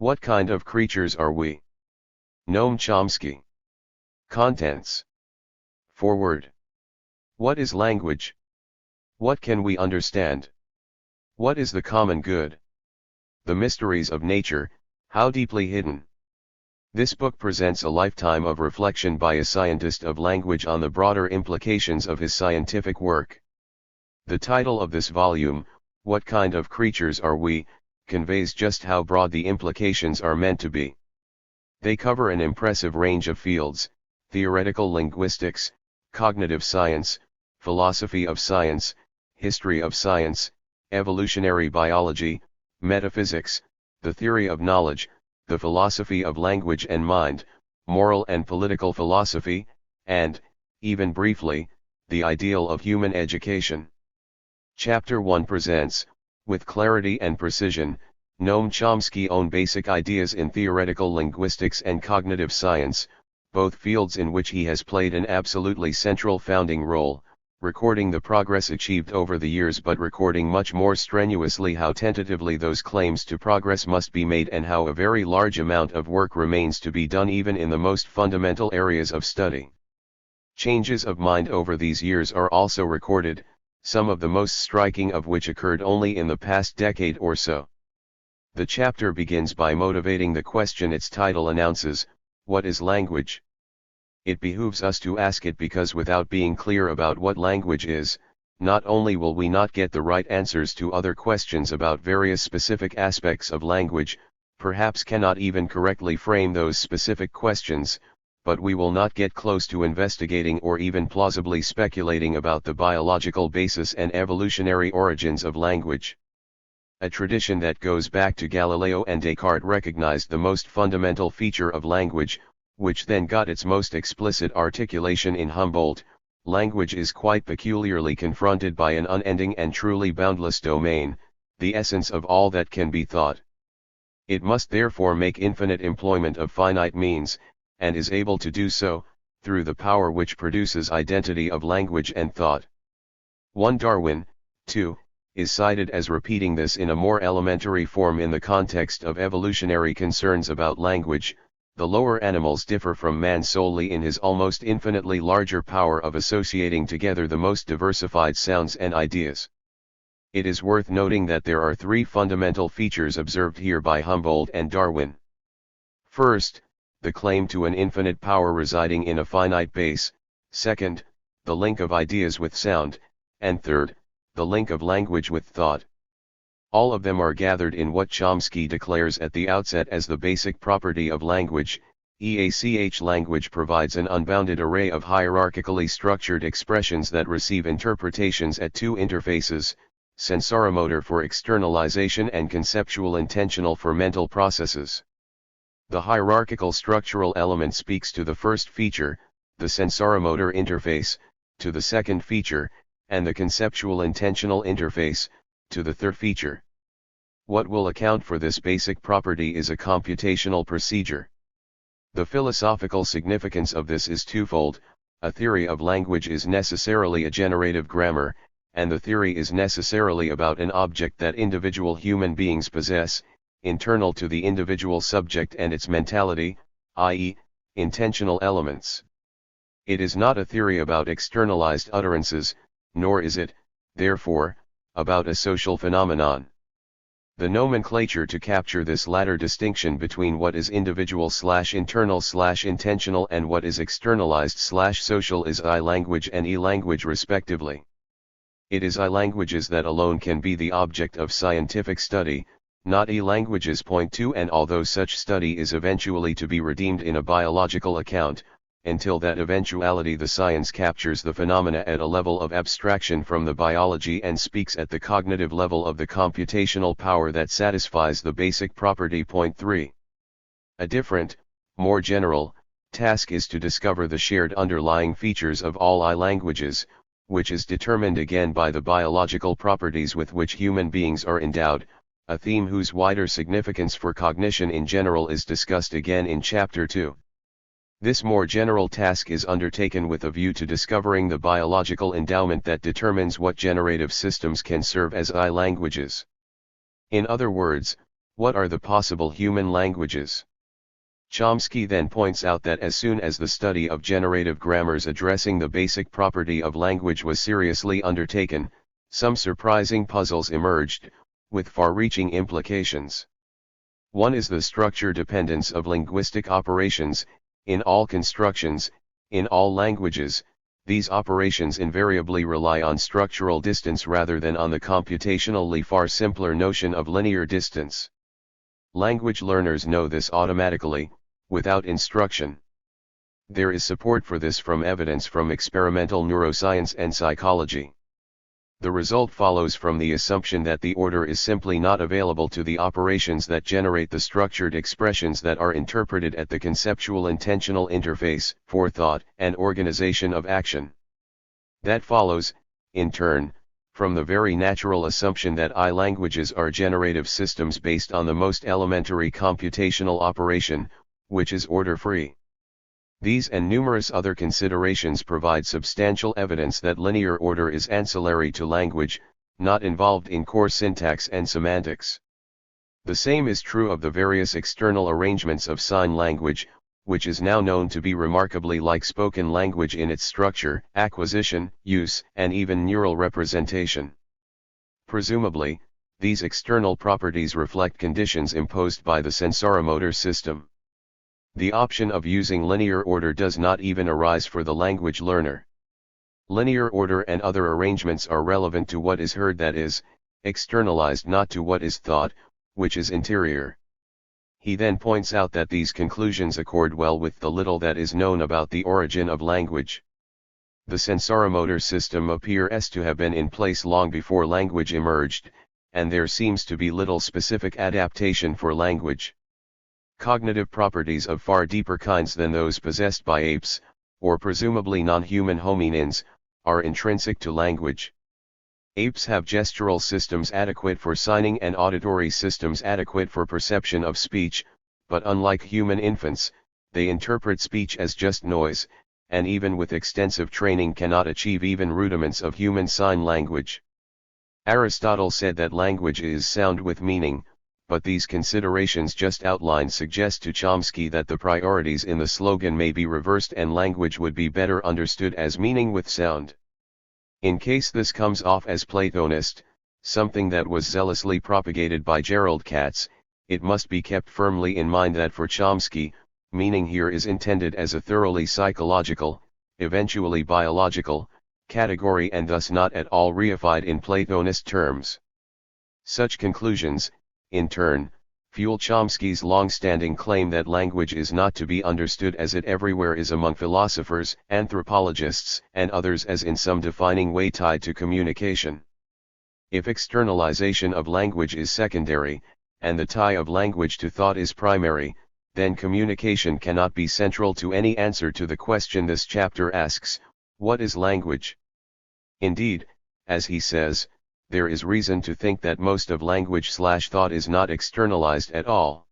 What kind of creatures are we? Noam Chomsky. Contents. Foreword. What is language? What can we understand? What is the common good? The mysteries of nature, how deeply hidden. This book presents a lifetime of reflection by a scientist of language on the broader implications of his scientific work. The title of this volume, What Kind of Creatures Are We?, conveys just how broad the implications are meant to be. They cover an impressive range of fields: theoretical linguistics, cognitive science, philosophy of science, history of science, evolutionary biology, metaphysics, the theory of knowledge, the philosophy of language and mind, moral and political philosophy, and, even briefly, the ideal of human education. Chapter 1 presents, with clarity and precision, Noam Chomsky's own basic ideas in theoretical linguistics and cognitive science, both fields in which he has played an absolutely central founding role, recording the progress achieved over the years but recording much more strenuously how tentatively those claims to progress must be made and how a very large amount of work remains to be done even in the most fundamental areas of study. Changes of mind over these years are also recorded, some of the most striking of which occurred only in the past decade or so. The chapter begins by motivating the question its title announces: what is language? It behooves us to ask it because without being clear about what language is, not only will we not get the right answers to other questions about various specific aspects of language, perhaps cannot even correctly frame those specific questions, but we will not get close to investigating or even plausibly speculating about the biological basis and evolutionary origins of language. A tradition that goes back to Galileo and Descartes recognized the most fundamental feature of language, which then got its most explicit articulation in Humboldt. Language is quite peculiarly confronted by an unending and truly boundless domain, the essence of all that can be thought. It must therefore make infinite employment of finite means, and is able to do so, through the power which produces identity of language and thought. 1 Darwin, 2, is cited as repeating this in a more elementary form in the context of evolutionary concerns about language. The lower animals differ from man solely in his almost infinitely larger power of associating together the most diversified sounds and ideas. It is worth noting that there are three fundamental features observed here by Humboldt and Darwin. First, the claim to an infinite power residing in a finite base; second, the link of ideas with sound; and third, the link of language with thought. All of them are gathered in what Chomsky declares at the outset as the basic property of language. Language provides an unbounded array of hierarchically structured expressions that receive interpretations at two interfaces: sensoromotor for externalization and conceptual intentional for mental processes. The hierarchical structural element speaks to the first feature, the sensoromotor interface, to the second feature, and the conceptual intentional interface, to the third feature. What will account for this basic property is a computational procedure. The philosophical significance of this is twofold: a theory of language is necessarily a generative grammar, and the theory is necessarily about an object that individual human beings possess, internal to the individual subject and its mentality, i.e., intentional elements. It is not a theory about externalized utterances, nor is it, therefore, about a social phenomenon. The nomenclature to capture this latter distinction between what is individual/internal/intentional and what is externalized/social is I-language and E-language respectively. It is I-languages that alone can be the object of scientific study, not E-languages. Point 2. And although such study is eventually to be redeemed in a biological account, until that eventuality the science captures the phenomena at a level of abstraction from the biology and speaks at the cognitive level of the computational power that satisfies the basic property. Point 3. A different, more general, task is to discover the shared underlying features of all I-languages, which is determined again by the biological properties with which human beings are endowed, a theme whose wider significance for cognition in general is discussed again in Chapter 2. This more general task is undertaken with a view to discovering the biological endowment that determines what generative systems can serve as I-languages. In other words, What are the possible human languages? Chomsky then points out that as soon as the study of generative grammars addressing the basic property of language was seriously undertaken, some surprising puzzles emerged, with far-reaching implications. One is the structure dependence of linguistic operations. In all constructions, in all languages, these operations invariably rely on structural distance rather than on the computationally far simpler notion of linear distance. Language learners know this automatically, without instruction. There is support for this from evidence from experimental neuroscience and psychology. The result follows from the assumption that the order is simply not available to the operations that generate the structured expressions that are interpreted at the conceptual intentional interface, forethought, and organization of action. That follows, in turn, from the very natural assumption that languages are generative systems based on the most elementary computational operation, which is order-free. These and numerous other considerations provide substantial evidence that linear order is ancillary to language, not involved in core syntax and semantics. The same is true of the various external arrangements of sign language, which is now known to be remarkably like spoken language in its structure, acquisition, use, and even neural representation. Presumably, these external properties reflect conditions imposed by the sensoromotor system. The option of using linear order does not even arise for the language learner. Linear order and other arrangements are relevant to what is heard, that is, externalized, not to what is thought, which is interior. He then points out that these conclusions accord well with the little that is known about the origin of language. The sensoromotor system appears to have been in place long before language emerged, and there seems to be little specific adaptation for language. Cognitive properties of far deeper kinds than those possessed by apes, or presumably non-human hominins, are intrinsic to language. Apes have gestural systems adequate for signing and auditory systems adequate for perception of speech, but unlike human infants, they interpret speech as just noise, and even with extensive training cannot achieve even rudiments of human sign language. Aristotle said that language is sound with meaning, but these considerations just outlined suggest to Chomsky that the priorities in the slogan may be reversed and language would be better understood as meaning with sound. In case this comes off as Platonist, something that was zealously propagated by Gerald Katz, it must be kept firmly in mind that for Chomsky, meaning here is intended as a thoroughly psychological, eventually biological, category and thus not at all reified in Platonist terms. Such conclusions, in turn, fuel Chomsky's long-standing claim that language is not to be understood as it everywhere is among philosophers, anthropologists, and others as in some defining way tied to communication. If externalization of language is secondary, and the tie of language to thought is primary, then communication cannot be central to any answer to the question this chapter asks: what is language? Indeed, as he says, there is reason to think that most of language/thought is not externalized at all.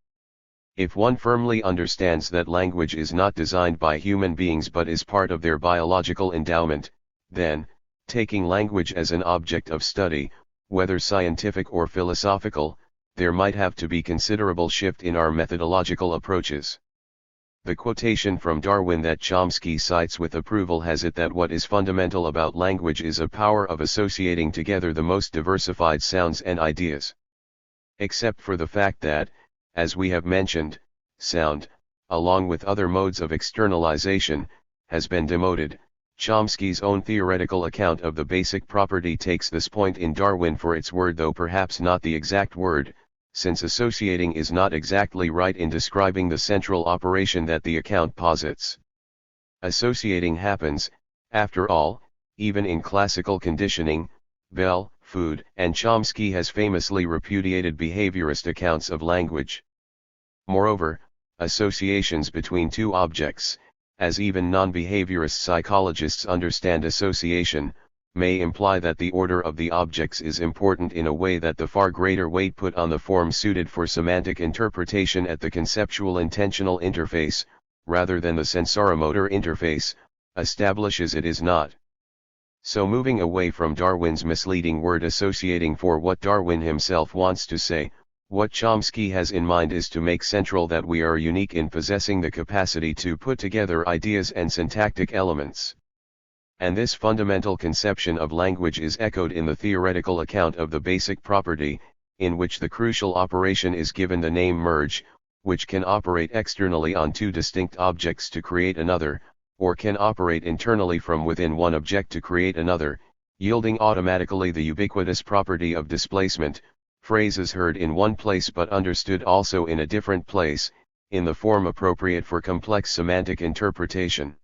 If one firmly understands that language is not designed by human beings but is part of their biological endowment, then, taking language as an object of study, whether scientific or philosophical, there might have to be considerable shift in our methodological approaches. The quotation from Darwin that Chomsky cites with approval has it that what is fundamental about language is a power of associating together the most diversified sounds and ideas. Except for the fact that, as we have mentioned, sound, along with other modes of externalization, has been demoted, Chomsky's own theoretical account of the basic property takes this point in Darwin for its word, though perhaps not the exact word, since associating is not exactly right in describing the central operation that the account posits. Associating happens, after all, even in classical conditioning, Bell, food, and Chomsky has famously repudiated behaviorist accounts of language. Moreover, associations between two objects, as even non-behaviorist psychologists understand association, may imply that the order of the objects is important in a way that the far greater weight put on the form suited for semantic interpretation at the conceptual intentional interface, rather than the sensoromotor interface, establishes it is not. So moving away from Darwin's misleading word associating for what Darwin himself wants to say, What Chomsky has in mind is to make central that we are unique in possessing the capacity to put together ideas and syntactic elements. And this fundamental conception of language is echoed in the theoretical account of the basic property, in which the crucial operation is given the name merge, which can operate externally on two distinct objects to create another, or can operate internally from within one object to create another, yielding automatically the ubiquitous property of displacement, phrases heard in one place but understood also in a different place, in the form appropriate for complex semantic interpretation.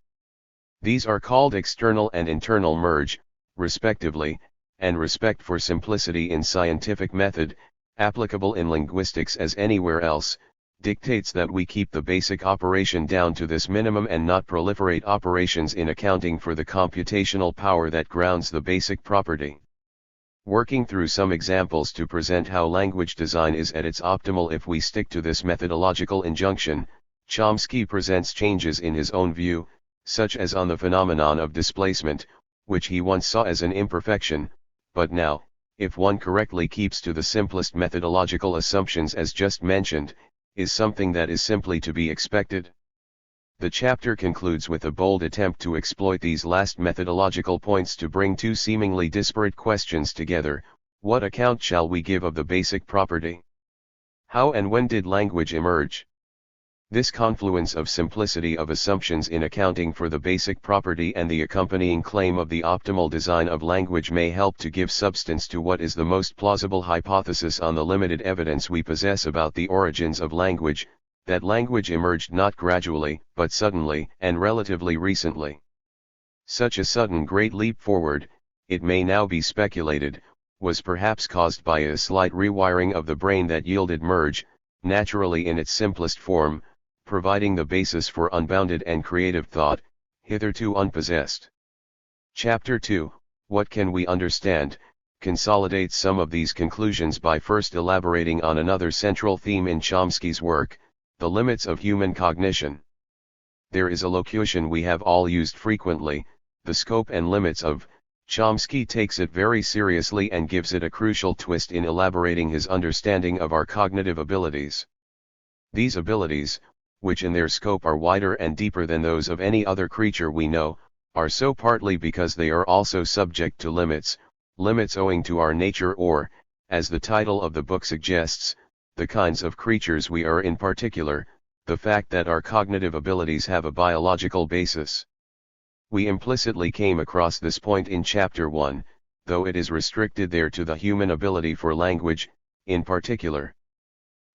These are called external and internal merge, respectively, and respect for simplicity in scientific method, applicable in linguistics as anywhere else, dictates that we keep the basic operation down to this minimum and not proliferate operations in accounting for the computational power that grounds the basic property. Working through some examples to present how language design is at its optimal if we stick to this methodological injunction, Chomsky presents changes in his own view, such as on the phenomenon of displacement, which he once saw as an imperfection, but now, if one correctly keeps to the simplest methodological assumptions as just mentioned, is something that is simply to be expected. The chapter concludes with a bold attempt to exploit these last methodological points to bring two seemingly disparate questions together. What account shall we give of the basic property? How and when did language emerge? This confluence of simplicity of assumptions in accounting for the basic property and the accompanying claim of the optimal design of language may help to give substance to what is the most plausible hypothesis on the limited evidence we possess about the origins of language, that language emerged not gradually, but suddenly, and relatively recently. Such a sudden great leap forward, it may now be speculated, was perhaps caused by a slight rewiring of the brain that yielded merge, naturally in its simplest form, providing the basis for unbounded and creative thought, hitherto unpossessed. Chapter 2, What Can We Understand?, consolidates some of these conclusions by first elaborating on another central theme in Chomsky's work, the limits of human cognition. There is a locution we have all used frequently, the scope and limits of. Chomsky takes it very seriously and gives it a crucial twist in elaborating his understanding of our cognitive abilities. These abilities, which in their scope are wider and deeper than those of any other creature we know, are so partly because they are also subject to limits owing to our nature or, as the title of the book suggests, the kinds of creatures we are in particular, the fact that our cognitive abilities have a biological basis. We implicitly came across this point in Chapter 1, though it is restricted there to the human ability for language, in particular.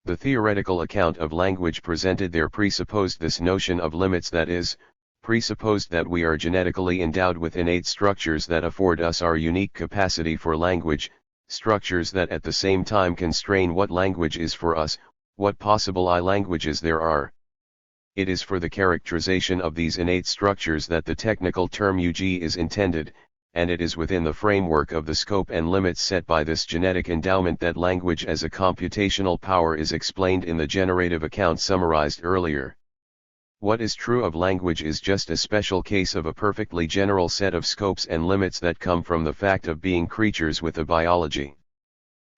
The theoretical account of language presented there presupposed this notion of limits, that is, presupposed that we are genetically endowed with innate structures that afford us our unique capacity for language, structures that at the same time constrain what language is for us, what possible languages there are. It is for the characterization of these innate structures that the technical term UG is intended, and it is within the framework of the scope and limits set by this genetic endowment that language as a computational power is explained in the generative account summarized earlier. What is true of language is just a special case of a perfectly general set of scopes and limits that come from the fact of being creatures with a biology.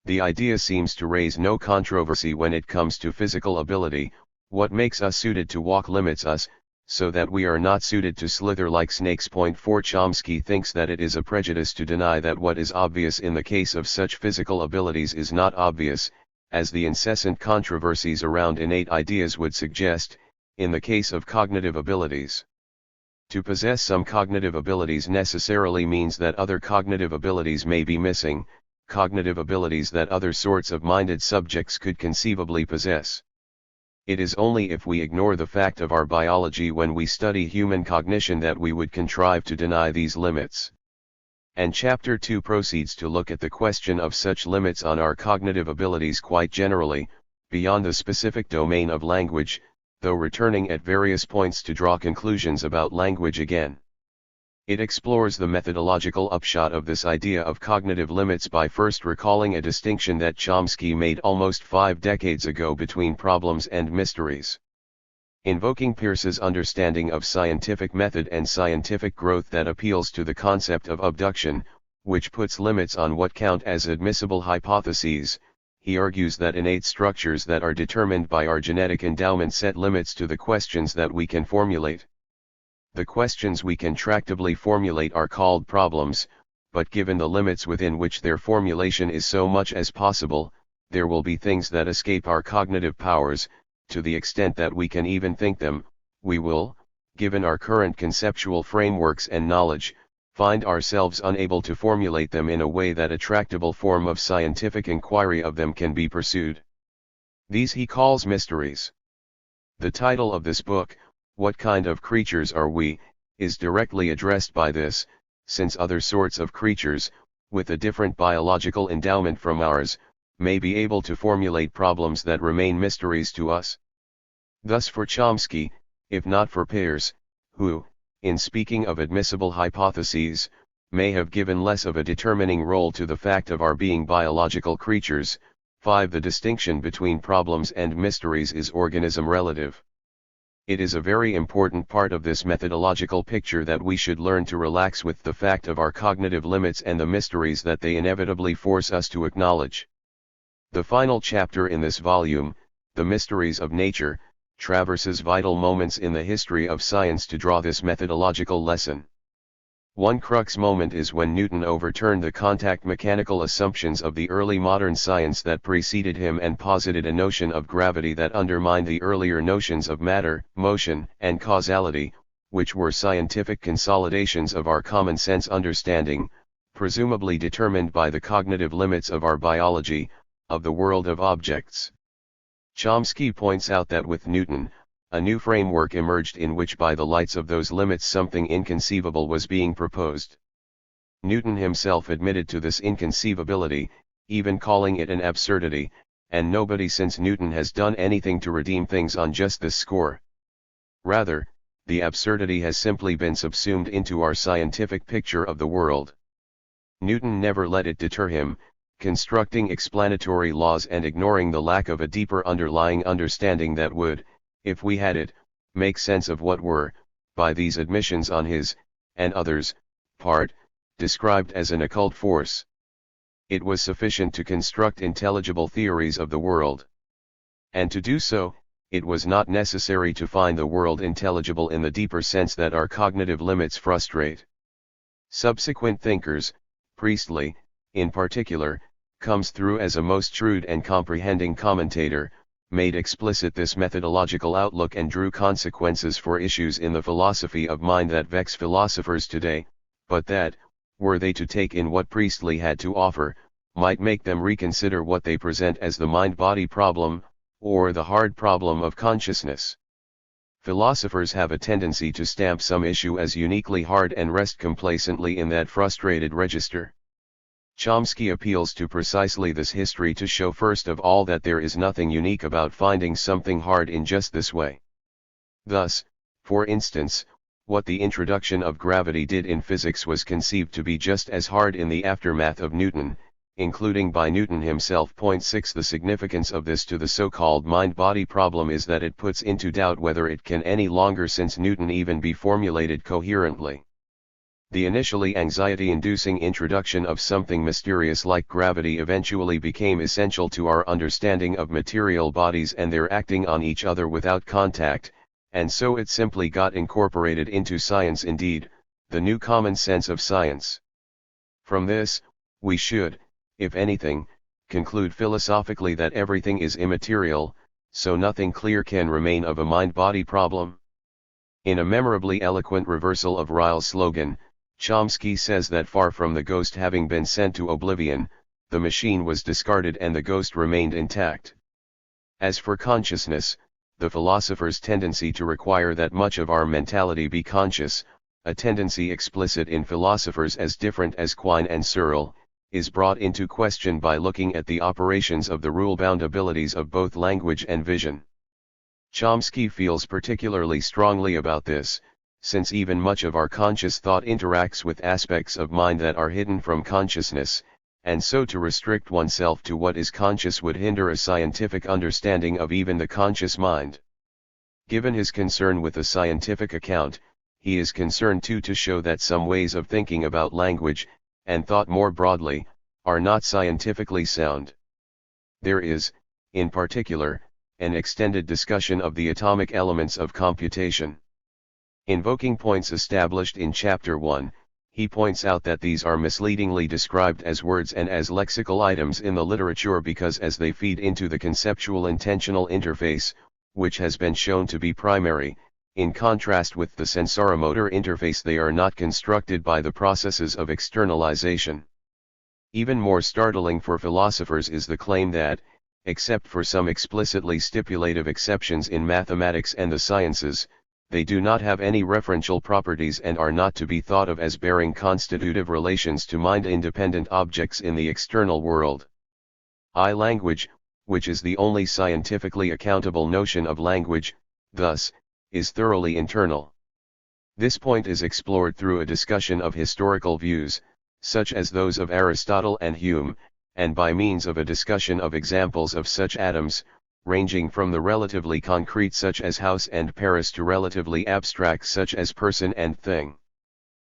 The idea seems to raise no controversy when it comes to physical ability. What makes us suited to walk limits us, so that we are not suited to slither like snakes. Point 4 Chomsky thinks that it is a prejudice to deny that what is obvious in the case of such physical abilities is not obvious, as the incessant controversies around innate ideas would suggest, in the case of cognitive abilities. To possess some cognitive abilities necessarily means that other cognitive abilities may be missing, cognitive abilities that other sorts of minded subjects could conceivably possess. It is only if we ignore the fact of our biology when we study human cognition that we would contrive to deny these limits. And Chapter 2 proceeds to look at the question of such limits on our cognitive abilities quite generally, beyond the specific domain of language, though returning at various points to draw conclusions about language again. It explores the methodological upshot of this idea of cognitive limits by first recalling a distinction that Chomsky made almost 5 decades ago between problems and mysteries. Invoking Peirce's understanding of scientific method and scientific growth that appeals to the concept of abduction, which puts limits on what count as admissible hypotheses, he argues that innate structures that are determined by our genetic endowment set limits to the questions that we can formulate. The questions we can tractably formulate are called problems, but given the limits within which their formulation is so much as possible, there will be things that escape our cognitive powers. To the extent that we can even think them, we will, given our current conceptual frameworks and knowledge, find ourselves unable to formulate them in a way that a tractable form of scientific inquiry of them can be pursued. These he calls mysteries. The title of this book, What Kind of Creatures Are We?, is directly addressed by this, since other sorts of creatures, with a different biological endowment from ours, may be able to formulate problems that remain mysteries to us. Thus for Chomsky, if not for Peirce, who, in speaking of admissible hypotheses, may have given less of a determining role to the fact of our being biological creatures. 5. The distinction between problems and mysteries is organism relative. It is a very important part of this methodological picture that we should learn to relax with the fact of our cognitive limits and the mysteries that they inevitably force us to acknowledge. The final chapter in this volume, The Mysteries of Nature, traverses vital moments in the history of science to draw this methodological lesson. One crux moment is when Newton overturned the contact mechanical assumptions of the early modern science that preceded him and posited a notion of gravity that undermined the earlier notions of matter, motion, and causality, which were scientific consolidations of our common sense understanding, presumably determined by the cognitive limits of our biology, of the world of objects. Chomsky points out that with Newton, a new framework emerged in which by the lights of those limits something inconceivable was being proposed. Newton himself admitted to this inconceivability, even calling it an absurdity, and nobody since Newton has done anything to redeem things on just this score. Rather, the absurdity has simply been subsumed into our scientific picture of the world. Newton never let it deter him, constructing explanatory laws and ignoring the lack of a deeper underlying understanding that would, if we had it, make sense of what were, by these admissions on his, and others, part, described as an occult force. It was sufficient to construct intelligible theories of the world. And to do so, it was not necessary to find the world intelligible in the deeper sense that our cognitive limits frustrate. Subsequent thinkers, Priestley, in particular, comes through as a most shrewd and comprehending commentator, made explicit this methodological outlook and drew consequences for issues in the philosophy of mind that vex philosophers today, but that, were they to take in what Priestley had to offer, might make them reconsider what they present as the mind-body problem, or the hard problem of consciousness. Philosophers have a tendency to stamp some issue as uniquely hard and rest complacently in that frustrated register. Chomsky appeals to precisely this history to show first of all that there is nothing unique about finding something hard in just this way. Thus, for instance, what the introduction of gravity did in physics was conceived to be just as hard in the aftermath of Newton, including by Newton himself. 6. The significance of this to the so-called mind-body problem is that it puts into doubt whether it can any longer since Newton even be formulated coherently. The initially anxiety-inducing introduction of something mysterious like gravity eventually became essential to our understanding of material bodies and their acting on each other without contact, and so it simply got incorporated into science, indeed, the new common sense of science. From this, we should, if anything, conclude philosophically that everything is immaterial, so nothing clear can remain of a mind-body problem. In a memorably eloquent reversal of Ryle's slogan, Chomsky says that far from the ghost having been sent to oblivion, the machine was discarded and the ghost remained intact. As for consciousness, the philosopher's tendency to require that much of our mentality be conscious, a tendency explicit in philosophers as different as Quine and Searle, is brought into question by looking at the operations of the rule-bound abilities of both language and vision. Chomsky feels particularly strongly about this, since even much of our conscious thought interacts with aspects of mind that are hidden from consciousness, and so to restrict oneself to what is conscious would hinder a scientific understanding of even the conscious mind. Given his concern with the scientific account, he is concerned too to show that some ways of thinking about language, and thought more broadly, are not scientifically sound. There is, in particular, an extended discussion of the atomic elements of computation. Invoking points established in Chapter 1, he points out that these are misleadingly described as words and as lexical items in the literature because as they feed into the conceptual intentional interface, which has been shown to be primary, in contrast with the sensoromotor interface they are not constructed by the processes of externalization. Even more startling for philosophers is the claim that, except for some explicitly stipulative exceptions in mathematics and the sciences, they do not have any referential properties and are not to be thought of as bearing constitutive relations to mind-independent objects in the external world. Language, which is the only scientifically accountable notion of language, thus, is thoroughly internal. This point is explored through a discussion of historical views, such as those of Aristotle and Hume, and by means of a discussion of examples of such atoms, ranging from the relatively concrete such as house and Paris to relatively abstract such as person and thing.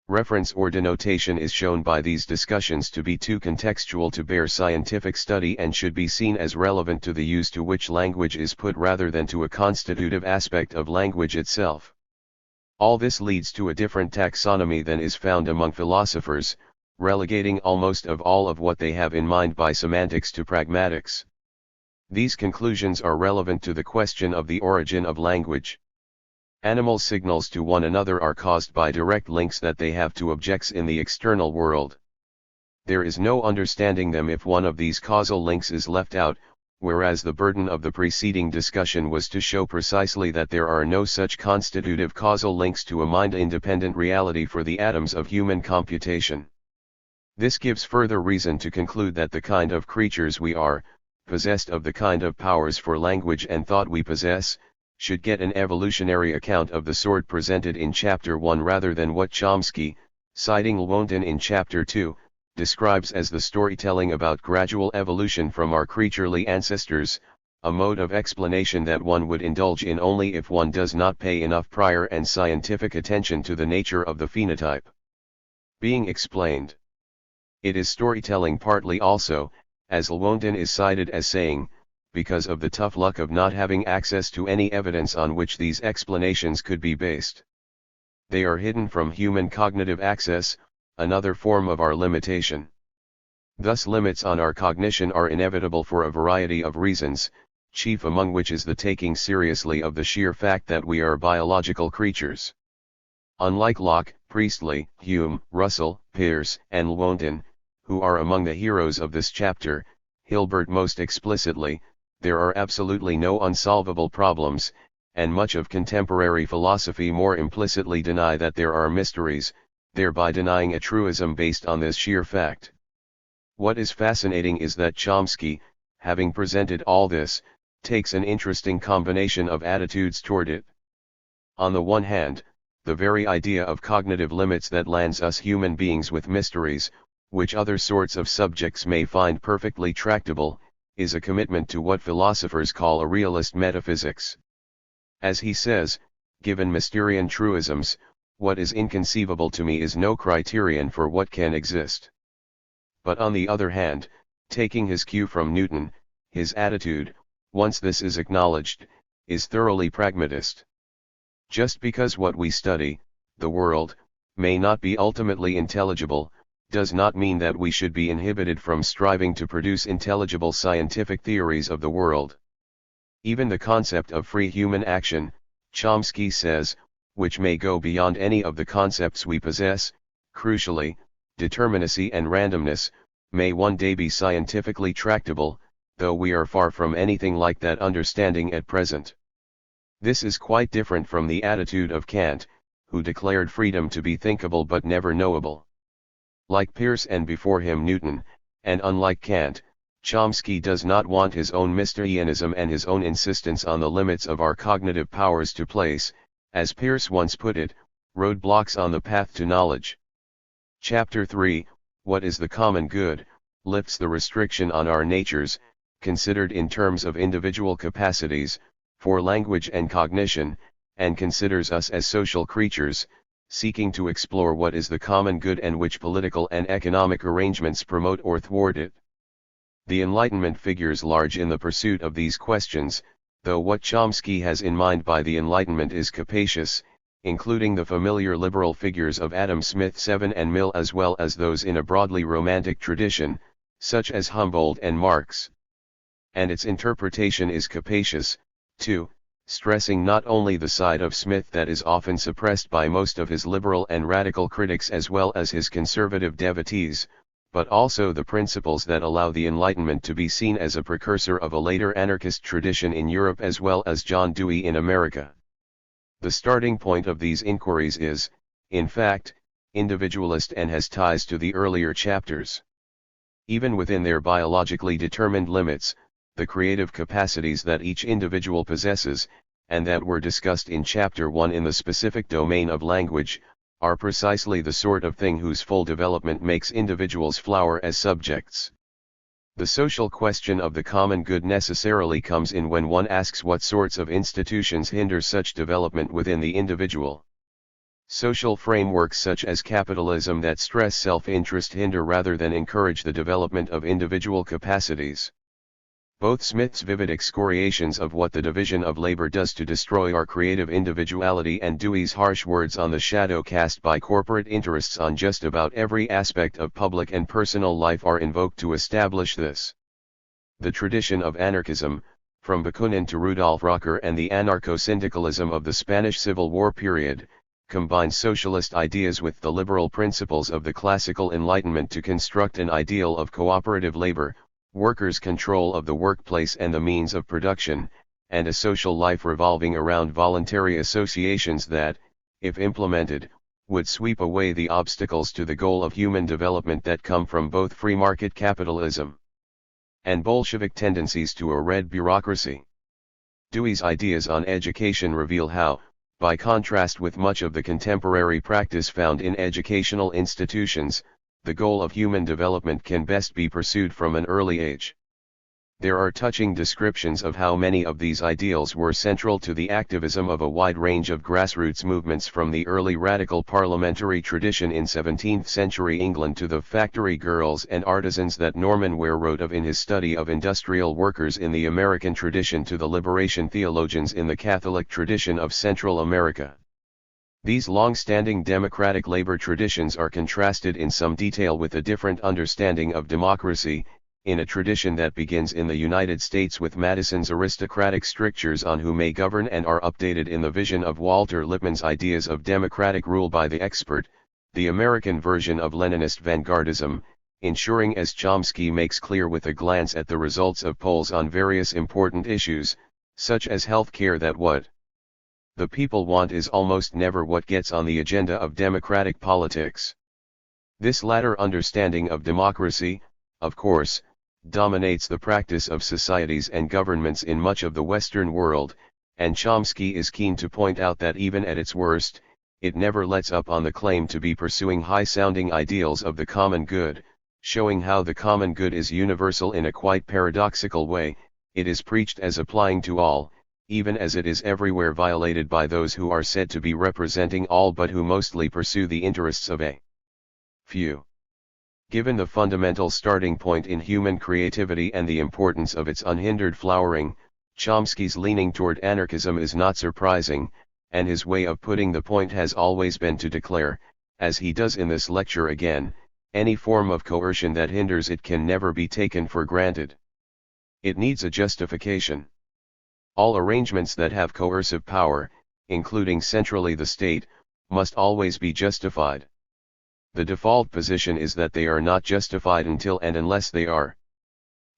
Reference or denotation is shown by these discussions to be too contextual to bear scientific study and should be seen as relevant to the use to which language is put rather than to a constitutive aspect of language itself. All this leads to a different taxonomy than is found among philosophers, relegating almost of all of what they have in mind by semantics to pragmatics. These conclusions are relevant to the question of the origin of language. Animal signals to one another are caused by direct links that they have to objects in the external world. There is no understanding them if one of these causal links is left out, whereas the burden of the preceding discussion was to show precisely that there are no such constitutive causal links to a mind-independent reality for the atoms of human computation. This gives further reason to conclude that the kind of creatures we are, possessed of the kind of powers for language and thought we possess, should get an evolutionary account of the sort presented in Chapter 1 rather than what Chomsky, citing Lewontin in Chapter 2, describes as the storytelling about gradual evolution from our creaturely ancestors, a mode of explanation that one would indulge in only if one does not pay enough prior and scientific attention to the nature of the phenotype. Being explained. It is storytelling partly also, as Lewontin is cited as saying, because of the tough luck of not having access to any evidence on which these explanations could be based. They are hidden from human cognitive access, another form of our limitation. Thus limits on our cognition are inevitable for a variety of reasons, chief among which is the taking seriously of the sheer fact that we are biological creatures. Unlike Locke, Priestley, Hume, Russell, Peirce, and Lewontin, who are among the heroes of this chapter, Hilbert most explicitly, there are absolutely no unsolvable problems, and much of contemporary philosophy more implicitly deny that there are mysteries, thereby denying a truism based on this sheer fact. What is fascinating is that Chomsky, having presented all this, takes an interesting combination of attitudes toward it. On the one hand, the very idea of cognitive limits that lands us human beings with mysteries, which other sorts of subjects may find perfectly tractable, is a commitment to what philosophers call a realist metaphysics. As he says, given Mysterian truisms, what is inconceivable to me is no criterion for what can exist. But on the other hand, taking his cue from Newton, his attitude, once this is acknowledged, is thoroughly pragmatist. Just because what we study, the world, may not be ultimately intelligible, does not mean that we should be inhibited from striving to produce intelligible scientific theories of the world. Even the concept of free human action, Chomsky says, which may go beyond any of the concepts we possess, crucially, determinacy and randomness, may one day be scientifically tractable, though we are far from anything like that understanding at present. This is quite different from the attitude of Kant, who declared freedom to be thinkable but never knowable. Like Peirce and before him Newton, and unlike Kant, Chomsky does not want his own Mysterianism and his own insistence on the limits of our cognitive powers to place, as Peirce once put it, roadblocks on the path to knowledge. Chapter 3, What is the Common Good, lifts the restriction on our natures, considered in terms of individual capacities, for language and cognition, and considers us as social creatures, seeking to explore what is the common good and which political and economic arrangements promote or thwart it. The Enlightenment figures large in the pursuit of these questions, though what Chomsky has in mind by the Enlightenment is capacious, including the familiar liberal figures of Adam Smith, Seven and Mill, as well as those in a broadly romantic tradition, such as Humboldt and Marx. And its interpretation is capacious, too, stressing not only the side of Smith that is often suppressed by most of his liberal and radical critics as well as his conservative devotees, but also the principles that allow the Enlightenment to be seen as a precursor of a later anarchist tradition in Europe as well as John Dewey in America. The starting point of these inquiries is, in fact, individualist and has ties to the earlier chapters. Even within their biologically determined limits, the creative capacities that each individual possesses, and that were discussed in Chapter 1 in the specific domain of language, are precisely the sort of thing whose full development makes individuals flower as subjects. The social question of the common good necessarily comes in when one asks what sorts of institutions hinder such development within the individual. Social frameworks such as capitalism that stress self-interest hinder rather than encourage the development of individual capacities. Both Smith's vivid excoriations of what the division of labor does to destroy our creative individuality and Dewey's harsh words on the shadow cast by corporate interests on just about every aspect of public and personal life are invoked to establish this. The tradition of anarchism, from Bakunin to Rudolf Rocker, and the anarcho-syndicalism of the Spanish Civil War period, combines socialist ideas with the liberal principles of the classical Enlightenment to construct an ideal of cooperative labor, workers' control of the workplace and the means of production, and a social life revolving around voluntary associations that, if implemented, would sweep away the obstacles to the goal of human development that come from both free market capitalism and Bolshevik tendencies to a red bureaucracy. Dewey's ideas on education reveal how, by contrast with much of the contemporary practice found in educational institutions, the goal of human development can best be pursued from an early age. There are touching descriptions of how many of these ideals were central to the activism of a wide range of grassroots movements, from the early radical parliamentary tradition in 17th-century England to the factory girls and artisans that Norman Ware wrote of in his study of industrial workers in the American tradition to the liberation theologians in the Catholic tradition of Central America. These long-standing democratic labor traditions are contrasted in some detail with a different understanding of democracy, in a tradition that begins in the United States with Madison's aristocratic strictures on who may govern and are updated in the vision of Walter Lippmann's ideas of democratic rule by the expert, the American version of Leninist vanguardism, ensuring, as Chomsky makes clear with a glance at the results of polls on various important issues, such as health care, that what the people want is almost never what gets on the agenda of democratic politics. This latter understanding of democracy, of course, dominates the practice of societies and governments in much of the Western world, and Chomsky is keen to point out that even at its worst, it never lets up on the claim to be pursuing high-sounding ideals of the common good, showing how the common good is universal in a quite paradoxical way. It is preached as applying to all, even as it is everywhere violated by those who are said to be representing all but who mostly pursue the interests of a few. Given the fundamental starting point in human creativity and the importance of its unhindered flowering, Chomsky's leaning toward anarchism is not surprising, and his way of putting the point has always been to declare, as he does in this lecture again, any form of coercion that hinders it can never be taken for granted. It needs a justification. All arrangements that have coercive power, including centrally the state, must always be justified. The default position is that they are not justified until and unless they are.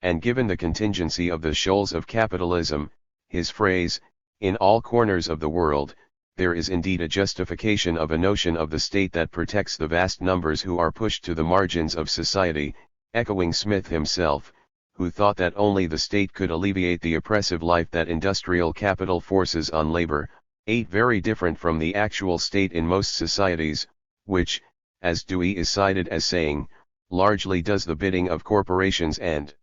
And given the contingency of the shoals of capitalism, his phrase, in all corners of the world, there is indeed a justification of a notion of the state that protects the vast numbers who are pushed to the margins of society, echoing Smith himself, who thought that only the state could alleviate the oppressive life that industrial capital forces on labor, 8 very different from the actual state in most societies, which, as Dewey is cited as saying, largely does the bidding of corporations and,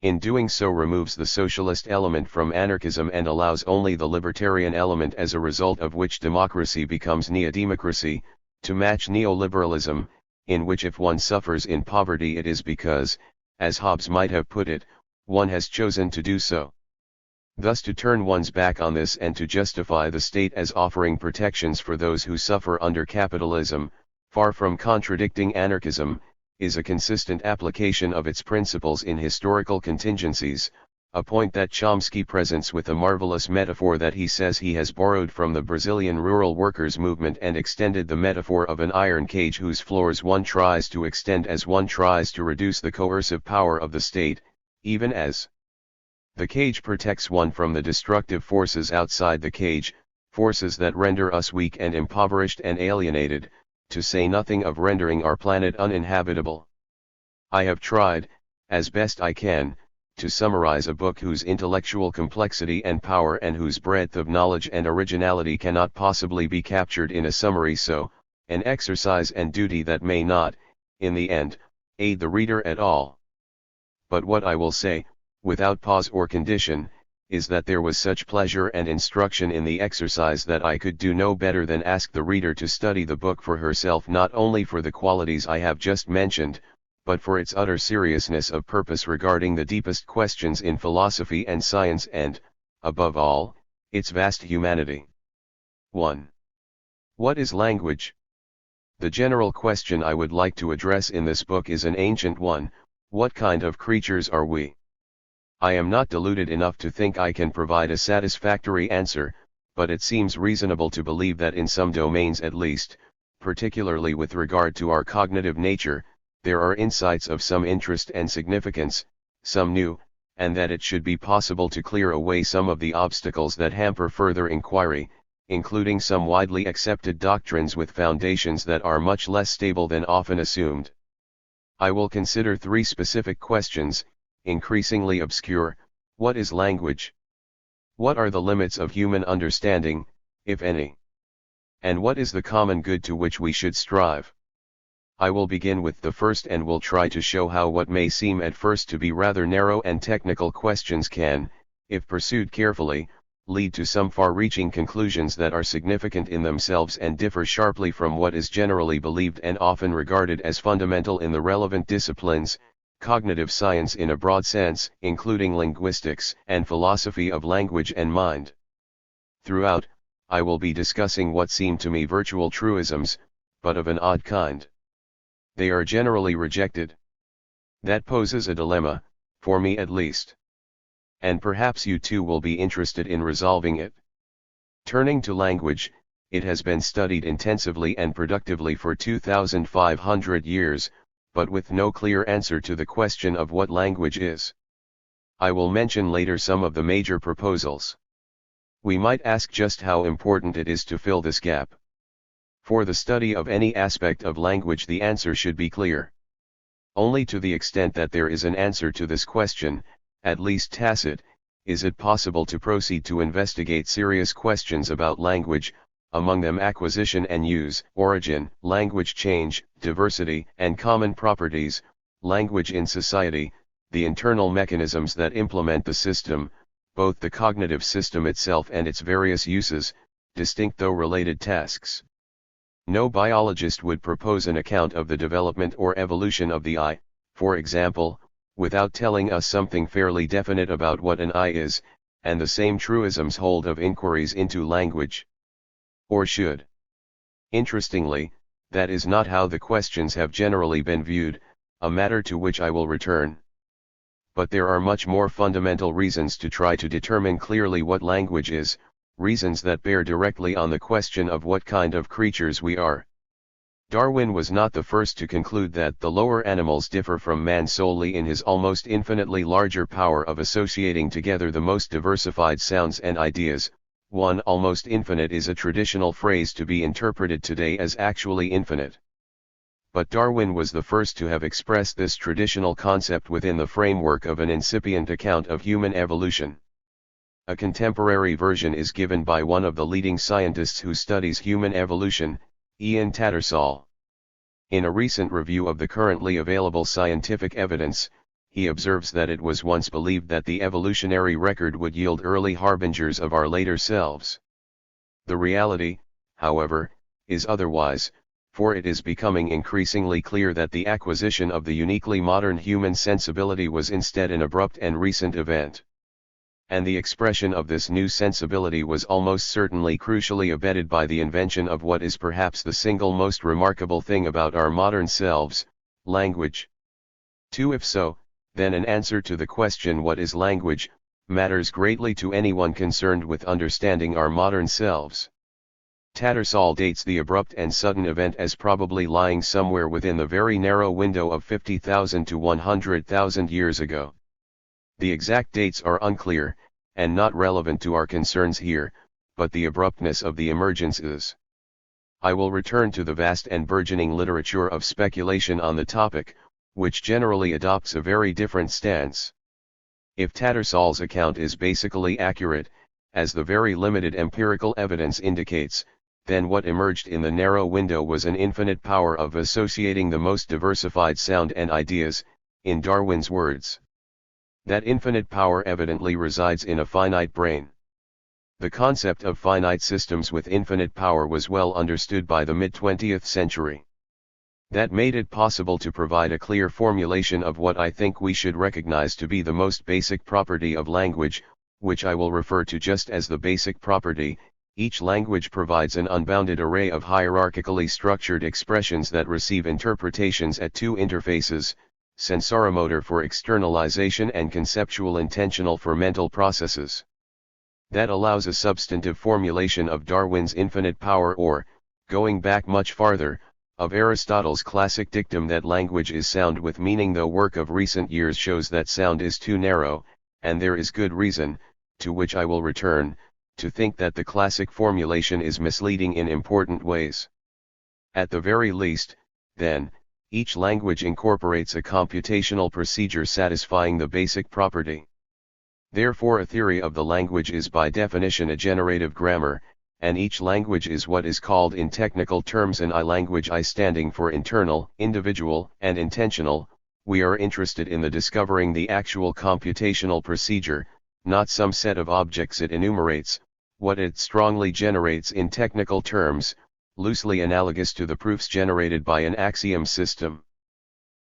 in doing so, removes the socialist element from anarchism and allows only the libertarian element, as a result of which democracy becomes neo-democracy, to match neoliberalism, in which if one suffers in poverty it is because, as Hobbes might have put it, one has chosen to do so. Thus to turn one's back on this and to justify the state as offering protections for those who suffer under capitalism, far from contradicting anarchism, is a consistent application of its principles in historical contingencies, a point that Chomsky presents with a marvelous metaphor that he says he has borrowed from the Brazilian rural workers' movement and extended the metaphor of an iron cage whose floors one tries to extend as one tries to reduce the coercive power of the state, even as the cage protects one from the destructive forces outside the cage, forces that render us weak and impoverished and alienated, to say nothing of rendering our planet uninhabitable. I have tried, as best I can, to summarize a book whose intellectual complexity and power and whose breadth of knowledge and originality cannot possibly be captured in a summary, so, an exercise and duty that may not, in the end, aid the reader at all. But what I will say, without pause or condition, is that there was such pleasure and instruction in the exercise that I could do no better than ask the reader to study the book for herself, not only for the qualities I have just mentioned, but for its utter seriousness of purpose regarding the deepest questions in philosophy and science and, above all, its vast humanity. 1. What is language? The general question I would like to address in this book is an ancient one: what kind of creatures are we? I am not deluded enough to think I can provide a satisfactory answer, but it seems reasonable to believe that in some domains at least, particularly with regard to our cognitive nature, there are insights of some interest and significance, some new, and that it should be possible to clear away some of the obstacles that hamper further inquiry, including some widely accepted doctrines with foundations that are much less stable than often assumed. I will consider three specific questions, increasingly obscure. What is language? What are the limits of human understanding, if any? And what is the common good to which we should strive? I will begin with the first and will try to show how what may seem at first to be rather narrow and technical questions can, if pursued carefully, lead to some far-reaching conclusions that are significant in themselves and differ sharply from what is generally believed and often regarded as fundamental in the relevant disciplines, cognitive science in a broad sense, including linguistics and philosophy of language and mind. Throughout, I will be discussing what seem to me virtual truisms, but of an odd kind. They are generally rejected. That poses a dilemma, for me at least. And perhaps you too will be interested in resolving it. Turning to language, it has been studied intensively and productively for 2,500 years, but with no clear answer to the question of what language is. I will mention later some of the major proposals. We might ask just how important it is to fill this gap. For the study of any aspect of language, the answer should be clear. Only to the extent that there is an answer to this question, at least tacit, is it possible to proceed to investigate serious questions about language, among them acquisition and use, origin, language change, diversity and common properties, language in society, the internal mechanisms that implement the system, both the cognitive system itself and its various uses, distinct though related tasks. No biologist would propose an account of the development or evolution of the eye, for example, without telling us something fairly definite about what an eye is, and the same truisms hold of inquiries into language. Or should. Interestingly, that is not how the questions have generally been viewed, a matter to which I will return. But there are much more fundamental reasons to try to determine clearly what language is, reasons that bear directly on the question of what kind of creatures we are. Darwin was not the first to conclude that the lower animals differ from man solely in his almost infinitely larger power of associating together the most diversified sounds and ideas. One almost infinite is a traditional phrase to be interpreted today as actually infinite. But Darwin was the first to have expressed this traditional concept within the framework of an incipient account of human evolution. A contemporary version is given by one of the leading scientists who studies human evolution, Ian Tattersall. In a recent review of the currently available scientific evidence, he observes that it was once believed that the evolutionary record would yield early harbingers of our later selves. The reality, however, is otherwise, for it is becoming increasingly clear that the acquisition of the uniquely modern human sensibility was instead an abrupt and recent event. And the expression of this new sensibility was almost certainly crucially abetted by the invention of what is perhaps the single most remarkable thing about our modern selves, language. 2. If so, then an answer to the question what is language, matters greatly to anyone concerned with understanding our modern selves. Tattersall dates the abrupt and sudden event as probably lying somewhere within the very narrow window of 50,000 to 100,000 years ago. The exact dates are unclear, and not relevant to our concerns here, but the abruptness of the emergence is. I will return to the vast and burgeoning literature of speculation on the topic, which generally adopts a very different stance. If Tattersall's account is basically accurate, as the very limited empirical evidence indicates, then what emerged in the narrow window was an infinite power of associating the most diversified sound and ideas, in Darwin's words. That infinite power evidently resides in a finite brain. The concept of finite systems with infinite power was well understood by the mid-20th century. That made it possible to provide a clear formulation of what I think we should recognize to be the most basic property of language, which I will refer to just as the basic property. Each language provides an unbounded array of hierarchically structured expressions that receive interpretations at two interfaces, sensoromotor for externalization and conceptual intentional for mental processes. That allows a substantive formulation of Darwin's infinite power or, going back much farther, of Aristotle's classic dictum that language is sound with meaning, though work of recent years shows that sound is too narrow, and there is good reason, to which I will return, to think that the classic formulation is misleading in important ways. At the very least, then, each language incorporates a computational procedure satisfying the basic property. Therefore, a theory of the language is by definition a generative grammar, and each language is what is called in technical terms an I language, I standing for internal, individual, and intentional. We are interested in the discovering the actual computational procedure, not some set of objects it enumerates, what it strongly generates in technical terms, loosely analogous to the proofs generated by an axiom system.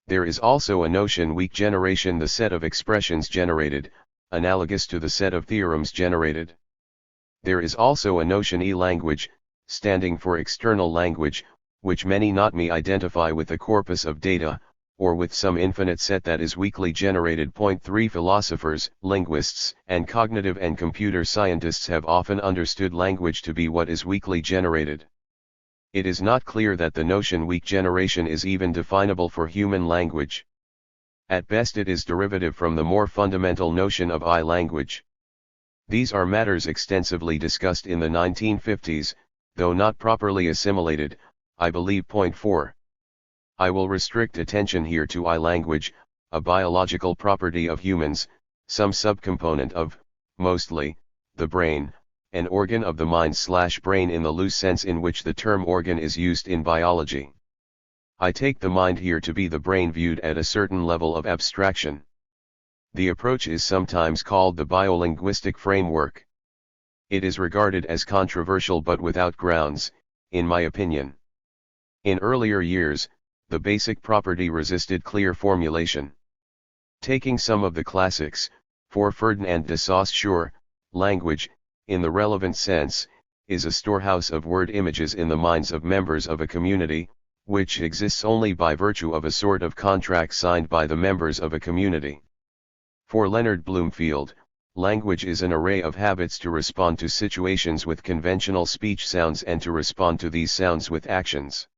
There is also a notion weak generation, the set of expressions generated, analogous to the set of theorems generated. There is also a notion e-language, standing for external language, which many not me identify with the corpus of data, or with some infinite set that is weakly generated. 3 Philosophers, linguists, and cognitive and computer scientists have often understood language to be what is weakly generated. It is not clear that the notion weak generation is even definable for human language. At best it is derivative from the more fundamental notion of I language. These are matters extensively discussed in the 1950s, though not properly assimilated, I believe. 4. I will restrict attention here to I language, a biological property of humans, some subcomponent of, mostly, the brain, an organ of the mind/brain in the loose sense in which the term organ is used in biology. I take the mind here to be the brain viewed at a certain level of abstraction. The approach is sometimes called the biolinguistic framework. It is regarded as controversial but without grounds, in my opinion. In earlier years, the basic property resisted clear formulation. Taking some of the classics, for Ferdinand de Saussure, language, in the relevant sense, is a storehouse of word images in the minds of members of a community, which exists only by virtue of a sort of contract signed by the members of a community. For Leonard Bloomfield, language is an array of habits to respond to situations with conventional speech sounds and to respond to these sounds with actions.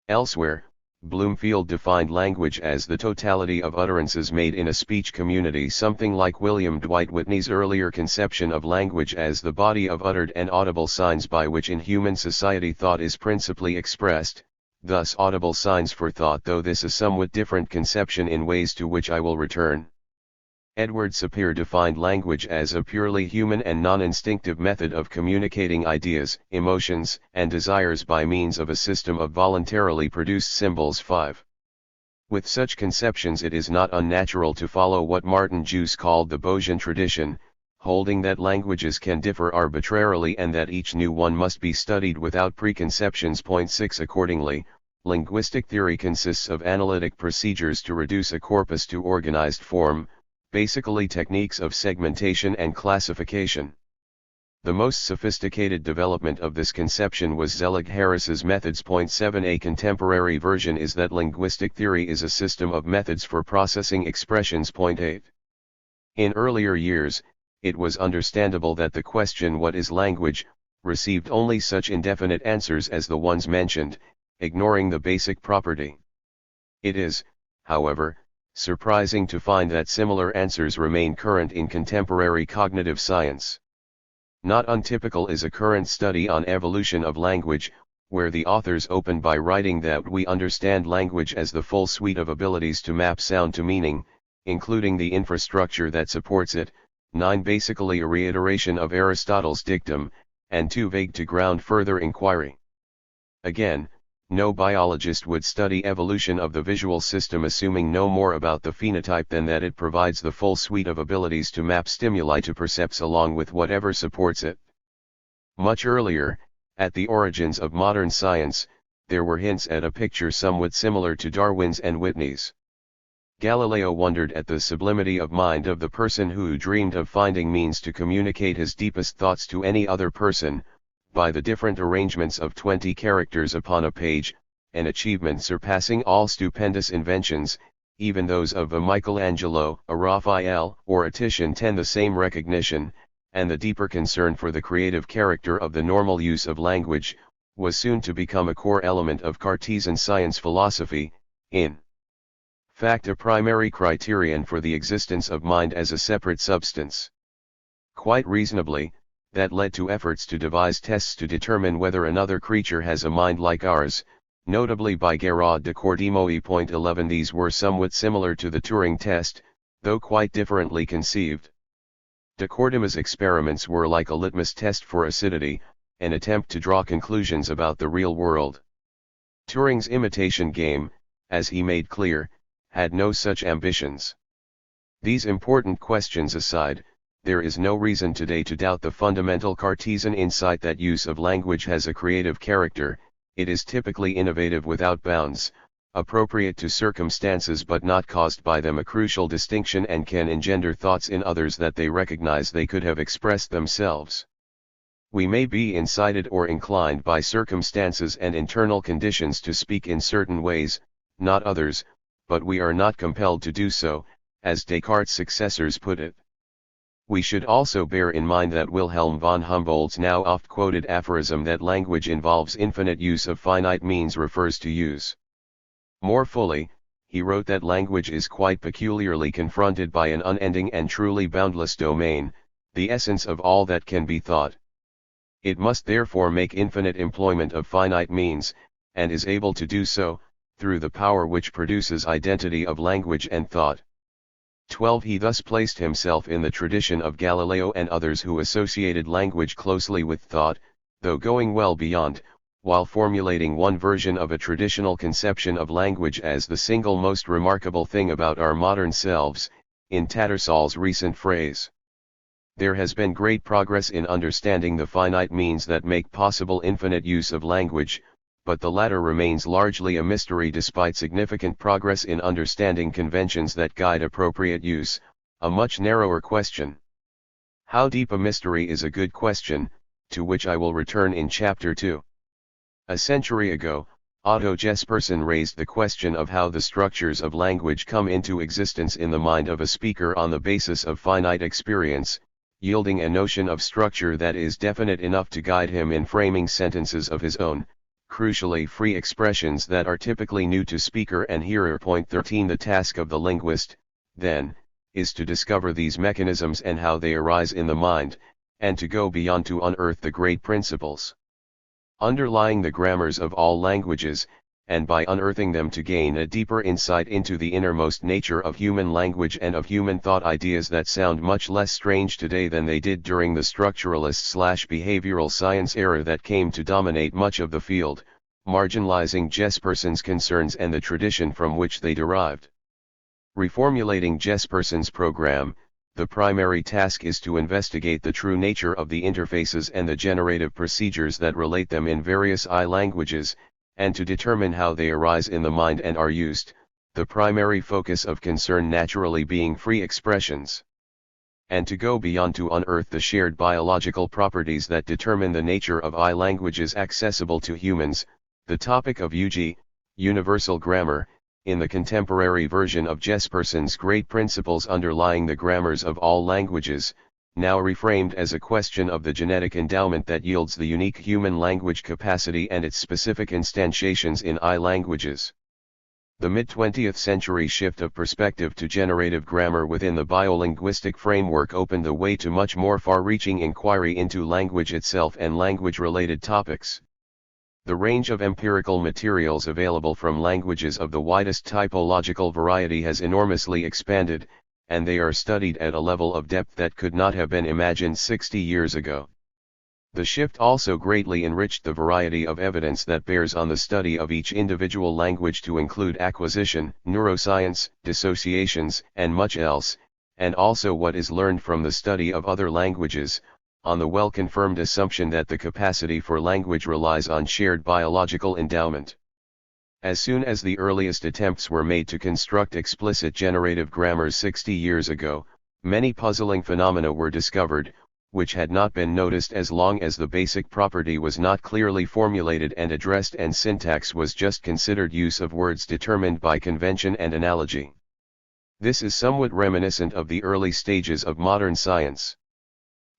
Elsewhere, Bloomfield defined language as the totality of utterances made in a speech community, something like William Dwight Whitney's earlier conception of language as the body of uttered and audible signs by which in human society thought is principally expressed, thus audible signs for thought, though this is a somewhat different conception in ways to which I will return. Edward Sapir defined language as a purely human and non-instinctive method of communicating ideas, emotions, and desires by means of a system of voluntarily produced symbols. 5. With such conceptions it is not unnatural to follow what Martin Jewes called the Bayesian tradition, holding that languages can differ arbitrarily and that each new one must be studied without preconceptions. 6. Accordingly, Linguistic theory consists of analytic procedures to reduce a corpus to organized form, basically techniques of segmentation and classification. The most sophisticated development of this conception was Zelig-Harris's methods. 7 A contemporary version is that linguistic theory is a system of methods for processing expressions. 8. In earlier years, it was understandable that the question "what is language?" received only such indefinite answers as the ones mentioned, ignoring the basic property. It is, however, surprising to find that similar answers remain current in contemporary cognitive science. Not untypical is a current study on evolution of language, where the authors open by writing that we understand language as the full suite of abilities to map sound to meaning, including the infrastructure that supports it. 9 Basically a reiteration of Aristotle's dictum, and too vague to ground further inquiry. Again, no biologist would study evolution of the visual system assuming no more about the phenotype than that it provides the full suite of abilities to map stimuli to percepts along with whatever supports it. Much earlier, at the origins of modern science, there were hints at a picture somewhat similar to Darwin's and Whitney's. Galileo wondered at the sublimity of mind of the person who dreamed of finding means to communicate his deepest thoughts to any other person, by the different arrangements of 20 characters upon a page, an achievement surpassing all stupendous inventions, even those of a Michelangelo, a Raphael, or a Titian. 10 The same recognition, and the deeper concern for the creative character of the normal use of language, was soon to become a core element of Cartesian science philosophy, in fact a primary criterion for the existence of mind as a separate substance. Quite reasonably, that led to efforts to devise tests to determine whether another creature has a mind like ours, notably by Gerard de Courdemoy. 11 These were somewhat similar to the Turing test, though quite differently conceived. De Courdemoy's experiments were like a litmus test for acidity, an attempt to draw conclusions about the real world. Turing's imitation game, as he made clear, had no such ambitions. These important questions aside, there is no reason today to doubt the fundamental Cartesian insight that use of language has a creative character. It is typically innovative without bounds, appropriate to circumstances but not caused by them, a crucial distinction, and can engender thoughts in others that they recognize they could have expressed themselves. We may be incited or inclined by circumstances and internal conditions to speak in certain ways, not others, but we are not compelled to do so, as Descartes' successors put it. We should also bear in mind that Wilhelm von Humboldt's now oft-quoted aphorism that language involves infinite use of finite means refers to use. More fully, he wrote that language is quite peculiarly confronted by an unending and truly boundless domain, the essence of all that can be thought. It must therefore make infinite employment of finite means, and is able to do so, through the power which produces identity of language and thought. 12 He thus placed himself in the tradition of Galileo and others who associated language closely with thought, though going well beyond, while formulating one version of a traditional conception of language as the single most remarkable thing about our modern selves, in Tattersall's recent phrase. There has been great progress in understanding the finite means that make possible infinite use of language, but the latter remains largely a mystery despite significant progress in understanding conventions that guide appropriate use, a much narrower question. How deep a mystery is a good question, to which I will return in Chapter 2. A century ago, Otto Jespersen raised the question of how the structures of language come into existence in the mind of a speaker on the basis of finite experience, yielding a notion of structure that is definite enough to guide him in framing sentences of his own, crucially free expressions that are typically new to speaker and hearer. 13 The task of the linguist, then, is to discover these mechanisms and how they arise in the mind, and to go beyond to unearth the great principles underlying the grammars of all languages, and by unearthing them to gain a deeper insight into the innermost nature of human language and of human thought, ideas that sound much less strange today than they did during the structuralist/behavioral science era that came to dominate much of the field, marginalizing Jespersen's concerns and the tradition from which they derived. Reformulating Jespersen's program, the primary task is to investigate the true nature of the interfaces and the generative procedures that relate them in various languages, and to determine how they arise in the mind and are used, the primary focus of concern naturally being free expressions. And to go beyond to unearth the shared biological properties that determine the nature of languages accessible to humans, the topic of UG, universal grammar, in the contemporary version of Jesperson's great principles underlying the grammars of all languages, now reframed as a question of the genetic endowment that yields the unique human language capacity and its specific instantiations in languages. The mid-20th century shift of perspective to generative grammar within the biolinguistic framework opened the way to much more far-reaching inquiry into language itself and language-related topics. The range of empirical materials available from languages of the widest typological variety has enormously expanded, and they are studied at a level of depth that could not have been imagined 60 years ago. The shift also greatly enriched the variety of evidence that bears on the study of each individual language to include acquisition, neuroscience, dissociations, and much else, and also what is learned from the study of other languages, on the well-confirmed assumption that the capacity for language relies on shared biological endowment. As soon as the earliest attempts were made to construct explicit generative grammars 60 years ago, many puzzling phenomena were discovered, which had not been noticed as long as the basic property was not clearly formulated and addressed and syntax was just considered use of words determined by convention and analogy. This is somewhat reminiscent of the early stages of modern science.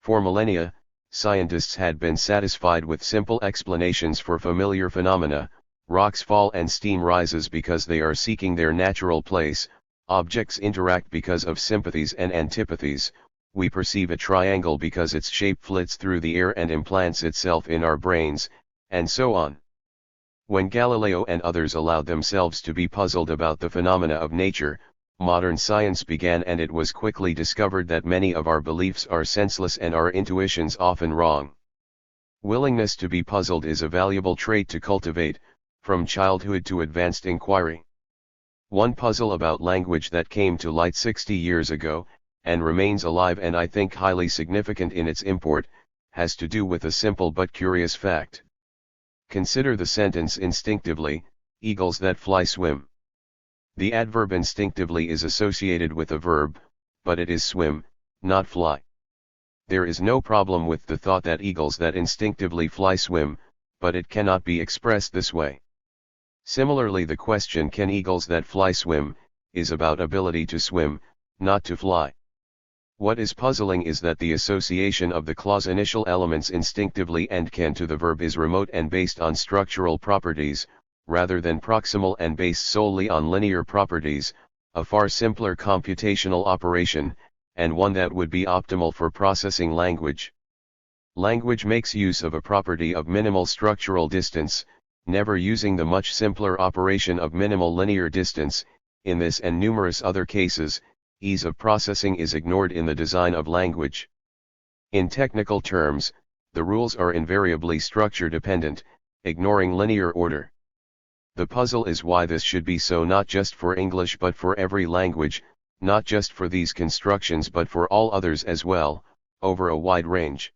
For millennia, scientists had been satisfied with simple explanations for familiar phenomena: rocks fall and steam rises because they are seeking their natural place, objects interact because of sympathies and antipathies, we perceive a triangle because its shape flits through the air and implants itself in our brains, and so on. When Galileo and others allowed themselves to be puzzled about the phenomena of nature, modern science began, and it was quickly discovered that many of our beliefs are senseless and our intuitions often wrong. Willingness to be puzzled is a valuable trait to cultivate, from childhood to advanced inquiry. One puzzle about language that came to light 60 years ago, and remains alive and I think highly significant in its import, has to do with a simple but curious fact. Consider the sentence instinctively, eagles that fly swim. The adverb instinctively is associated with a verb, but it is swim, not fly. There is no problem with the thought that eagles that instinctively fly swim, but it cannot be expressed this way. Similarly, the question "can eagles that fly swim?" is about ability to swim, not to fly. What is puzzling is that the association of the clause initial elements instinctively and can to the verb is remote and based on structural properties, rather than proximal and based solely on linear properties, a far simpler computational operation, and one that would be optimal for processing language. Language makes use of a property of minimal structural distance, never using the much simpler operation of minimal linear distance. In this and numerous other cases, ease of processing is ignored in the design of language. In technical terms, the rules are invariably structure-dependent, ignoring linear order. The puzzle is why this should be so, not just for English but for every language, not just for these constructions but for all others as well, over a wide range.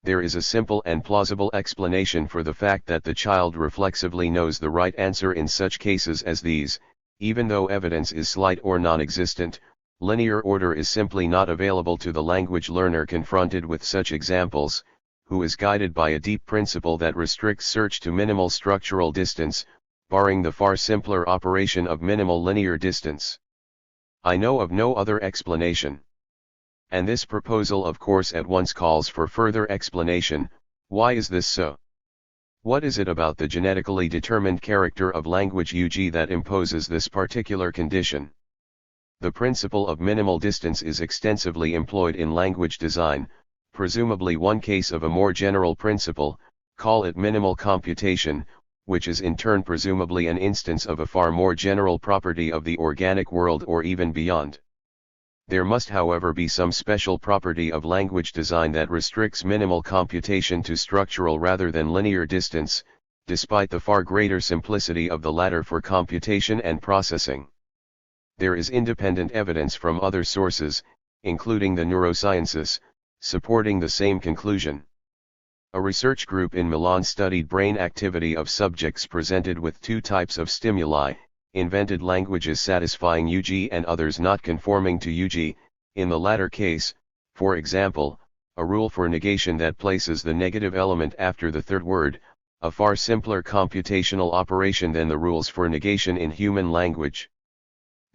There is a simple and plausible explanation for the fact that the child reflexively knows the right answer in such cases as these. Even though evidence is slight or non-existent, linear order is simply not available to the language learner confronted with such examples, who is guided by a deep principle that restricts search to minimal structural distance, barring the far simpler operation of minimal linear distance. I know of no other explanation. And this proposal of course at once calls for further explanation. Why is this so? What is it about the genetically determined character of language UG that imposes this particular condition? The principle of minimal distance is extensively employed in language design, presumably one case of a more general principle, call it minimal computation, which is in turn presumably an instance of a far more general property of the organic world or even beyond. There must however be some special property of language design that restricts minimal computation to structural rather than linear distance, despite the far greater simplicity of the latter for computation and processing. There is independent evidence from other sources, including the neurosciences, supporting the same conclusion. A research group in Milan studied brain activity of subjects presented with two types of stimuli, invented languages satisfying UG and others not conforming to UG. In the latter case, for example, a rule for negation that places the negative element after the third word, a far simpler computational operation than the rules for negation in human language.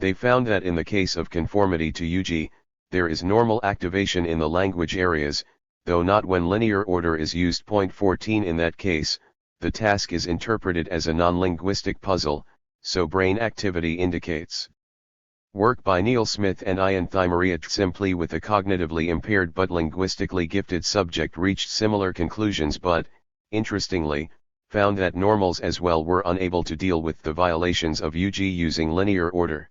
They found that in the case of conformity to UG, there is normal activation in the language areas, though not when linear order is used. 14 In that case, the task is interpreted as a non-linguistic puzzle, so brain activity indicates. Work by Neil Smith and Ian Thimeriat simply with a cognitively impaired but linguistically gifted subject reached similar conclusions but, interestingly, found that normals as well were unable to deal with the violations of UG using linear order.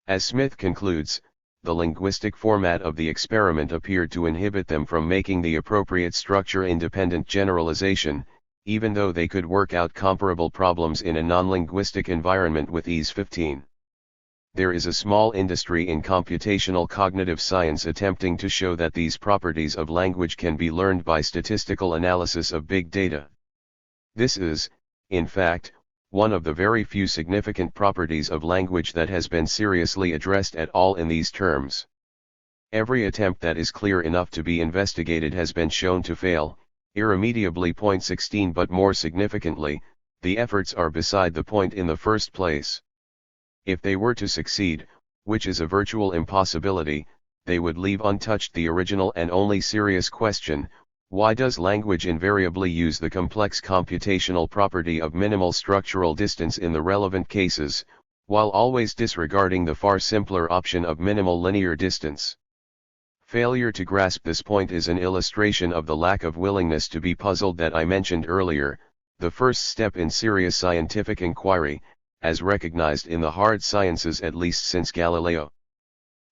As Smith concludes, the linguistic format of the experiment appeared to inhibit them from making the appropriate structure-independent generalization, even though they could work out comparable problems in a non-linguistic environment with ease. 15. There is a small industry in computational cognitive science attempting to show that these properties of language can be learned by statistical analysis of big data. This is, in fact, one of the very few significant properties of language that has been seriously addressed at all in these terms. Every attempt that is clear enough to be investigated has been shown to fail, irremediably. 16 But more significantly, the efforts are beside the point in the first place. If they were to succeed, which is a virtual impossibility, they would leave untouched the original and only serious question: why does language invariably use the complex computational property of minimal structural distance in the relevant cases, while always disregarding the far simpler option of minimal linear distance? Failure to grasp this point is an illustration of the lack of willingness to be puzzled that I mentioned earlier, the first step in serious scientific inquiry, as recognized in the hard sciences at least since Galileo.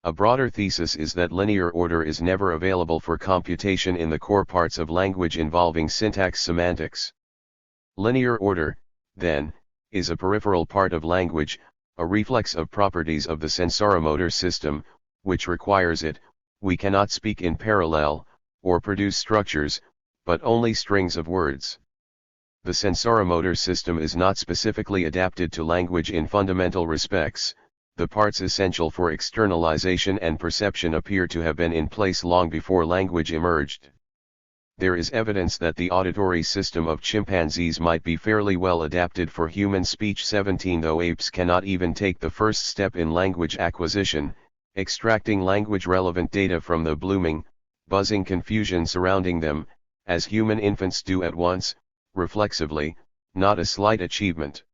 A broader thesis is that linear order is never available for computation in the core parts of language involving syntax semantics. Linear order, then, is a peripheral part of language, a reflex of properties of the sensoromotor system, which requires it. We cannot speak in parallel, or produce structures, but only strings of words. The sensoromotor system is not specifically adapted to language in fundamental respects. The parts essential for externalization and perception appear to have been in place long before language emerged. There is evidence that the auditory system of chimpanzees might be fairly well adapted for human speech. 17 Though apes cannot even take the first step in language acquisition, extracting language-relevant data from the blooming, buzzing confusion surrounding them, as human infants do at once, reflexively, not a slight achievement.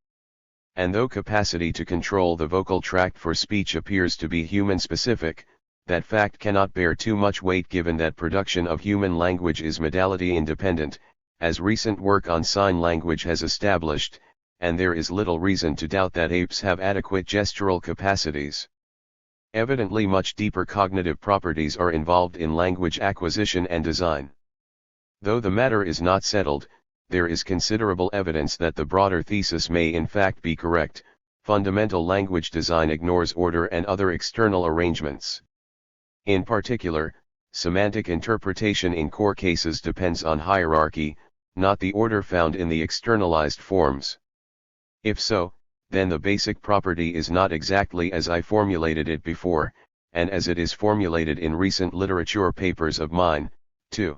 And though capacity to control the vocal tract for speech appears to be human-specific, that fact cannot bear too much weight given that production of human language is modality-independent, as recent work on sign language has established, and there is little reason to doubt that apes have adequate gestural capacities. Evidently much deeper cognitive properties are involved in language acquisition and design. Though the matter is not settled, there is considerable evidence that the broader thesis may in fact be correct. Fundamental language design ignores order and other external arrangements. In particular, semantic interpretation in core cases depends on hierarchy, not the order found in the externalized forms. If so, then the basic property is not exactly as I formulated it before, and as it is formulated in recent literature papers of mine, too.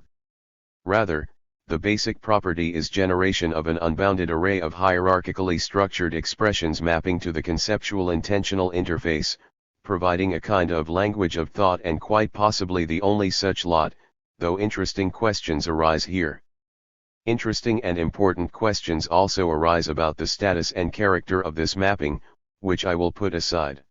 Rather, the basic property is generation of an unbounded array of hierarchically structured expressions mapping to the conceptual intentional interface, providing a kind of language of thought and quite possibly the only such lot, though interesting questions arise here. Interesting and important questions also arise about the status and character of this mapping, which I will put aside.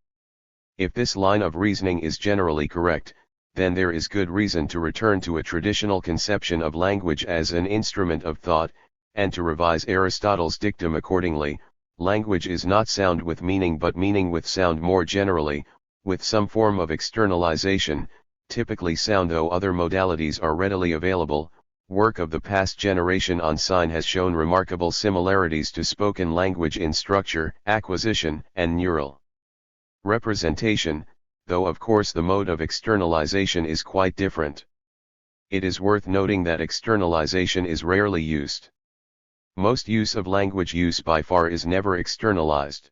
If this line of reasoning is generally correct, then there is good reason to return to a traditional conception of language as an instrument of thought, and to revise Aristotle's dictum accordingly. Language is not sound with meaning but meaning with sound more generally, with some form of externalization, typically sound though other modalities are readily available. Work of the past generation on sign has shown remarkable similarities to spoken language in structure, acquisition, and neural representation, though of course the mode of externalization is quite different. It is worth noting that externalization is rarely used. Most use of language use by far is never externalized.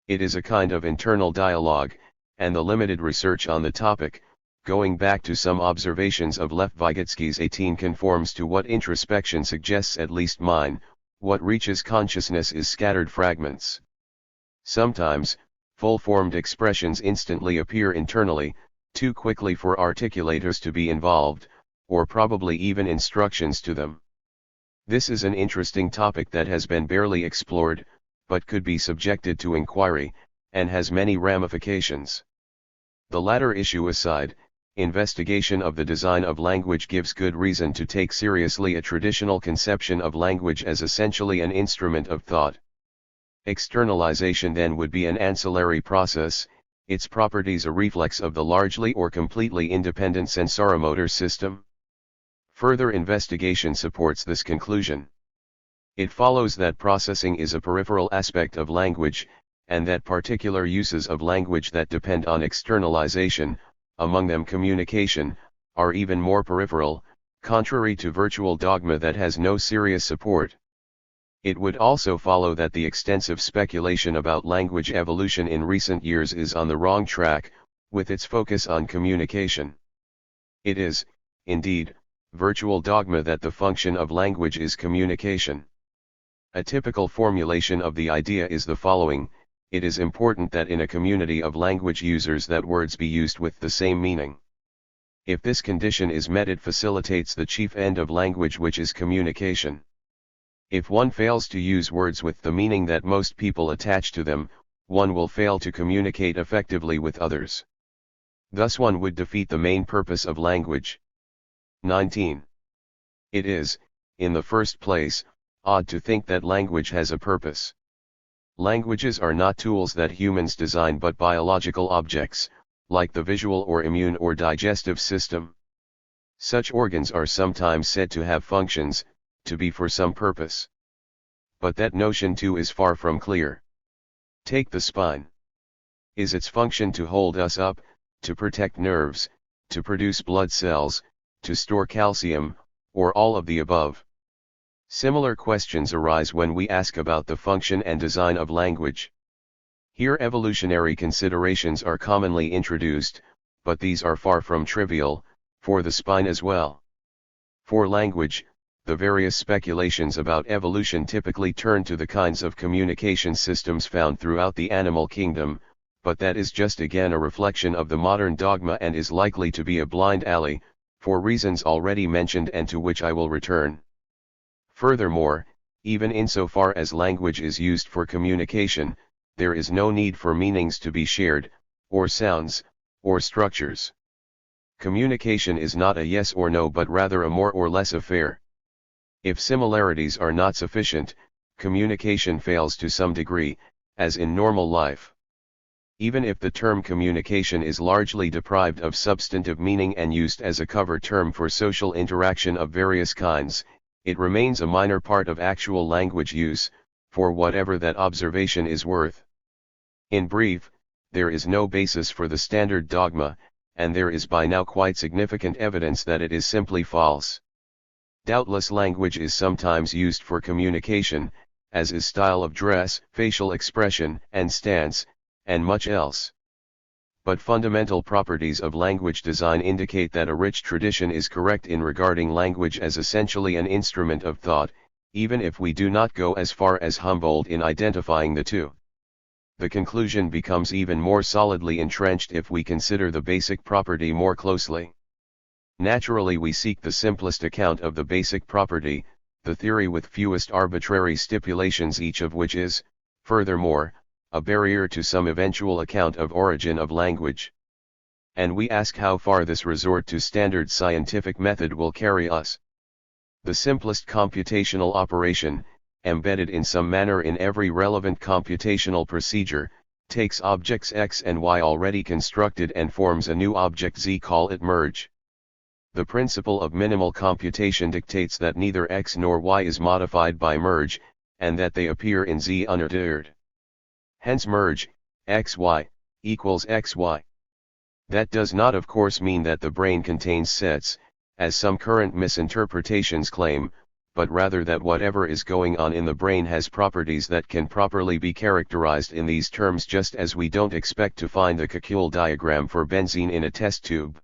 It is a kind of internal dialogue, and the limited research on the topic, going back to some observations of Lev Vygotsky's 18, conforms to what introspection suggests, at least mine. What reaches consciousness is scattered fragments. Sometimes, full-formed expressions instantly appear internally, too quickly for articulators to be involved, or probably even instructions to them. This is an interesting topic that has been barely explored, but could be subjected to inquiry, and has many ramifications. The latter issue aside, investigation of the design of language gives good reason to take seriously a traditional conception of language as essentially an instrument of thought. Externalization then would be an ancillary process, its properties a reflex of the largely or completely independent sensoromotor system. Further investigation supports this conclusion. It follows that processing is a peripheral aspect of language, and that particular uses of language that depend on externalization, among them communication, are even more peripheral, contrary to virtual dogma that has no serious support. It would also follow that the extensive speculation about language evolution in recent years is on the wrong track, with its focus on communication. It is, indeed, virtual dogma that the function of language is communication. A typical formulation of the idea is the following: it is important that in a community of language users that words be used with the same meaning. If this condition is met, it facilitates the chief end of language, which is communication. If one fails to use words with the meaning that most people attach to them, one will fail to communicate effectively with others. Thus one would defeat the main purpose of language. 19. It is, in the first place, odd to think that language has a purpose. Languages are not tools that humans design but biological objects, like the visual or immune or digestive system. Such organs are sometimes said to have functions, to be for some purpose. But that notion too is far from clear. Take the spine. Is its function to hold us up, to protect nerves, to produce blood cells, to store calcium, or all of the above? Similar questions arise when we ask about the function and design of language. Here evolutionary considerations are commonly introduced, but these are far from trivial, for the spine as well. For language, the various speculations about evolution typically turn to the kinds of communication systems found throughout the animal kingdom, but that is just again a reflection of the modern dogma and is likely to be a blind alley, for reasons already mentioned and to which I will return. Furthermore, even insofar as language is used for communication, there is no need for meanings to be shared, or sounds, or structures. Communication is not a yes or no but rather a more or less affair. If similarities are not sufficient, communication fails to some degree, as in normal life. Even if the term communication is largely deprived of substantive meaning and used as a cover term for social interaction of various kinds, it remains a minor part of actual language use, for whatever that observation is worth. In brief, there is no basis for the standard dogma, and there is by now quite significant evidence that it is simply false. Doubtless language is sometimes used for communication, as is style of dress, facial expression, and stance, and much else. But fundamental properties of language design indicate that a rich tradition is correct in regarding language as essentially an instrument of thought, even if we do not go as far as Humboldt in identifying the two. The conclusion becomes even more solidly entrenched if we consider the basic property more closely. Naturally, we seek the simplest account of the basic property, the theory with fewest arbitrary stipulations, each of which is, furthermore, a barrier to some eventual account of origin of language. And we ask how far this resort to standard scientific method will carry us. The simplest computational operation, embedded in some manner in every relevant computational procedure, takes objects x and y already constructed and forms a new object z. Call it merge. The principle of minimal computation dictates that neither x nor y is modified by merge, and that they appear in z unaltered. Hence merge, xy, equals xy. That does not of course mean that the brain contains sets, as some current misinterpretations claim, but rather that whatever is going on in the brain has properties that can properly be characterized in these terms, just as we don't expect to find the Kekule diagram for benzene in a test tube.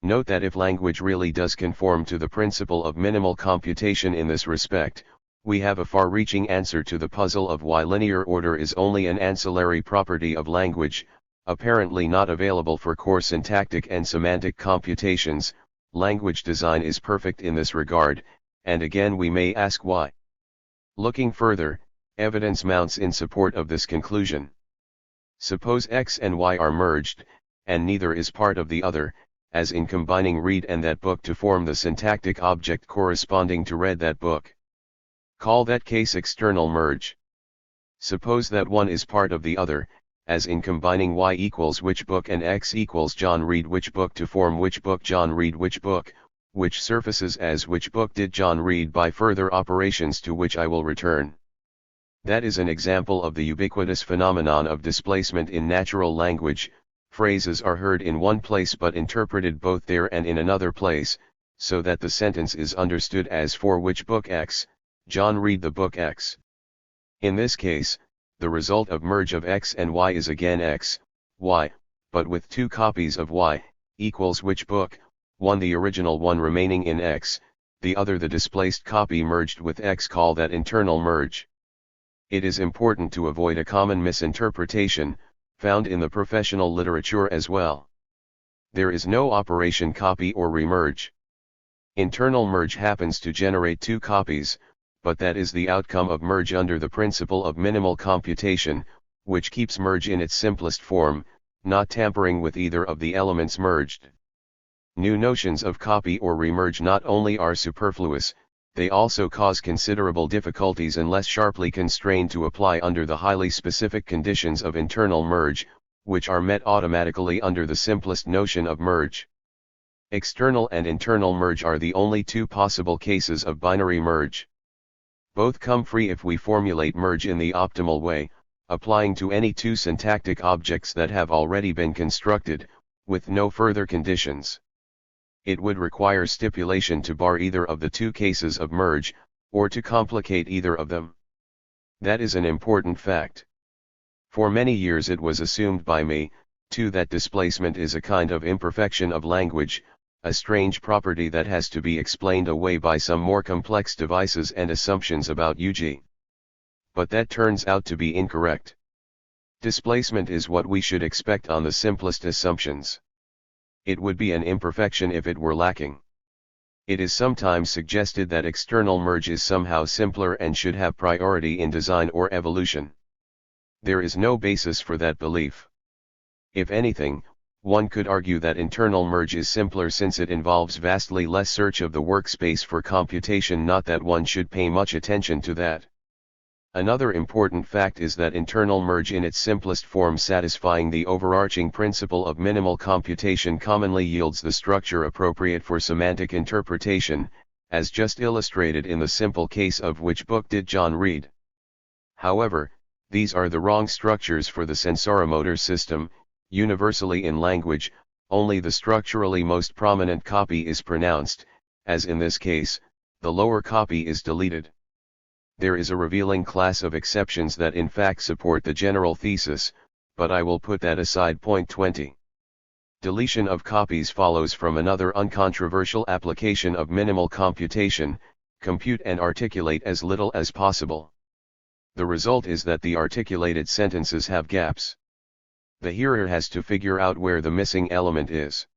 Note that if language really does conform to the principle of minimal computation in this respect, we have a far-reaching answer to the puzzle of why linear order is only an ancillary property of language, apparently not available for core syntactic and semantic computations. Language design is perfect in this regard, and again we may ask why. Looking further, evidence mounts in support of this conclusion. Suppose X and Y are merged, and neither is part of the other, as in combining read and that book to form the syntactic object corresponding to read that book. Call that case external merge. Suppose that one is part of the other, as in combining Y equals which book and X equals John read which book to form which book John read which book, which surfaces as which book did John read by further operations to which I will return. That is an example of the ubiquitous phenomenon of displacement in natural language. Phrases are heard in one place but interpreted both there and in another place, so that the sentence is understood as for which book X, John read the book X. In this case, the result of merge of X and Y is again X, Y, but with two copies of Y, equals which book, one the original one remaining in X, the other the displaced copy merged with X. Call that internal merge. It is important to avoid a common misinterpretation, found in the professional literature as well. There is no operation copy or remerge. Internal merge happens to generate two copies, but that is the outcome of merge under the principle of minimal computation, which keeps merge in its simplest form, not tampering with either of the elements merged. New notions of copy or remerge not only are superfluous, they also cause considerable difficulties unless sharply constrained to apply under the highly specific conditions of internal merge, which are met automatically under the simplest notion of merge. External and internal merge are the only two possible cases of binary merge. Both come free if we formulate merge in the optimal way, applying to any two syntactic objects that have already been constructed, with no further conditions. It would require stipulation to bar either of the two cases of merge, or to complicate either of them. That is an important fact. For many years it was assumed by me, too, that displacement is a kind of imperfection of language, a strange property that has to be explained away by some more complex devices and assumptions about UG. But that turns out to be incorrect. Displacement is what we should expect on the simplest assumptions. It would be an imperfection if it were lacking. It is sometimes suggested that external merge is somehow simpler and should have priority in design or evolution. There is no basis for that belief. If anything, one could argue that internal merge is simpler since it involves vastly less search of the workspace for computation, not that one should pay much attention to that. Another important fact is that internal merge in its simplest form, satisfying the overarching principle of minimal computation, commonly yields the structure appropriate for semantic interpretation, as just illustrated in the simple case of which book did John read. However, these are the wrong structures for the sensoromotor system. Universally in language, only the structurally most prominent copy is pronounced, as in this case, the lower copy is deleted. There is a revealing class of exceptions that in fact support the general thesis, but I will put that aside. Point 20. Deletion of copies follows from another uncontroversial application of minimal computation: compute and articulate as little as possible. The result is that the articulated sentences have gaps. The hearer has to figure out where the missing element is.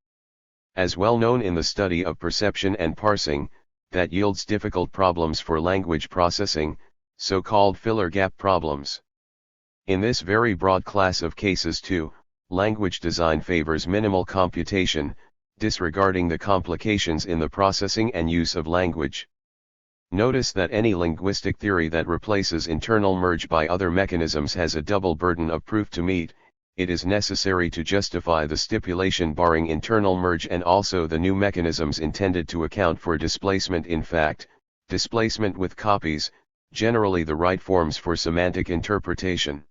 As well known in the study of perception and parsing, that yields difficult problems for language processing, so-called filler gap problems. In this very broad class of cases too, language design favors minimal computation, disregarding the complications in the processing and use of language. Notice that any linguistic theory that replaces internal merge by other mechanisms has a double burden of proof to meet. It is necessary to justify the stipulation barring internal merge and also the new mechanisms intended to account for displacement. In fact, displacement with copies, generally the right forms for semantic interpretation.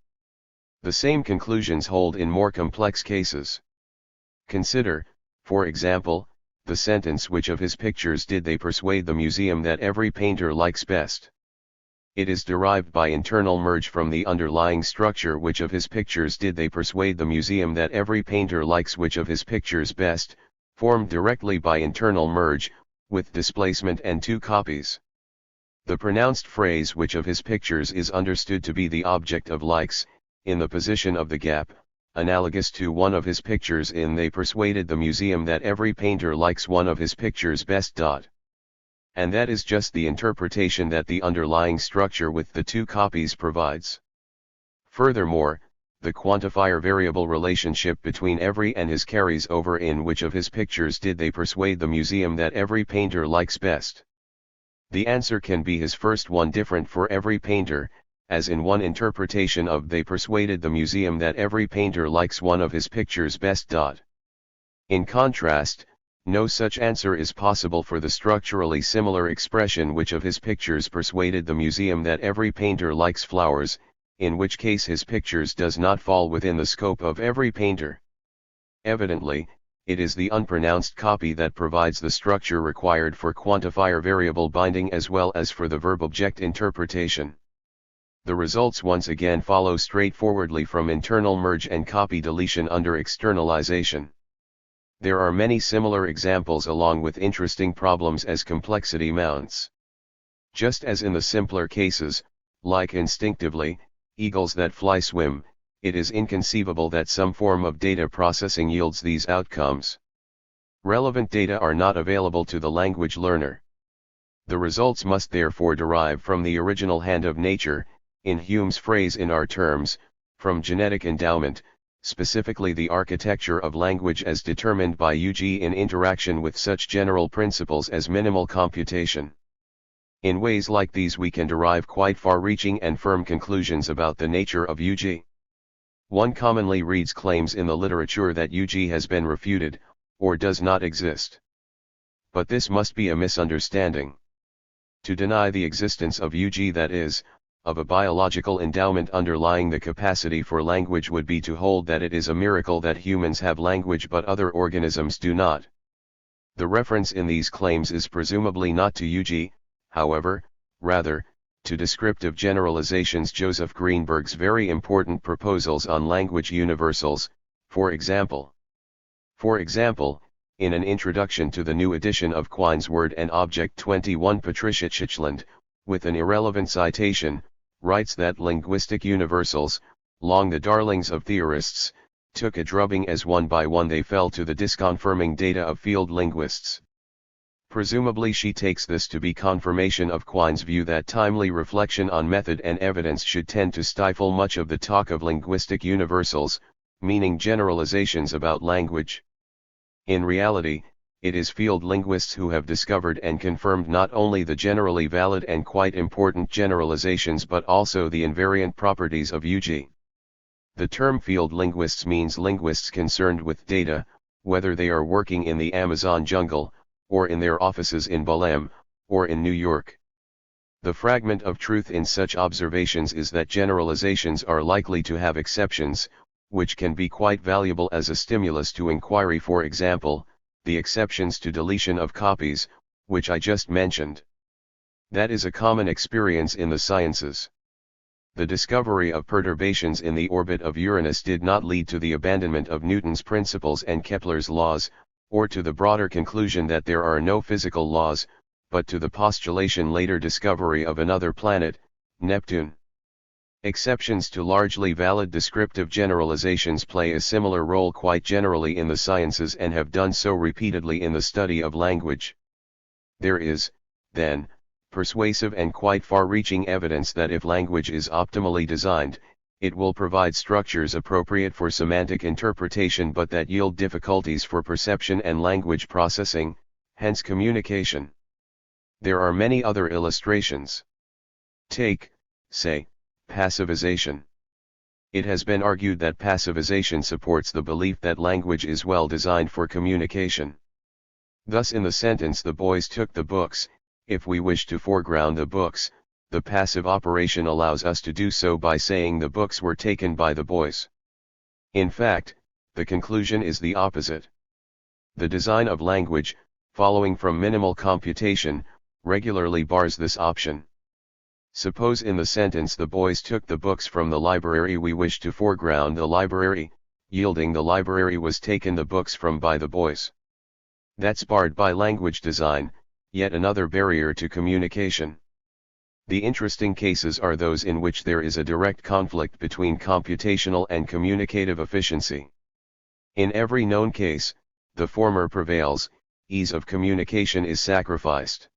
The same conclusions hold in more complex cases. Consider, for example, the sentence which of his pictures did they persuade the museum that every painter likes best. It is derived by internal merge from the underlying structure which of his pictures did they persuade the museum that every painter likes which of his pictures best, formed directly by internal merge, with displacement and two copies. The pronounced phrase which of his pictures is understood to be the object of likes, in the position of the gap, analogous to one of his pictures in they persuaded the museum that every painter likes one of his pictures best. And that is just the interpretation that the underlying structure with the two copies provides. Furthermore, the quantifier variable relationship between every and his carries over in which of his pictures did they persuade the museum that every painter likes best. The answer can be his first one different for every painter, as in one interpretation of they persuaded the museum that every painter likes one of his pictures best. In contrast, no such answer is possible for the structurally similar expression which of his pictures persuaded the museum that every painter likes flowers, in which case his pictures does not fall within the scope of every painter. Evidently, it is the unpronounced copy that provides the structure required for quantifier variable binding as well as for the verb-object interpretation. The results once again follow straightforwardly from internal merge and copy deletion under externalization. There are many similar examples along with interesting problems as complexity mounts. Just as in the simpler cases, like instinctively, eagles that fly swim, it is inconceivable that some form of data processing yields these outcomes. Relevant data are not available to the language learner. The results must therefore derive from the original hand of nature, in Hume's phrase in our terms, from genetic endowment, specifically the architecture of language as determined by UG in interaction with such general principles as minimal computation. In ways like these we can derive quite far-reaching and firm conclusions about the nature of UG. One commonly reads claims in the literature that UG has been refuted, or does not exist. But this must be a misunderstanding. To deny the existence of UG, that is, of a biological endowment underlying the capacity for language, would be to hold that it is a miracle that humans have language but other organisms do not. The reference in these claims is presumably not to UG, however, rather, to descriptive generalizations. Joseph Greenberg's very important proposals on language universals, for example. For example, in an introduction to the new edition of Quine's Word and Object 21, Patricia Chitchland, with an irrelevant citation, writes that linguistic universals, long the darlings of theorists, took a drubbing as one by one they fell to the disconfirming data of field linguists. Presumably she takes this to be confirmation of Quine's view that timely reflection on method and evidence should tend to stifle much of the talk of linguistic universals, meaning generalizations about language. In reality, it is field linguists who have discovered and confirmed not only the generally valid and quite important generalizations but also the invariant properties of UG. The term field linguists means linguists concerned with data, whether they are working in the Amazon jungle, or in their offices in Belém, or in New York. The fragment of truth in such observations is that generalizations are likely to have exceptions, which can be quite valuable as a stimulus to inquiry. For example, the exceptions to deletion of copies, which I just mentioned. That is a common experience in the sciences. The discovery of perturbations in the orbit of Uranus did not lead to the abandonment of Newton's principles and Kepler's laws, or to the broader conclusion that there are no physical laws, but to the postulation later discovery of another planet, Neptune. Exceptions to largely valid descriptive generalizations play a similar role quite generally in the sciences and have done so repeatedly in the study of language. There is, then, persuasive and quite far-reaching evidence that if language is optimally designed, it will provide structures appropriate for semantic interpretation but that yield difficulties for perception and language processing, hence communication. There are many other illustrations. Take, say, passivization. It has been argued that passivization supports the belief that language is well designed for communication. Thus in the sentence "the boys took the books," if we wish to foreground the books, the passive operation allows us to do so by saying the books were taken by the boys. In fact, the conclusion is the opposite. The design of language, following from minimal computation, regularly bars this option. Suppose in the sentence the boys took the books from the library, we wish to foreground the library, yielding the library was taken the books from by the boys. That's barred by language design, yet another barrier to communication. The interesting cases are those in which there is a direct conflict between computational and communicative efficiency. In every known case, the former prevails, ease of communication is sacrificed.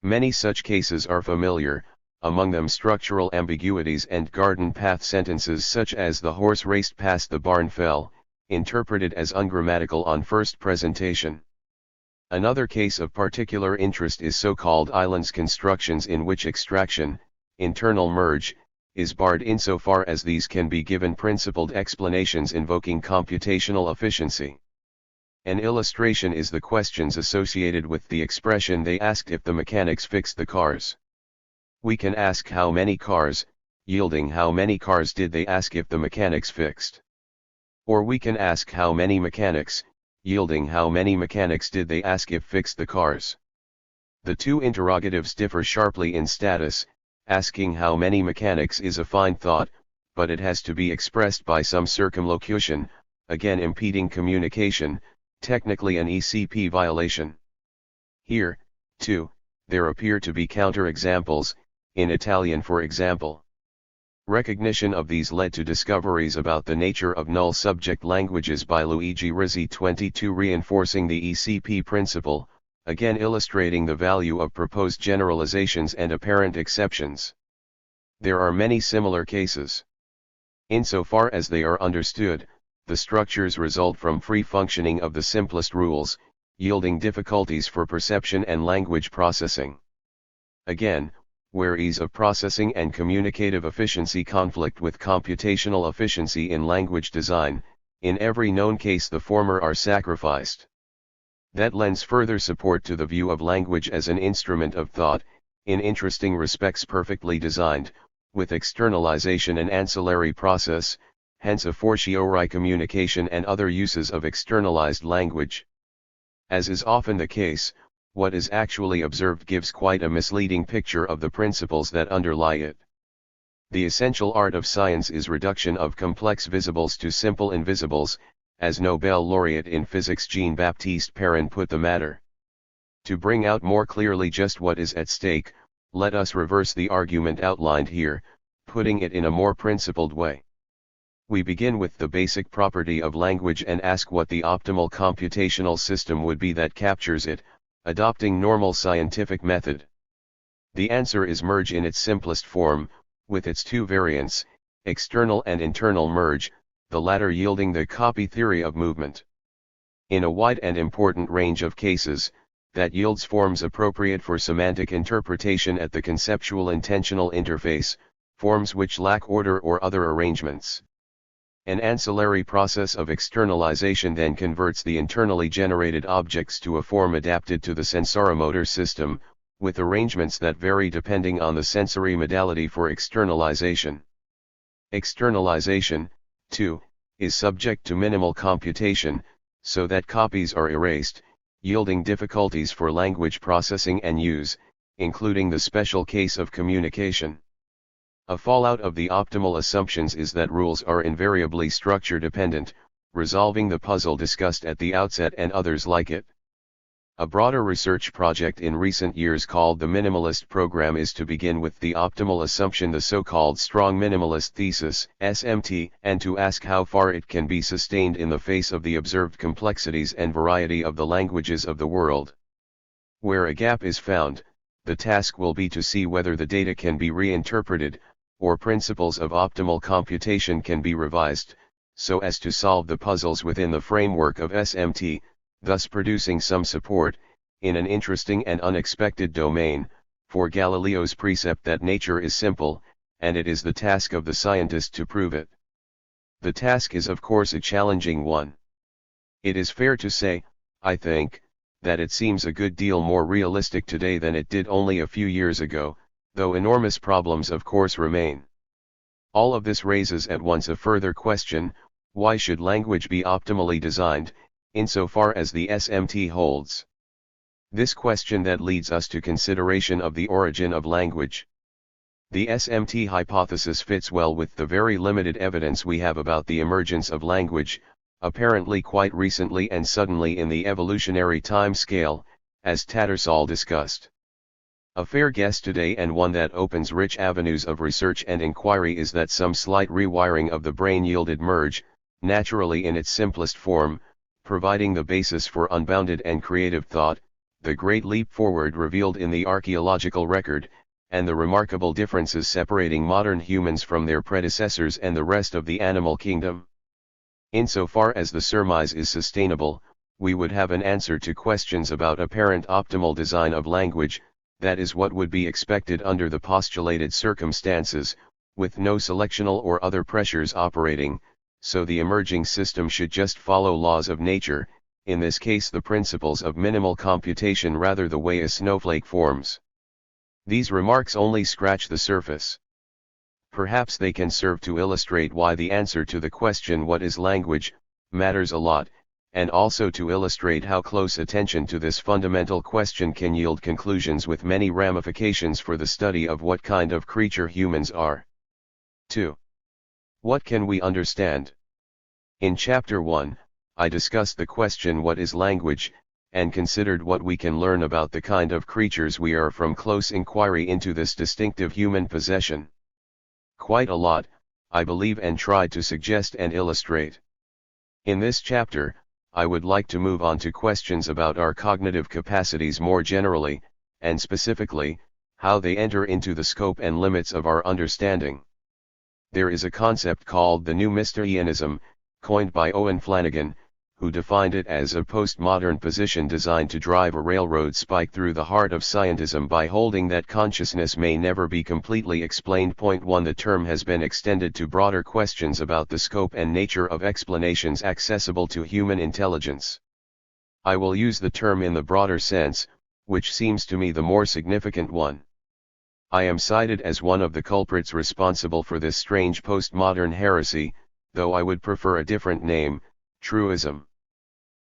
Many such cases are familiar, among them structural ambiguities and garden path sentences such as the horse raced past the barn fell, interpreted as ungrammatical on first presentation. Another case of particular interest is so-called islands constructions in which extraction, internal merge, is barred insofar as these can be given principled explanations invoking computational efficiency. An illustration is the questions associated with the expression they asked if the mechanics fixed the cars. We can ask how many cars, yielding how many cars did they ask if the mechanics fixed. Or we can ask how many mechanics, yielding how many mechanics did they ask if fixed the cars. The two interrogatives differ sharply in status. Asking how many mechanics is a fine thought, but it has to be expressed by some circumlocution, again impeding communication, technically an ECP violation. Here, too, there appear to be counter-examples, in Italian for example. Recognition of these led to discoveries about the nature of null subject languages by Luigi Rizzi 22, reinforcing the ECP principle, again illustrating the value of proposed generalizations and apparent exceptions. There are many similar cases. Insofar as they are understood, the structures result from free functioning of the simplest rules, yielding difficulties for perception and language processing. Again, where ease of processing and communicative efficiency conflict with computational efficiency in language design, in every known case the former are sacrificed. That lends further support to the view of language as an instrument of thought, in interesting respects perfectly designed, with externalization and ancillary process, hence a fortiori communication and other uses of externalized language. As is often the case, what is actually observed gives quite a misleading picture of the principles that underlie it. The essential art of science is reduction of complex visibles to simple invisibles, as Nobel laureate in physics Jean-Baptiste Perrin put the matter. To bring out more clearly just what is at stake, let us reverse the argument outlined here, putting it in a more principled way. We begin with the basic property of language and ask what the optimal computational system would be that captures it, adopting normal scientific method. The answer is merge in its simplest form, with its two variants, external and internal merge, the latter yielding the copy theory of movement. In a wide and important range of cases, that yields forms appropriate for semantic interpretation at the conceptual intensional interface, forms which lack order or other arrangements. An ancillary process of externalization then converts the internally generated objects to a form adapted to the sensoromotor system, with arrangements that vary depending on the sensory modality for externalization. Externalization, too, is subject to minimal computation, so that copies are erased, yielding difficulties for language processing and use, including the special case of communication. A fallout of the optimal assumptions is that rules are invariably structure-dependent, resolving the puzzle discussed at the outset and others like it. A broader research project in recent years called the Minimalist Program is to begin with the optimal assumption, the so-called strong minimalist thesis, SMT, and to ask how far it can be sustained in the face of the observed complexities and variety of the languages of the world. Where a gap is found, the task will be to see whether the data can be reinterpreted, or principles of optimal computation can be revised, so as to solve the puzzles within the framework of SMT, thus producing some support, in an interesting and unexpected domain, for Galileo's precept that nature is simple, and it is the task of the scientist to prove it. The task is of course a challenging one. It is fair to say, I think, that it seems a good deal more realistic today than it did only a few years ago, though enormous problems of course remain. All of this raises at once a further question: why should language be optimally designed, insofar as the SMT holds? This question that leads us to consideration of the origin of language. The SMT hypothesis fits well with the very limited evidence we have about the emergence of language, apparently quite recently and suddenly in the evolutionary time scale, as Tattersall discussed. A fair guess today, and one that opens rich avenues of research and inquiry, is that some slight rewiring of the brain yielded merge, naturally in its simplest form, providing the basis for unbounded and creative thought, the great leap forward revealed in the archaeological record, and the remarkable differences separating modern humans from their predecessors and the rest of the animal kingdom. Insofar as the surmise is sustainable, we would have an answer to questions about apparent optimal design of language, that is what would be expected under the postulated circumstances, with no selectional or other pressures operating, so the emerging system should just follow laws of nature, in this case the principles of minimal computation rather the way a snowflake forms. These remarks only scratch the surface. Perhaps they can serve to illustrate why the answer to the question "what is language?" matters a lot, and also to illustrate how close attention to this fundamental question can yield conclusions with many ramifications for the study of what kind of creature humans are. 2. What can we understand? In Chapter 1, I discussed the question "what is language?" and considered what we can learn about the kind of creatures we are from close inquiry into this distinctive human possession. Quite a lot, I believe, and tried to suggest and illustrate. In this chapter, I would like to move on to questions about our cognitive capacities more generally, and specifically, how they enter into the scope and limits of our understanding. There is a concept called the New Mysterianism, coined by Owen Flanagan, who defined it as a postmodern position designed to drive a railroad spike through the heart of scientism by holding that consciousness may never be completely explained. Point 1. The term has been extended to broader questions about the scope and nature of explanations accessible to human intelligence. I will use the term in the broader sense, which seems to me the more significant one. I am cited as one of the culprits responsible for this strange postmodern heresy, though I would prefer a different name: truism.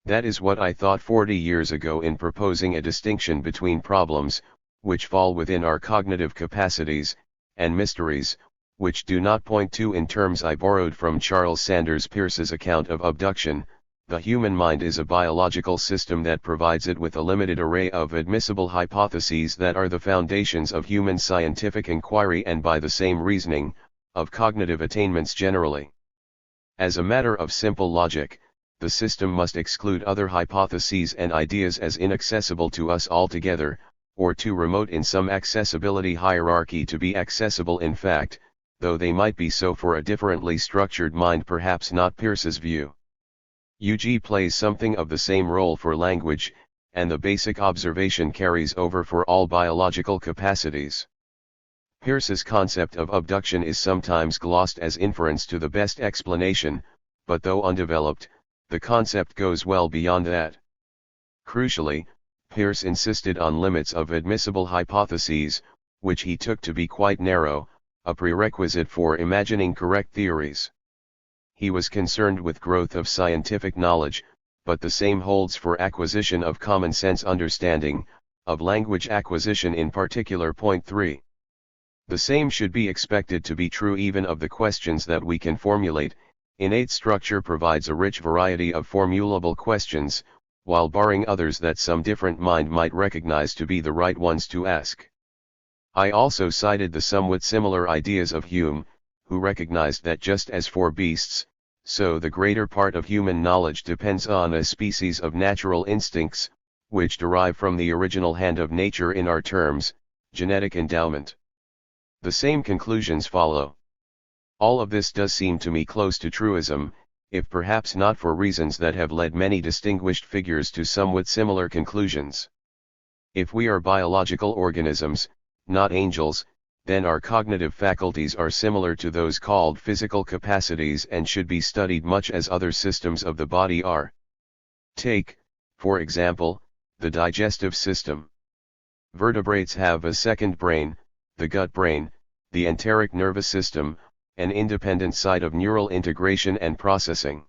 That is what I thought 40 years ago in proposing a distinction between problems, which fall within our cognitive capacities, and mysteries, which do not. Point 2. In terms I borrowed from Charles Sanders Peirce's account of abduction, the human mind is a biological system that provides it with a limited array of admissible hypotheses that are the foundations of human scientific inquiry and, by the same reasoning, of cognitive attainments generally. As a matter of simple logic, the system must exclude other hypotheses and ideas as inaccessible to us altogether, or too remote in some accessibility hierarchy to be accessible in fact, though they might be so for a differently structured mind. Perhaps not Peirce's view. UG plays something of the same role for language, and the basic observation carries over for all biological capacities. Peirce's concept of abduction is sometimes glossed as inference to the best explanation, but though undeveloped, the concept goes well beyond that. Crucially, Peirce insisted on limits of admissible hypotheses, which he took to be quite narrow, a prerequisite for imagining correct theories. He was concerned with growth of scientific knowledge, but the same holds for acquisition of common sense understanding, of language acquisition in particular. Point 3. The same should be expected to be true even of the questions that we can formulate. Innate structure provides a rich variety of formulable questions, while barring others that some different mind might recognize to be the right ones to ask. I also cited the somewhat similar ideas of Hume, who recognized that just as for beasts, so the greater part of human knowledge depends on a species of natural instincts, which derive from the original hand of nature in our terms, genetic endowment. The same conclusions follow. All of this does seem to me close to truism, if perhaps not for reasons that have led many distinguished figures to somewhat similar conclusions. If we are biological organisms, not angels, then our cognitive faculties are similar to those called physical capacities and should be studied much as other systems of the body are. Take, for example, the digestive system. Vertebrates have a second brain, the gut brain, the enteric nervous system, an independent site of neural integration and processing.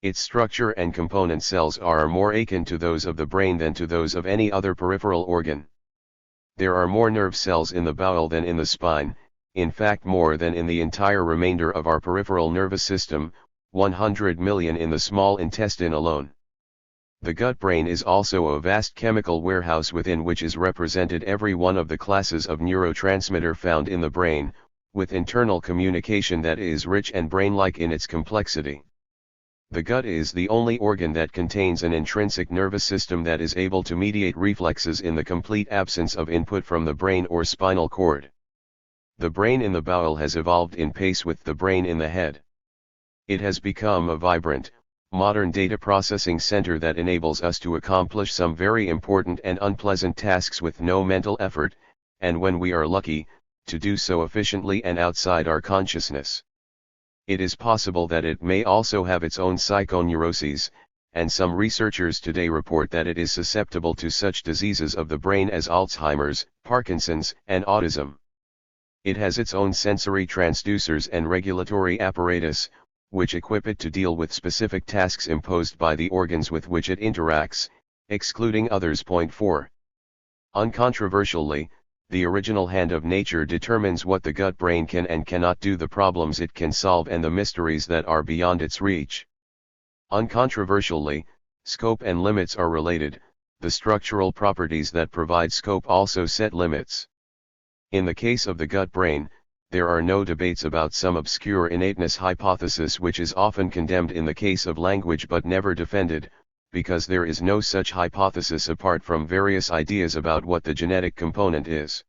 Its structure and component cells are more akin to those of the brain than to those of any other peripheral organ. There are more nerve cells in the bowel than in the spine, in fact more than in the entire remainder of our peripheral nervous system, 100 million in the small intestine alone. The gut-brain is also a vast chemical warehouse within which is represented every one of the classes of neurotransmitter found in the brain, with internal communication that is rich and brain-like in its complexity. The gut is the only organ that contains an intrinsic nervous system that is able to mediate reflexes in the complete absence of input from the brain or spinal cord. The brain in the bowel has evolved in pace with the brain in the head. It has become a vibrant, modern data processing center that enables us to accomplish some very important and unpleasant tasks with no mental effort, and when we are lucky, to do so efficiently and outside our consciousness. It is possible that it may also have its own psychoneuroses, and some researchers today report that it is susceptible to such diseases of the brain as Alzheimer's, Parkinson's, and autism. It has its own sensory transducers and regulatory apparatus, which equip it to deal with specific tasks imposed by the organs with which it interacts, excluding others. 4. Uncontroversially, the original hand of nature determines what the gut-brain can and cannot do, the problems it can solve and the mysteries that are beyond its reach. Uncontroversially, scope and limits are related, the structural properties that provide scope also set limits. In the case of the gut-brain, there are no debates about some obscure innateness hypothesis which is often condemned in the case of language but never defended, because there is no such hypothesis apart from various ideas about what the genetic component is.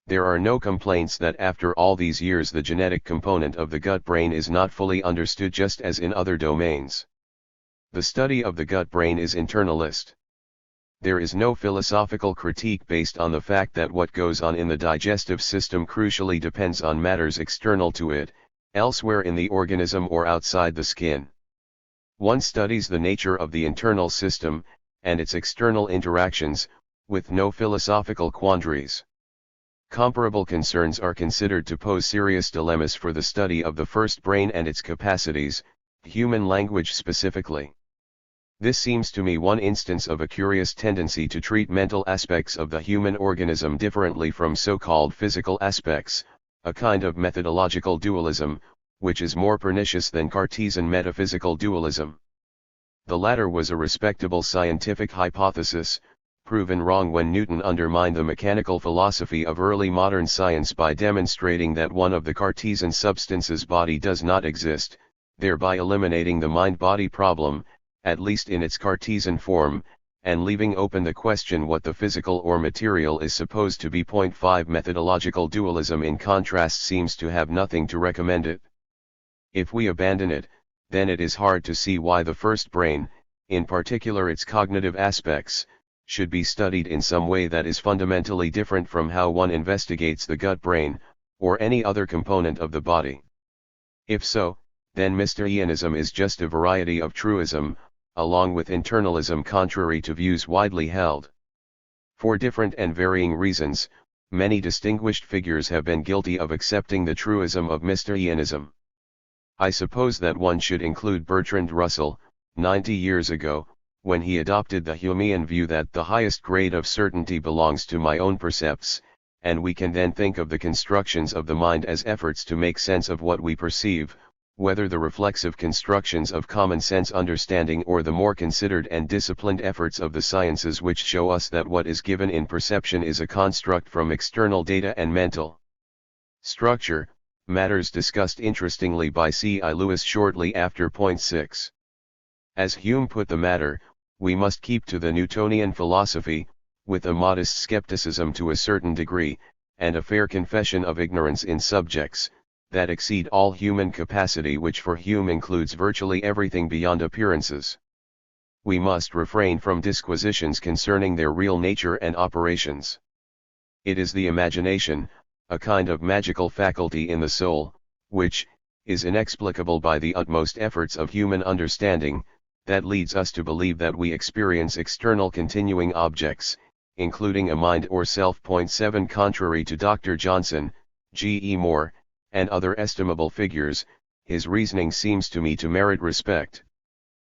There are no complaints that after all these years the genetic component of the gut-brain is not fully understood, just as in other domains. The study of the gut-brain is internalist. There is no philosophical critique based on the fact that what goes on in the digestive system crucially depends on matters external to it, elsewhere in the organism or outside the skin. One studies the nature of the internal system, and its external interactions, with no philosophical quandaries. Comparable concerns are considered to pose serious dilemmas for the study of the first brain and its capacities, human language specifically. This seems to me one instance of a curious tendency to treat mental aspects of the human organism differently from so-called physical aspects, a kind of methodological dualism, which is more pernicious than Cartesian metaphysical dualism. The latter was a respectable scientific hypothesis, proven wrong when Newton undermined the mechanical philosophy of early modern science by demonstrating that one of the Cartesian substances, body, does not exist, thereby eliminating the mind-body problem, at least in its Cartesian form, and leaving open the question what the physical or material is supposed to be. 5 Methodological dualism in contrast seems to have nothing to recommend it. If we abandon it, then it is hard to see why the first brain, in particular its cognitive aspects, should be studied in some way that is fundamentally different from how one investigates the gut-brain, or any other component of the body. If so, then Mysterianism is just a variety of truism, along with internalism contrary to views widely held. For different and varying reasons, many distinguished figures have been guilty of accepting the truism of Mysterianism. I suppose that one should include Bertrand Russell, 90 years ago, when he adopted the Humean view that the highest grade of certainty belongs to my own percepts, and we can then think of the constructions of the mind as efforts to make sense of what we perceive, whether the reflexive constructions of common sense understanding or the more considered and disciplined efforts of the sciences which show us that what is given in perception is a construct from external data and mental structure, matters discussed interestingly by C.I. Lewis shortly after. 6. As Hume put the matter, we must keep to the Newtonian philosophy, with a modest skepticism to a certain degree, and a fair confession of ignorance in subjects that exceed all human capacity, which for Hume includes virtually everything beyond appearances. We must refrain from disquisitions concerning their real nature and operations. It is the imagination, a kind of magical faculty in the soul, which is inexplicable by the utmost efforts of human understanding, that leads us to believe that we experience external continuing objects, including a mind or self. 7 Contrary to Dr. Johnson, G. E. Moore, and other estimable figures, his reasoning seems to me to merit respect.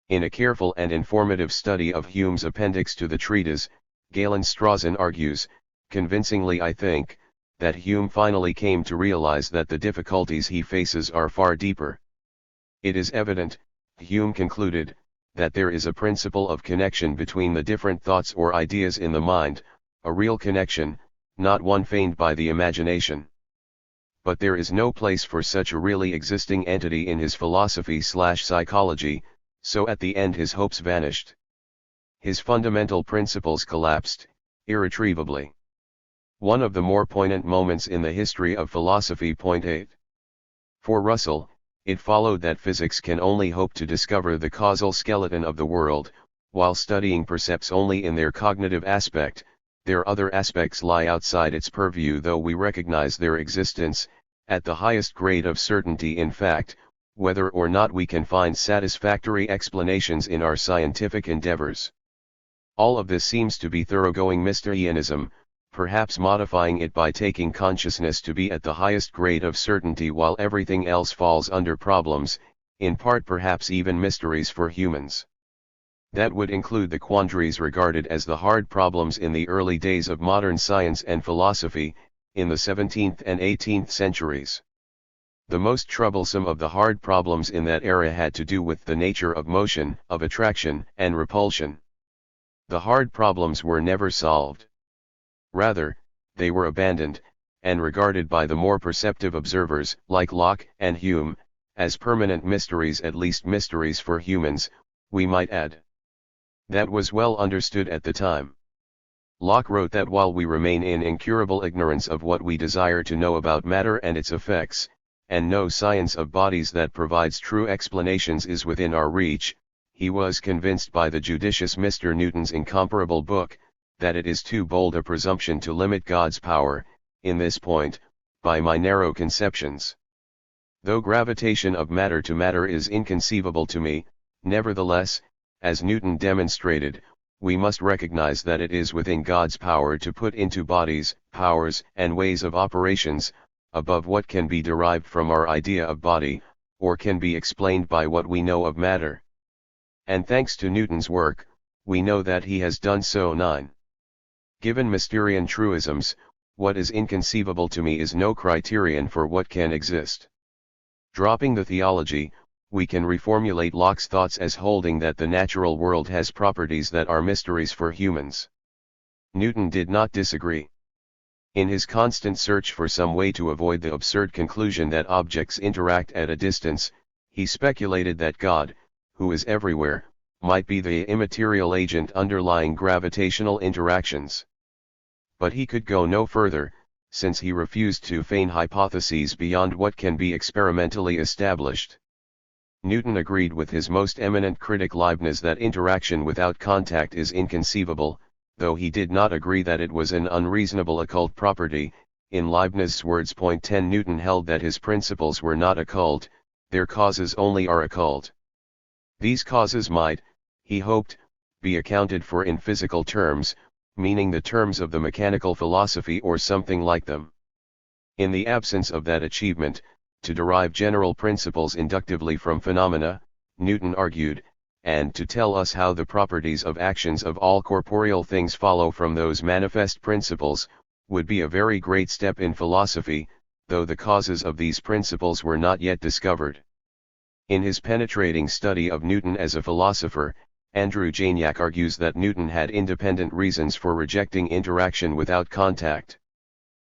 In a careful and informative study of Hume's appendix to the treatise, Galen Strawson argues, convincingly I think, that Hume finally came to realize that the difficulties he faces are far deeper. It is evident, Hume concluded, that there is a principle of connection between the different thoughts or ideas in the mind, a real connection, not one feigned by the imagination. But there is no place for such a really existing entity in his philosophy/psychology, so at the end his hopes vanished. His fundamental principles collapsed, irretrievably. One of the more poignant moments in the history of philosophy. 8. For Russell, it followed that physics can only hope to discover the causal skeleton of the world, while studying percepts only in their cognitive aspect. Their other aspects lie outside its purview, though we recognize their existence, at the highest grade of certainty in fact, whether or not we can find satisfactory explanations in our scientific endeavors. All of this seems to be thoroughgoing Mysterianism, perhaps modifying it by taking consciousness to be at the highest grade of certainty while everything else falls under problems, in part perhaps even mysteries for humans. That would include the quandaries regarded as the hard problems in the early days of modern science and philosophy, in the 17th and 18th centuries. The most troublesome of the hard problems in that era had to do with the nature of motion, of attraction and repulsion. The hard problems were never solved. Rather, they were abandoned, and regarded by the more perceptive observers, like Locke and Hume, as permanent mysteries, at least mysteries for humans, we might add. That was well understood at the time. Locke wrote that while we remain in incurable ignorance of what we desire to know about matter and its effects, and no science of bodies that provides true explanations is within our reach, he was convinced by the judicious Mr. Newton's incomparable book, that it is too bold a presumption to limit God's power, in this point, by my narrow conceptions. Though gravitation of matter to matter is inconceivable to me, nevertheless, as Newton demonstrated, we must recognize that it is within God's power to put into bodies, powers and ways of operations, above what can be derived from our idea of body, or can be explained by what we know of matter. And thanks to Newton's work, we know that he has done so. 9. Given Mysterian truisms, what is inconceivable to me is no criterion for what can exist. Dropping the theology, we can reformulate Locke's thoughts as holding that the natural world has properties that are mysteries for humans. Newton did not disagree. In his constant search for some way to avoid the absurd conclusion that objects interact at a distance, he speculated that God, who is everywhere, might be the immaterial agent underlying gravitational interactions. But he could go no further, since he refused to feign hypotheses beyond what can be experimentally established. Newton agreed with his most eminent critic Leibniz that interaction without contact is inconceivable, though he did not agree that it was an unreasonable occult property. In Leibniz's words. 10 Newton held that his principles were not occult, their causes only are occult. These causes might, he hoped, be accounted for in physical terms, meaning the terms of the mechanical philosophy or something like them. In the absence of that achievement, to derive general principles inductively from phenomena, Newton argued, and to tell us how the properties of actions of all corporeal things follow from those manifest principles, would be a very great step in philosophy, though the causes of these principles were not yet discovered. In his penetrating study of Newton as a philosopher, Andrew Jaeniak argues that Newton had independent reasons for rejecting interaction without contact.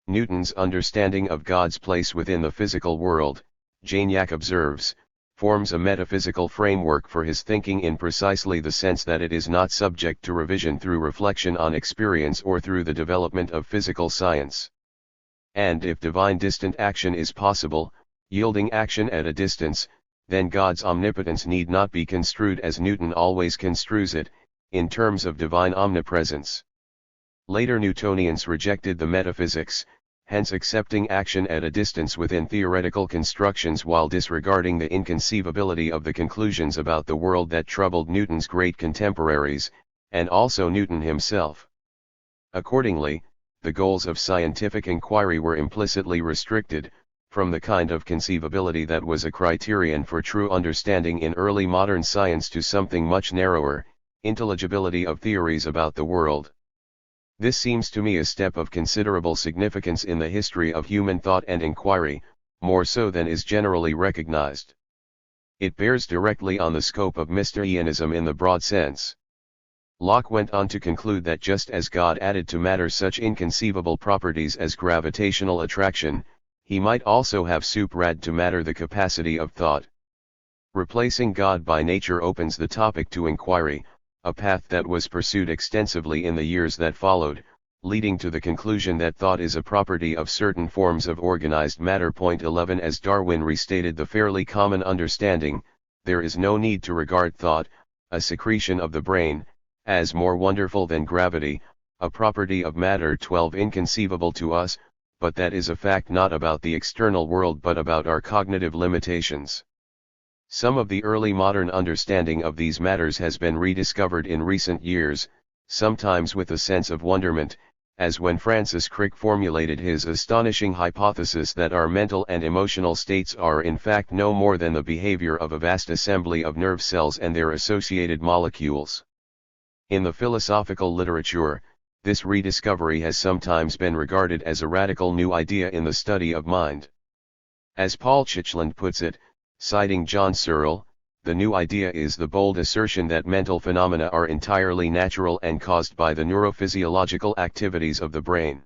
Newton's understanding of God's place within the physical world, Jaeniak observes, forms a metaphysical framework for his thinking in precisely the sense that it is not subject to revision through reflection on experience or through the development of physical science. And if divine distant action is possible, yielding action at a distance, then God's omnipotence need not be construed as Newton always construes it, in terms of divine omnipresence. Later Newtonians rejected the metaphysics, hence accepting action at a distance within theoretical constructions while disregarding the inconceivability of the conclusions about the world that troubled Newton's great contemporaries, and also Newton himself. Accordingly, the goals of scientific inquiry were implicitly restricted, from the kind of conceivability that was a criterion for true understanding in early modern science to something much narrower, intelligibility of theories about the world. This seems to me a step of considerable significance in the history of human thought and inquiry, more so than is generally recognized. It bears directly on the scope of Mysterianism in the broad sense. Locke went on to conclude that just as God added to matter such inconceivable properties as gravitational attraction, he might also have superadded to matter the capacity of thought. Replacing God by nature opens the topic to inquiry, a path that was pursued extensively in the years that followed, leading to the conclusion that thought is a property of certain forms of organized matter. 11 As Darwin restated the fairly common understanding, there is no need to regard thought, a secretion of the brain, as more wonderful than gravity, a property of matter. 12 Inconceivable to us, but that is a fact not about the external world but about our cognitive limitations. Some of the early modern understanding of these matters has been rediscovered in recent years, sometimes with a sense of wonderment, as when Francis Crick formulated his astonishing hypothesis that our mental and emotional states are in fact no more than the behavior of a vast assembly of nerve cells and their associated molecules. In the philosophical literature, this rediscovery has sometimes been regarded as a radical new idea in the study of mind. As Paul Chitchland puts it, citing John Searle, the new idea is the bold assertion that mental phenomena are entirely natural and caused by the neurophysiological activities of the brain.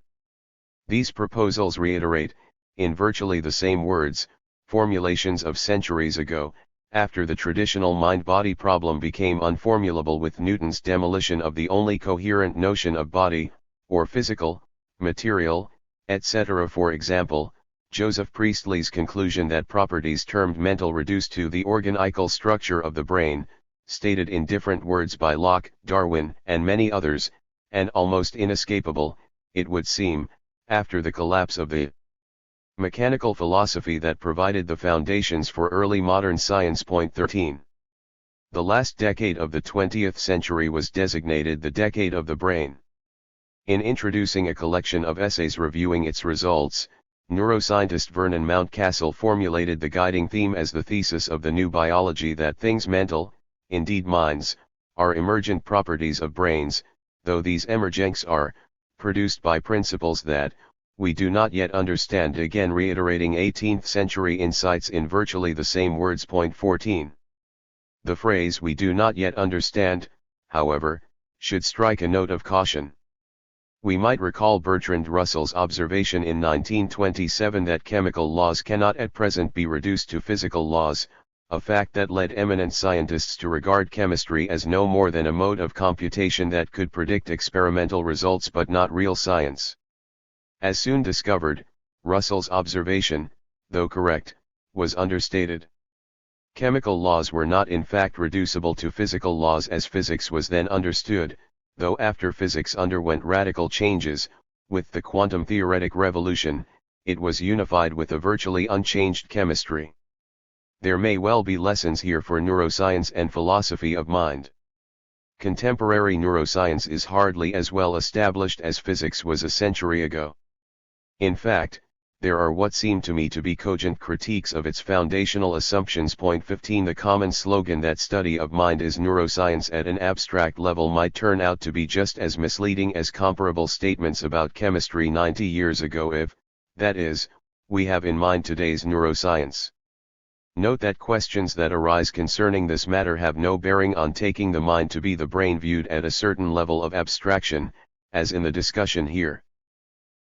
These proposals reiterate, in virtually the same words, formulations of centuries ago, after the traditional mind-body problem became unformulable with Newton's demolition of the only coherent notion of body, or physical, material, etc. For example, Joseph Priestley's conclusion that properties termed mental reduce to the organical structure of the brain, stated in different words by Locke, Darwin, and many others, and almost inescapable, it would seem, after the collapse of the mechanical philosophy that provided the foundations for early modern science. 13. The last decade of the 20th century was designated the decade of the brain. In introducing a collection of essays reviewing its results, neuroscientist Vernon Mountcastle formulated the guiding theme as the thesis of the new biology that things mental, indeed minds, are emergent properties of brains, though these emergence are produced by principles that we do not yet understand, again reiterating 18th century insights in virtually the same words. 14. The phrase "we do not yet understand," however, should strike a note of caution. We might recall Bertrand Russell's observation in 1927 that chemical laws cannot at present be reduced to physical laws, a fact that led eminent scientists to regard chemistry as no more than a mode of computation that could predict experimental results but not real science. As soon discovered, Russell's observation, though correct, was understated. Chemical laws were not in fact reducible to physical laws as physics was then understood, though after physics underwent radical changes, with the quantum theoretic revolution, it was unified with a virtually unchanged chemistry. There may well be lessons here for neuroscience and philosophy of mind. Contemporary neuroscience is hardly as well established as physics was a century ago. In fact, there are what seem to me to be cogent critiques of its foundational assumptions. 15 The common slogan that study of mind is neuroscience at an abstract level might turn out to be just as misleading as comparable statements about chemistry 90 years ago if, that is, we have in mind today's neuroscience. Note that questions that arise concerning this matter have no bearing on taking the mind to be the brain viewed at a certain level of abstraction, as in the discussion here.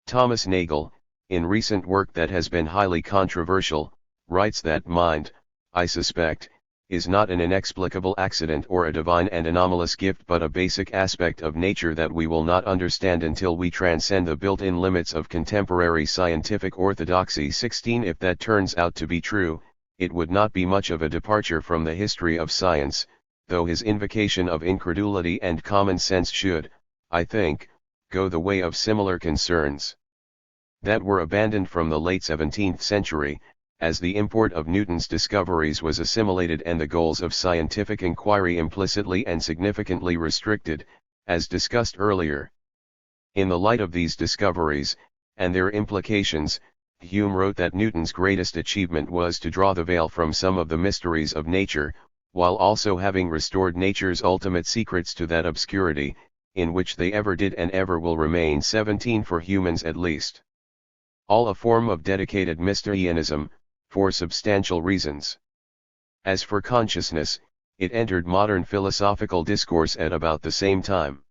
Thomas Nagel, in recent work that has been highly controversial, writes that mind, I suspect, is not an inexplicable accident or a divine and anomalous gift but a basic aspect of nature that we will not understand until we transcend the built-in limits of contemporary scientific orthodoxy. 16 If that turns out to be true, it would not be much of a departure from the history of science, though his invocation of incredulity and common sense should, I think, go the way of similar concerns that were abandoned from the late 17th century, as the import of Newton's discoveries was assimilated and the goals of scientific inquiry implicitly and significantly restricted, as discussed earlier. In the light of these discoveries, and their implications, Hume wrote that Newton's greatest achievement was to draw the veil from some of the mysteries of nature, while also having restored nature's ultimate secrets to that obscurity, in which they ever did and ever will remain. 17 For humans at least. All a form of dedicated Mysterianism, for substantial reasons. As for consciousness, it entered modern philosophical discourse at about the same time.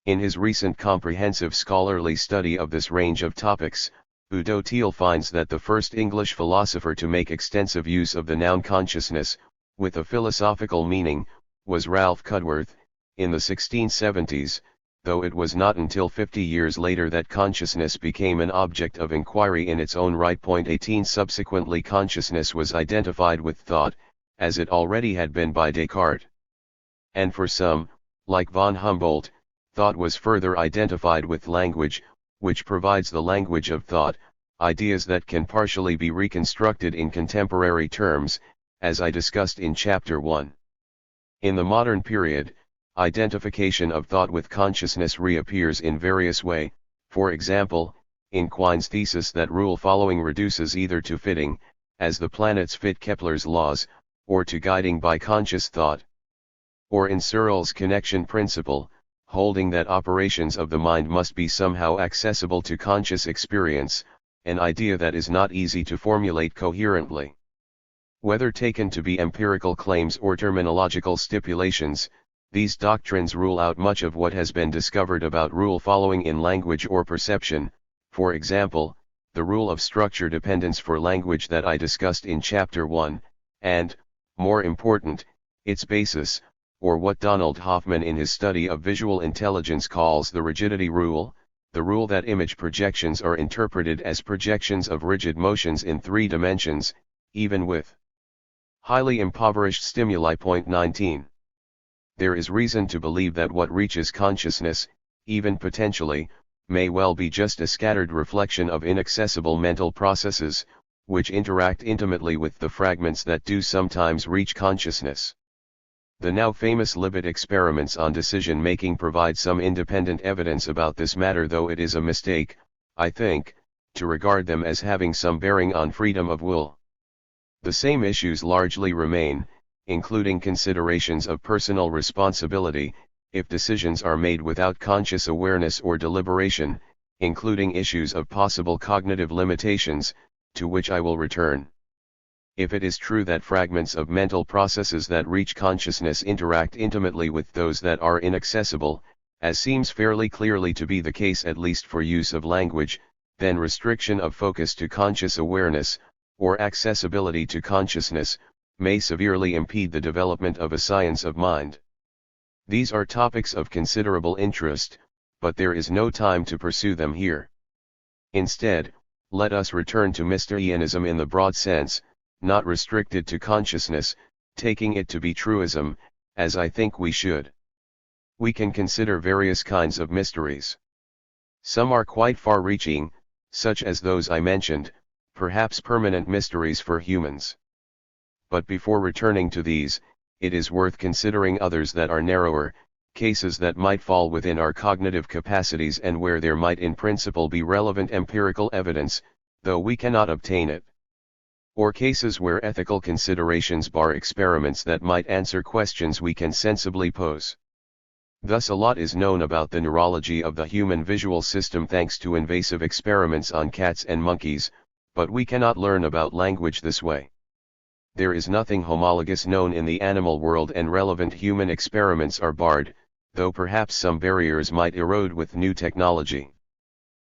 In his recent comprehensive scholarly study of this range of topics, Udo Thiel finds that the first English philosopher to make extensive use of the noun consciousness, with a philosophical meaning, was Ralph Cudworth, in the 1670s, though it was not until 50 years later that consciousness became an object of inquiry in its own right. 18 Subsequently consciousness was identified with thought, as it already had been by Descartes. And for some, like von Humboldt, thought was further identified with language, which provides the language of thought, ideas that can partially be reconstructed in contemporary terms, as I discussed in Chapter 1. In the modern period, identification of thought with consciousness reappears in various ways, for example, in Quine's thesis that rule following reduces either to fitting, as the planets fit Kepler's laws, or to guiding by conscious thought. Or in Searle's connection principle, holding that operations of the mind must be somehow accessible to conscious experience, an idea that is not easy to formulate coherently. Whether taken to be empirical claims or terminological stipulations, these doctrines rule out much of what has been discovered about rule following in language or perception, for example, the rule of structure dependence for language that I discussed in Chapter 1, and, more important, its basis, or what Donald Hoffman in his study of visual intelligence calls the rigidity rule, the rule that image projections are interpreted as projections of rigid motions in 3 dimensions, even with highly impoverished stimuli. 19. There is reason to believe that what reaches consciousness, even potentially, may well be just a scattered reflection of inaccessible mental processes, which interact intimately with the fragments that do sometimes reach consciousness. The now famous Libet experiments on decision-making provide some independent evidence about this matter, though it is a mistake, I think, to regard them as having some bearing on freedom of will. The same issues largely remain, including considerations of personal responsibility, if decisions are made without conscious awareness or deliberation, including issues of possible cognitive limitations, to which I will return. If it is true that fragments of mental processes that reach consciousness interact intimately with those that are inaccessible, as seems fairly clearly to be the case at least for use of language, then restriction of focus to conscious awareness, or accessibility to consciousness, may severely impede the development of a science of mind. These are topics of considerable interest, but there is no time to pursue them here. Instead, let us return to Mysterianism in the broad sense, not restricted to consciousness, taking it to be truism, as I think we should. We can consider various kinds of mysteries. Some are quite far-reaching, such as those I mentioned, perhaps permanent mysteries for humans. But before returning to these, it is worth considering others that are narrower, cases that might fall within our cognitive capacities and where there might in principle be relevant empirical evidence, though we cannot obtain it. Or cases where ethical considerations bar experiments that might answer questions we can sensibly pose. Thus a lot is known about the neurology of the human visual system thanks to invasive experiments on cats and monkeys, but we cannot learn about language this way. There is nothing homologous known in the animal world and relevant human experiments are barred, though perhaps some barriers might erode with new technology.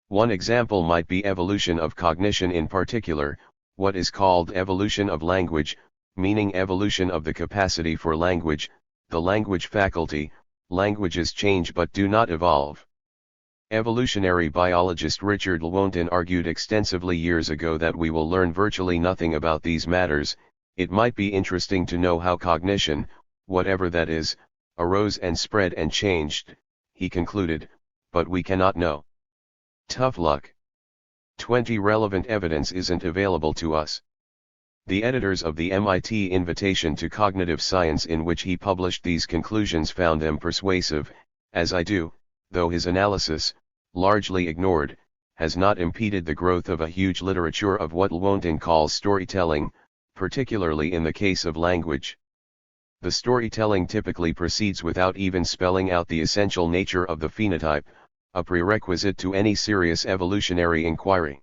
One example might be evolution of cognition, in particular, what is called evolution of language, meaning evolution of the capacity for language, the language faculty. Languages change but do not evolve. Evolutionary biologist Richard Lewontin argued extensively years ago that we will learn virtually nothing about these matters. It might be interesting to know how cognition, whatever that is, arose and spread and changed, he concluded, but we cannot know. Tough luck. 20 Relevant evidence isn't available to us. The editors of the MIT Invitation to Cognitive Science, in which he published these conclusions, found them persuasive, as I do, though his analysis, largely ignored, has not impeded the growth of a huge literature of what Lewontin calls storytelling, particularly in the case of language. The storytelling typically proceeds without even spelling out the essential nature of the phenotype, a prerequisite to any serious evolutionary inquiry.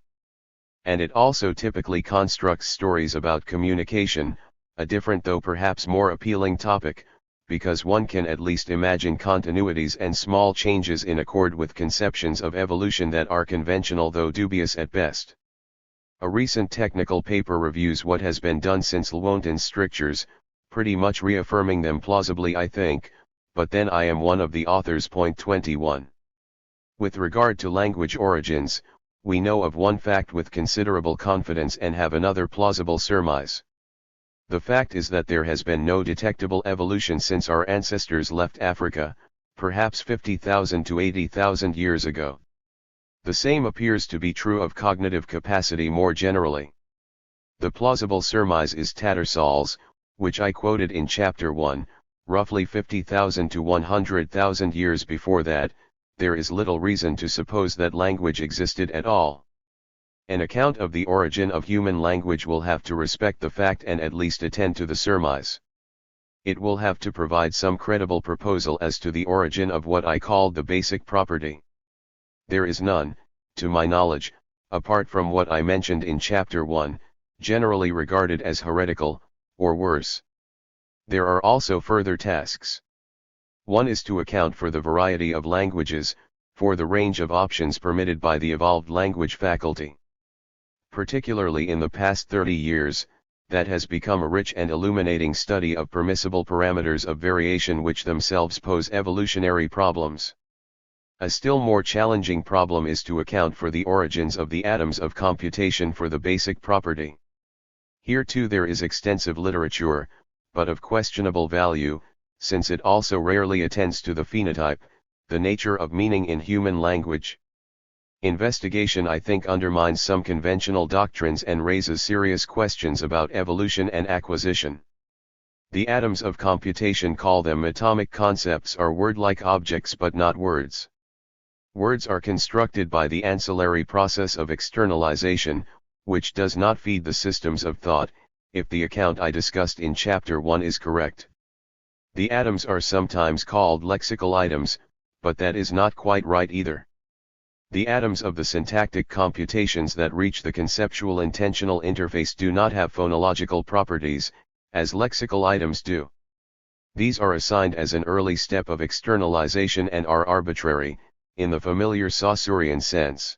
And it also typically constructs stories about communication, a different though perhaps more appealing topic, because one can at least imagine continuities and small changes in accord with conceptions of evolution that are conventional though dubious at best. A recent technical paper reviews what has been done since Lewontin's strictures, pretty much reaffirming them plausibly I think, but then I am one of the authors. Point 21. With regard to language origins, we know of one fact with considerable confidence and have another plausible surmise. The fact is that there has been no detectable evolution since our ancestors left Africa, perhaps 50,000 to 80,000 years ago. The same appears to be true of cognitive capacity more generally. The plausible surmise is Tattersall's, which I quoted in Chapter 1, roughly 50,000 to 100,000 years before that, there is little reason to suppose that language existed at all. An account of the origin of human language will have to respect the fact and at least attend to the surmise. It will have to provide some credible proposal as to the origin of what I called the basic property. There is none, to my knowledge, apart from what I mentioned in Chapter 1, generally regarded as heretical, or worse. There are also further tasks. One is to account for the variety of languages, for the range of options permitted by the evolved language faculty. Particularly in the past 30 years, that has become a rich and illuminating study of permissible parameters of variation which themselves pose evolutionary problems. A still more challenging problem is to account for the origins of the atoms of computation for the basic property. Here too there is extensive literature, but of questionable value, since it also rarely attends to the phenotype, the nature of meaning in human language. Investigation I think undermines some conventional doctrines and raises serious questions about evolution and acquisition. The atoms of computation, call them atomic concepts, are word-like objects but not words. Words are constructed by the ancillary process of externalization, which does not feed the systems of thought, if the account I discussed in Chapter 1 is correct. The atoms are sometimes called lexical items, but that is not quite right either. The atoms of the syntactic computations that reach the conceptual intensional interface do not have phonological properties, as lexical items do. These are assigned as an early step of externalization and are arbitrary, in the familiar Saussurean sense.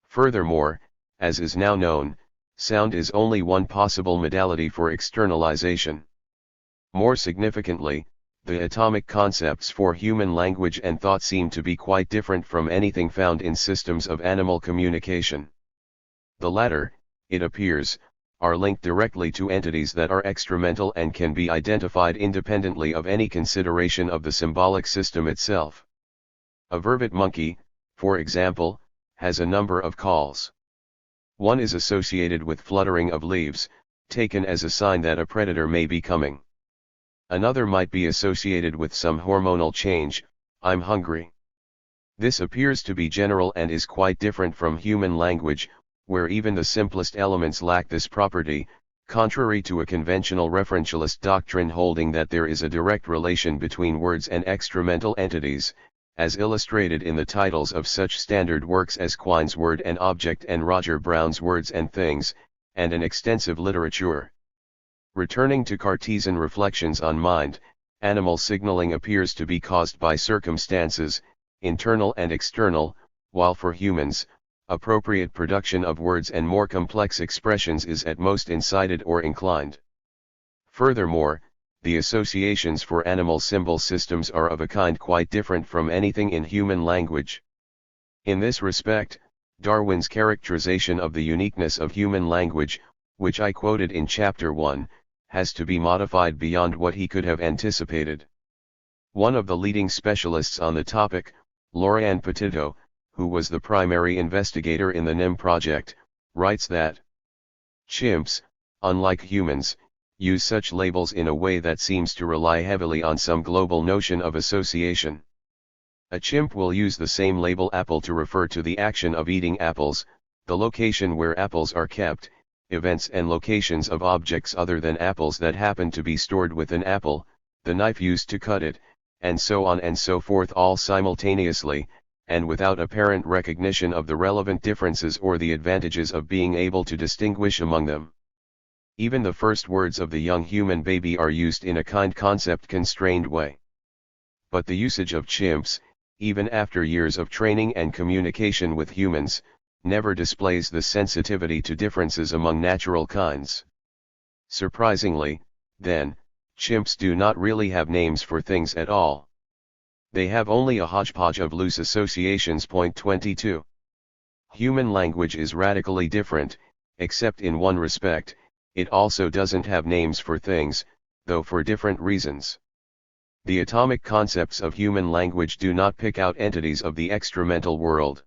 Furthermore, as is now known, sound is only one possible modality for externalization. More significantly, the atomic concepts for human language and thought seem to be quite different from anything found in systems of animal communication. The latter, it appears, are linked directly to entities that are extramental and can be identified independently of any consideration of the symbolic system itself. A vervet monkey, for example, has a number of calls. One is associated with fluttering of leaves, taken as a sign that a predator may be coming. Another might be associated with some hormonal change, I'm hungry. This appears to be general and is quite different from human language, where even the simplest elements lack this property, contrary to a conventional referentialist doctrine holding that there is a direct relation between words and extramental entities, as illustrated in the titles of such standard works as Quine's Word and Object and Roger Brown's Words and Things, and an extensive literature. Returning to Cartesian reflections on mind, animal signaling appears to be caused by circumstances, internal and external, while for humans, appropriate production of words and more complex expressions is at most incited or inclined. Furthermore, the associations for animal symbol systems are of a kind quite different from anything in human language. In this respect, Darwin's characterization of the uniqueness of human language, which I quoted in Chapter 1, has to be modified beyond what he could have anticipated. One of the leading specialists on the topic, Lauriane Petitto, who was the primary investigator in the NIM project, writes that chimps, unlike humans, use such labels in a way that seems to rely heavily on some global notion of association. A chimp will use the same label apple to refer to the action of eating apples, the location where apples are kept, events and locations of objects other than apples that happen to be stored with an apple, the knife used to cut it, and so on and so forth, all simultaneously, and without apparent recognition of the relevant differences or the advantages of being able to distinguish among them. Even the first words of the young human baby are used in a kind-concept constrained way. But the usage of chimps, even after years of training and communication with humans, never displays the sensitivity to differences among natural kinds. Surprisingly, then, chimps do not really have names for things at all. They have only a hodgepodge of loose associations. 22. Human language is radically different, except in one respect: it also doesn't have names for things, though for different reasons. The atomic concepts of human language do not pick out entities of the extramental world.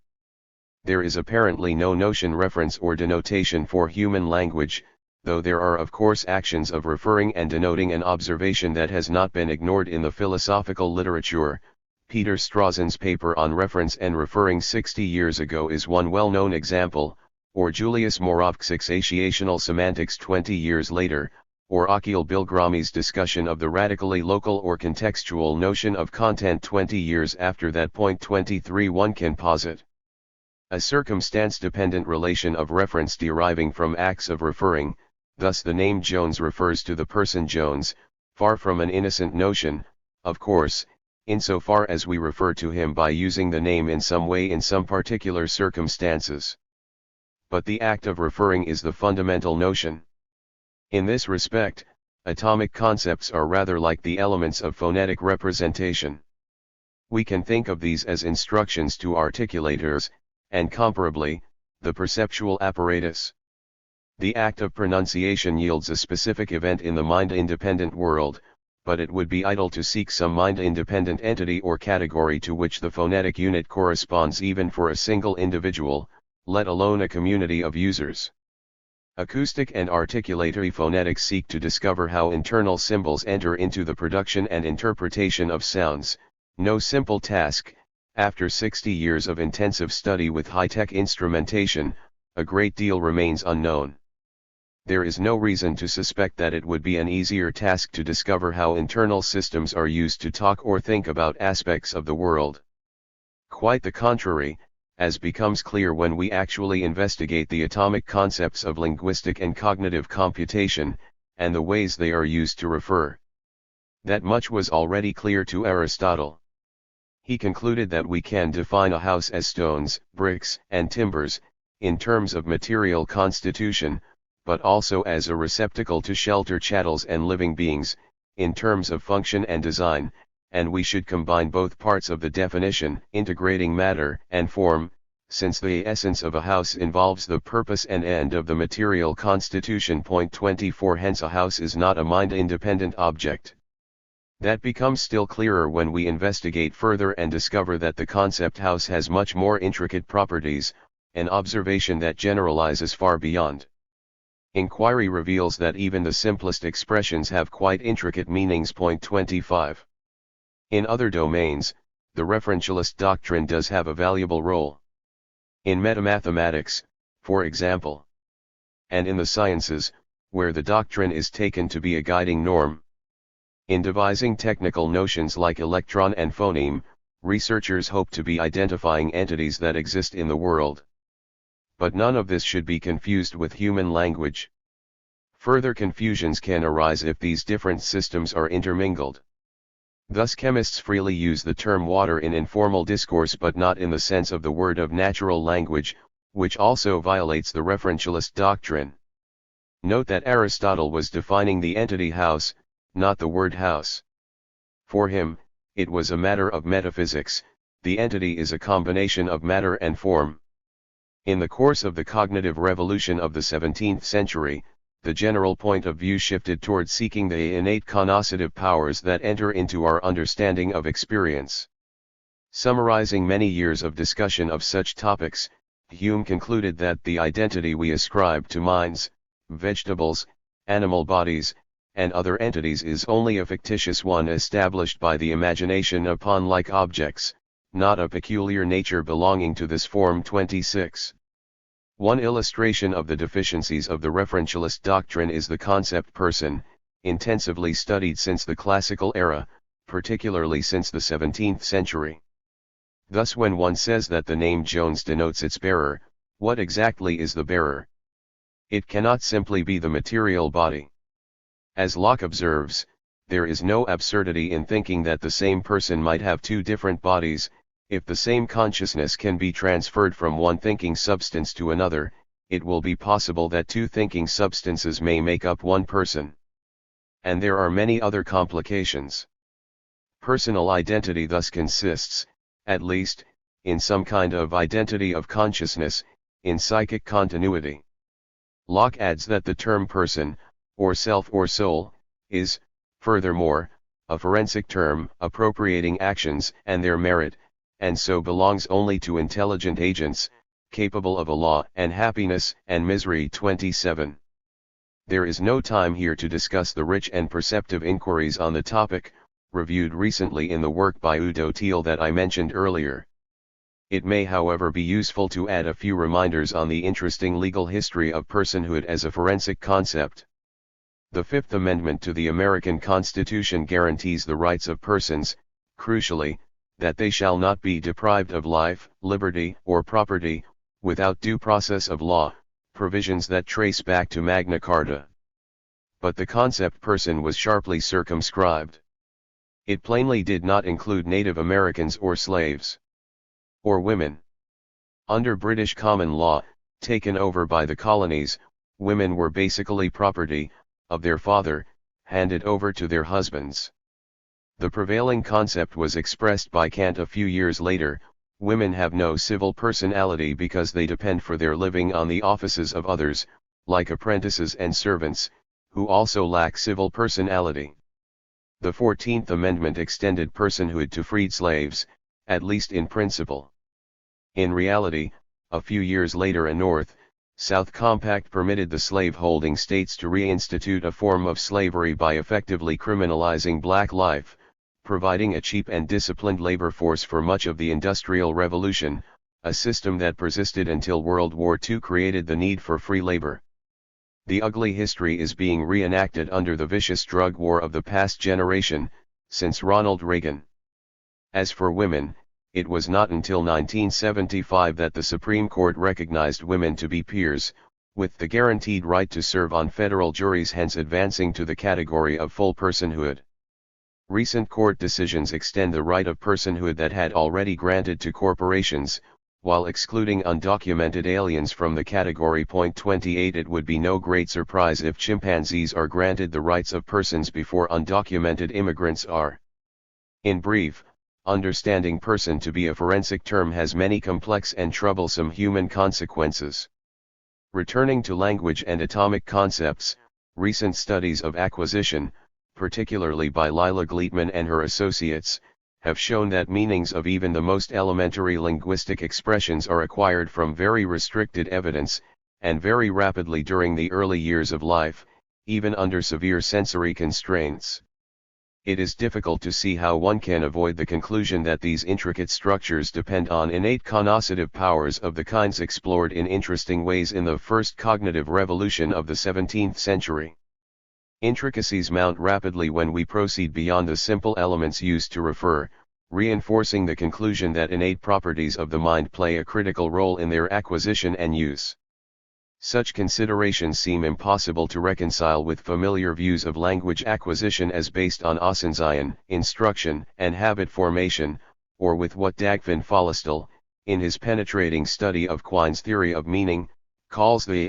There is apparently no notion, reference or denotation for human language, though there are of course actions of referring and denoting. An observation that has not been ignored in the philosophical literature. Peter Strawson's paper on reference and referring 60 years ago is one well-known example, or Julius Moravcsic's Associational Semantics 20 years later, or Akhil Bilgrami's discussion of the radically local or contextual notion of content 20 years after that. 23. One can posit a circumstance-dependent relation of reference deriving from acts of referring, thus the name Jones refers to the person Jones, far from an innocent notion, of course, insofar as we refer to him by using the name in some way in some particular circumstances. But the act of referring is the fundamental notion. In this respect, atomic concepts are rather like the elements of phonetic representation. We can think of these as instructions to articulators, and comparably, the perceptual apparatus. The act of pronunciation yields a specific event in the mind-independent world, but it would be idle to seek some mind-independent entity or category to which the phonetic unit corresponds even for a single individual, let alone a community of users. Acoustic and articulatory phonetics seek to discover how internal symbols enter into the production and interpretation of sounds, no simple task. After 60 years of intensive study with high-tech instrumentation, a great deal remains unknown. There is no reason to suspect that it would be an easier task to discover how internal systems are used to talk or think about aspects of the world. Quite the contrary, as becomes clear when we actually investigate the atomic concepts of linguistic and cognitive computation, and the ways they are used to refer. That much was already clear to Aristotle. He concluded that we can define a house as stones, bricks, and timbers, in terms of material constitution, but also as a receptacle to shelter chattels and living beings, in terms of function and design, and we should combine both parts of the definition, integrating matter and form, since the essence of a house involves the purpose and end of the material constitution. 24. Hence a house is not a mind-independent object. That becomes still clearer when we investigate further and discover that the concept house has much more intricate properties, an observation that generalizes far beyond. Inquiry reveals that even the simplest expressions have quite intricate meanings. 25. In other domains, the referentialist doctrine does have a valuable role. In metamathematics, for example, and in the sciences, where the doctrine is taken to be a guiding norm. In devising technical notions like electron and phoneme, researchers hope to be identifying entities that exist in the world. But none of this should be confused with human language. Further confusions can arise if these different systems are intermingled. Thus chemists freely use the term water in informal discourse but not in the sense of the word of natural language, which also violates the referentialist doctrine. Note that Aristotle was defining the entity house, not the word house. For him, it was a matter of metaphysics. The entity is a combination of matter and form. In the course of the cognitive revolution of the 17th century, the general point of view shifted toward seeking the innate cognoscitive powers that enter into our understanding of experience. Summarizing many years of discussion of such topics, Hume concluded that the identity we ascribe to minds, vegetables, animal bodies, and other entities is only a fictitious one established by the imagination upon like objects, not a peculiar nature belonging to this form. 26. One illustration of the deficiencies of the referentialist doctrine is the concept person, intensively studied since the classical era, particularly since the 17th century. Thus when one says that the name Jones denotes its bearer, what exactly is the bearer? It cannot simply be the material body. As Locke observes, there is no absurdity in thinking that the same person might have two different bodies. If the same consciousness can be transferred from one thinking substance to another, it will be possible that two thinking substances may make up one person. And there are many other complications. Personal identity thus consists, at least, in some kind of identity of consciousness, in psychic continuity. Locke adds that the term person, or self or soul, is, furthermore, a forensic term appropriating actions and their merit, and so belongs only to intelligent agents, capable of a law and happiness and misery. 27. There is no time here to discuss the rich and perceptive inquiries on the topic, reviewed recently in the work by Udo Thiel that I mentioned earlier. It may however be useful to add a few reminders on the interesting legal history of personhood as a forensic concept. The Fifth Amendment to the American Constitution guarantees the rights of persons, crucially, that they shall not be deprived of life, liberty, or property, without due process of law, provisions that trace back to Magna Carta. But the concept person was sharply circumscribed. It plainly did not include Native Americans or slaves. Or women. Under British common law, taken over by the colonies, women were basically property, of their father, handed over to their husbands. The prevailing concept was expressed by Kant a few years later: women have no civil personality because they depend for their living on the offices of others, like apprentices and servants, who also lack civil personality. The 14th Amendment extended personhood to freed slaves, at least in principle. In reality, a few years later a North-South compact permitted the slave-holding states to reinstitute a form of slavery by effectively criminalizing black life, providing a cheap and disciplined labor force for much of the Industrial Revolution, a system that persisted until World War II created the need for free labor. The ugly history is being reenacted under the vicious drug war of the past generation, since Ronald Reagan. As for women, it was not until 1975 that the Supreme Court recognized women to be peers, with the guaranteed right to serve on federal juries, hence advancing to the category of full personhood. Recent court decisions extend the right of personhood that had already granted to corporations, while excluding undocumented aliens from the category. 28 It would be no great surprise if chimpanzees are granted the rights of persons before undocumented immigrants are. In brief, understanding person to be a forensic term has many complex and troublesome human consequences. Returning to language and atomic concepts, recent studies of acquisition, particularly by Lila Gleitman and her associates, have shown that meanings of even the most elementary linguistic expressions are acquired from very restricted evidence, and very rapidly during the early years of life, even under severe sensory constraints. It is difficult to see how one can avoid the conclusion that these intricate structures depend on innate cognoscitive powers of the kinds explored in interesting ways in the first cognitive revolution of the 17th century. Intricacies mount rapidly when we proceed beyond the simple elements used to refer, reinforcing the conclusion that innate properties of the mind play a critical role in their acquisition and use. Such considerations seem impossible to reconcile with familiar views of language acquisition as based on Ausensein, instruction, and habit formation, or with what Dagfinn Follistal, in his penetrating study of Quine's theory of meaning, calls the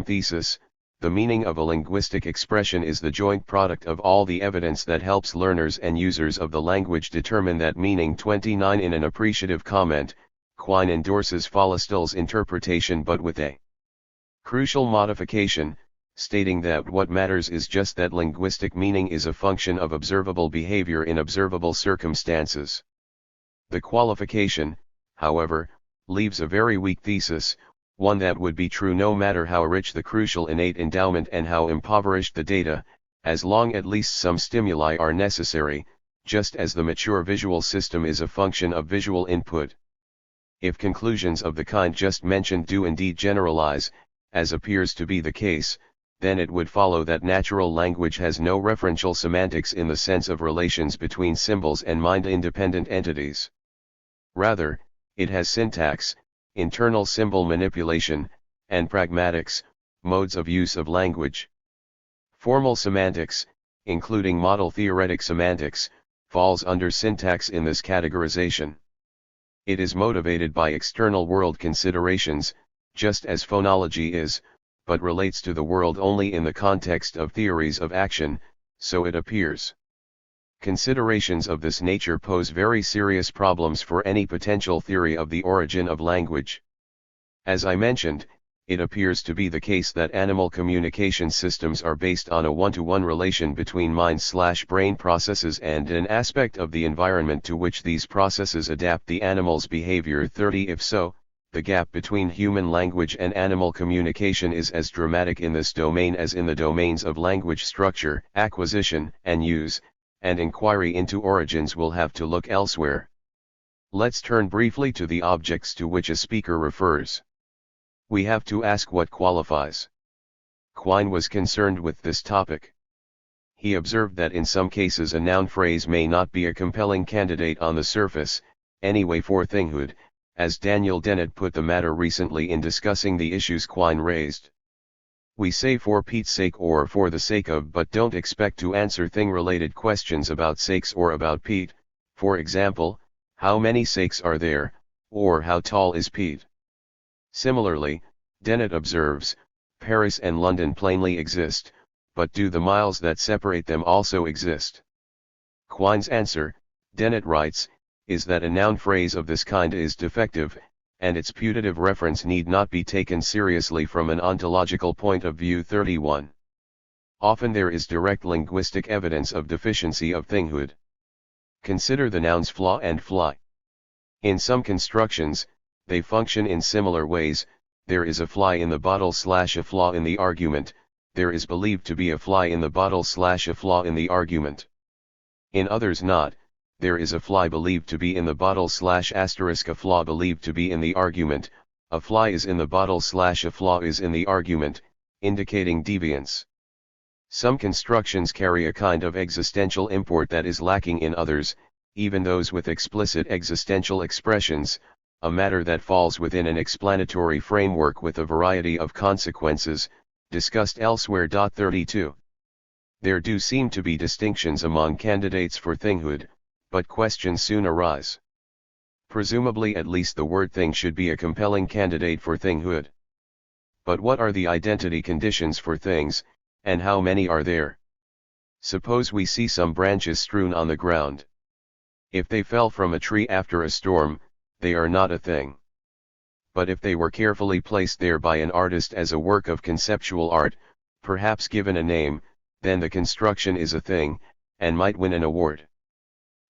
thesis. The meaning of a linguistic expression is the joint product of all the evidence that helps learners and users of the language determine that meaning. 29 In an appreciative comment, Quine endorses Follistal's interpretation but with a crucial modification, stating that what matters is just that linguistic meaning is a function of observable behavior in observable circumstances. The qualification, however, leaves a very weak thesis, one that would be true no matter how rich the crucial innate endowment and how impoverished the data, as long at least some stimuli are necessary, just as the mature visual system is a function of visual input. If conclusions of the kind just mentioned do indeed generalize, as appears to be the case, then it would follow that natural language has no referential semantics in the sense of relations between symbols and mind-independent entities. Rather, it has syntax, internal symbol manipulation, and pragmatics, modes of use of language. Formal semantics, including model theoretic semantics, falls under syntax in this categorization. It is motivated by external world considerations, just as phonology is, but relates to the world only in the context of theories of action, so it appears. Considerations of this nature pose very serious problems for any potential theory of the origin of language. As I mentioned, it appears to be the case that animal communication systems are based on a one-to-one relation between mind/brain processes and an aspect of the environment to which these processes adapt the animal's behavior. 30. If so, the gap between human language and animal communication is as dramatic in this domain as in the domains of language structure, acquisition and use, and inquiry into origins will have to look elsewhere. Let's turn briefly to the objects to which a speaker refers. We have to ask what qualifies. Quine was concerned with this topic. He observed that in some cases a noun phrase may not be a compelling candidate on the surface, anyway, for thinghood, as Daniel Dennett put the matter recently in discussing the issues Quine raised. We say for Pete's sake or for the sake of, but don't expect to answer thing-related questions about sakes or about Pete, for example, how many sakes are there, or how tall is Pete? Similarly, Dennett observes, Paris and London plainly exist, but do the miles that separate them also exist? Quine's answer, Dennett writes, is that a noun phrase of this kind is defective, and its putative reference need not be taken seriously from an ontological point of view. 31. Often there is direct linguistic evidence of deficiency of thinghood. Consider the nouns flaw and fly. In some constructions, they function in similar ways. There is a fly in the bottle / a flaw in the argument, there is believed to be a fly in the bottle / a flaw in the argument. In others not, there is a fly believed to be in the bottle / a flaw believed to be in the argument, a fly is in the bottle / a flaw is in the argument, indicating deviance. Some constructions carry a kind of existential import that is lacking in others, even those with explicit existential expressions, a matter that falls within an explanatory framework with a variety of consequences, discussed elsewhere. 32. There do seem to be distinctions among candidates for thinghood, but questions soon arise. Presumably at least the word thing should be a compelling candidate for thinghood. But what are the identity conditions for things, and how many are there? Suppose we see some branches strewn on the ground. If they fell from a tree after a storm, they are not a thing. But if they were carefully placed there by an artist as a work of conceptual art, perhaps given a name, then the construction is a thing, and might win an award.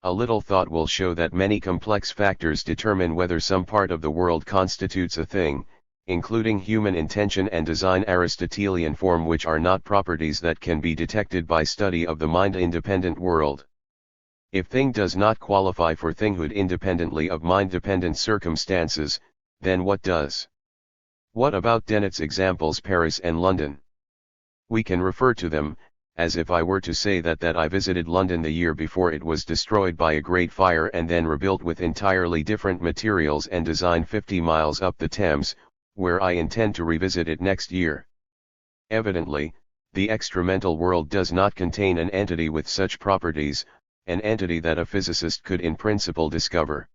A little thought will show that many complex factors determine whether some part of the world constitutes a thing, including human intention and design, Aristotelian form, which are not properties that can be detected by study of the mind-independent world. If thing does not qualify for thinghood independently of mind-dependent circumstances, then what does? What about Dennett's examples Paris and London? We can refer to them, as if I were to say that I visited London the year before it was destroyed by a great fire and then rebuilt with entirely different materials and design 50 miles up the Thames, where I intend to revisit it next year. Evidently, the extramental world does not contain an entity with such properties, an entity that a physicist could in principle discover.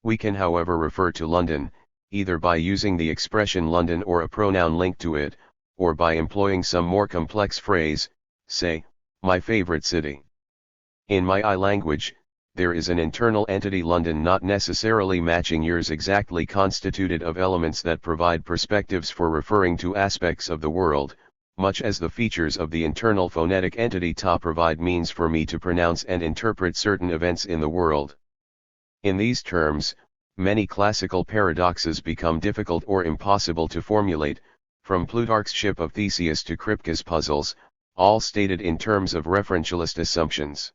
We can however refer to London, either by using the expression London or a pronoun linked to it, or by employing some more complex phrase, say, my favorite city. In my language, there is an internal entity London not necessarily matching yours, exactly constituted of elements that provide perspectives for referring to aspects of the world, much as the features of the internal phonetic entity ta provide means for me to pronounce and interpret certain events in the world. In these terms, many classical paradoxes become difficult or impossible to formulate, from Plutarch's ship of Theseus to Kripke's puzzles, all stated in terms of referentialist assumptions.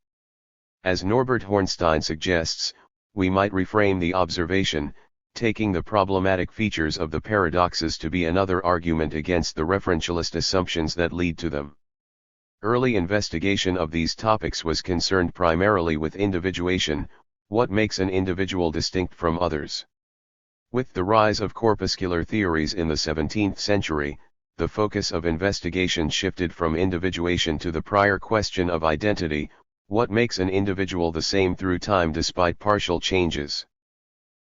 As Norbert Hornstein suggests, we might reframe the observation, taking the problematic features of the paradoxes to be another argument against the referentialist assumptions that lead to them. Early investigation of these topics was concerned primarily with individuation, what makes an individual distinct from others. With the rise of corpuscular theories in the 17th century, the focus of investigation shifted from individuation to the prior question of identity, what makes an individual the same through time despite partial changes.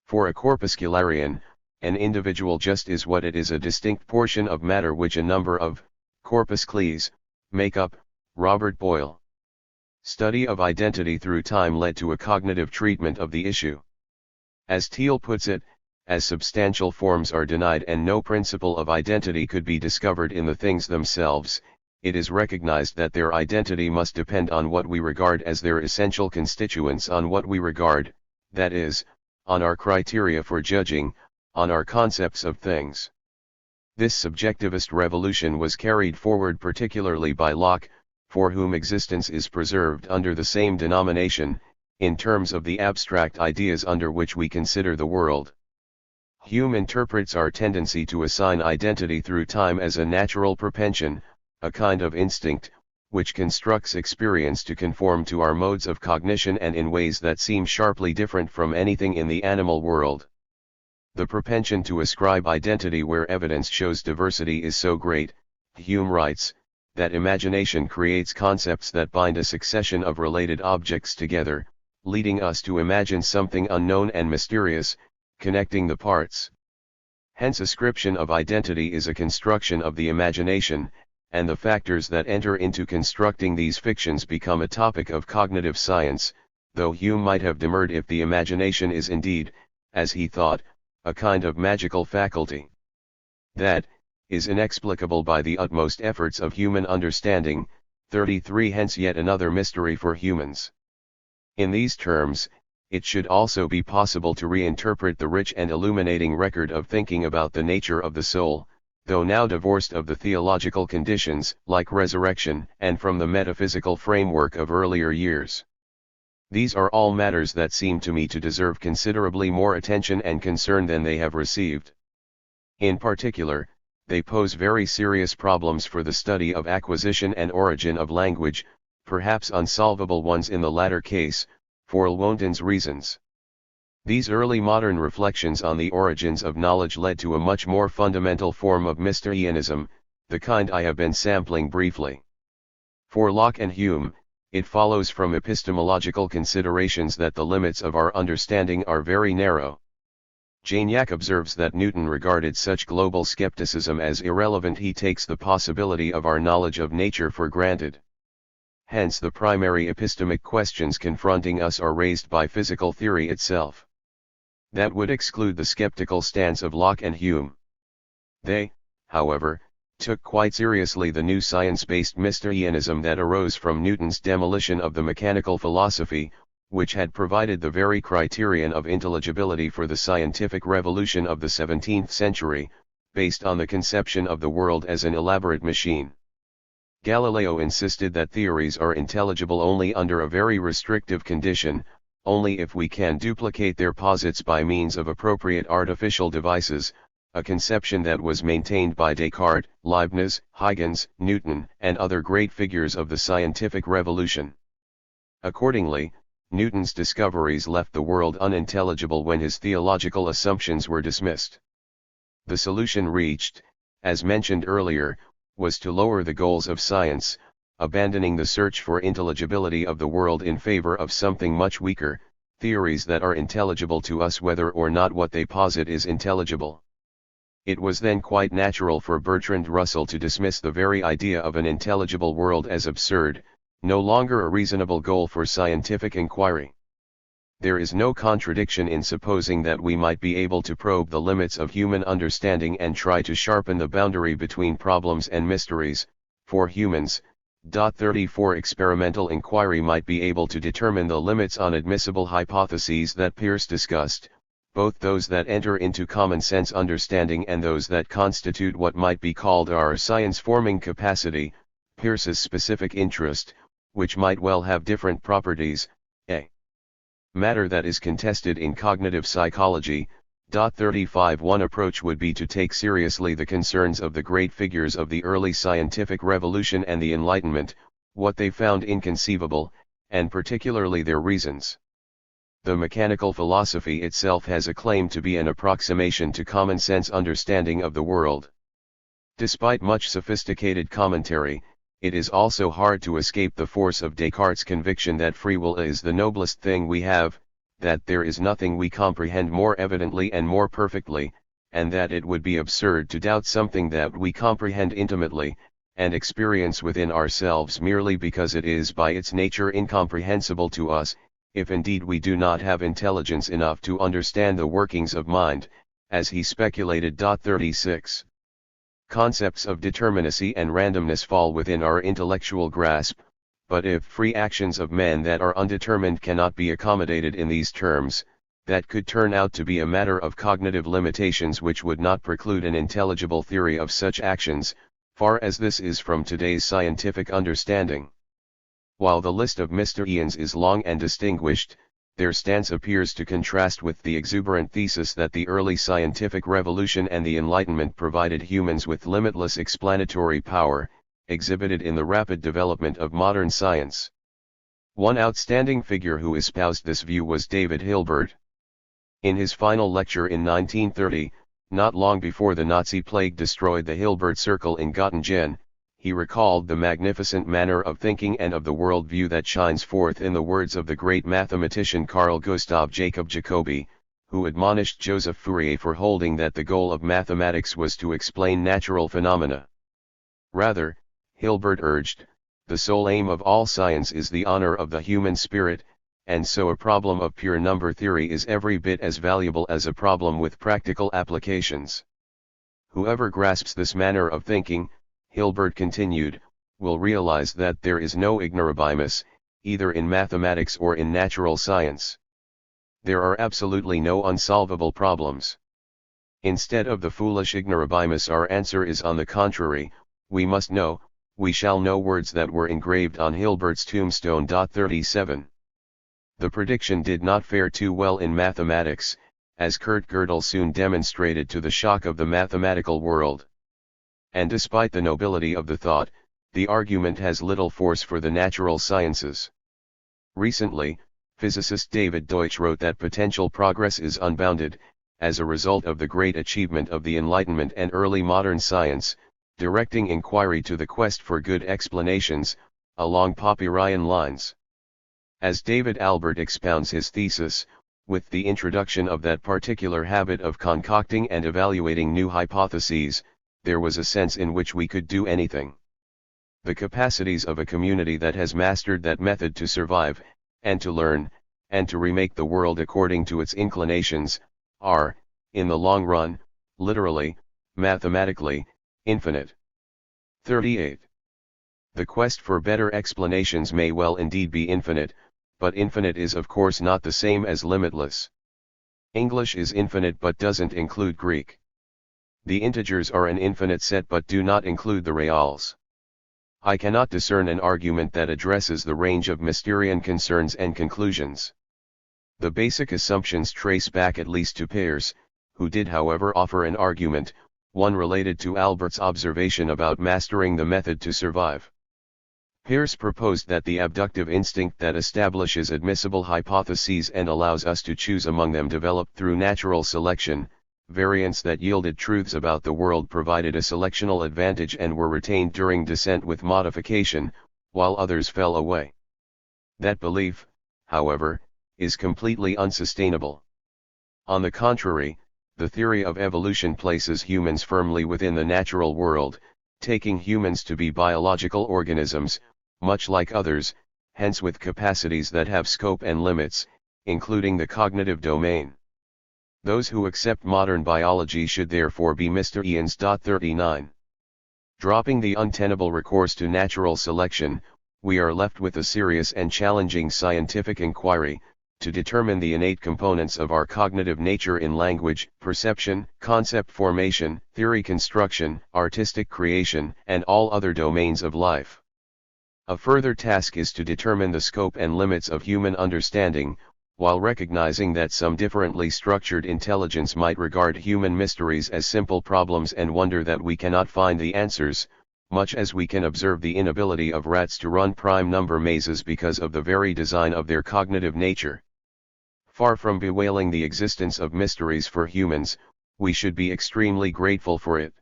For a corpuscularian, an individual just is what it is, a distinct portion of matter which a number of corpuscles make up. Robert Boyle. Study of identity through time led to a cognitive treatment of the issue. As Thiel puts it, as substantial forms are denied and no principle of identity could be discovered in the things themselves, it is recognized that their identity must depend on what we regard as their essential constituents, on what we regard, that is, on our criteria for judging, on our concepts of things. This subjectivist revolution was carried forward particularly by Locke, for whom existence is preserved under the same denomination, in terms of the abstract ideas under which we consider the world. Hume interprets our tendency to assign identity through time as a natural propension, a kind of instinct, which constructs experience to conform to our modes of cognition and in ways that seem sharply different from anything in the animal world. The propension to ascribe identity where evidence shows diversity is so great, Hume writes, that imagination creates concepts that bind a succession of related objects together, leading us to imagine something unknown and mysterious, connecting the parts. Hence ascription of identity is a construction of the imagination, and the factors that enter into constructing these fictions become a topic of cognitive science, though Hume might have demurred if the imagination is indeed, as he thought, a kind of magical faculty that is inexplicable by the utmost efforts of human understanding. 33 Hence yet another mystery for humans. In these terms, it should also be possible to reinterpret the rich and illuminating record of thinking about the nature of the soul, though now divorced of the theological conditions, like resurrection, and from the metaphysical framework of earlier years. These are all matters that seem to me to deserve considerably more attention and concern than they have received. In particular, they pose very serious problems for the study of acquisition and origin of language, perhaps unsolvable ones in the latter case, for Lewontin's reasons. These early modern reflections on the origins of knowledge led to a much more fundamental form of Mysterianism, the kind I have been sampling briefly. For Locke and Hume, it follows from epistemological considerations that the limits of our understanding are very narrow. Jaignac observes that Newton regarded such global skepticism as irrelevant. He takes the possibility of our knowledge of nature for granted. Hence the primary epistemic questions confronting us are raised by physical theory itself. That would exclude the skeptical stance of Locke and Hume. They, however, took quite seriously the new science-based Mysterianism that arose from Newton's demolition of the mechanical philosophy, which had provided the very criterion of intelligibility for the scientific revolution of the 17th century, based on the conception of the world as an elaborate machine. Galileo insisted that theories are intelligible only under a very restrictive condition, only if we can duplicate their posits by means of appropriate artificial devices, a conception that was maintained by Descartes, Leibniz, Huygens, Newton, and other great figures of the scientific revolution. Accordingly, Newton's discoveries left the world unintelligible when his theological assumptions were dismissed. The solution reached, as mentioned earlier, was to lower the goals of science, abandoning the search for intelligibility of the world in favor of something much weaker, theories that are intelligible to us whether or not what they posit is intelligible. It was then quite natural for Bertrand Russell to dismiss the very idea of an intelligible world as absurd, no longer a reasonable goal for scientific inquiry. There is no contradiction in supposing that we might be able to probe the limits of human understanding and try to sharpen the boundary between problems and mysteries. For humans, 34 experimental inquiry might be able to determine the limits on admissible hypotheses that Peirce discussed, both those that enter into common sense understanding and those that constitute what might be called our science-forming capacity, Peirce's specific interest, which might well have different properties, A matter that is contested in cognitive psychology. 35 One approach would be to take seriously the concerns of the great figures of the early scientific revolution and the Enlightenment, what they found inconceivable, and particularly their reasons. The mechanical philosophy itself has a claim to be an approximation to common sense understanding of the world. Despite much sophisticated commentary, it is also hard to escape the force of Descartes' conviction that free will is the noblest thing we have, that there is nothing we comprehend more evidently and more perfectly, and that it would be absurd to doubt something that we comprehend intimately, and experience within ourselves merely because it is by its nature incomprehensible to us, if indeed we do not have intelligence enough to understand the workings of mind, as he speculated. 36 Concepts of determinacy and randomness fall within our intellectual grasp, but if free actions of men that are undetermined cannot be accommodated in these terms, that could turn out to be a matter of cognitive limitations which would not preclude an intelligible theory of such actions, far as this is from today's scientific understanding. While the list of Mr. Ians is long and distinguished, their stance appears to contrast with the exuberant thesis that the early scientific revolution and the Enlightenment provided humans with limitless explanatory power, exhibited in the rapid development of modern science. One outstanding figure who espoused this view was David Hilbert. In his final lecture in 1930, not long before the Nazi plague destroyed the Hilbert Circle in Göttingen, he recalled the magnificent manner of thinking and of the world view that shines forth in the words of the great mathematician Carl Gustav Jacob Jacobi, who admonished Joseph Fourier for holding that the goal of mathematics was to explain natural phenomena. Rather, Hilbert urged, the sole aim of all science is the honor of the human spirit, and so a problem of pure number theory is every bit as valuable as a problem with practical applications. Whoever grasps this manner of thinking, Hilbert continued, will realize that there is no ignorabimus, either in mathematics or in natural science. There are absolutely no unsolvable problems. Instead of the foolish ignorabimus, our answer is on the contrary, we must know, we shall know, words that were engraved on Hilbert's tombstone. 37 The prediction did not fare too well in mathematics, as Kurt Gödel soon demonstrated to the shock of the mathematical world. And despite the nobility of the thought, the argument has little force for the natural sciences. Recently, physicist David Deutsch wrote that potential progress is unbounded, as a result of the great achievement of the Enlightenment and early modern science, directing inquiry to the quest for good explanations, along Popperian lines. As David Albert expounds his thesis, with the introduction of that particular habit of concocting and evaluating new hypotheses, there was a sense in which we could do anything. The capacities of a community that has mastered that method to survive, and to learn, and to remake the world according to its inclinations, are, in the long run, literally, mathematically, infinite. 38. The quest for better explanations may well indeed be infinite, but infinite is of course not the same as limitless. English is infinite but doesn't include Greek. The integers are an infinite set but do not include the reals. I cannot discern an argument that addresses the range of Mysterian concerns and conclusions. The basic assumptions trace back at least to Peirce, who did however offer an argument, one related to Albert's observation about mastering the method to survive. Peirce proposed that the abductive instinct that establishes admissible hypotheses and allows us to choose among them developed through natural selection. Variants that yielded truths about the world provided a selectional advantage and were retained during descent with modification, while others fell away. That belief, however, is completely unsustainable. On the contrary, the theory of evolution places humans firmly within the natural world, taking humans to be biological organisms, much like others, hence with capacities that have scope and limits, including the cognitive domain. Those who accept modern biology should therefore be Mr. Ians. 39. Dropping the untenable recourse to natural selection, we are left with a serious and challenging scientific inquiry, to determine the innate components of our cognitive nature in language, perception, concept formation, theory construction, artistic creation, and all other domains of life. A further task is to determine the scope and limits of human understanding, while recognizing that some differently structured intelligence might regard human mysteries as simple problems and wonder that we cannot find the answers, much as we can observe the inability of rats to run prime number mazes because of the very design of their cognitive nature. Far from bewailing the existence of mysteries for humans, we should be extremely grateful for it.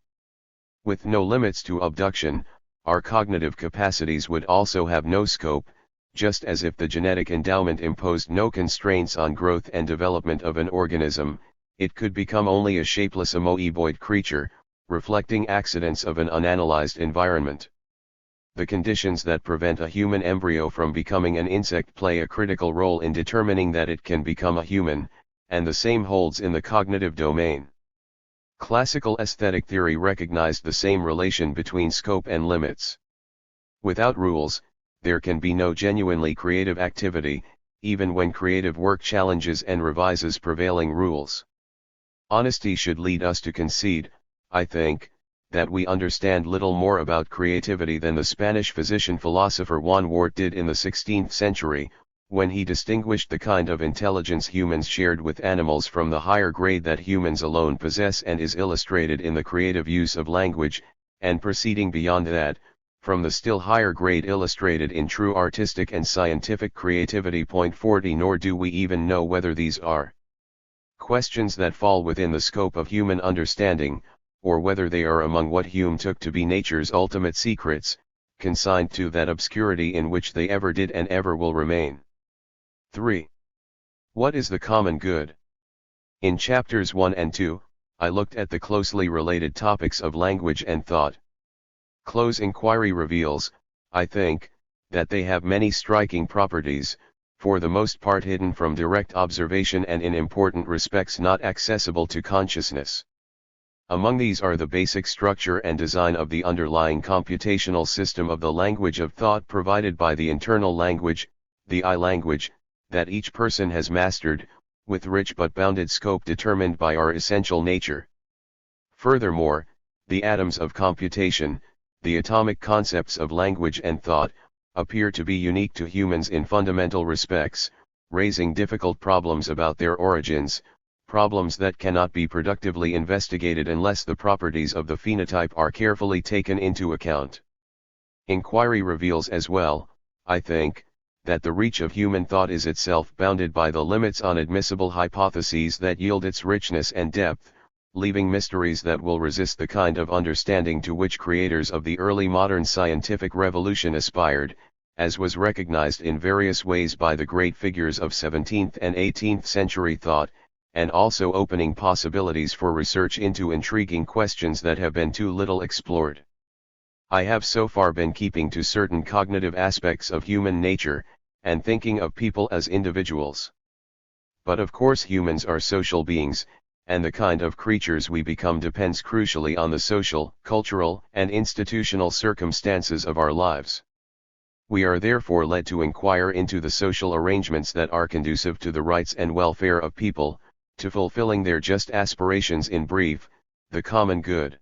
With no limits to abduction, our cognitive capacities would also have no scope, just as if the genetic endowment imposed no constraints on growth and development of an organism, it could become only a shapeless amoeboid creature, reflecting accidents of an unanalyzed environment. The conditions that prevent a human embryo from becoming an insect play a critical role in determining that it can become a human, and the same holds in the cognitive domain. Classical aesthetic theory recognized the same relation between scope and limits. Without rules, there can be no genuinely creative activity, even when creative work challenges and revises prevailing rules. Honesty should lead us to concede, I think, that we understand little more about creativity than the Spanish physician-philosopher Juan Wart did in the 16th century, when he distinguished the kind of intelligence humans shared with animals from the higher grade that humans alone possess, and is illustrated in the creative use of language, and proceeding beyond that, from the still higher grade illustrated in true artistic and scientific creativity. Point 40. Nor do we even know whether these are questions that fall within the scope of human understanding, or whether they are among what Hume took to be nature's ultimate secrets, consigned to that obscurity in which they ever did and ever will remain. 3. What is the common good? In chapters 1 and 2, I looked at the closely related topics of language and thought. Close inquiry reveals, I think, that they have many striking properties, for the most part hidden from direct observation and in important respects not accessible to consciousness. Among these are the basic structure and design of the underlying computational system of the language of thought provided by the internal language, the I-language, that each person has mastered, with rich but bounded scope determined by our essential nature. Furthermore, the atoms of computation, the atomic concepts of language and thought, appear to be unique to humans in fundamental respects, raising difficult problems about their origins, problems that cannot be productively investigated unless the properties of the phenotype are carefully taken into account. Inquiry reveals as well, I think, that the reach of human thought is itself bounded by the limits on admissible hypotheses that yield its richness and depth, leaving mysteries that will resist the kind of understanding to which creators of the early modern scientific revolution aspired, as was recognized in various ways by the great figures of 17th and 18th century thought, and also opening possibilities for research into intriguing questions that have been too little explored. I have so far been keeping to certain cognitive aspects of human nature, and thinking of people as individuals. But of course humans are social beings, and the kind of creatures we become depends crucially on the social, cultural, and institutional circumstances of our lives. We are therefore led to inquire into the social arrangements that are conducive to the rights and welfare of people, to fulfilling their just aspirations, in brief, the common good.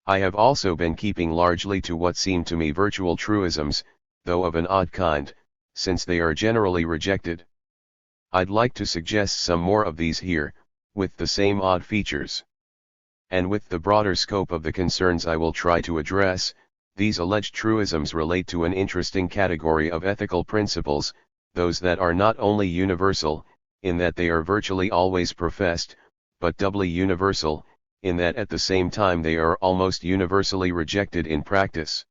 I have also been keeping largely to what seem to me virtual truisms, though of an odd kind, since they are generally rejected. I'd like to suggest some more of these here, with the same odd features. And with the broader scope of the concerns I will try to address, these alleged truisms relate to an interesting category of ethical principles, those that are not only universal, in that they are virtually always professed, but doubly universal, in that at the same time they are almost universally rejected in practice.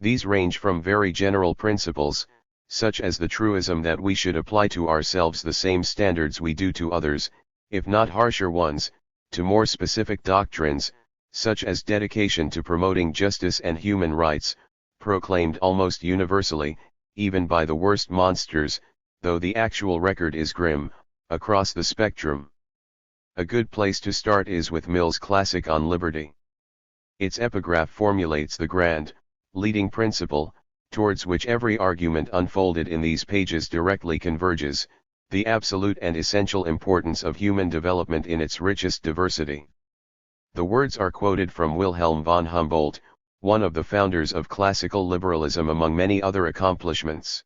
These range from very general principles, such as the truism that we should apply to ourselves the same standards we do to others, if not harsher ones, to more specific doctrines, such as dedication to promoting justice and human rights, proclaimed almost universally, even by the worst monsters, though the actual record is grim, across the spectrum. A good place to start is with Mill's classic on liberty. Its epigraph formulates the grand, leading principle, towards which every argument unfolded in these pages directly converges, the absolute and essential importance of human development in its richest diversity. The words are quoted from Wilhelm von Humboldt, one of the founders of classical liberalism among many other accomplishments.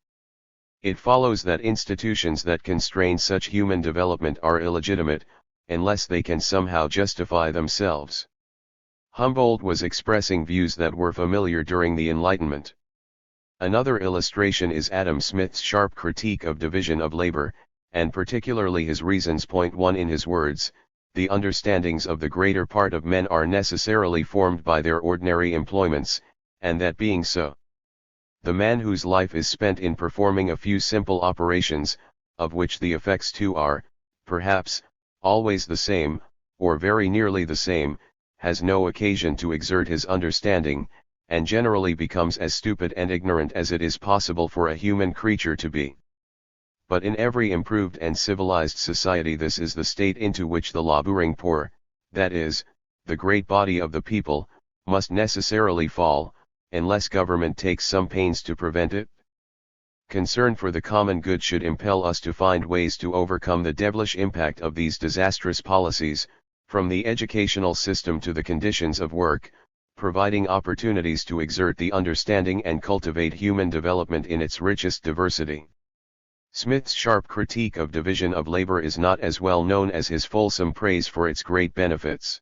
It follows that institutions that constrain such human development are illegitimate, unless they can somehow justify themselves. Humboldt was expressing views that were familiar during the Enlightenment. Another illustration is Adam Smith's sharp critique of division of labor, and particularly his reasons. Point 1 in his words, the understandings of the greater part of men are necessarily formed by their ordinary employments, and that being so, the man whose life is spent in performing a few simple operations, of which the effects too are, perhaps, always the same, or very nearly the same, has no occasion to exert his understanding, and generally becomes as stupid and ignorant as it is possible for a human creature to be. But in every improved and civilized society this is the state into which the laboring poor, that is, the great body of the people, must necessarily fall, unless government takes some pains to prevent it. Concern for the common good should impel us to find ways to overcome the devilish impact of these disastrous policies, from the educational system to the conditions of work, providing opportunities to exert the understanding and cultivate human development in its richest diversity. Smith's sharp critique of division of labor is not as well known as his fulsome praise for its great benefits.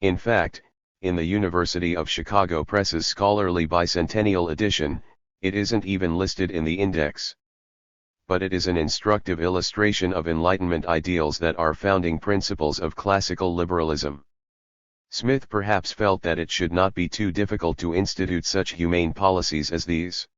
In fact, in the University of Chicago Press's scholarly bicentennial edition, it isn't even listed in the index. But it is an instructive illustration of Enlightenment ideals that are founding principles of classical liberalism. Smith perhaps felt that it should not be too difficult to institute such humane policies as these.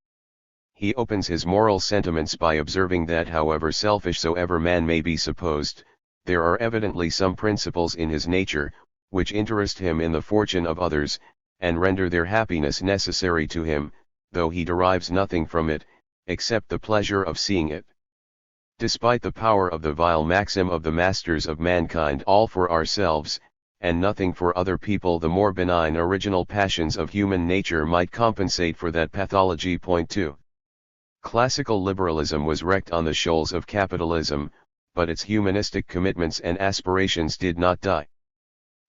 He opens his moral sentiments by observing that however selfish soever man may be supposed, there are evidently some principles in his nature, which interest him in the fortune of others, and render their happiness necessary to him, though he derives nothing from it, except the pleasure of seeing it. Despite the power of the vile maxim of the masters of mankind, all for ourselves, and nothing for other people, the more benign original passions of human nature might compensate for that pathology. Point 2. Classical liberalism was wrecked on the shoals of capitalism, but its humanistic commitments and aspirations did not die.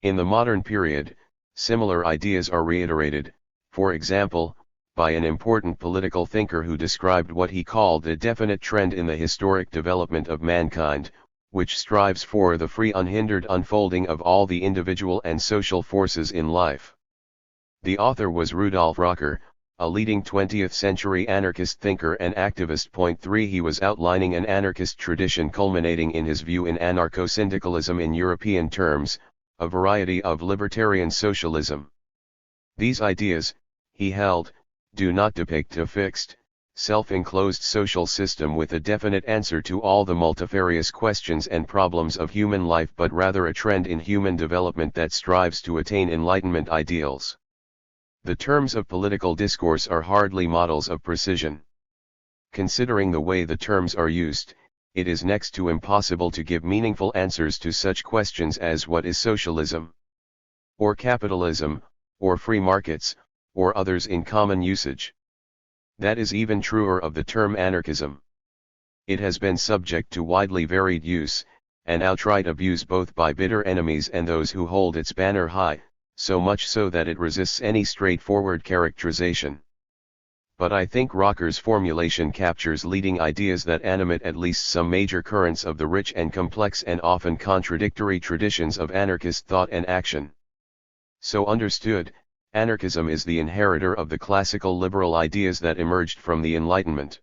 In the modern period, similar ideas are reiterated, for example, by an important political thinker who described what he called a definite trend in the historic development of mankind, which strives for the free unhindered unfolding of all the individual and social forces in life. The author was Rudolf Rocker, a leading 20th-century anarchist thinker and activist. Point 3 He was outlining an anarchist tradition culminating in his view in anarcho-syndicalism in European terms, a variety of libertarian socialism. These ideas, he held, do not depict a fixed, self-enclosed social system with a definite answer to all the multifarious questions and problems of human life, but rather a trend in human development that strives to attain Enlightenment ideals. The terms of political discourse are hardly models of precision. Considering the way the terms are used, it is next to impossible to give meaningful answers to such questions as what is socialism, or capitalism, or free markets, or others in common usage. That is even truer of the term anarchism. It has been subject to widely varied use, and outright abuse both by bitter enemies and those who hold its banner high, so much so that it resists any straightforward characterization. But I think Rocker's formulation captures leading ideas that animate at least some major currents of the rich and complex and often contradictory traditions of anarchist thought and action. So understood, anarchism is the inheritor of the classical liberal ideas that emerged from the Enlightenment.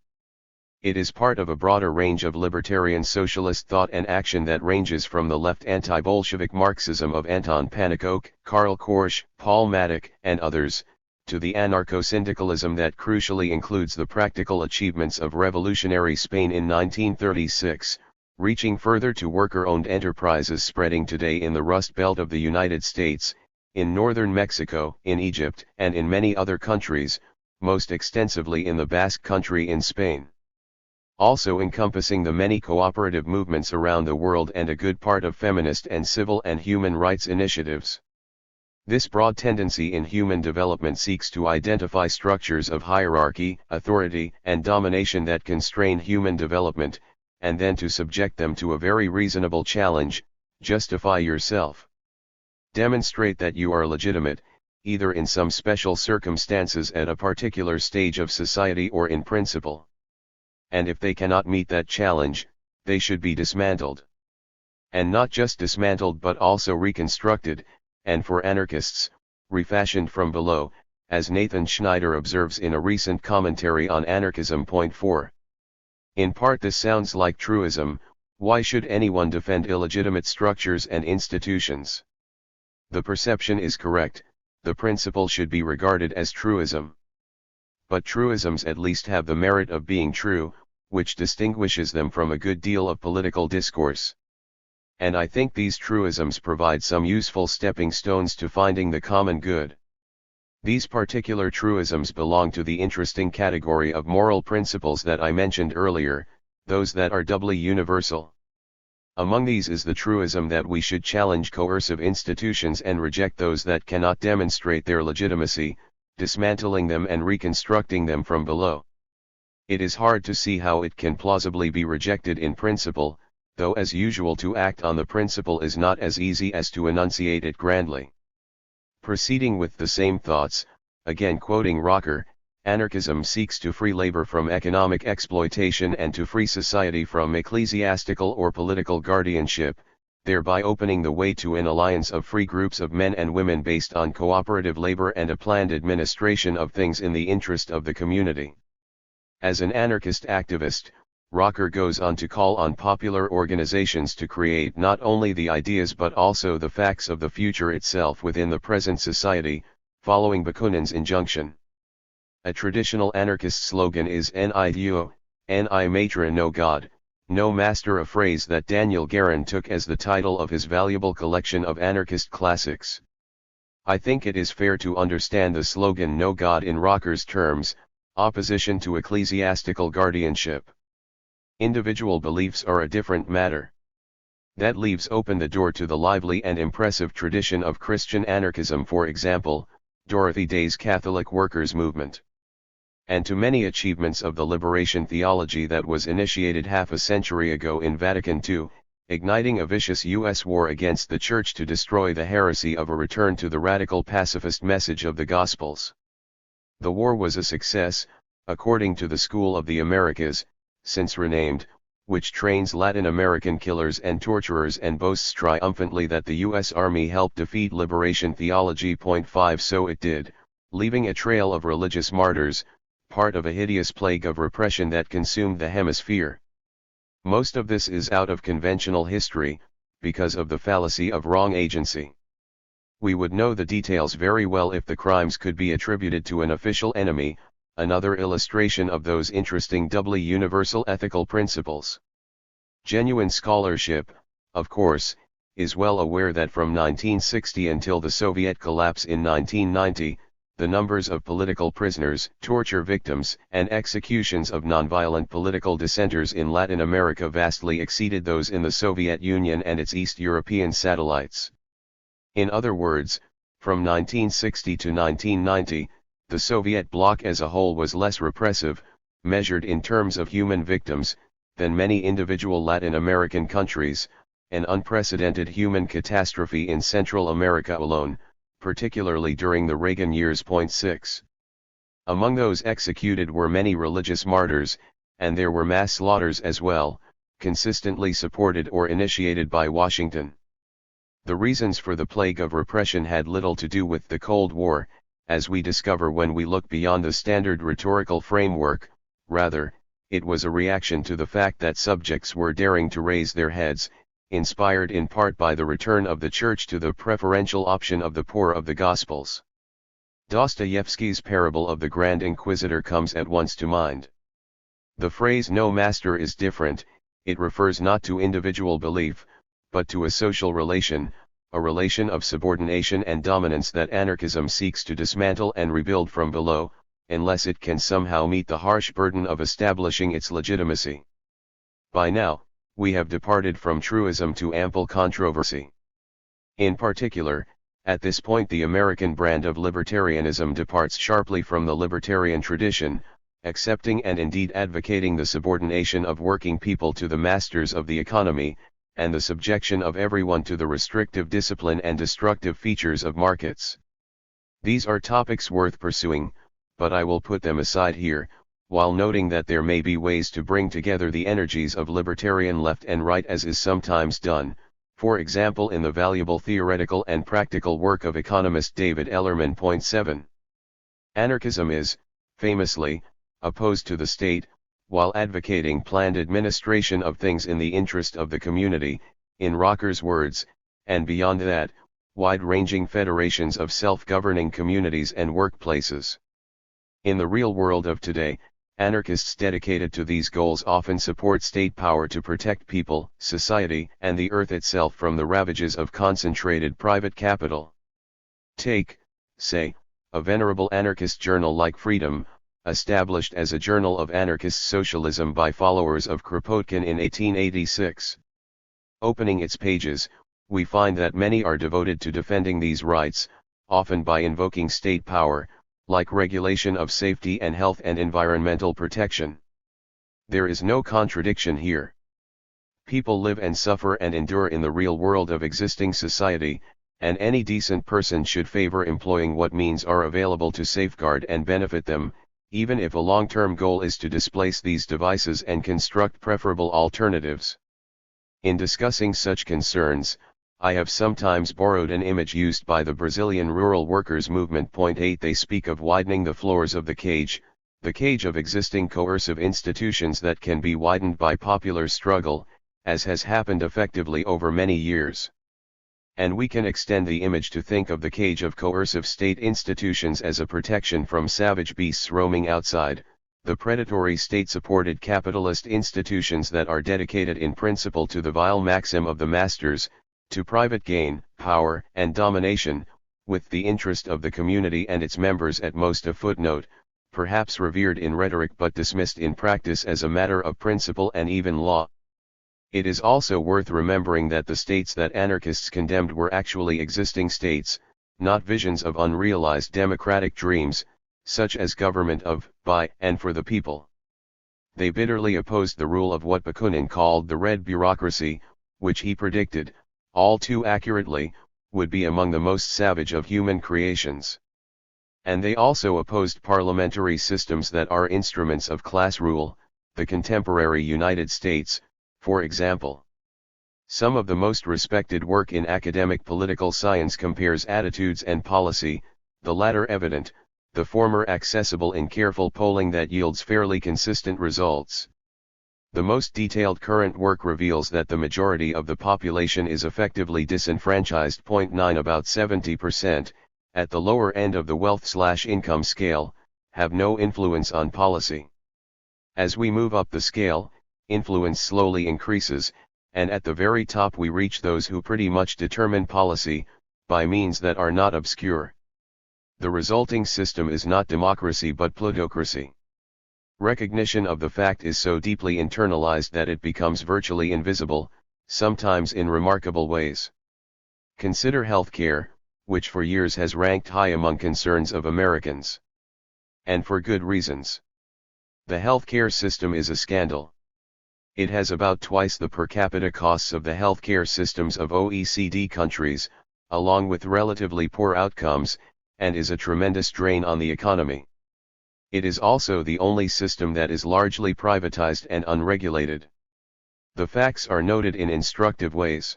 It is part of a broader range of libertarian socialist thought and action that ranges from the left anti-Bolshevik Marxism of Anton Pannekoek, Karl Korsch, Paul Matic, and others, to the anarcho-syndicalism that crucially includes the practical achievements of revolutionary Spain in 1936, reaching further to worker-owned enterprises spreading today in the Rust Belt of the United States, in northern Mexico, in Egypt, and in many other countries, most extensively in the Basque Country in Spain. Also encompassing the many cooperative movements around the world and a good part of feminist and civil and human rights initiatives. This broad tendency in human development seeks to identify structures of hierarchy, authority, and domination that constrain human development, and then to subject them to a very reasonable challenge: justify yourself. Demonstrate that you are legitimate, either in some special circumstances at a particular stage of society or in principle. And if they cannot meet that challenge, they should be dismantled. And not just dismantled but also reconstructed, and for anarchists, refashioned from below, as Nathan Schneider observes in a recent commentary on Anarchism. Point 4. In part this sounds like truism. Why should anyone defend illegitimate structures and institutions? The perception is correct, the principle should be regarded as truism. But truisms at least have the merit of being true, which distinguishes them from a good deal of political discourse. And I think these truisms provide some useful stepping stones to finding the common good. These particular truisms belong to the interesting category of moral principles that I mentioned earlier, those that are doubly universal. Among these is the truism that we should challenge coercive institutions and reject those that cannot demonstrate their legitimacy, dismantling them and reconstructing them from below. It is hard to see how it can plausibly be rejected in principle, though as usual to act on the principle is not as easy as to enunciate it grandly. Proceeding with the same thoughts, again quoting Rocker, anarchism seeks to free labor from economic exploitation and to free society from ecclesiastical or political guardianship, thereby opening the way to an alliance of free groups of men and women based on cooperative labor and a planned administration of things in the interest of the community. As an anarchist activist, Rocker goes on to call on popular organizations to create not only the ideas but also the facts of the future itself within the present society, following Bakunin's injunction. A traditional anarchist slogan is "Ni Dio, Ni Matra no God, no Master," a phrase that Daniel Guerin took as the title of his valuable collection of anarchist classics. I think it is fair to understand the slogan "No God" in Rocker's terms, opposition to ecclesiastical guardianship. Individual beliefs are a different matter. That leaves open the door to the lively and impressive tradition of Christian anarchism, for example, Dorothy Day's Catholic Workers' Movement. And to many achievements of the liberation theology that was initiated half a century ago in Vatican II, igniting a vicious U.S. war against the Church to destroy the heresy of a return to the radical pacifist message of the Gospels. The war was a success, according to the School of the Americas, since renamed, which trains Latin American killers and torturers and boasts triumphantly that the U.S. Army helped defeat liberation theology. Point 5. So it did, leaving a trail of religious martyrs, part of a hideous plague of repression that consumed the hemisphere. Most of this is out of conventional history, because of the fallacy of wrong agency. We would know the details very well if the crimes could be attributed to an official enemy, another illustration of those interesting doubly universal ethical principles. Genuine scholarship, of course, is well aware that from 1960 until the Soviet collapse in 1990, the numbers of political prisoners, torture victims, and executions of nonviolent political dissenters in Latin America vastly exceeded those in the Soviet Union and its East European satellites. In other words, from 1960 to 1990, the Soviet bloc as a whole was less repressive, measured in terms of human victims, than many individual Latin American countries, an unprecedented human catastrophe in Central America alone, particularly during the Reagan years. Point 6. Among those executed were many religious martyrs, and there were mass slaughters as well, consistently supported or initiated by Washington. The reasons for the plague of repression had little to do with the Cold War, as we discover when we look beyond the standard rhetorical framework. Rather, it was a reaction to the fact that subjects were daring to raise their heads, inspired in part by the return of the Church to the preferential option of the poor of the Gospels. Dostoevsky's parable of the Grand Inquisitor comes at once to mind. The phrase "no master" is different, it refers not to individual belief, but to a social relation, a relation of subordination and dominance that anarchism seeks to dismantle and rebuild from below, unless it can somehow meet the harsh burden of establishing its legitimacy. By now, we have departed from truism to ample controversy. In particular, at this point the American brand of libertarianism departs sharply from the libertarian tradition, accepting and indeed advocating the subordination of working people to the masters of the economy, and the subjection of everyone to the restrictive discipline and destructive features of markets. These are topics worth pursuing, but I will put them aside here, while noting that there may be ways to bring together the energies of libertarian left and right as is sometimes done, for example in the valuable theoretical and practical work of economist David Ellerman. Point 7. Anarchism is, famously, opposed to the state, while advocating planned administration of things in the interest of the community, in Rocker's words, and beyond that, wide-ranging federations of self-governing communities and workplaces. In the real world of today, anarchists dedicated to these goals often support state power to protect people, society, and the earth itself from the ravages of concentrated private capital. Take, say, a venerable anarchist journal like Freedom, established as a journal of anarchist socialism by followers of Kropotkin in 1886. Opening its pages, we find that many are devoted to defending these rights, often by invoking state power, like regulation of safety and health and environmental protection. There is no contradiction here. People live and suffer and endure in the real world of existing society, and any decent person should favor employing what means are available to safeguard and benefit them, even if a long-term goal is to displace these devices and construct preferable alternatives. In discussing such concerns, I have sometimes borrowed an image used by the Brazilian rural workers movement. Point 8. They speak of widening the floors of the cage of existing coercive institutions that can be widened by popular struggle, as has happened effectively over many years. And we can extend the image to think of the cage of coercive state institutions as a protection from savage beasts roaming outside, the predatory state-supported capitalist institutions that are dedicated in principle to the vile maxim of the masters, to private gain, power, and domination, with the interest of the community and its members at most a footnote, perhaps revered in rhetoric but dismissed in practice as a matter of principle and even law. It is also worth remembering that the states that anarchists condemned were actually existing states, not visions of unrealized democratic dreams, such as government of, by, and for the people. They bitterly opposed the rule of what Bakunin called the red bureaucracy, which he predicted, all too accurately, would be among the most savage of human creations. And they also opposed parliamentary systems that are instruments of class rule, the contemporary United States, for example. Some of the most respected work in academic political science compares attitudes and policy, the latter evident, the former accessible in careful polling that yields fairly consistent results. The most detailed current work reveals that the majority of the population is effectively disenfranchised. Point 9. About 70%, at the lower end of the wealth/income scale, have no influence on policy. As we move up the scale, influence slowly increases, and at the very top we reach those who pretty much determine policy, by means that are not obscure. The resulting system is not democracy but plutocracy. Recognition of the fact is so deeply internalized that it becomes virtually invisible, sometimes in remarkable ways. Consider healthcare, which for years has ranked high among concerns of Americans. And for good reasons. The healthcare system is a scandal. It has about twice the per capita costs of the healthcare systems of OECD countries, along with relatively poor outcomes, and is a tremendous drain on the economy. It is also the only system that is largely privatized and unregulated. The facts are noted in instructive ways.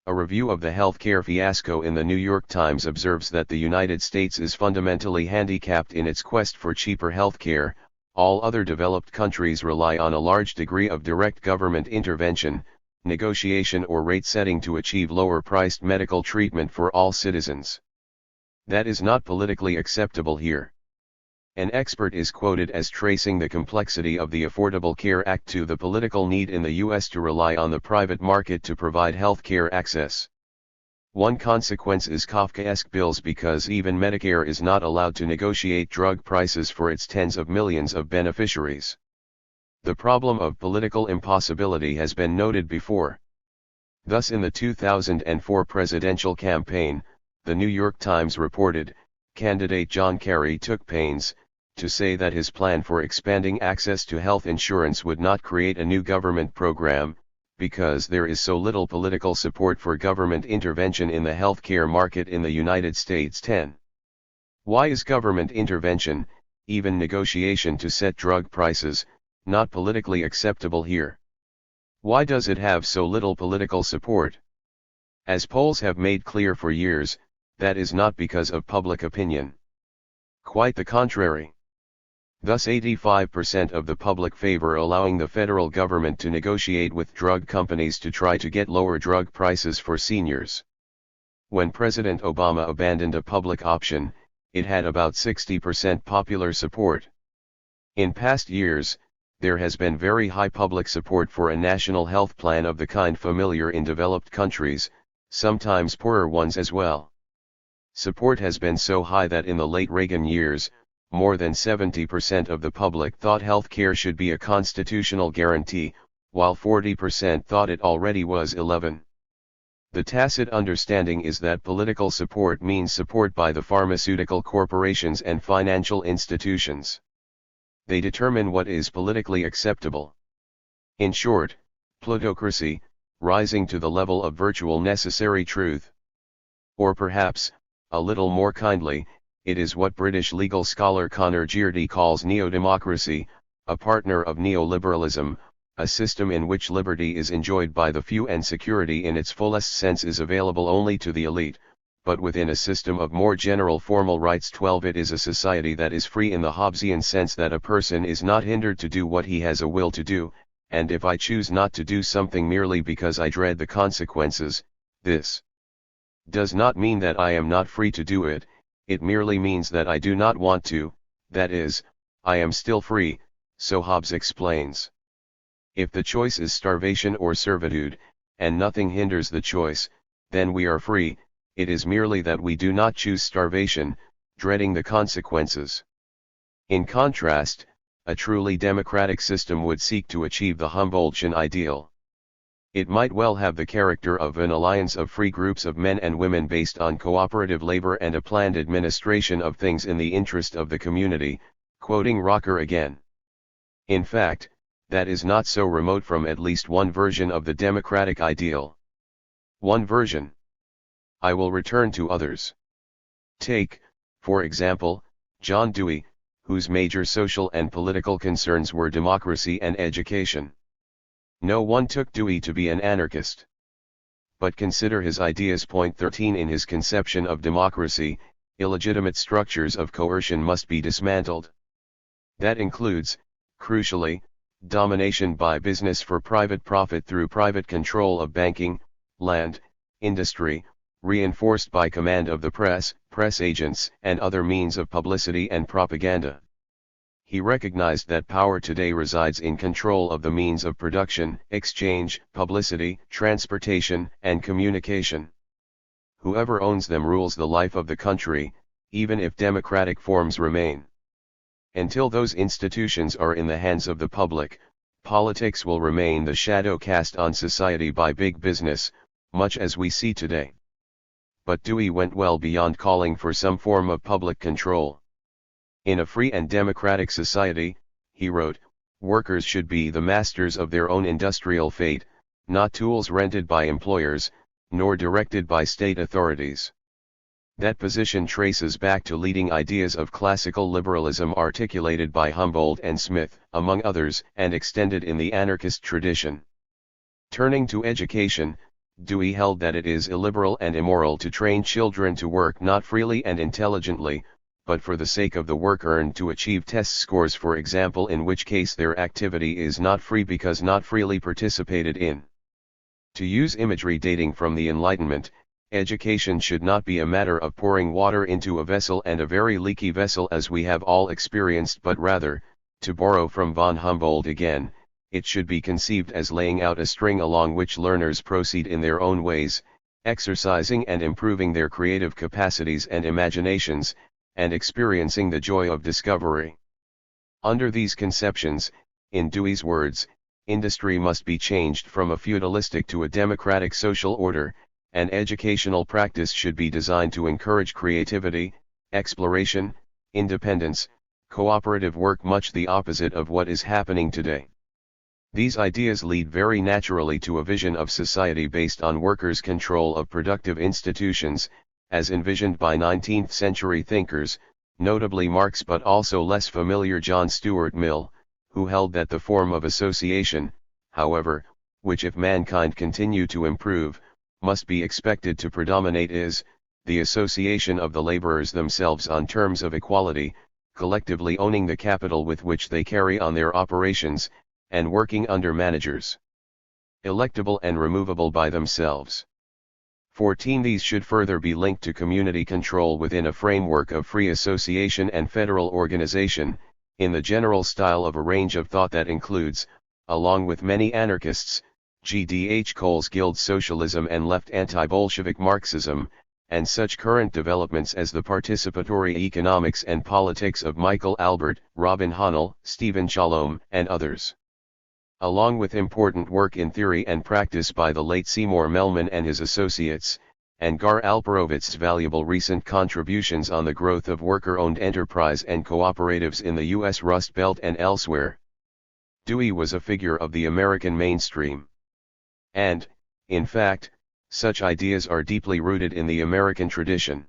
A review of the healthcare fiasco in the New York Times observes that the United States is fundamentally handicapped in its quest for cheaper healthcare. All other developed countries rely on a large degree of direct government intervention, negotiation or rate setting to achieve lower-priced medical treatment for all citizens. That is not politically acceptable here. An expert is quoted as tracing the complexity of the Affordable Care Act to the political need in the U.S. to rely on the private market to provide health care access. One consequence is Kafkaesque bills because even Medicare is not allowed to negotiate drug prices for its tens of millions of beneficiaries. The problem of political impossibility has been noted before. Thus in the 2004 presidential campaign, the New York Times reported, candidate John Kerry took pains to say that his plan for expanding access to health insurance would not create a new government program, because there is so little political support for government intervention in the healthcare market in the United States. 10. Why is government intervention, even negotiation to set drug prices, not politically acceptable here? Why does it have so little political support? As polls have made clear for years, that is not because of public opinion. Quite the contrary. Thus 85% of the public favor allowing the federal government to negotiate with drug companies to try to get lower drug prices for seniors. When President Obama abandoned a public option, it had about 60% popular support. In past years, there has been very high public support for a national health plan of the kind familiar in developed countries, sometimes poorer ones as well. Support has been so high that in the late Reagan years, more than 70% of the public thought health care should be a constitutional guarantee, while 40% thought it already was. 11. The tacit understanding is that political support means support by the pharmaceutical corporations and financial institutions. They determine what is politically acceptable. In short, plutocracy, rising to the level of virtual necessary truth. Or perhaps, a little more kindly, it is what British legal scholar Conor Geardy calls neo-democracy, a partner of neoliberalism, a system in which liberty is enjoyed by the few and security in its fullest sense is available only to the elite, but within a system of more general formal rights. 12. It is a society that is free in the Hobbesian sense that a person is not hindered to do what he has a will to do, and if I choose not to do something merely because I dread the consequences, this does not mean that I am not free to do it, it merely means that I do not want to, that is, I am still free, so Hobbes explains. If the choice is starvation or servitude, and nothing hinders the choice, then we are free, it is merely that we do not choose starvation, dreading the consequences. In contrast, a truly democratic system would seek to achieve the Humboldtian ideal. It might well have the character of an alliance of free groups of men and women based on cooperative labor and a planned administration of things in the interest of the community, quoting Rocker again. In fact, that is not so remote from at least one version of the democratic ideal. One version. I will return to others. Take, for example, John Dewey, whose major social and political concerns were democracy and education. No one took Dewey to be an anarchist. But consider his ideas. Point 13. In his conception of democracy, illegitimate structures of coercion must be dismantled. That includes, crucially, domination by business for private profit through private control of banking, land, industry, reinforced by command of the press, press agents, and other means of publicity and propaganda. He recognized that power today resides in control of the means of production, exchange, publicity, transportation, and communication. Whoever owns them rules the life of the country, even if democratic forms remain. Until those institutions are in the hands of the public, politics will remain the shadow cast on society by big business, much as we see today. But Dewey went well beyond calling for some form of public control. In a free and democratic society, he wrote, workers should be the masters of their own industrial fate, not tools rented by employers, nor directed by state authorities. That position traces back to leading ideas of classical liberalism articulated by Humboldt and Smith, among others, and extended in the anarchist tradition. Turning to education, Dewey held that it is illiberal and immoral to train children to work not freely and intelligently, but for the sake of the work earned to achieve test scores, for example, in which case their activity is not free because not freely participated in. To use imagery dating from the Enlightenment, education should not be a matter of pouring water into a vessel, and a very leaky vessel as we have all experienced, but rather, to borrow from von Humboldt again, it should be conceived as laying out a string along which learners proceed in their own ways, exercising and improving their creative capacities and imaginations, and experiencing the joy of discovery. Under these conceptions, in Dewey's words, industry must be changed from a feudalistic to a democratic social order, and educational practice should be designed to encourage creativity, exploration, independence, cooperative work, much the opposite of what is happening today. These ideas lead very naturally to a vision of society based on workers' control of productive institutions, as envisioned by 19th-century thinkers, notably Marx but also less familiar John Stuart Mill, who held that the form of association, however, which if mankind continue to improve, must be expected to predominate is, the association of the laborers themselves on terms of equality, collectively owning the capital with which they carry on their operations, and working under managers electable and removable by themselves. 14. These should further be linked to community control within a framework of free association and federal organization, in the general style of a range of thought that includes, along with many anarchists, G.D.H. Cole's Guild Socialism and left anti-Bolshevik Marxism, and such current developments as the participatory economics and politics of Michael Albert, Robin Hahnel, Stephen Shalom, and others. Along with important work in theory and practice by the late Seymour Melman and his associates, and Gar Alperovitz's valuable recent contributions on the growth of worker-owned enterprise and cooperatives in the U.S. Rust Belt and elsewhere. Dewey was a figure of the American mainstream. And, in fact, such ideas are deeply rooted in the American tradition.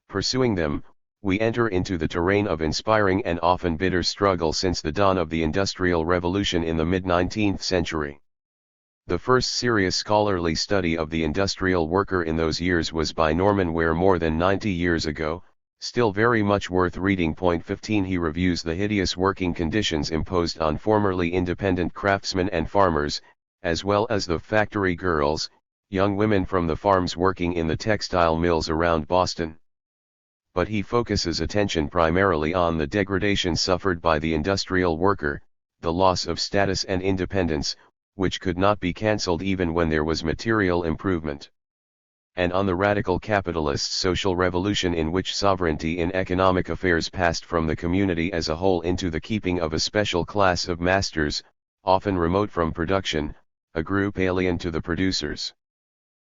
Pursuing them, we enter into the terrain of inspiring and often bitter struggle since the dawn of the Industrial Revolution in the mid-19th century. The first serious scholarly study of the industrial worker in those years was by Norman Ware more than 90 years ago, still very much worth reading. 15. He reviews the hideous working conditions imposed on formerly independent craftsmen and farmers, as well as the factory girls, young women from the farms working in the textile mills around Boston. But he focuses attention primarily on the degradation suffered by the industrial worker, the loss of status and independence, which could not be cancelled even when there was material improvement. And on the radical capitalist social revolution in which sovereignty in economic affairs passed from the community as a whole into the keeping of a special class of masters, often remote from production, a group alien to the producers.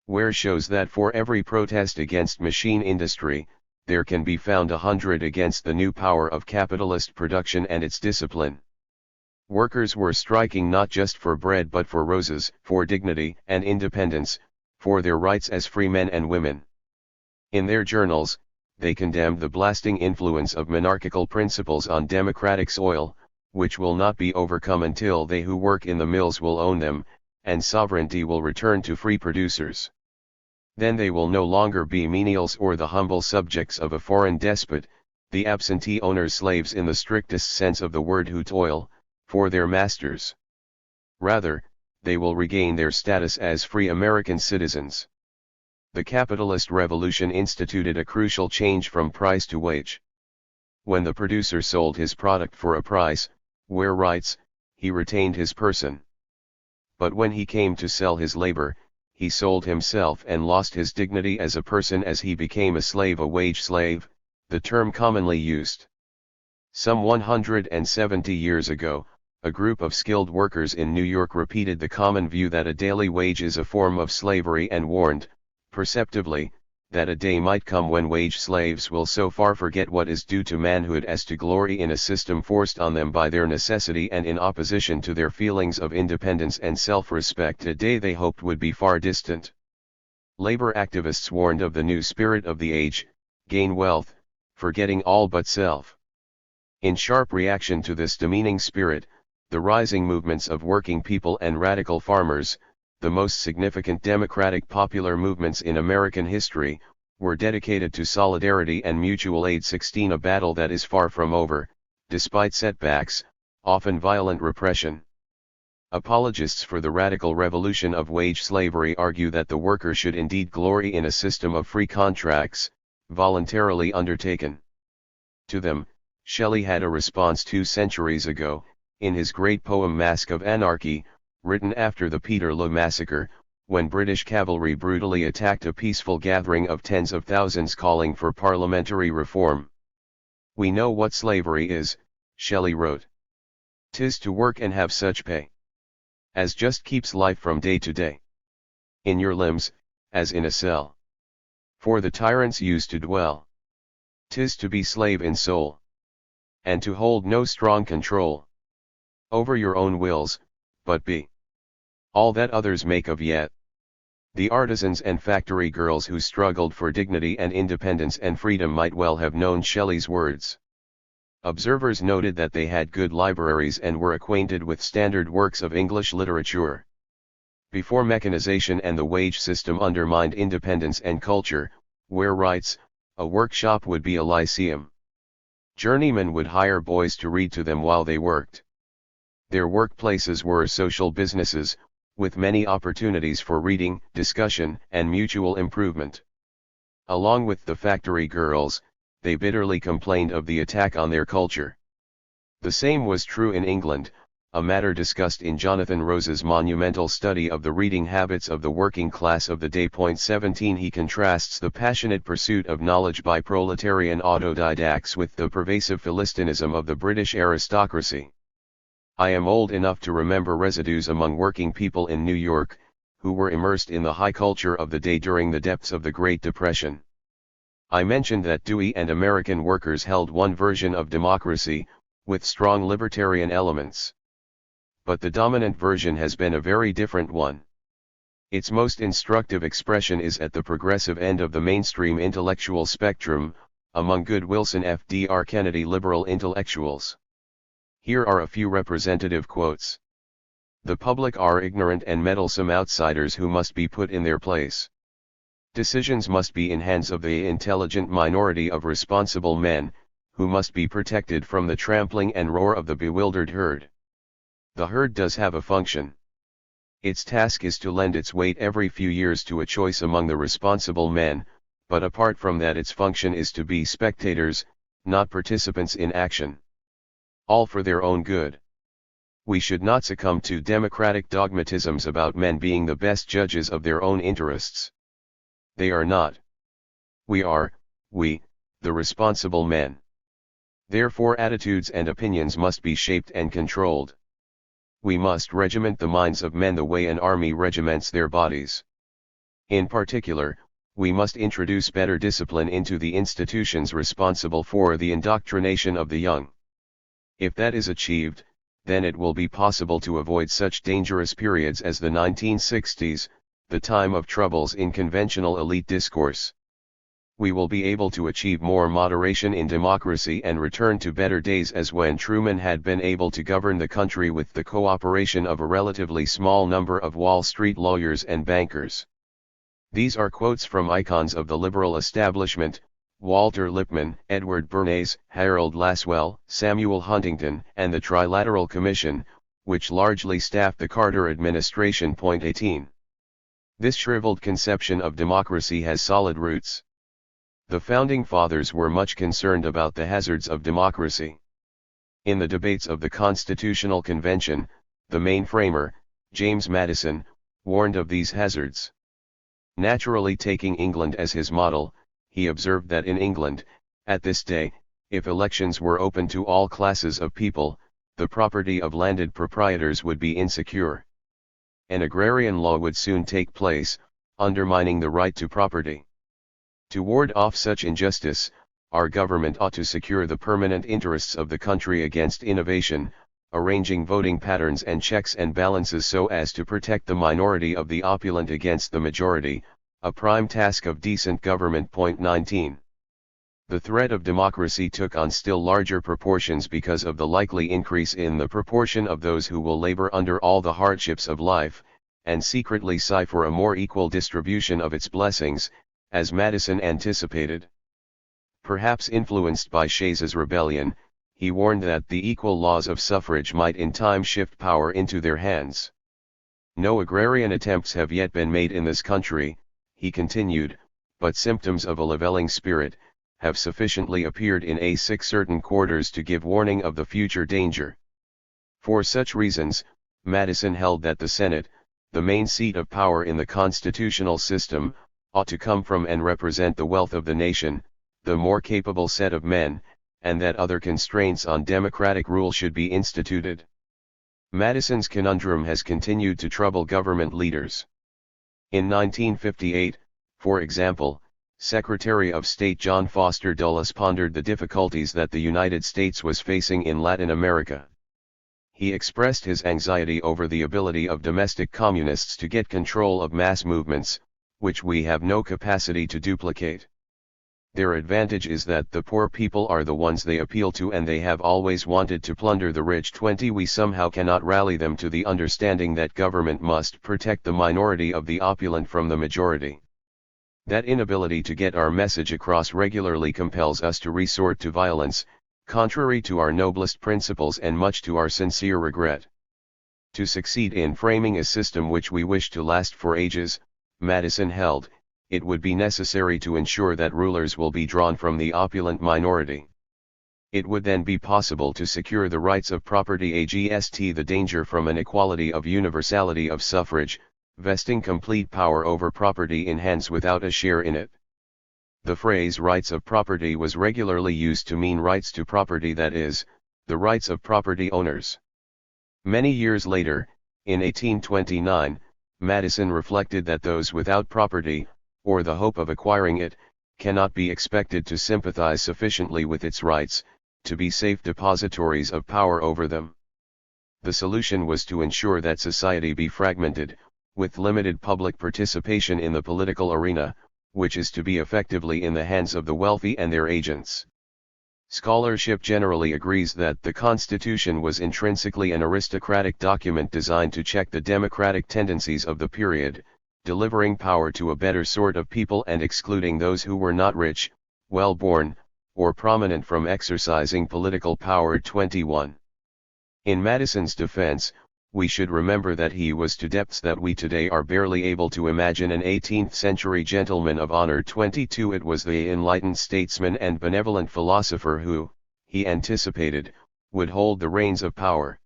Ware shows that for every protest against machine industry, there can be found 100 against the new power of capitalist production and its discipline. Workers were striking not just for bread but for roses, for dignity and independence, for their rights as free men and women. In their journals, they condemned the blasting influence of monarchical principles on democratic soil, which will not be overcome until they who work in the mills will own them, and sovereignty will return to free producers. Then they will no longer be menials or the humble subjects of a foreign despot, the absentee owners slaves in the strictest sense of the word who toil, for their masters. Rather, they will regain their status as free American citizens. The capitalist revolution instituted a crucial change from price to wage. When the producer sold his product for a price, Ware writes, he retained his person. But when he came to sell his labor, he sold himself and lost his dignity as a person as he became a slave, a wage slave, the term commonly used. Some 170 years ago, a group of skilled workers in New York repeated the common view that a daily wage is a form of slavery and warned, perceptively, that a day might come when wage slaves will so far forget what is due to manhood as to glory in a system forced on them by their necessity and in opposition to their feelings of independence and self-respect, a day they hoped would be far distant. Labor activists warned of the new spirit of the age, gain wealth, forgetting all but self. In sharp reaction to this demeaning spirit, the rising movements of working people and radical farmers, the most significant democratic popular movements in American history, were dedicated to solidarity and mutual aid. 16. A battle that is far from over, despite setbacks, often violent repression. Apologists for the radical revolution of wage slavery argue that the worker should indeed glory in a system of free contracts, voluntarily undertaken. To them, Shelley had a response 2 centuries ago, in his great poem Mask of Anarchy, written after the Peterloo massacre, when British cavalry brutally attacked a peaceful gathering of tens of thousands calling for parliamentary reform. We know what slavery is, Shelley wrote. 'Tis to work and have such pay as just keeps life from day to day in your limbs, as in a cell. For the tyrants used to dwell. 'Tis to be slave in soul, and to hold no strong control over your own wills, but be all that others make of yet. The artisans and factory girls who struggled for dignity and independence and freedom might well have known Shelley's words. Observers noted that they had good libraries and were acquainted with standard works of English literature. Before mechanization and the wage system undermined independence and culture, Ware writes, a workshop would be a lyceum. Journeymen would hire boys to read to them while they worked. Their workplaces were social businesses, with many opportunities for reading, discussion, and mutual improvement. Along with the factory girls, they bitterly complained of the attack on their culture. The same was true in England, a matter discussed in Jonathan Rose's monumental study of the reading habits of the working class of the day. 17 He contrasts the passionate pursuit of knowledge by proletarian autodidacts with the pervasive Philistinism of the British aristocracy. I am old enough to remember residues among working people in New York, who were immersed in the high culture of the day during the depths of the Great Depression. I mentioned that Dewey and American workers held one version of democracy, with strong libertarian elements. But the dominant version has been a very different one. Its most instructive expression is at the progressive end of the mainstream intellectual spectrum, among good Wilson F. D. R. Kennedy liberal intellectuals. Here are a few representative quotes. The public are ignorant and meddlesome outsiders who must be put in their place. Decisions must be in hands of the intelligent minority of responsible men, who must be protected from the trampling and roar of the bewildered herd. The herd does have a function. Its task is to lend its weight every few years to a choice among the responsible men, but apart from that its function is to be spectators, not participants in action. All for their own good. We should not succumb to democratic dogmatisms about men being the best judges of their own interests. They are not. We are, the responsible men. Therefore attitudes and opinions must be shaped and controlled. We must regiment the minds of men the way an army regiments their bodies. In particular, we must introduce better discipline into the institutions responsible for the indoctrination of the young. If that is achieved, then it will be possible to avoid such dangerous periods as the 1960s, the time of troubles in conventional elite discourse. We will be able to achieve more moderation in democracy and return to better days as when Truman had been able to govern the country with the cooperation of a relatively small number of Wall Street lawyers and bankers. These are quotes from icons of the liberal establishment, Walter Lippmann, Edward Bernays, Harold Lasswell, Samuel Huntington, and the Trilateral Commission, which largely staffed the Carter administration. 18. This shriveled conception of democracy has solid roots. The Founding Fathers were much concerned about the hazards of democracy. In the debates of the Constitutional Convention, the main framer, James Madison, warned of these hazards. Naturally taking England as his model, he observed that in England, at this day, if elections were open to all classes of people, the property of landed proprietors would be insecure. An agrarian law would soon take place, undermining the right to property. To ward off such injustice, our government ought to secure the permanent interests of the country against innovation, arranging voting patterns and checks and balances so as to protect the minority of the opulent against the majority, a prime task of decent government. 19. The threat of democracy took on still larger proportions because of the likely increase in the proportion of those who will labor under all the hardships of life, and secretly sigh for a more equal distribution of its blessings, as Madison anticipated. Perhaps influenced by Shays's rebellion, he warned that the equal laws of suffrage might in time shift power into their hands. No agrarian attempts have yet been made in this country, he continued, but symptoms of a levelling spirit have sufficiently appeared in certain quarters to give warning of the future danger. For such reasons, Madison held that the Senate, the main seat of power in the constitutional system, ought to come from and represent the wealth of the nation, the more capable set of men, and that other constraints on democratic rule should be instituted. Madison's conundrum has continued to trouble government leaders. In 1958, for example, Secretary of State John Foster Dulles pondered the difficulties that the United States was facing in Latin America. He expressed his anxiety over the ability of domestic communists to get control of mass movements, which we have no capacity to duplicate. Their advantage is that the poor people are the ones they appeal to, and they have always wanted to plunder the rich. 20. We somehow cannot rally them to the understanding that government must protect the minority of the opulent from the majority. That inability to get our message across regularly compels us to resort to violence, contrary to our noblest principles and much to our sincere regret. To succeed in framing a system which we wish to last for ages, Madison held, it would be necessary to ensure that rulers will be drawn from the opulent minority. It would then be possible to secure the rights of property against the danger from an equality of universality of suffrage, vesting complete power over property in hands without a share in it. The phrase rights of property was regularly used to mean rights to property, that is, the rights of property owners. Many years later, in 1829, Madison reflected that those without property, or the hope of acquiring it, cannot be expected to sympathize sufficiently with its rights, to be safe depositories of power over them. The solution was to ensure that society be fragmented, with limited public participation in the political arena, which is to be effectively in the hands of the wealthy and their agents. Scholarship generally agrees that the Constitution was intrinsically an aristocratic document designed to check the democratic tendencies of the period, delivering power to a better sort of people and excluding those who were not rich, well-born, or prominent from exercising political power. 21. In Madison's defense, we should remember that he was to depths that we today are barely able to imagine an 18th-century gentleman of honor. 22. It was the enlightened statesman and benevolent philosopher who, he anticipated, would hold the reins of power.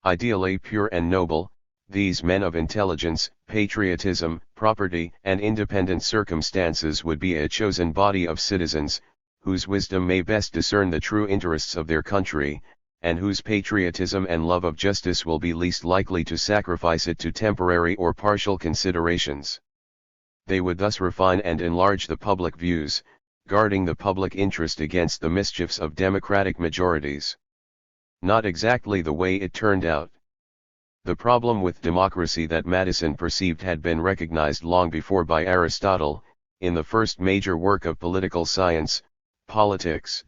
Ideally pure and noble, these men of intelligence, patriotism, property, and independent circumstances would be a chosen body of citizens, whose wisdom may best discern the true interests of their country, and whose patriotism and love of justice will be least likely to sacrifice it to temporary or partial considerations. They would thus refine and enlarge the public views, guarding the public interest against the mischiefs of democratic majorities. Not exactly the way it turned out. The problem with democracy that Madison perceived had been recognized long before by Aristotle, in the first major work of political science, Politics.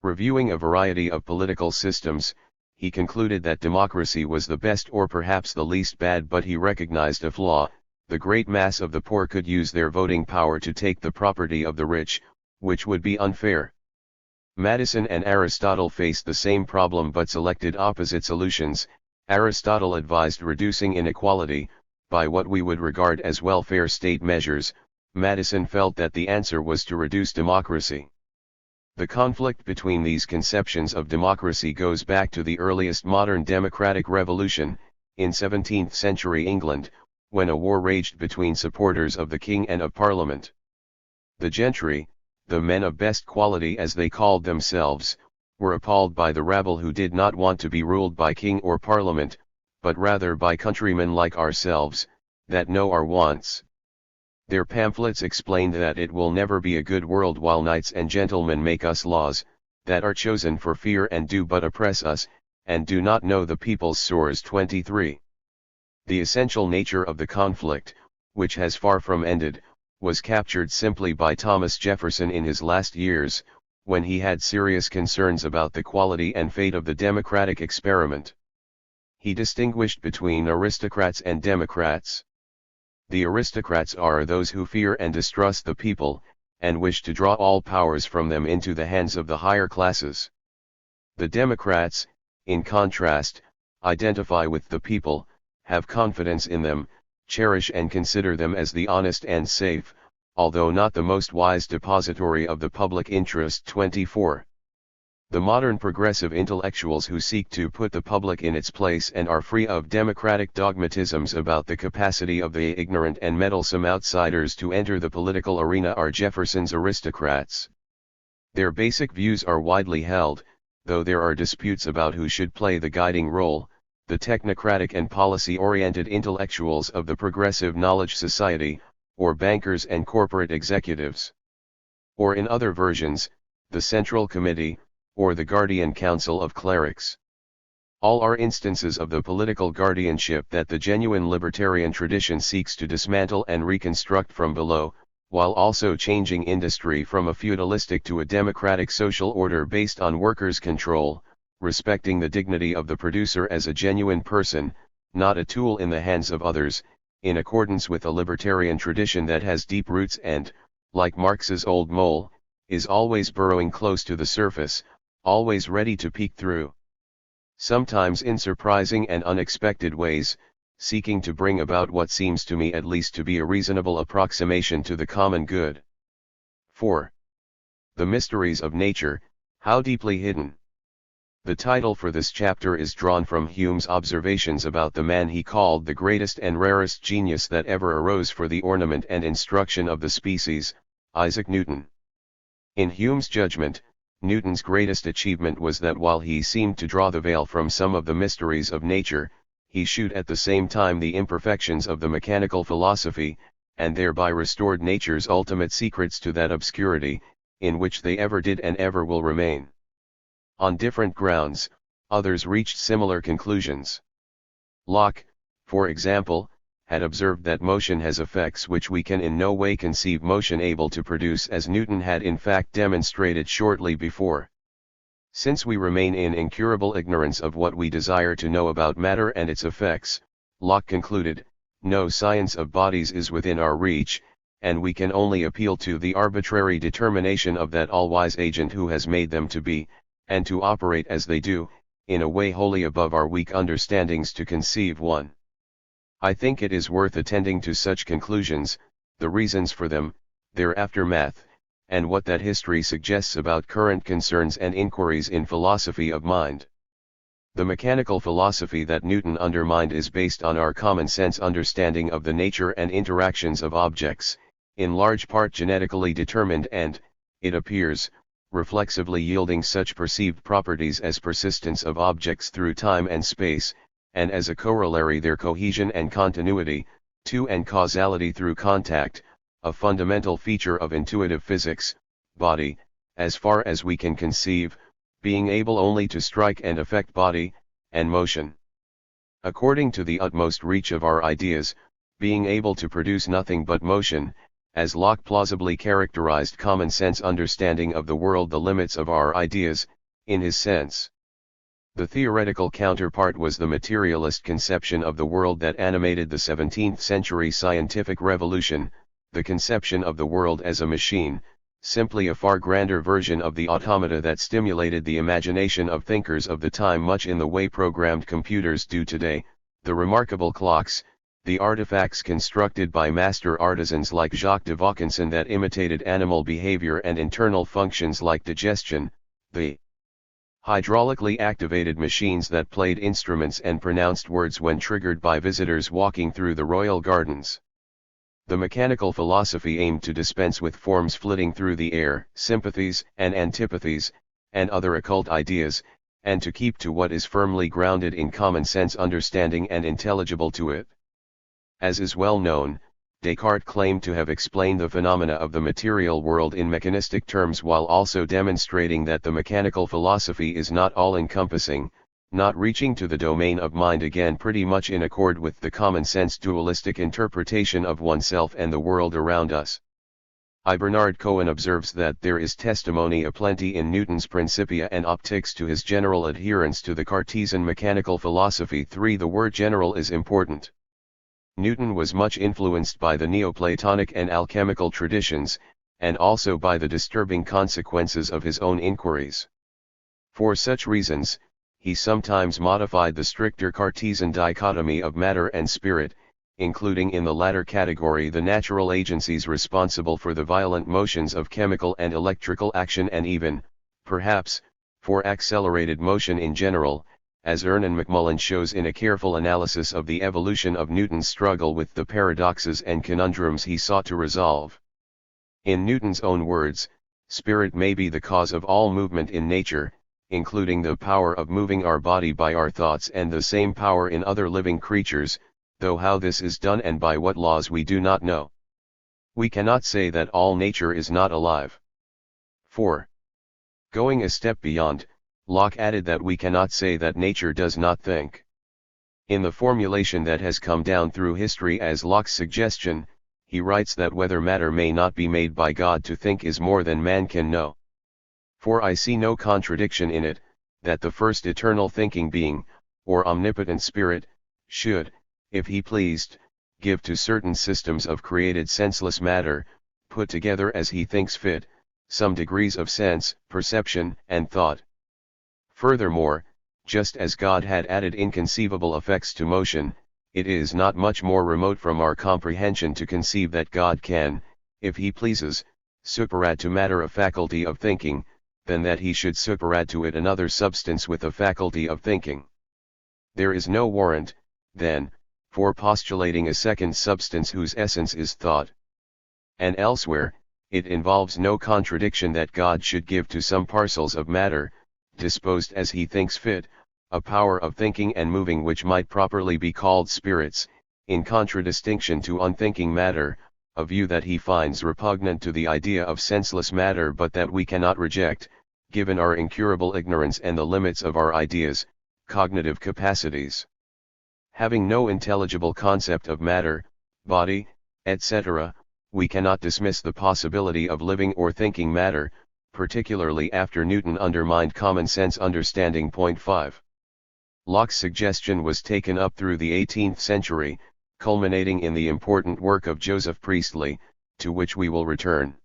Reviewing a variety of political systems, he concluded that democracy was the best or perhaps the least bad, but he recognized a flaw: the great mass of the poor could use their voting power to take the property of the rich, which would be unfair. Madison and Aristotle faced the same problem but selected opposite solutions. Aristotle advised reducing inequality, by what we would regard as welfare state measures. Madison felt that the answer was to reduce democracy. The conflict between these conceptions of democracy goes back to the earliest modern democratic revolution, in 17th-century England, when a war raged between supporters of the king and of Parliament. The gentry, the men of best quality as they called themselves, were appalled by the rabble who did not want to be ruled by king or Parliament, but rather by countrymen like ourselves, that know our wants. Their pamphlets explained that it will never be a good world while knights and gentlemen make us laws, that are chosen for fear and do but oppress us, and do not know the people's sores. 23. The essential nature of the conflict, which has far from ended, was captured simply by Thomas Jefferson in his last years, when he had serious concerns about the quality and fate of the democratic experiment. He distinguished between aristocrats and democrats. The aristocrats are those who fear and distrust the people, and wish to draw all powers from them into the hands of the higher classes. The democrats, in contrast, identify with the people, have confidence in them, cherish and consider them as the honest and safe, although not the most wise depository of the public interest. 24. The modern progressive intellectuals who seek to put the public in its place and are free of democratic dogmatisms about the capacity of the ignorant and meddlesome outsiders to enter the political arena are Jefferson's aristocrats. Their basic views are widely held, though there are disputes about who should play the guiding role: the technocratic and policy-oriented intellectuals of the Progressive Knowledge Society, or bankers and corporate executives. Or in other versions, the Central Committee, or the Guardian Council of Clerics. All are instances of the political guardianship that the genuine libertarian tradition seeks to dismantle and reconstruct from below, while also changing industry from a feudalistic to a democratic social order based on workers' control, respecting the dignity of the producer as a genuine person, not a tool in the hands of others, in accordance with a libertarian tradition that has deep roots and, like Marx's old mole, is always burrowing close to the surface, always ready to peek through. Sometimes in surprising and unexpected ways, seeking to bring about what seems to me at least to be a reasonable approximation to the common good. 4. The Mysteries of Nature, How Deeply Hidden. The title for this chapter is drawn from Hume's observations about the man he called the greatest and rarest genius that ever arose for the ornament and instruction of the species, Isaac Newton. In Hume's judgment, Newton's greatest achievement was that while he seemed to draw the veil from some of the mysteries of nature, he shewed at the same time the imperfections of the mechanical philosophy, and thereby restored nature's ultimate secrets to that obscurity, in which they ever did and ever will remain. On different grounds, others reached similar conclusions. Locke, for example, had observed that motion has effects which we can in no way conceive motion able to produce, as Newton had in fact demonstrated shortly before. Since we remain in incurable ignorance of what we desire to know about matter and its effects, Locke concluded, no science of bodies is within our reach, and we can only appeal to the arbitrary determination of that all-wise agent who has made them to be, and to operate as they do, in a way wholly above our weak understandings to conceive one. I think it is worth attending to such conclusions, the reasons for them, their aftermath, and what that history suggests about current concerns and inquiries in philosophy of mind. The mechanical philosophy that Newton undermined is based on our common sense understanding of the nature and interactions of objects, in large part genetically determined and, it appears, reflexively yielding such perceived properties as persistence of objects through time and space, and as a corollary their cohesion and continuity, too, and causality through contact, a fundamental feature of intuitive physics, body, as far as we can conceive, being able only to strike and affect body, and motion. According to the utmost reach of our ideas, being able to produce nothing but motion, as Locke plausibly characterized common sense understanding of the world, the limits of our ideas, in his sense. The theoretical counterpart was the materialist conception of the world that animated the 17th century scientific revolution, the conception of the world as a machine, simply a far grander version of the automata that stimulated the imagination of thinkers of the time much in the way programmed computers do today, the remarkable clocks, the artifacts constructed by master artisans like Jacques de Vaucanson that imitated animal behavior and internal functions like digestion, the hydraulically activated machines that played instruments and pronounced words when triggered by visitors walking through the royal gardens. The mechanical philosophy aimed to dispense with forms flitting through the air, sympathies and antipathies, and other occult ideas, and to keep to what is firmly grounded in common sense understanding and intelligible to it. As is well known, Descartes claimed to have explained the phenomena of the material world in mechanistic terms, while also demonstrating that the mechanical philosophy is not all-encompassing, not reaching to the domain of mind, again pretty much in accord with the common-sense dualistic interpretation of oneself and the world around us. I. Bernard Cohen observes that there is testimony aplenty in Newton's Principia and Optics to his general adherence to the Cartesian mechanical philosophy. 3. The word general is important. Newton was much influenced by the Neoplatonic and alchemical traditions, and also by the disturbing consequences of his own inquiries. For such reasons, he sometimes modified the stricter Cartesian dichotomy of matter and spirit, including in the latter category the natural agencies responsible for the violent motions of chemical and electrical action, and even, perhaps, for accelerated motion in general, as Ernan Macmullen shows in a careful analysis of the evolution of Newton's struggle with the paradoxes and conundrums he sought to resolve. In Newton's own words, spirit may be the cause of all movement in nature, including the power of moving our body by our thoughts, and the same power in other living creatures, though how this is done and by what laws we do not know. We cannot say that all nature is not alive. 4. Going a step beyond, Locke added that we cannot say that nature does not think. In the formulation that has come down through history as Locke's suggestion, he writes that whether matter may not be made by God to think is more than man can know. For I see no contradiction in it, that the first eternal thinking being, or omnipotent spirit, should, if he pleased, give to certain systems of created senseless matter, put together as he thinks fit, some degrees of sense, perception, and thought. Furthermore, just as God had added inconceivable effects to motion, it is not much more remote from our comprehension to conceive that God can, if he pleases, superadd to matter a faculty of thinking, than that he should superadd to it another substance with a faculty of thinking. There is no warrant, then, for postulating a second substance whose essence is thought. And elsewhere, it involves no contradiction that God should give to some parcels of matter, disposed as he thinks fit, a power of thinking and moving which might properly be called spirits, in contradistinction to unthinking matter, a view that he finds repugnant to the idea of senseless matter but that we cannot reject, given our incurable ignorance and the limits of our ideas, cognitive capacities. Having no intelligible concept of matter, body, etc., we cannot dismiss the possibility of living or thinking matter, particularly after Newton undermined common sense understanding. 5. Locke's suggestion was taken up through the 18th century, culminating in the important work of Joseph Priestley, to which we will return.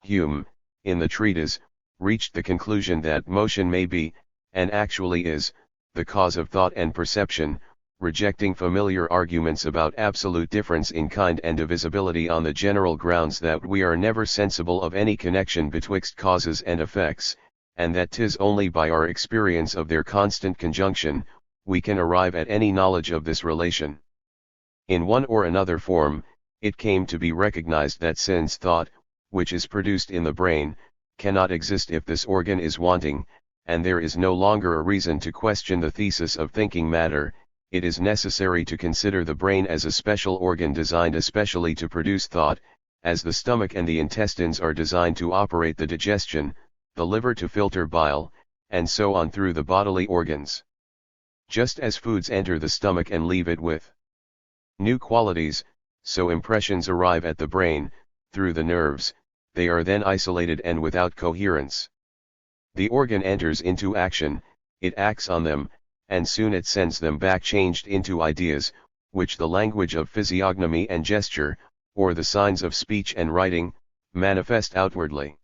Hume, in the treatise, reached the conclusion that motion may be, and actually is, the cause of thought and perception, rejecting familiar arguments about absolute difference in kind and divisibility on the general grounds that we are never sensible of any connection betwixt causes and effects, and that 'tis only by our experience of their constant conjunction, we can arrive at any knowledge of this relation. In one or another form, it came to be recognized that since thought, which is produced in the brain, cannot exist if this organ is wanting, and there is no longer a reason to question the thesis of thinking matter, it is necessary to consider the brain as a special organ designed especially to produce thought, as the stomach and the intestines are designed to operate the digestion, the liver to filter bile, and so on through the bodily organs. Just as foods enter the stomach and leave it with new qualities, so impressions arrive at the brain, through the nerves, they are then isolated and without coherence. The organ enters into action, it acts on them, and soon it sends them back changed into ideas, which the language of physiognomy and gesture, or the signs of speech and writing, manifest outwardly.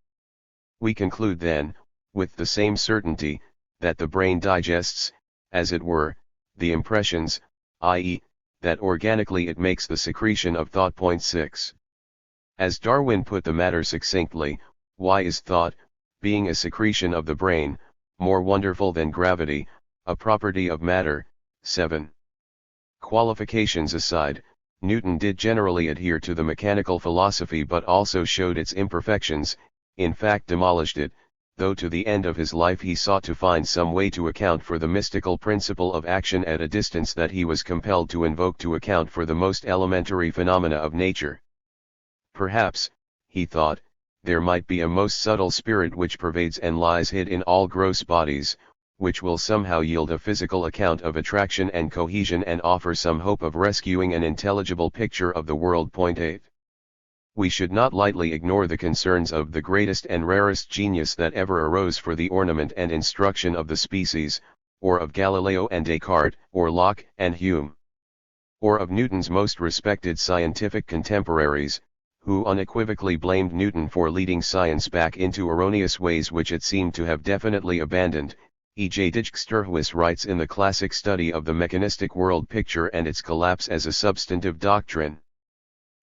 We conclude then, with the same certainty, that the brain digests, as it were, the impressions, i.e., that organically it makes the secretion of thought. 6. As Darwin put the matter succinctly, why is thought, being a secretion of the brain, more wonderful than gravity, a property of matter? 7. Qualifications aside, Newton did generally adhere to the mechanical philosophy but also showed its imperfections, in fact demolished it, though to the end of his life he sought to find some way to account for the mystical principle of action at a distance that he was compelled to invoke to account for the most elementary phenomena of nature. Perhaps, he thought, there might be a most subtle spirit which pervades and lies hid in all gross bodies, which will somehow yield a physical account of attraction and cohesion and offer some hope of rescuing an intelligible picture of the world. 8. We should not lightly ignore the concerns of the greatest and rarest genius that ever arose for the ornament and instruction of the species, or of Galileo and Descartes, or Locke and Hume, or of Newton's most respected scientific contemporaries, who unequivocally blamed Newton for leading science back into erroneous ways which it seemed to have definitely abandoned. E. J. Dijksterhuis writes in the classic study of the mechanistic world picture and its collapse as a substantive doctrine.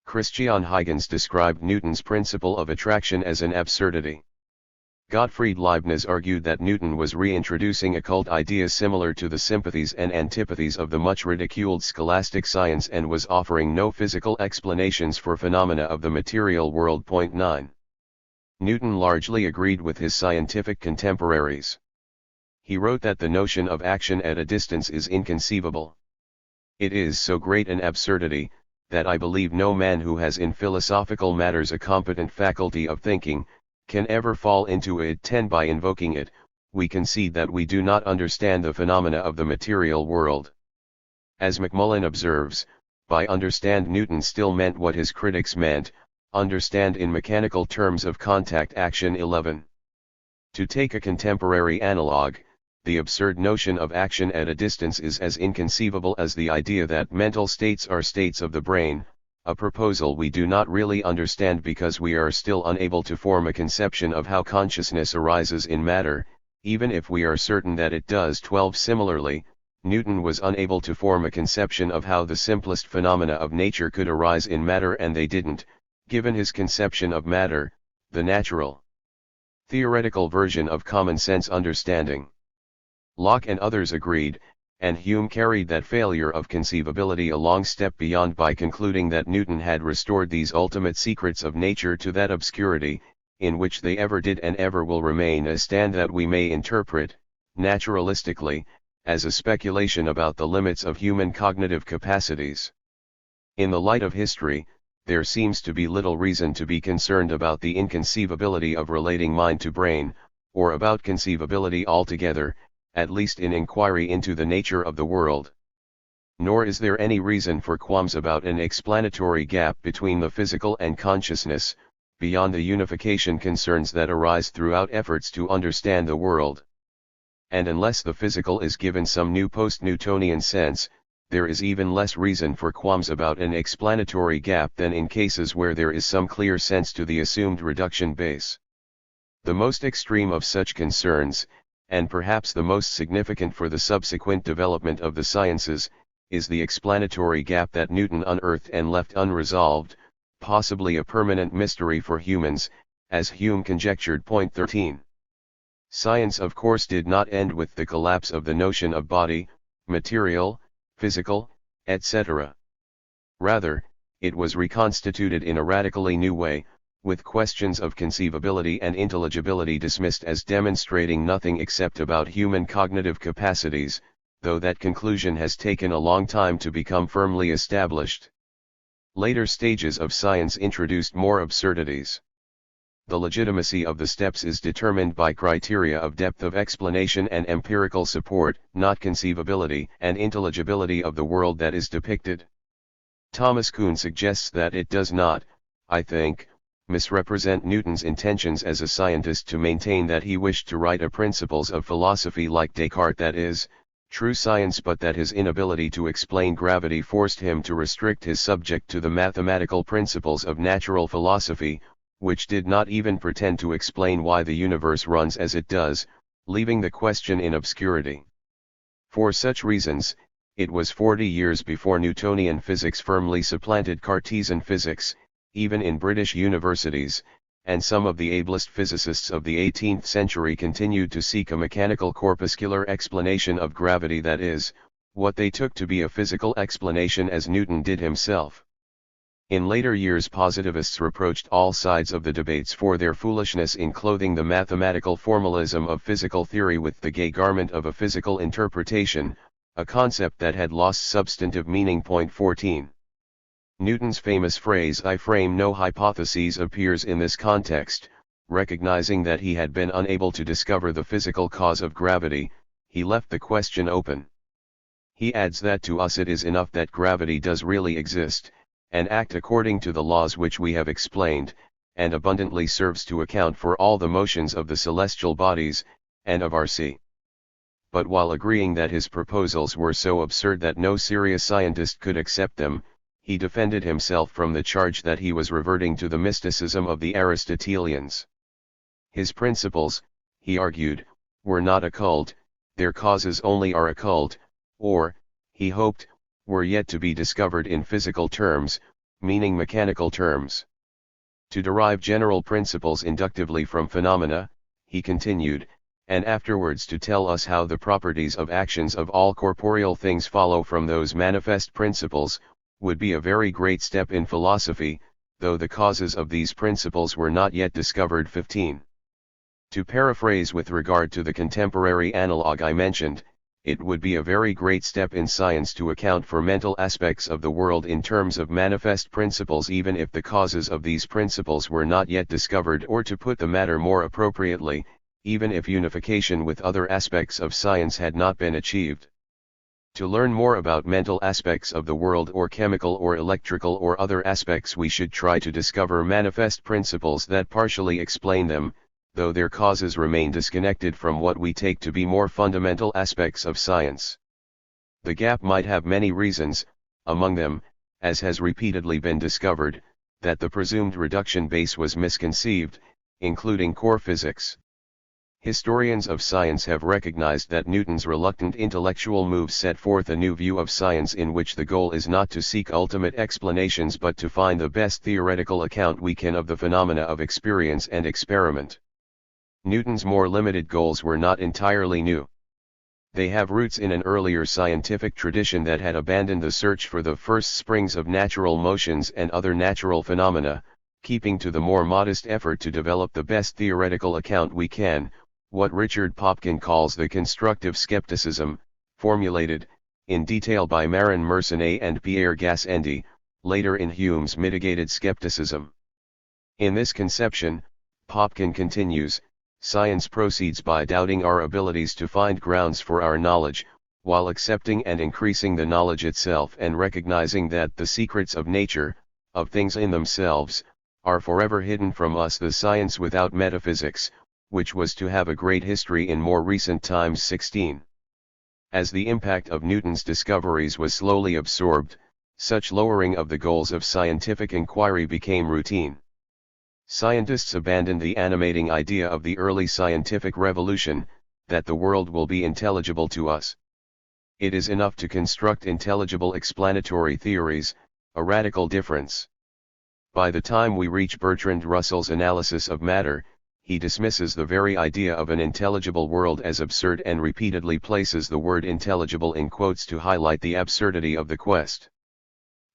Christian Huygens described Newton's principle of attraction as an absurdity. Gottfried Leibniz argued that Newton was reintroducing occult ideas similar to the sympathies and antipathies of the much ridiculed scholastic science and was offering no physical explanations for phenomena of the material world. 9. Newton largely agreed with his scientific contemporaries. He wrote that the notion of action at a distance is inconceivable. It is so great an absurdity, that I believe no man who has in philosophical matters a competent faculty of thinking, can ever fall into it. 10. By invoking it, we concede that we do not understand the phenomena of the material world. As Macmullen observes, by understand Newton still meant what his critics meant, understand in mechanical terms of contact action 11. To take a contemporary analog, the absurd notion of action at a distance is as inconceivable as the idea that mental states are states of the brain, a proposal we do not really understand because we are still unable to form a conception of how consciousness arises in matter, even if we are certain that it does. 12. Similarly, Newton was unable to form a conception of how the simplest phenomena of nature could arise in matter, and they didn't, given his conception of matter, the natural, theoretical version of common sense understanding. Locke and others agreed, and Hume carried that failure of conceivability a long step beyond by concluding that Newton had restored these ultimate secrets of nature to that obscurity, in which they ever did and ever will remain, a stand that we may interpret, naturalistically, as a speculation about the limits of human cognitive capacities. In the light of history, there seems to be little reason to be concerned about the inconceivability of relating mind to brain, or about conceivability altogether, at least in inquiry into the nature of the world. Nor is there any reason for qualms about an explanatory gap between the physical and consciousness, beyond the unification concerns that arise throughout efforts to understand the world. And unless the physical is given some new post-Newtonian sense, there is even less reason for qualms about an explanatory gap than in cases where there is some clear sense to the assumed reduction base. The most extreme of such concerns, and perhaps the most significant for the subsequent development of the sciences, is the explanatory gap that Newton unearthed and left unresolved, possibly a permanent mystery for humans, as Hume conjectured. 13. Science of course did not end with the collapse of the notion of body, material, physical, etc. Rather, it was reconstituted in a radically new way, with questions of conceivability and intelligibility dismissed as demonstrating nothing except about human cognitive capacities, though that conclusion has taken a long time to become firmly established. Later stages of science introduced more absurdities. The legitimacy of the steps is determined by criteria of depth of explanation and empirical support, not conceivability and intelligibility of the world that is depicted. Thomas Kuhn suggests that it does not, I think, misrepresent Newton's intentions as a scientist to maintain that he wished to write a principles of philosophy like Descartes, that is, true science, but that his inability to explain gravity forced him to restrict his subject to the mathematical principles of natural philosophy, which did not even pretend to explain why the universe runs as it does, leaving the question in obscurity. For such reasons, it was 40 years before Newtonian physics firmly supplanted Cartesian physics, even in British universities, and some of the ablest physicists of the 18th century continued to seek a mechanical corpuscular explanation of gravity, that is, what they took to be a physical explanation, as Newton did himself. In later years, positivists reproached all sides of the debates for their foolishness in clothing the mathematical formalism of physical theory with the gay garment of a physical interpretation, a concept that had lost substantive meaning. 14. Newton's famous phrase "I frame no hypotheses" appears in this context. Recognizing that he had been unable to discover the physical cause of gravity, he left the question open. He adds that to us it is enough that gravity does really exist, and act according to the laws which we have explained, and abundantly serves to account for all the motions of the celestial bodies, and of our sea. But while agreeing that his proposals were so absurd that no serious scientist could accept them, he defended himself from the charge that he was reverting to the mysticism of the Aristotelians. His principles, he argued, were not occult, their causes only are occult, or, he hoped, were yet to be discovered in physical terms, meaning mechanical terms. To derive general principles inductively from phenomena, he continued, and afterwards to tell us how the properties of actions of all corporeal things follow from those manifest principles, would be a very great step in philosophy, though the causes of these principles were not yet discovered. 15. To paraphrase with regard to the contemporary analog I mentioned, it would be a very great step in science to account for mental aspects of the world in terms of manifest principles, even if the causes of these principles were not yet discovered, or to put the matter more appropriately, even if unification with other aspects of science had not been achieved. To learn more about mental aspects of the world or chemical or electrical or other aspects, we should try to discover manifest principles that partially explain them, though their causes remain disconnected from what we take to be more fundamental aspects of science. The gap might have many reasons, among them, as has repeatedly been discovered, that the presumed reduction base was misconceived, including core physics. Historians of science have recognized that Newton's reluctant intellectual moves set forth a new view of science in which the goal is not to seek ultimate explanations but to find the best theoretical account we can of the phenomena of experience and experiment. Newton's more limited goals were not entirely new. They have roots in an earlier scientific tradition that had abandoned the search for the first springs of natural motions and other natural phenomena, keeping to the more modest effort to develop the best theoretical account we can, what Richard Popkin calls the constructive skepticism, formulated, in detail by Marin Mersenne and Pierre Gassendi, later in Hume's mitigated skepticism. In this conception, Popkin continues, science proceeds by doubting our abilities to find grounds for our knowledge, while accepting and increasing the knowledge itself and recognizing that the secrets of nature, of things in themselves, are forever hidden from us. The science without metaphysics, which was to have a great history in more recent times. 16. As the impact of Newton's discoveries was slowly absorbed, such lowering of the goals of scientific inquiry became routine. Scientists abandoned the animating idea of the early scientific revolution, that the world will be intelligible to us. It is enough to construct intelligible explanatory theories, a radical difference. By the time we reach Bertrand Russell's analysis of matter, he dismisses the very idea of an intelligible world as absurd and repeatedly places the word intelligible in quotes to highlight the absurdity of the quest.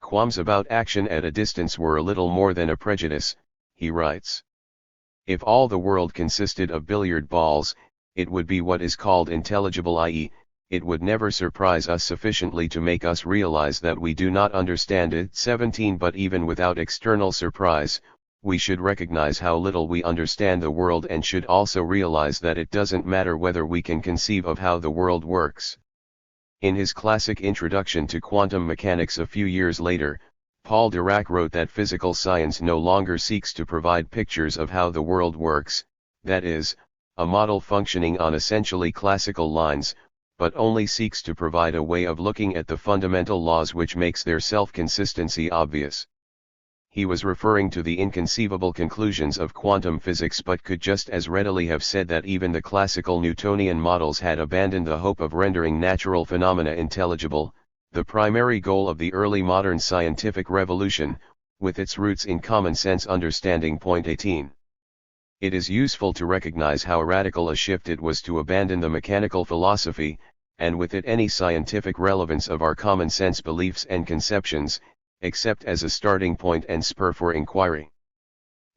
Qualms about action at a distance were a little more than a prejudice, he writes. If all the world consisted of billiard balls, it would be what is called intelligible, i.e., it would never surprise us sufficiently to make us realize that we do not understand it. 17. But even without external surprise, we should recognize how little we understand the world and should also realize that it doesn't matter whether we can conceive of how the world works. In his classic introduction to quantum mechanics a few years later, Paul Dirac wrote that physical science no longer seeks to provide pictures of how the world works, that is, a model functioning on essentially classical lines, but only seeks to provide a way of looking at the fundamental laws which makes their self-consistency obvious. He was referring to the inconceivable conclusions of quantum physics, but could just as readily have said that even the classical Newtonian models had abandoned the hope of rendering natural phenomena intelligible, the primary goal of the early modern scientific revolution, with its roots in common sense understanding. 18. It is useful to recognize how radical a shift it was to abandon the mechanical philosophy, and with it any scientific relevance of our common sense beliefs and conceptions, except as a starting point and spur for inquiry.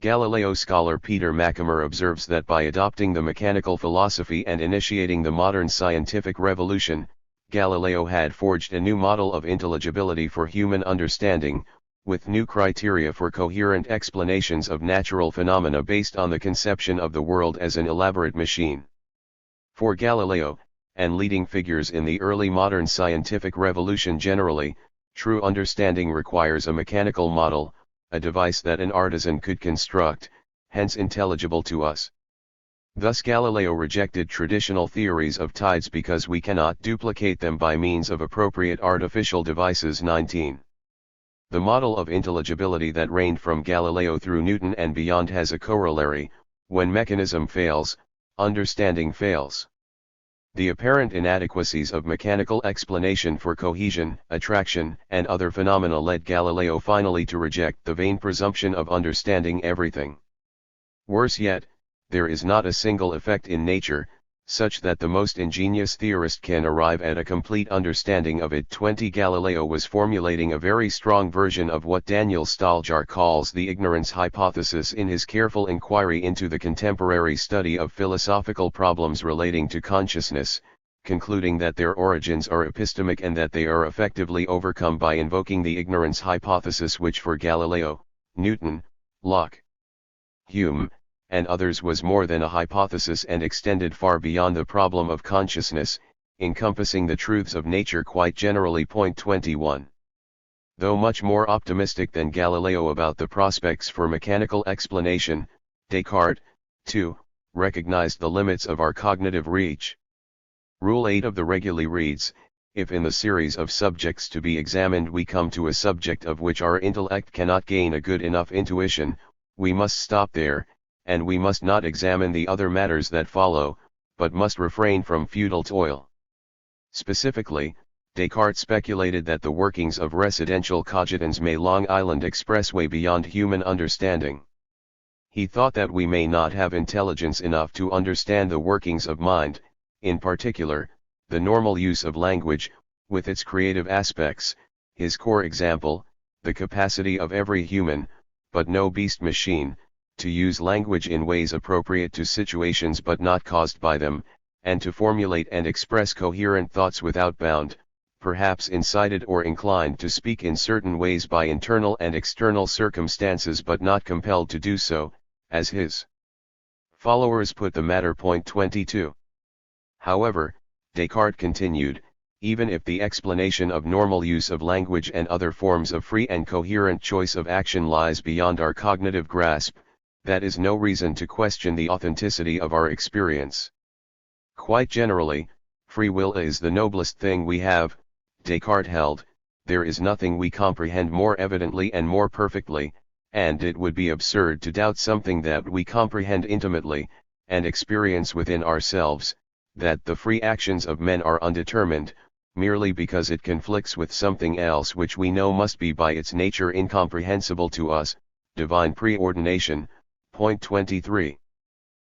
Galileo scholar Peter Mackamer observes that by adopting the mechanical philosophy and initiating the modern scientific revolution, Galileo had forged a new model of intelligibility for human understanding, with new criteria for coherent explanations of natural phenomena based on the conception of the world as an elaborate machine. For Galileo, and leading figures in the early modern scientific revolution generally, true understanding requires a mechanical model, a device that an artisan could construct, hence intelligible to us. Thus Galileo rejected traditional theories of tides because we cannot duplicate them by means of appropriate artificial devices. 19. The model of intelligibility that reigned from Galileo through Newton and beyond has a corollary: when mechanism fails, understanding fails. The apparent inadequacies of mechanical explanation for cohesion, attraction, and other phenomena led Galileo finally to reject the vain presumption of understanding everything. Worse yet, there is not a single effect in nature, such that the most ingenious theorist can arrive at a complete understanding of it. 20. Galileo was formulating a very strong version of what Daniel Stoljar calls the ignorance hypothesis in his careful inquiry into the contemporary study of philosophical problems relating to consciousness, concluding that their origins are epistemic and that they are effectively overcome by invoking the ignorance hypothesis which for Galileo, Newton, Locke, Hume, and others was more than a hypothesis and extended far beyond the problem of consciousness, encompassing the truths of nature quite generally. Point 21. Though much more optimistic than Galileo about the prospects for mechanical explanation, Descartes, too, recognized the limits of our cognitive reach. Rule 8 of the Reguli reads, if in the series of subjects to be examined we come to a subject of which our intellect cannot gain a good enough intuition, we must stop there, and we must not examine the other matters that follow, but must refrain from futile toil. Specifically, Descartes speculated that the workings of residential cogitans may Long Island Expressway beyond human understanding. He thought that we may not have intelligence enough to understand the workings of mind, in particular, the normal use of language, with its creative aspects, his core example, the capacity of every human, but no beast machine, to use language in ways appropriate to situations but not caused by them, and to formulate and express coherent thoughts without bound, perhaps incited or inclined to speak in certain ways by internal and external circumstances but not compelled to do so, as his followers put the matter. Point 22. However, Descartes continued, even if the explanation of normal use of language and other forms of free and coherent choice of action lies beyond our cognitive grasp, that is no reason to question the authenticity of our experience. Quite generally, free will is the noblest thing we have, Descartes held. There is nothing we comprehend more evidently and more perfectly, and it would be absurd to doubt something that we comprehend intimately, and experience within ourselves, that the free actions of men are undetermined, merely because it conflicts with something else which we know must be by its nature incomprehensible to us, divine preordination. Point 23.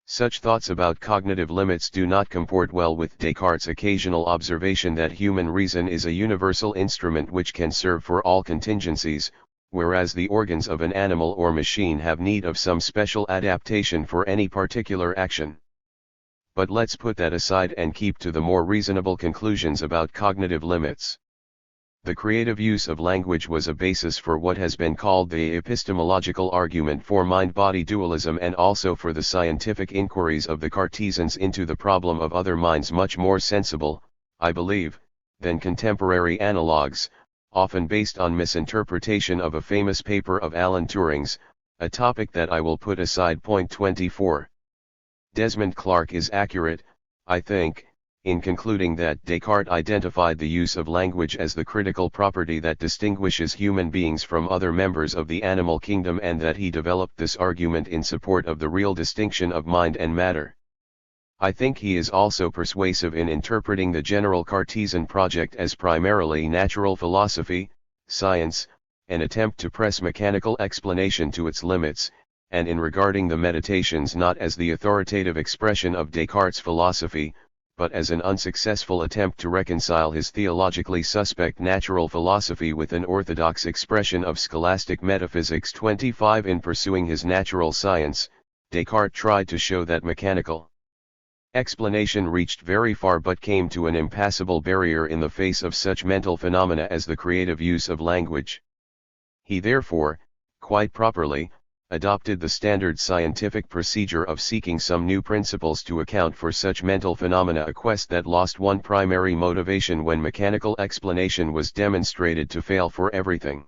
Such thoughts about cognitive limits do not comport well with Descartes' occasional observation that human reason is a universal instrument which can serve for all contingencies, whereas the organs of an animal or machine have need of some special adaptation for any particular action. But let's put that aside and keep to the more reasonable conclusions about cognitive limits. The creative use of language was a basis for what has been called the epistemological argument for mind-body dualism and also for the scientific inquiries of the Cartesians into the problem of other minds much more sensible, I believe, than contemporary analogues, often based on misinterpretation of a famous paper of Alan Turing's, a topic that I will put aside. Point 24. Desmond Clark is accurate, I think, in concluding that Descartes identified the use of language as the critical property that distinguishes human beings from other members of the animal kingdom and that he developed this argument in support of the real distinction of mind and matter. I think he is also persuasive in interpreting the general Cartesian project as primarily natural philosophy, science, an attempt to press mechanical explanation to its limits, and in regarding the Meditations not as the authoritative expression of Descartes' philosophy, but as an unsuccessful attempt to reconcile his theologically suspect natural philosophy with an orthodox expression of scholastic metaphysics. 25. In pursuing his natural science, Descartes tried to show that mechanical explanation reached very far but came to an impassable barrier in the face of such mental phenomena as the creative use of language. He therefore, quite properly, adopted the standard scientific procedure of seeking some new principles to account for such mental phenomena, a quest that lost one primary motivation when mechanical explanation was demonstrated to fail for everything.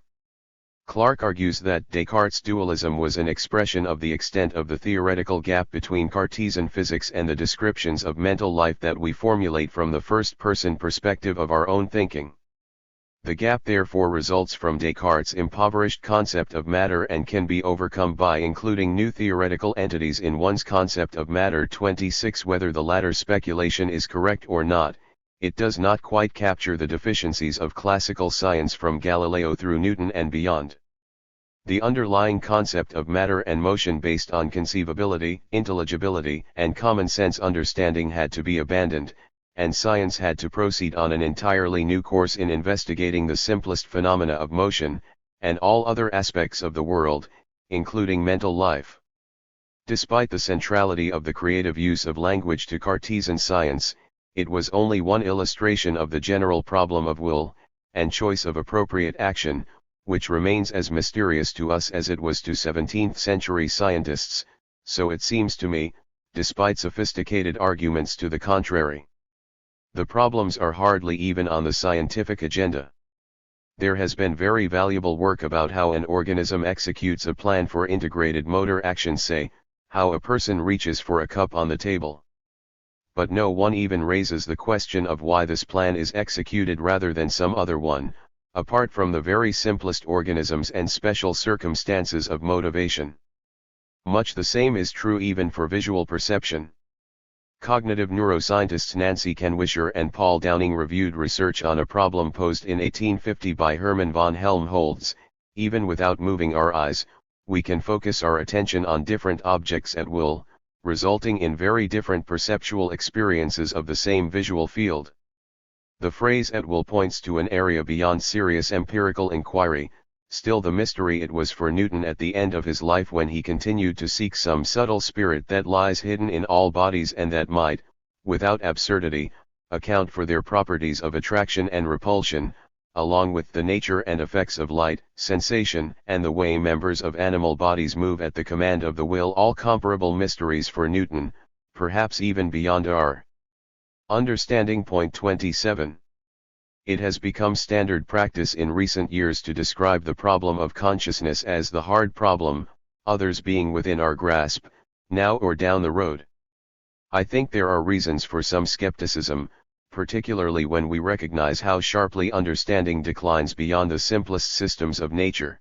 Clark argues that Descartes' dualism was an expression of the extent of the theoretical gap between Cartesian physics and the descriptions of mental life that we formulate from the first-person perspective of our own thinking. The gap therefore results from Descartes' impoverished concept of matter and can be overcome by including new theoretical entities in one's concept of matter. 26. Whether the latter speculation is correct or not, it does not quite capture the deficiencies of classical science from Galileo through Newton and beyond. The underlying concept of matter and motion based on conceivability, intelligibility, and common sense understanding had to be abandoned, and science had to proceed on an entirely new course in investigating the simplest phenomena of motion, and all other aspects of the world, including mental life. Despite the centrality of the creative use of language to Cartesian science, it was only one illustration of the general problem of will, and choice of appropriate action, which remains as mysterious to us as it was to 17th-century scientists, so it seems to me, despite sophisticated arguments to the contrary. The problems are hardly even on the scientific agenda. There has been very valuable work about how an organism executes a plan for integrated motor action, say, how a person reaches for a cup on the table. But no one even raises the question of why this plan is executed rather than some other one, apart from the very simplest organisms and special circumstances of motivation. Much the same is true even for visual perception. Cognitive neuroscientists Nancy Kenwisher and Paul Downing reviewed research on a problem posed in 1850 by Hermann von Helmholtz. Even without moving our eyes, we can focus our attention on different objects at will, resulting in very different perceptual experiences of the same visual field. The phrase at will points to an area beyond serious empirical inquiry. Still, the mystery it was for Newton at the end of his life, when he continued to seek some subtle spirit that lies hidden in all bodies and that might, without absurdity, account for their properties of attraction and repulsion, along with the nature and effects of light, sensation, and the way members of animal bodies move at the command of the will, all comparable mysteries for Newton, perhaps even beyond our understanding. Point 27. It has become standard practice in recent years to describe the problem of consciousness as the hard problem, others being within our grasp, now or down the road. I think there are reasons for some skepticism, particularly when we recognize how sharply understanding declines beyond the simplest systems of nature.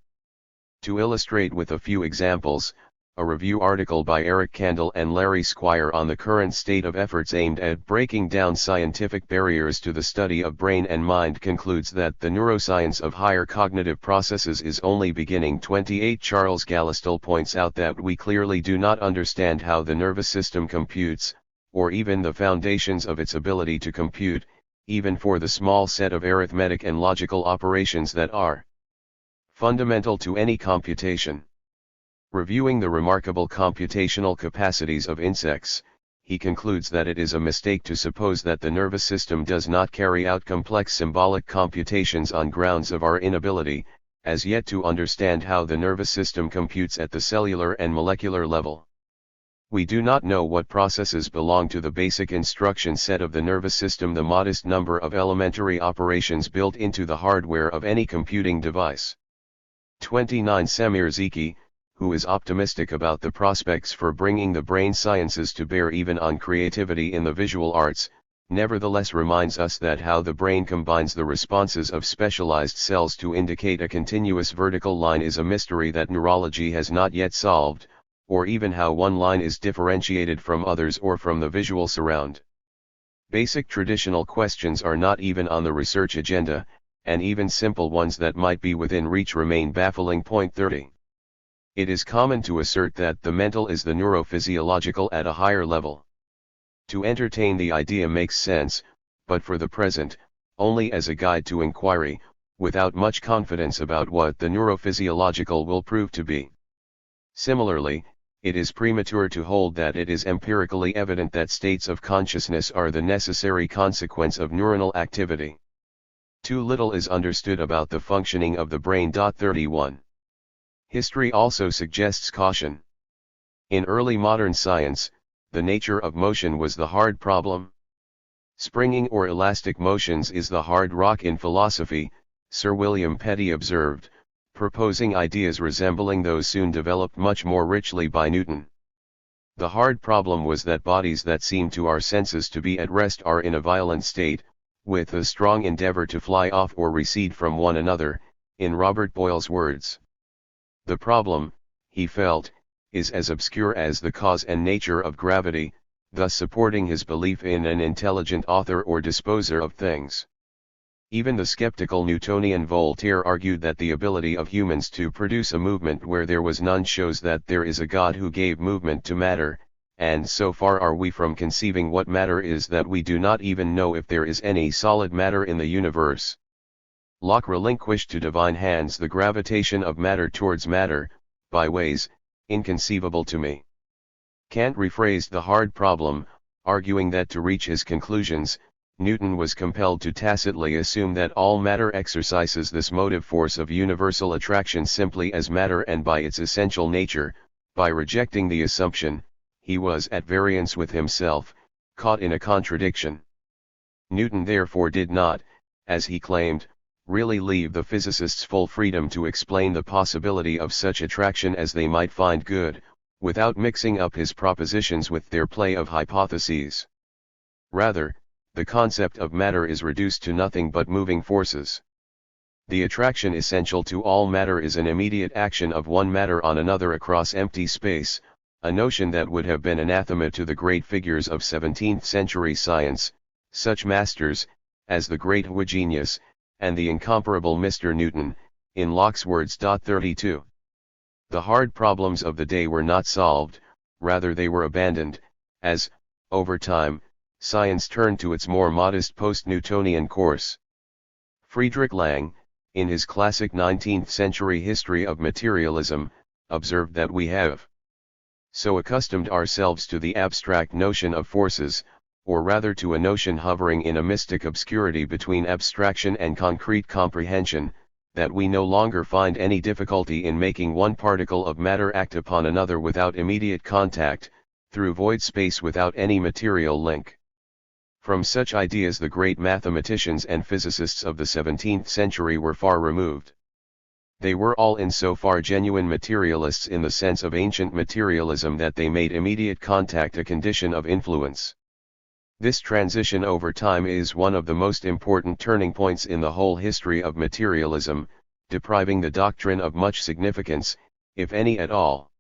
To illustrate with a few examples, a review article by Eric Kandel and Larry Squire on the current state of efforts aimed at breaking down scientific barriers to the study of brain and mind concludes that the neuroscience of higher cognitive processes is only beginning. 28. Charles Gallistel points out that we clearly do not understand how the nervous system computes, or even the foundations of its ability to compute, even for the small set of arithmetic and logical operations that are fundamental to any computation. Reviewing the remarkable computational capacities of insects, he concludes that it is a mistake to suppose that the nervous system does not carry out complex symbolic computations on grounds of our inability, as yet, to understand how the nervous system computes at the cellular and molecular level. We do not know what processes belong to the basic instruction set of the nervous system, the modest number of elementary operations built into the hardware of any computing device. 29. Semir Zeki, who is optimistic about the prospects for bringing the brain sciences to bear even on creativity in the visual arts, nevertheless reminds us that how the brain combines the responses of specialized cells to indicate a continuous vertical line is a mystery that neurology has not yet solved, or even how one line is differentiated from others or from the visual surround. Basic traditional questions are not even on the research agenda, and even simple ones that might be within reach remain baffling. Point 30. It is common to assert that the mental is the neurophysiological at a higher level. To entertain the idea makes sense, but for the present, only as a guide to inquiry, without much confidence about what the neurophysiological will prove to be. Similarly, it is premature to hold that it is empirically evident that states of consciousness are the necessary consequence of neuronal activity. Too little is understood about the functioning of the brain. 31. History also suggests caution. In early modern science, the nature of motion was the hard problem. Springing or elastic motions is the hard rock in philosophy, Sir William Petty observed, proposing ideas resembling those soon developed much more richly by Newton. The hard problem was that bodies that seem to our senses to be at rest are in a violent state, with a strong endeavor to fly off or recede from one another, in Robert Boyle's words. The problem, he felt, is as obscure as the cause and nature of gravity, thus supporting his belief in an intelligent author or disposer of things. Even the skeptical Newtonian Voltaire argued that the ability of humans to produce a movement where there was none shows that there is a God who gave movement to matter, and so far are we from conceiving what matter is that we do not even know if there is any solid matter in the universe. Locke relinquished to divine hands the gravitation of matter towards matter, by ways inconceivable to me. Kant rephrased the hard problem, arguing that to reach his conclusions, Newton was compelled to tacitly assume that all matter exercises this motive force of universal attraction simply as matter and by its essential nature, By rejecting the assumption, he was at variance with himself, caught in a contradiction. Newton therefore did not, as he claimed, really leave the physicists full freedom to explain the possibility of such attraction as they might find good, without mixing up his propositions with their play of hypotheses. Rather, the concept of matter is reduced to nothing but moving forces. The attraction essential to all matter is an immediate action of one matter on another across empty space, a notion that would have been anathema to the great figures of 17th-century science, such masters, as the great Huygenius, and the incomparable Mr. Newton, in Locke's words. 32. The hard problems of the day were not solved, rather they were abandoned, as, over time, science turned to its more modest post-Newtonian course. Friedrich Lang, in his classic 19th-century history of materialism, observed that we have so accustomed ourselves to the abstract notion of forces, or rather to a notion hovering in a mystic obscurity between abstraction and concrete comprehension, that we no longer find any difficulty in making one particle of matter act upon another without immediate contact, through void space without any material link. From such ideas the great mathematicians and physicists of the 17th century were far removed. They were all in so far genuine materialists in the sense of ancient materialism that they made immediate contact a condition of influence. This transition over time is one of the most important turning points in the whole history of materialism, depriving the doctrine of much significance, if any at all.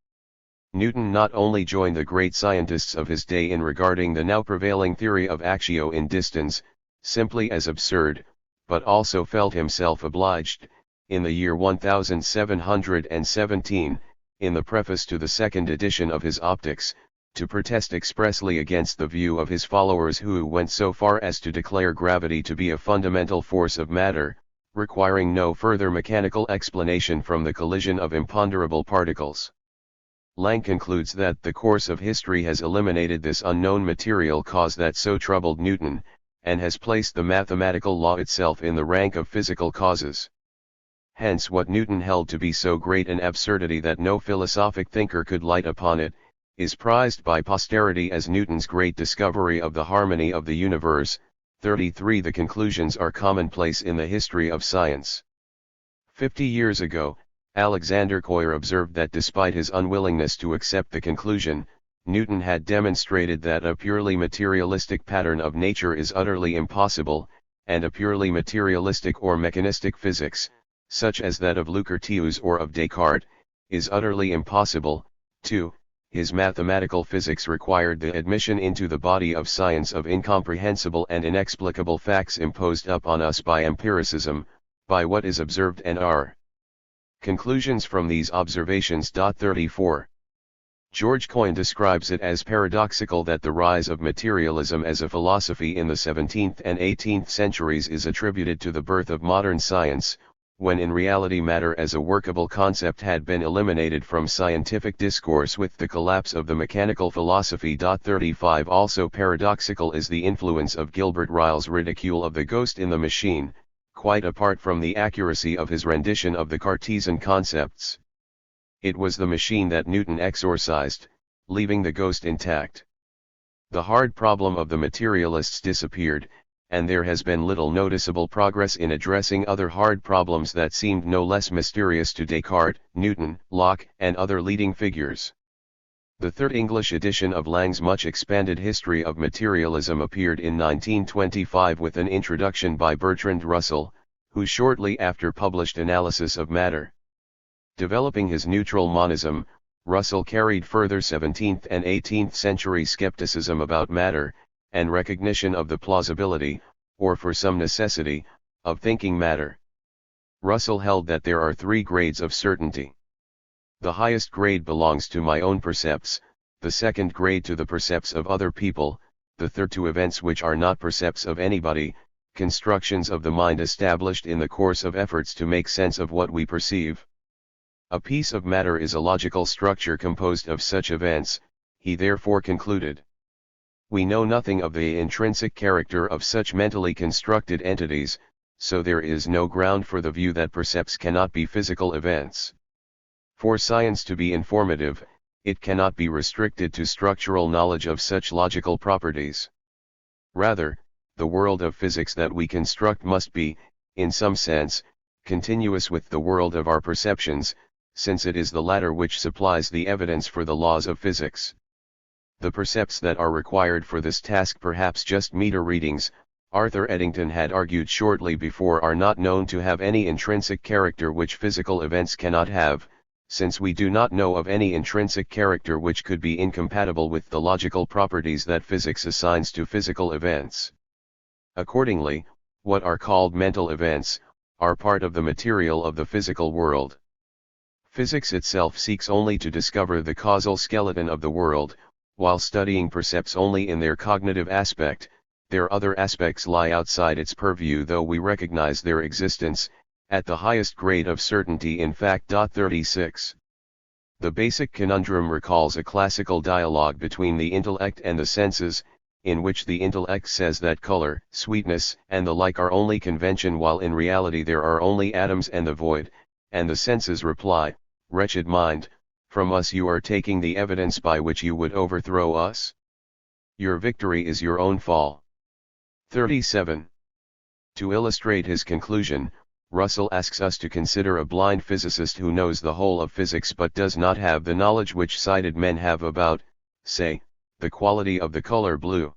Newton not only joined the great scientists of his day in regarding the now prevailing theory of actio in distans, simply as absurd, but also felt himself obliged, in the year 1717, in the preface to the second edition of his Optics, to protest expressly against the view of his followers who went so far as to declare gravity to be a fundamental force of matter, requiring no further mechanical explanation from the collision of imponderable particles. Lang concludes that the course of history has eliminated this unknown material cause that so troubled Newton, and has placed the mathematical law itself in the rank of physical causes. Hence what Newton held to be so great an absurdity that no philosophic thinker could light upon it, is prized by posterity as Newton's great discovery of the harmony of the universe. 33 The conclusions are commonplace in the history of science. 50 years ago, Alexander Coyer observed that despite his unwillingness to accept the conclusion, Newton had demonstrated that a purely materialistic pattern of nature is utterly impossible, and a purely materialistic or mechanistic physics, such as that of Leucarteus or of Descartes, is utterly impossible. 2. His mathematical physics required the admission into the body of science of incomprehensible and inexplicable facts imposed upon us by empiricism, by what is observed and are conclusions from these observations. 34. George Coyne describes it as paradoxical that the rise of materialism as a philosophy in the 17th and 18th centuries is attributed to the birth of modern science, when in reality matter as a workable concept had been eliminated from scientific discourse with the collapse of the mechanical philosophy. 35 Also paradoxical is the influence of Gilbert Ryle's ridicule of the ghost in the machine, quite apart from the accuracy of his rendition of the Cartesian concepts. It was the machine that Newton exorcised, leaving the ghost intact. The hard problem of the materialists disappeared, and there has been little noticeable progress in addressing other hard problems that seemed no less mysterious to Descartes, Newton, Locke, and other leading figures. The third English edition of Lang's much expanded History of Materialism appeared in 1925 with an introduction by Bertrand Russell, who shortly after published Analysis of Matter. Developing his neutral monism, Russell carried further 17th and 18th century skepticism about matter, and recognition of the plausibility, or for some necessity, of thinking matter. Russell held that there are three grades of certainty. The highest grade belongs to my own percepts, the second grade to the percepts of other people, the third to events which are not percepts of anybody, constructions of the mind established in the course of efforts to make sense of what we perceive. A piece of matter is a logical structure composed of such events, he therefore concluded. We know nothing of the intrinsic character of such mentally constructed entities, so there is no ground for the view that percepts cannot be physical events. For science to be informative, it cannot be restricted to structural knowledge of such logical properties. Rather, the world of physics that we construct must be, in some sense, continuous with the world of our perceptions, since it is the latter which supplies the evidence for the laws of physics. The percepts that are required for this task, perhaps just meter readings, Arthur Eddington had argued shortly before, are not known to have any intrinsic character which physical events cannot have, since we do not know of any intrinsic character which could be incompatible with the logical properties that physics assigns to physical events. Accordingly, what are called mental events, are part of the material of the physical world. Physics itself seeks only to discover the causal skeleton of the world, while studying percepts only in their cognitive aspect. Their other aspects lie outside its purview, though we recognize their existence, at the highest grade of certainty in fact. 36. The basic conundrum recalls a classical dialogue between the intellect and the senses, in which the intellect says that color, sweetness, and the like are only convention, while in reality there are only atoms and the void, and the senses reply, "Wretched mind, from us you are taking the evidence by which you would overthrow us. Your victory is your own fall." 37. To illustrate his conclusion, Russell asks us to consider a blind physicist who knows the whole of physics but does not have the knowledge which sighted men have about, say, the quality of the color blue.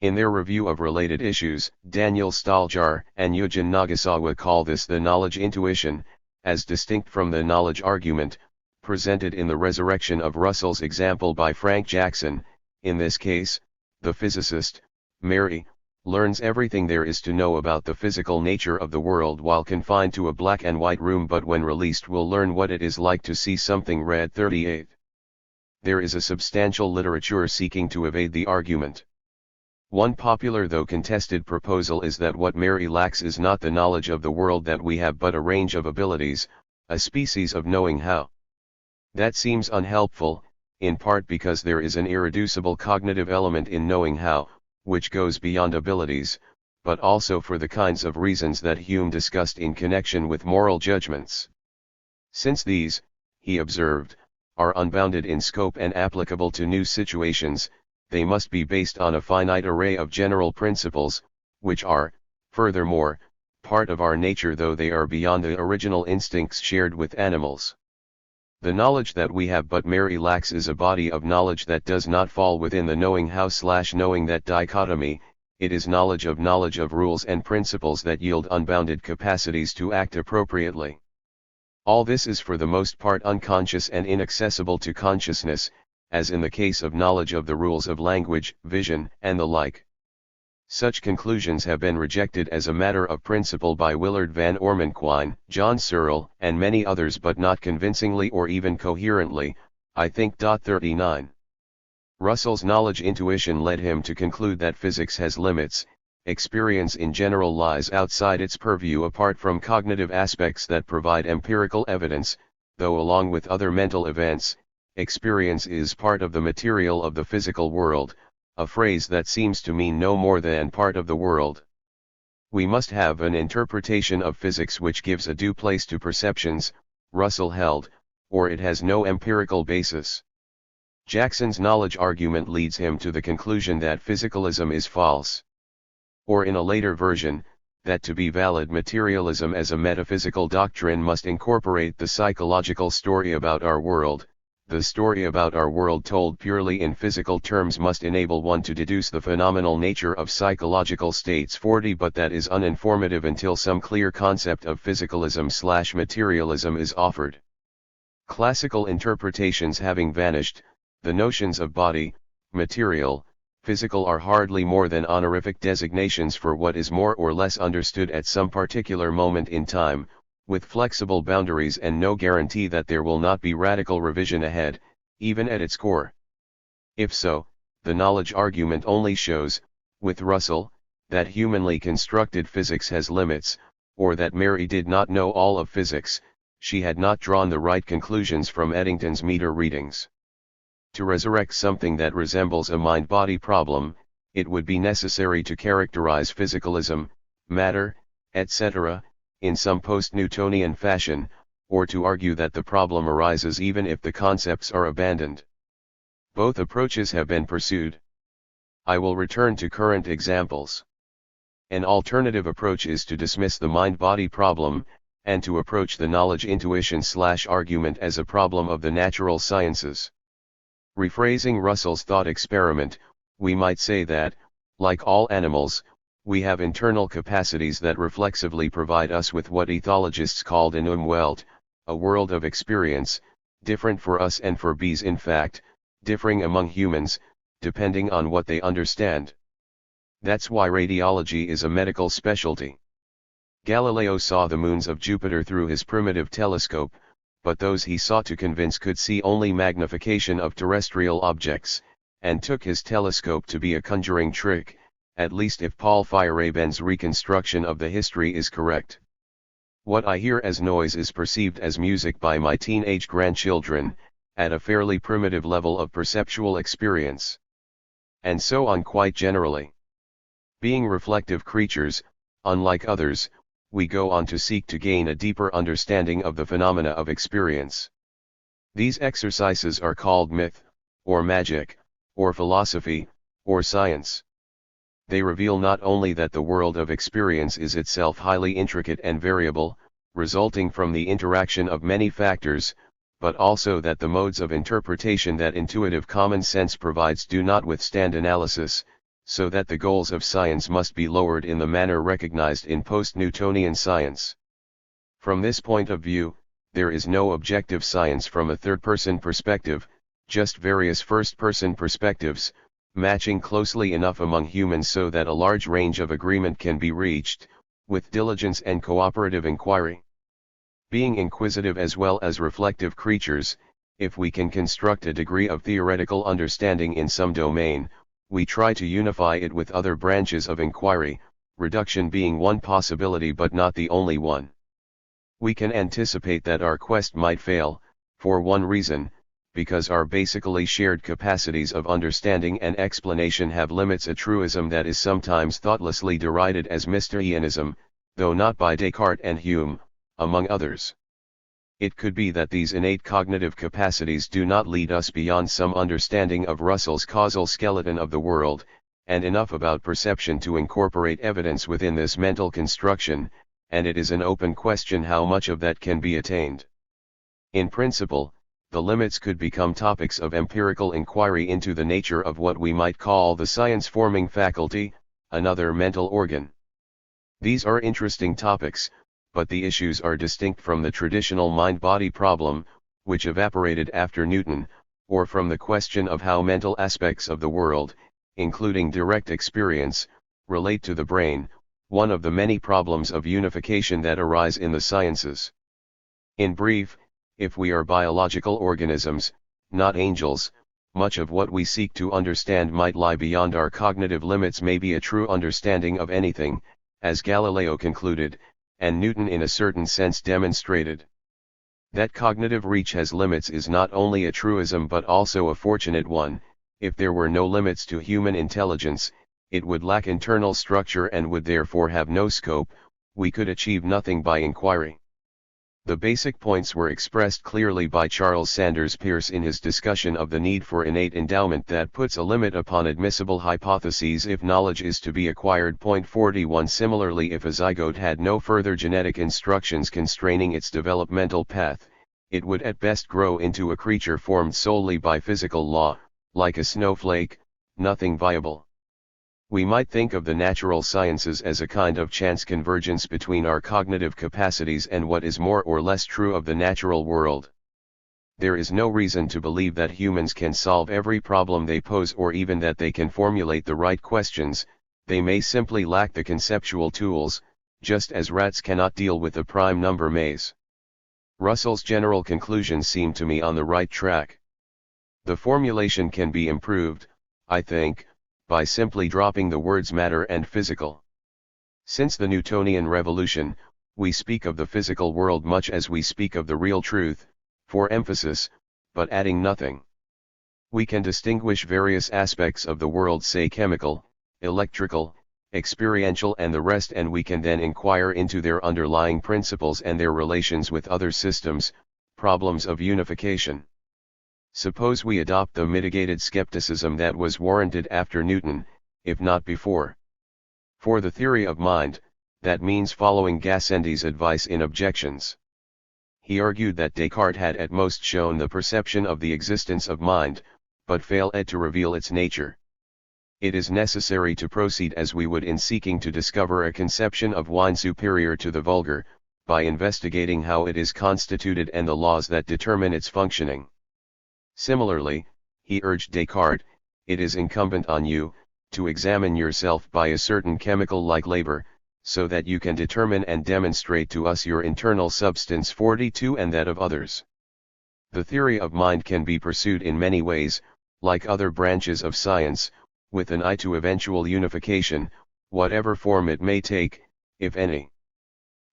In their review of related issues, Daniel Stoljar and Eugen Nagasawa call this the knowledge intuition, as distinct from the knowledge argument, presented in the resurrection of Russell's example by Frank Jackson. In this case, the physicist, Mary, learns everything there is to know about the physical nature of the world while confined to a black and white room, but when released will learn what it is like to see something red. 38. There is a substantial literature seeking to evade the argument. One popular though contested proposal is that what Mary lacks is not the knowledge of the world that we have, but a range of abilities, a species of knowing how. That seems unhelpful, in part because there is an irreducible cognitive element in knowing how, which goes beyond abilities, but also for the kinds of reasons that Hume discussed in connection with moral judgments. Since these, he observed, are unbounded in scope and applicable to new situations, they must be based on a finite array of general principles, which are, furthermore, part of our nature, though they are beyond the original instincts shared with animals. The knowledge that we have but Mary lacks is a body of knowledge that does not fall within the knowing how/knowing that dichotomy. It is knowledge of rules and principles that yield unbounded capacities to act appropriately. All this is for the most part unconscious and inaccessible to consciousness, as in the case of knowledge of the rules of language, vision, and the like. Such conclusions have been rejected as a matter of principle by Willard Van Ormanquine, John Searle, and many others, but not convincingly or even coherently, I think. 39. Russell's knowledge intuition led him to conclude that physics has limits. Experience in general lies outside its purview apart from cognitive aspects that provide empirical evidence, though along with other mental events, experience is part of the material of the physical world, a phrase that seems to mean no more than part of the world. We must have an interpretation of physics which gives a due place to perceptions, Russell held, or it has no empirical basis. Jackson's knowledge argument leads him to the conclusion that physicalism is false. Or in a later version, that to be valid materialism as a metaphysical doctrine must incorporate the psychological story about our world. The story about our world told purely in physical terms must enable one to deduce the phenomenal nature of psychological states. 40. But that is uninformative until some clear concept of physicalism/materialism is offered. Classical interpretations having vanished, the notions of body, material, physical are hardly more than honorific designations for what is more or less understood at some particular moment in time, with flexible boundaries and no guarantee that there will not be radical revision ahead, even at its core. If so, the knowledge argument only shows, with Russell, that humanly constructed physics has limits, or that Mary did not know all of physics, she had not drawn the right conclusions from Eddington's meter readings. To resurrect something that resembles a mind-body problem, it would be necessary to characterize physicalism, matter, etc., in some post-Newtonian fashion, or to argue that the problem arises even if the concepts are abandoned. Both approaches have been pursued. I will return to current examples. An alternative approach is to dismiss the mind-body problem, and to approach the knowledge intuition/argument as a problem of the natural sciences. Rephrasing Russell's thought experiment, we might say that, like all animals, we have internal capacities that reflexively provide us with what ethologists called an Umwelt, a world of experience, different for us and for bees, in fact, differing among humans, depending on what they understand. That's why radiology is a medical specialty. Galileo saw the moons of Jupiter through his primitive telescope, but those he sought to convince could see only magnification of terrestrial objects, and took his telescope to be a conjuring trick, at least if Paul Feyerabend's reconstruction of the history is correct. What I hear as noise is perceived as music by my teenage grandchildren, at a fairly primitive level of perceptual experience. And so on quite generally. Being reflective creatures, unlike others, we go on to seek to gain a deeper understanding of the phenomena of experience. These exercises are called myth, or magic, or philosophy, or science. They reveal not only that the world of experience is itself highly intricate and variable, resulting from the interaction of many factors, but also that the modes of interpretation that intuitive common sense provides do not withstand analysis, so that the goals of science must be lowered in the manner recognized in post-Newtonian science. From this point of view, there is no objective science from a third-person perspective, just various first-person perspectives, matching closely enough among humans so that a large range of agreement can be reached, with diligence and cooperative inquiry. Being inquisitive as well as reflective creatures, if we can construct a degree of theoretical understanding in some domain, we try to unify it with other branches of inquiry, reduction being one possibility but not the only one. We can anticipate that our quest might fail, for one reason, because our basically shared capacities of understanding and explanation have limits, a truism that is sometimes thoughtlessly derided as Mysterianism, though not by Descartes and Hume, among others. It could be that these innate cognitive capacities do not lead us beyond some understanding of Russell's causal skeleton of the world, and enough about perception to incorporate evidence within this mental construction, and it is an open question how much of that can be attained. In principle, the limits could become topics of empirical inquiry into the nature of what we might call the science-forming faculty, another mental organ. These are interesting topics, but the issues are distinct from the traditional mind-body problem, which evaporated after Newton, or from the question of how mental aspects of the world, including direct experience, relate to the brain, one of the many problems of unification that arise in the sciences. In brief, if we are biological organisms, not angels, much of what we seek to understand might lie beyond our cognitive limits. Maybe a true understanding of anything, as Galileo concluded, and Newton in a certain sense demonstrated. That cognitive reach has limits is not only a truism but also a fortunate one. If there were no limits to human intelligence, it would lack internal structure and would therefore have no scope. We could achieve nothing by inquiry. The basic points were expressed clearly by Charles Sanders Peirce in his discussion of the need for innate endowment that puts a limit upon admissible hypotheses if knowledge is to be acquired. Point 41. Similarly, if a zygote had no further genetic instructions constraining its developmental path, it would at best grow into a creature formed solely by physical law, like a snowflake, nothing viable. We might think of the natural sciences as a kind of chance convergence between our cognitive capacities and what is more or less true of the natural world. There is no reason to believe that humans can solve every problem they pose or even that they can formulate the right questions. They may simply lack the conceptual tools, just as rats cannot deal with the prime number maze. Russell's general conclusions seem to me on the right track. The formulation can be improved, I think, by simply dropping the words matter and physical. Since the Newtonian revolution, we speak of the physical world much as we speak of the real truth, for emphasis, but adding nothing. We can distinguish various aspects of the world, say chemical, electrical, experiential and the rest, and we can then inquire into their underlying principles and their relations with other systems, problems of unification. Suppose we adopt the mitigated skepticism that was warranted after Newton, if not before. For the theory of mind, that means following Gassendi's advice in Objections. He argued that Descartes had at most shown the perception of the existence of mind, but failed to reveal its nature. It is necessary to proceed as we would in seeking to discover a conception of wine superior to the vulgar, by investigating how it is constituted and the laws that determine its functioning. Similarly, he urged Descartes, it is incumbent on you, to examine yourself by a certain chemical-like labor, so that you can determine and demonstrate to us your internal substance 42 and that of others. The theory of mind can be pursued in many ways, like other branches of science, with an eye to eventual unification, whatever form it may take, if any.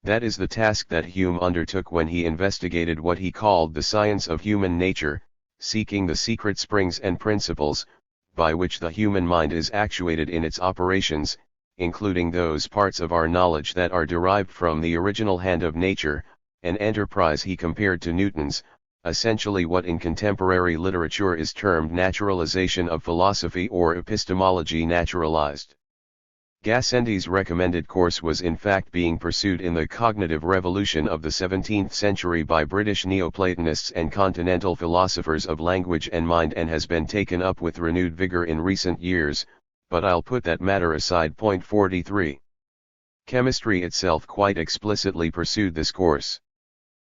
That is the task that Hume undertook when he investigated what he called the science of human nature, seeking the secret springs and principles, by which the human mind is actuated in its operations, including those parts of our knowledge that are derived from the original hand of nature, an enterprise he compared to Newton's, essentially what in contemporary literature is termed naturalization of philosophy or epistemology naturalized. Gassendi's recommended course was in fact being pursued in the cognitive revolution of the 17th century by British Neoplatonists and continental philosophers of language and mind, and has been taken up with renewed vigor in recent years, but I'll put that matter aside. Point 43. Chemistry itself quite explicitly pursued this course.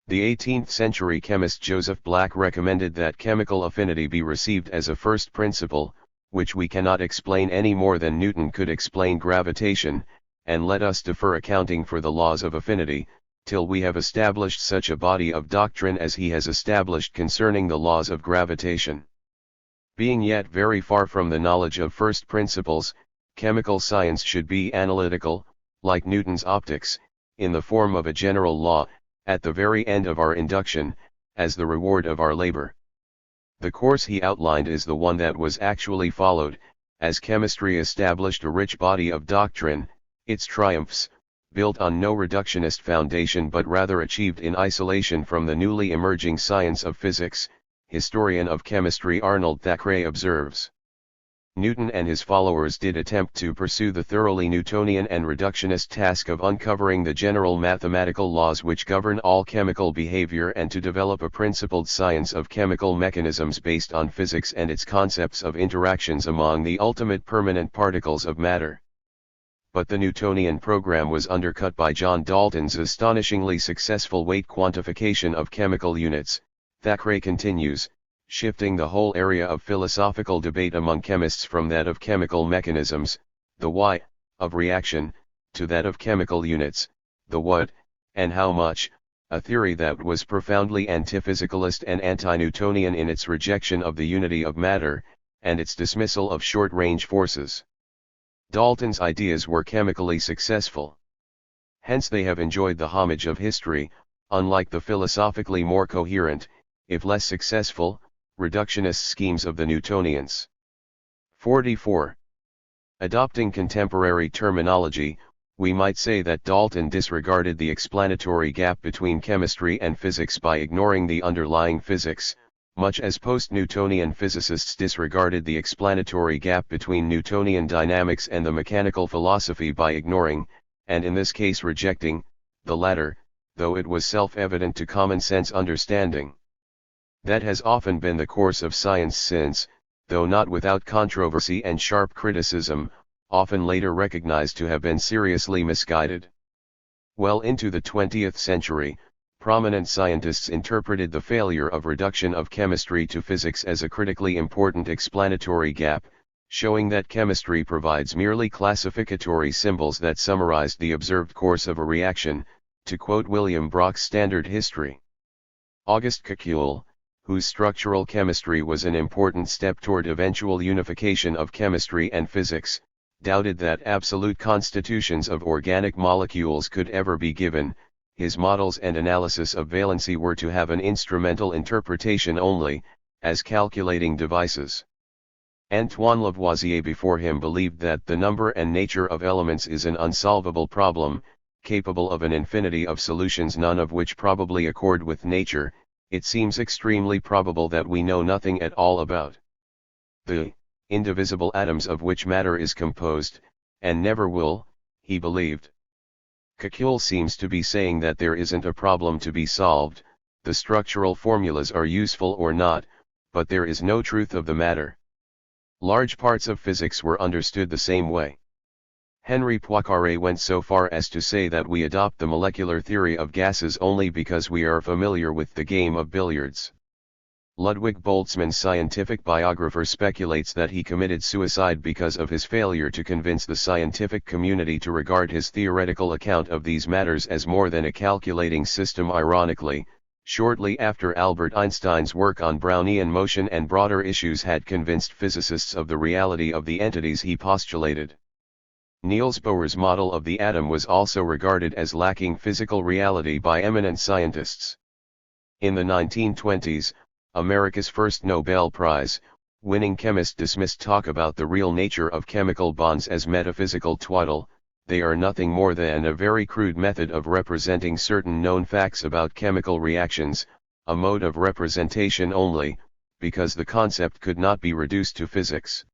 The 18th century chemist Joseph Black recommended that chemical affinity be received as a first principle, which we cannot explain any more than Newton could explain gravitation, and let us defer accounting for the laws of affinity, till we have established such a body of doctrine as he has established concerning the laws of gravitation. Being yet very far from the knowledge of first principles, chemical science should be analytical, like Newton's optics, in the form of a general law, at the very end of our induction, as the reward of our labor. The course he outlined is the one that was actually followed, as chemistry established a rich body of doctrine, its triumphs, built on no reductionist foundation but rather achieved in isolation from the newly emerging science of physics. Historian of chemistry Arnold Thackeray observes. Newton and his followers did attempt to pursue the thoroughly Newtonian and reductionist task of uncovering the general mathematical laws which govern all chemical behavior and to develop a principled science of chemical mechanisms based on physics and its concepts of interactions among the ultimate permanent particles of matter. But the Newtonian program was undercut by John Dalton's astonishingly successful weight quantification of chemical units. Thackeray continues, shifting the whole area of philosophical debate among chemists from that of chemical mechanisms, the why, of reaction, to that of chemical units, the what, and how much, a theory that was profoundly antiphysicalist and anti-Newtonian in its rejection of the unity of matter, and its dismissal of short-range forces. Dalton's ideas were chemically successful. Hence they have enjoyed the homage of history, unlike the philosophically more coherent, if less successful, reductionist schemes of the Newtonians. 44. Adopting contemporary terminology, we might say that Dalton disregarded the explanatory gap between chemistry and physics by ignoring the underlying physics, much as post-Newtonian physicists disregarded the explanatory gap between Newtonian dynamics and the mechanical philosophy by ignoring, and in this case rejecting, the latter, though it was self-evident to common-sense understanding. That has often been the course of science since, though not without controversy and sharp criticism, often later recognized to have been seriously misguided. Well into the 20th century, prominent scientists interpreted the failure of reduction of chemistry to physics as a critically important explanatory gap, showing that chemistry provides merely classificatory symbols that summarized the observed course of a reaction, to quote William Brock's Standard History. Auguste Kekule, whose structural chemistry was an important step toward eventual unification of chemistry and physics, doubted that absolute constitutions of organic molecules could ever be given. His models and analysis of valency were to have an instrumental interpretation only, as calculating devices. Antoine Lavoisier before him believed that the number and nature of elements is an unsolvable problem, capable of an infinity of solutions, none of which probably accord with nature. It seems extremely probable that we know nothing at all about the indivisible atoms of which matter is composed, and never will, he believed. Kekule seems to be saying that there isn't a problem to be solved, the structural formulas are useful or not, but there is no truth of the matter. Large parts of physics were understood the same way. Henri Poincaré went so far as to say that we adopt the molecular theory of gases only because we are familiar with the game of billiards. Ludwig Boltzmann's scientific biographer speculates that he committed suicide because of his failure to convince the scientific community to regard his theoretical account of these matters as more than a calculating system. Ironically, shortly after Albert Einstein's work on Brownian motion and broader issues had convinced physicists of the reality of the entities he postulated. Niels Bohr's model of the atom was also regarded as lacking physical reality by eminent scientists. In the 1920s, America's first Nobel Prize-winning chemist dismissed talk about the real nature of chemical bonds as metaphysical twaddle. They are nothing more than a very crude method of representing certain known facts about chemical reactions, a mode of representation only, because the concept could not be reduced to physics.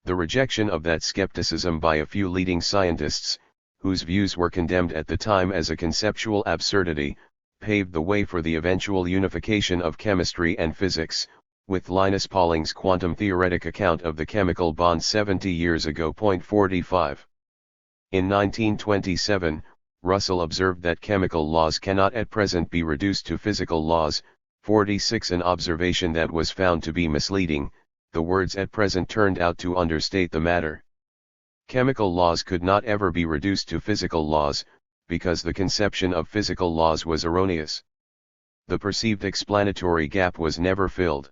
The rejection of that skepticism by a few leading scientists, whose views were condemned at the time as a conceptual absurdity, paved the way for the eventual unification of chemistry and physics, with Linus Pauling's quantum-theoretic account of the chemical bond 70 years ago. 45. In 1927, Russell observed that chemical laws cannot at present be reduced to physical laws. 46. An observation that was found to be misleading. The words "at present" turned out to understate the matter. Chemical laws could not ever be reduced to physical laws, because the conception of physical laws was erroneous. The perceived explanatory gap was never filled.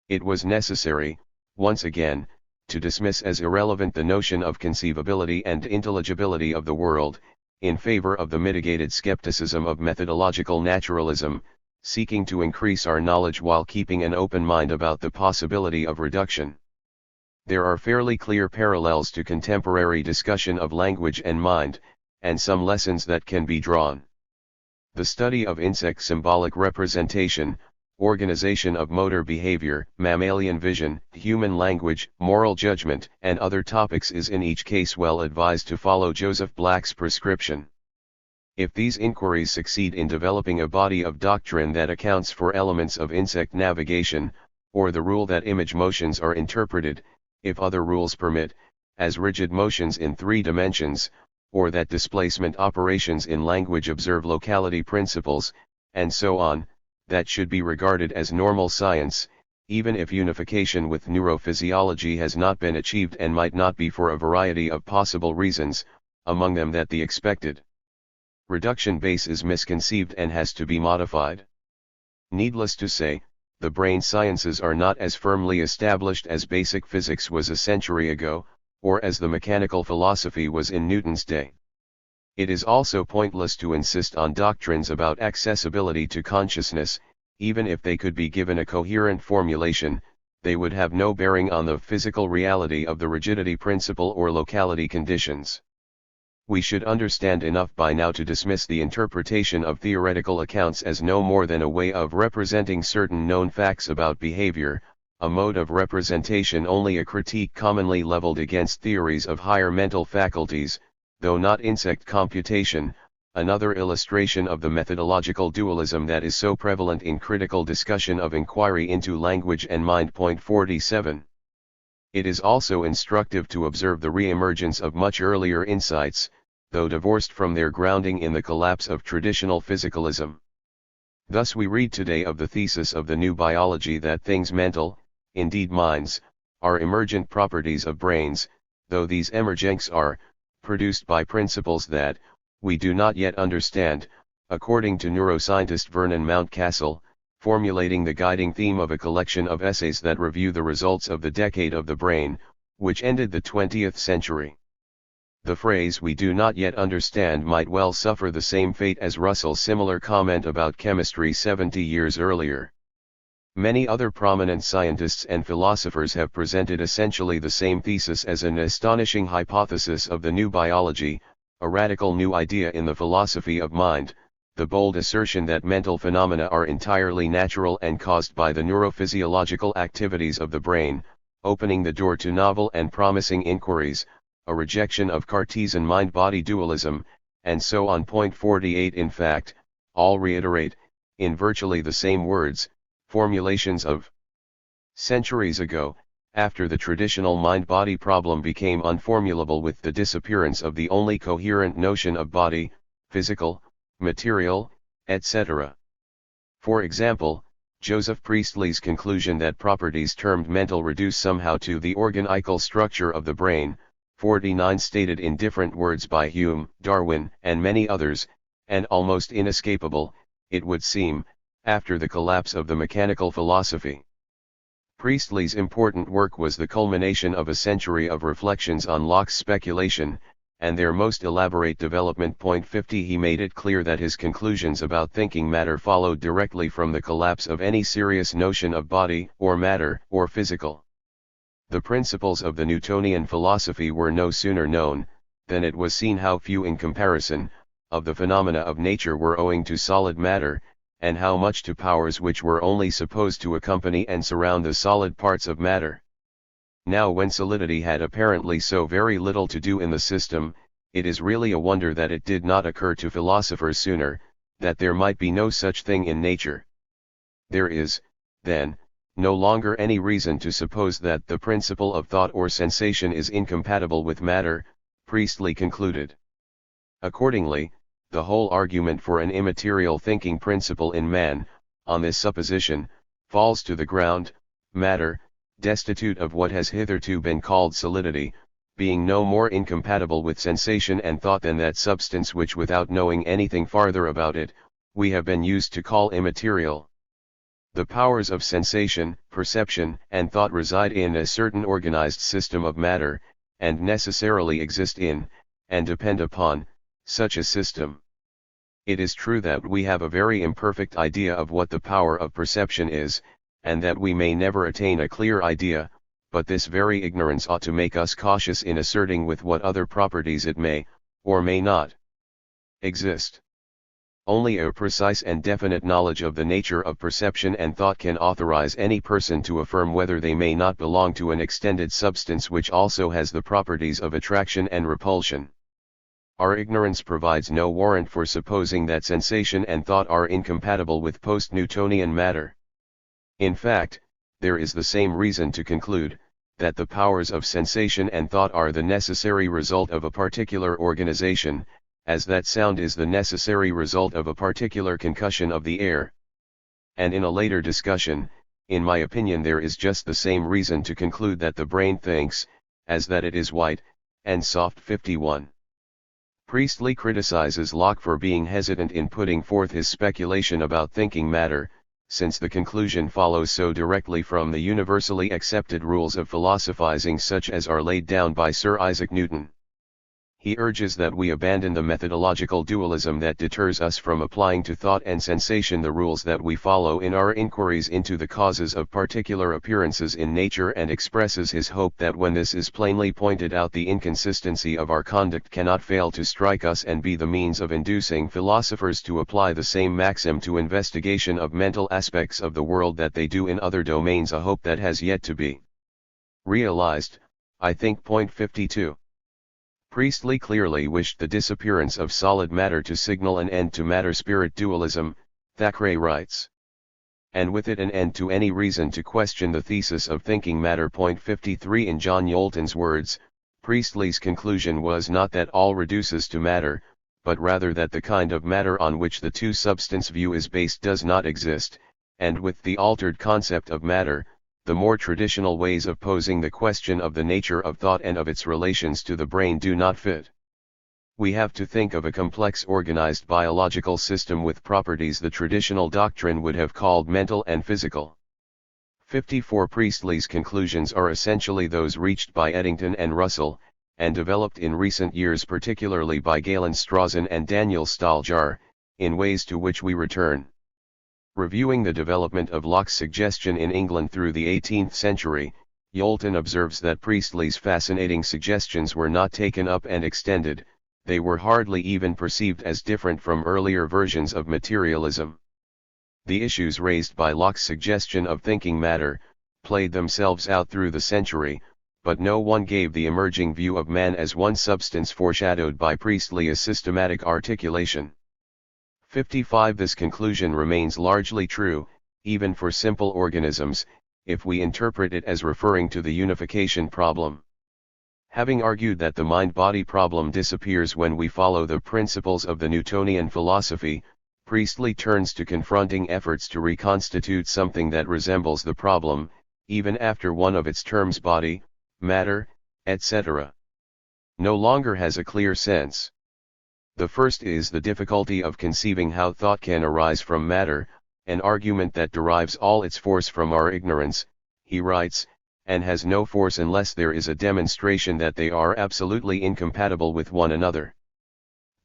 It was necessary, once again, to dismiss as irrelevant the notion of conceivability and intelligibility of the world, in favor of the mitigated skepticism of methodological naturalism, seeking to increase our knowledge while keeping an open mind about the possibility of reduction. There are fairly clear parallels to contemporary discussion of language and mind, and some lessons that can be drawn. The study of insect symbolic representation, organization of motor behavior, mammalian vision, human language, moral judgment, and other topics is in each case well advised to follow Joseph Black's prescription. If these inquiries succeed in developing a body of doctrine that accounts for elements of insect navigation, or the rule that image motions are interpreted, if other rules permit, as rigid motions in 3 dimensions, or that displacement operations in language observe locality principles, and so on, that should be regarded as normal science, even if unification with neurophysiology has not been achieved and might not be for a variety of possible reasons, among them that the expected reduction base is misconceived and has to be modified. Needless to say, the brain sciences are not as firmly established as basic physics was a century ago, or as the mechanical philosophy was in Newton's day. It is also pointless to insist on doctrines about accessibility to consciousness. Even if they could be given a coherent formulation, they would have no bearing on the physical reality of the rigidity principle or locality conditions. We should understand enough by now to dismiss the interpretation of theoretical accounts as no more than a way of representing certain known facts about behavior, a mode of representation only a critique commonly leveled against theories of higher mental faculties, though not insect computation, another illustration of the methodological dualism that is so prevalent in critical discussion of inquiry into language and mind. 47. It is also instructive to observe the re-emergence of much earlier insights, though divorced from their grounding in the collapse of traditional physicalism. Thus we read today of the thesis of the new biology that things mental, indeed minds, are emergent properties of brains, though these emergence are produced by principles that we do not yet understand, according to neuroscientist Vernon Mountcastle, formulating the guiding theme of a collection of essays that review the results of the decade of the brain, which ended the 20th century. The phrase "we do not yet understand" might well suffer the same fate as Russell's similar comment about chemistry 70 years earlier. Many other prominent scientists and philosophers have presented essentially the same thesis as an astonishing hypothesis of the new biology, a radical new idea in the philosophy of mind, the bold assertion that mental phenomena are entirely natural and caused by the neurophysiological activities of the brain, opening the door to novel and promising inquiries, a rejection of Cartesian mind-body dualism, and so on. Point 48. In fact, all reiterate, in virtually the same words, formulations of centuries ago, after the traditional mind-body problem became unformulable with the disappearance of the only coherent notion of body, physical, material, etc. For example, Joseph Priestley's conclusion that properties termed mental reduce somehow to the organical structure of the brain, 49 stated in different words by Hume, Darwin, and many others, and almost inescapable, it would seem, after the collapse of the mechanical philosophy. Priestley's important work was the culmination of a century of reflections on Locke's speculation, and their most elaborate development. Point 50. He made it clear that his conclusions about thinking matter followed directly from the collapse of any serious notion of body, or matter, or physical. The principles of the Newtonian philosophy were no sooner known, than it was seen how few in comparison, of the phenomena of nature were owing to solid matter, and how much to powers which were only supposed to accompany and surround the solid parts of matter. Now when solidity had apparently so very little to do in the system, it is really a wonder that it did not occur to philosophers sooner, that there might be no such thing in nature. There is, then, no longer any reason to suppose that the principle of thought or sensation is incompatible with matter, Priestley concluded. Accordingly, the whole argument for an immaterial thinking principle in man, on this supposition, falls to the ground. Matter, destitute of what has hitherto been called solidity, being no more incompatible with sensation and thought than that substance which, without knowing anything farther about it, we have been used to call immaterial. The powers of sensation, perception, and thought reside in a certain organized system of matter, and necessarily exist in, and depend upon, such a system. It is true that we have a very imperfect idea of what the power of perception is, and that we may never attain a clear idea, but this very ignorance ought to make us cautious in asserting with what other properties it may, or may not, exist. Only a precise and definite knowledge of the nature of perception and thought can authorize any person to affirm whether they may not belong to an extended substance which also has the properties of attraction and repulsion. Our ignorance provides no warrant for supposing that sensation and thought are incompatible with post-Newtonian matter. In fact, there is the same reason to conclude, that the powers of sensation and thought are the necessary result of a particular organization, as that sound is the necessary result of a particular concussion of the air. And in a later discussion, in my opinion there is just the same reason to conclude that the brain thinks, as that it is white, and soft. 51. Priestley criticizes Locke for being hesitant in putting forth his speculation about thinking matter, since the conclusion follows so directly from the universally accepted rules of philosophizing such as are laid down by Sir Isaac Newton. He urges that we abandon the methodological dualism that deters us from applying to thought and sensation the rules that we follow in our inquiries into the causes of particular appearances in nature, and expresses his hope that when this is plainly pointed out the inconsistency of our conduct cannot fail to strike us and be the means of inducing philosophers to apply the same maxim to investigation of mental aspects of the world that they do in other domains, a hope that has yet to be realized, I think. Point 52. Priestley clearly wished the disappearance of solid matter to signal an end to matter-spirit dualism, Thackeray writes. And with it an end to any reason to question the thesis of thinking matter. Point 53. In John Yolton's words, Priestley's conclusion was not that all reduces to matter, but rather that the kind of matter on which the two-substance view is based does not exist, and with the altered concept of matter, the more traditional ways of posing the question of the nature of thought and of its relations to the brain do not fit. We have to think of a complex organized biological system with properties the traditional doctrine would have called mental and physical. 54. Priestley's conclusions are essentially those reached by Eddington and Russell, and developed in recent years particularly by Galen Strawson and Daniel Stalljar, in ways to which we return. Reviewing the development of Locke's suggestion in England through the 18th century, Yolton observes that Priestley's fascinating suggestions were not taken up and extended, they were hardly even perceived as different from earlier versions of materialism. The issues raised by Locke's suggestion of thinking matter played themselves out through the century, but no one gave the emerging view of man as one substance foreshadowed by Priestley a systematic articulation. 55 This conclusion remains largely true, even for simple organisms, if we interpret it as referring to the unification problem. Having argued that the mind-body problem disappears when we follow the principles of the Newtonian philosophy, Priestley turns to confronting efforts to reconstitute something that resembles the problem, even after one of its terms body, matter, etc. no longer has a clear sense. The first is the difficulty of conceiving how thought can arise from matter, an argument that derives all its force from our ignorance, he writes, and has no force unless there is a demonstration that they are absolutely incompatible with one another.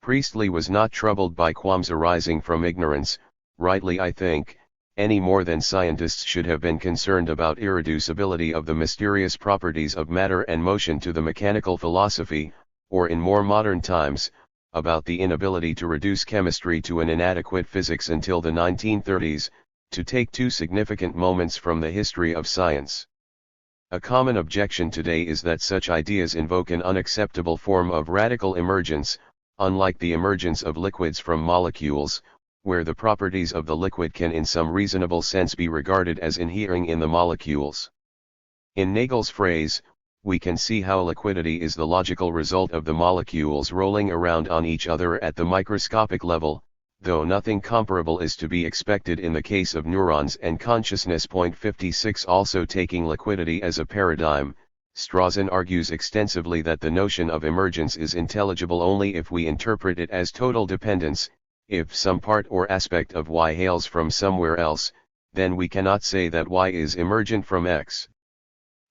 Priestley was not troubled by qualms arising from ignorance, rightly I think, any more than scientists should have been concerned about irreducibility of the mysterious properties of matter and motion to the mechanical philosophy, or in more modern times, about the inability to reduce chemistry to an inadequate physics until the 1930s, to take two significant moments from the history of science. A common objection today is that such ideas invoke an unacceptable form of radical emergence, unlike the emergence of liquids from molecules, where the properties of the liquid can in some reasonable sense be regarded as inhering in the molecules. In Nagel's phrase, we can see how liquidity is the logical result of the molecules rolling around on each other at the microscopic level, though nothing comparable is to be expected in the case of neurons and consciousness. 56 Also taking liquidity as a paradigm, Strawson argues extensively that the notion of emergence is intelligible only if we interpret it as total dependence. If some part or aspect of Y hails from somewhere else, then we cannot say that Y is emergent from X.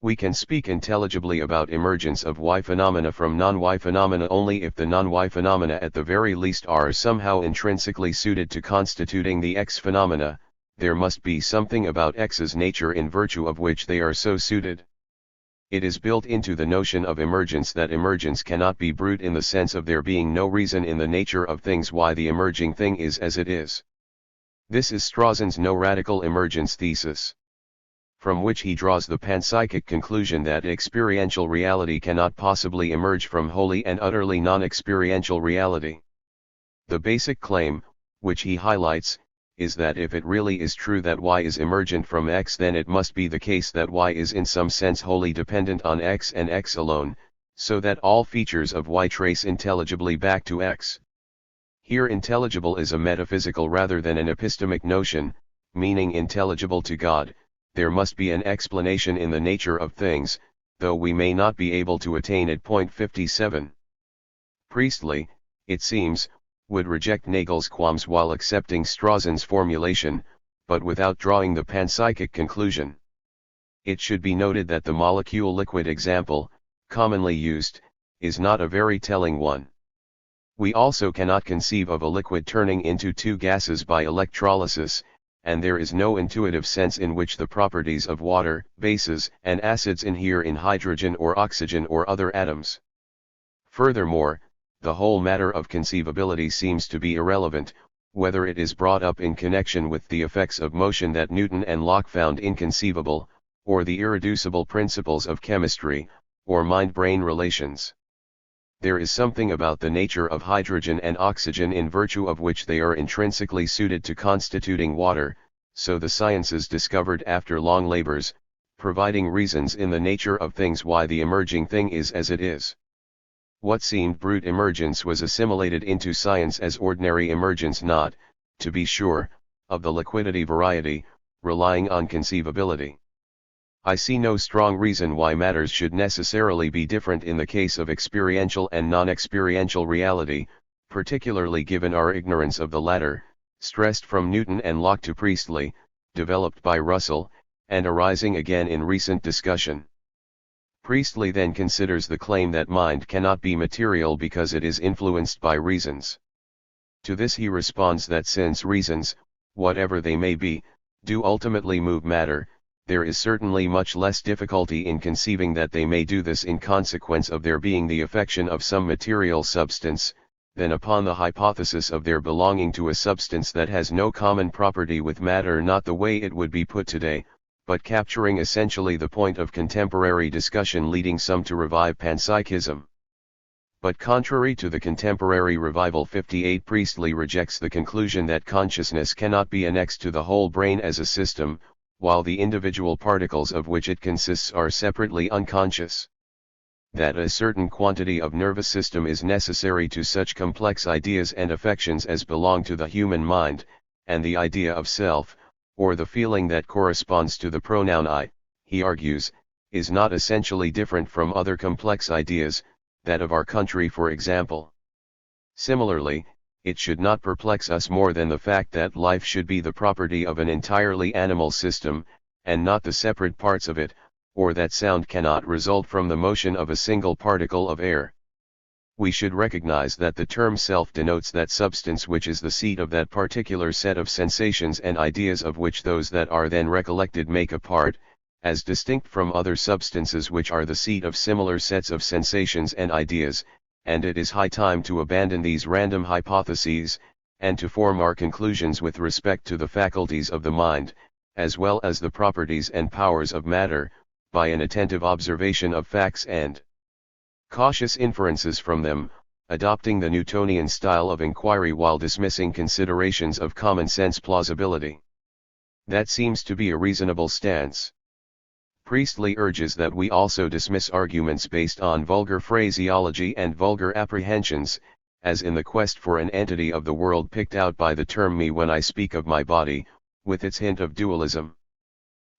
We can speak intelligibly about emergence of Y phenomena from non-Y phenomena only if the non-Y phenomena at the very least are somehow intrinsically suited to constituting the X phenomena. There must be something about X's nature in virtue of which they are so suited. It is built into the notion of emergence that emergence cannot be brute in the sense of there being no reason in the nature of things why the emerging thing is as it is. This is Strawson's no radical emergence thesis, from which he draws the panpsychic conclusion that experiential reality cannot possibly emerge from wholly and utterly non-experiential reality. The basic claim, which he highlights, is that if it really is true that Y is emergent from X, then it must be the case that Y is in some sense wholly dependent on X and X alone, so that all features of Y trace intelligibly back to X. Here intelligible is a metaphysical rather than an epistemic notion, meaning intelligible to God. There must be an explanation in the nature of things, though we may not be able to attain it. 57. Priestley, it seems, would reject Nagel's qualms while accepting Strawson's formulation, but without drawing the panpsychic conclusion. It should be noted that the molecule-liquid example, commonly used, is not a very telling one. We also cannot conceive of a liquid turning into two gases by electrolysis, and there is no intuitive sense in which the properties of water, bases, and acids inhere in hydrogen or oxygen or other atoms. Furthermore, the whole matter of conceivability seems to be irrelevant, whether it is brought up in connection with the effects of motion that Newton and Locke found inconceivable, or the irreducible principles of chemistry, or mind-brain relations. There is something about the nature of hydrogen and oxygen in virtue of which they are intrinsically suited to constituting water, so the sciences discovered after long labors, providing reasons in the nature of things why the emerging thing is as it is. What seemed brute emergence was assimilated into science as ordinary emergence, not, to be sure, of the liquidity variety, relying on conceivability. I see no strong reason why matters should necessarily be different in the case of experiential and non-experiential reality, particularly given our ignorance of the latter, stressed from Newton and Locke to Priestley, developed by Russell, and arising again in recent discussion. Priestley then considers the claim that mind cannot be material because it is influenced by reasons. To this he responds that since reasons, whatever they may be, do ultimately move matter, there is certainly much less difficulty in conceiving that they may do this in consequence of their being the affection of some material substance, than upon the hypothesis of their belonging to a substance that has no common property with matter, not the way it would be put today, but capturing essentially the point of contemporary discussion leading some to revive panpsychism. But contrary to the contemporary revival, 58 Priestley rejects the conclusion that consciousness cannot be annexed to the whole brain as a system, while the individual particles of which it consists are separately unconscious. That a certain quantity of nervous system is necessary to such complex ideas and affections as belong to the human mind, and the idea of self, or the feeling that corresponds to the pronoun I, he argues, is not essentially different from other complex ideas, that of our country for example. Similarly, it should not perplex us more than the fact that life should be the property of an entirely animal system, and not the separate parts of it, or that sound cannot result from the motion of a single particle of air. We should recognize that the term self denotes that substance which is the seat of that particular set of sensations and ideas of which those that are then recollected make a part, as distinct from other substances which are the seat of similar sets of sensations and ideas, and it is high time to abandon these random hypotheses, and to form our conclusions with respect to the faculties of the mind, as well as the properties and powers of matter, by an attentive observation of facts and cautious inferences from them, adopting the Newtonian style of inquiry while dismissing considerations of common sense plausibility. That seems to be a reasonable stance. Priestley urges that we also dismiss arguments based on vulgar phraseology and vulgar apprehensions, as in the quest for an entity of the world picked out by the term me when I speak of my body, with its hint of dualism.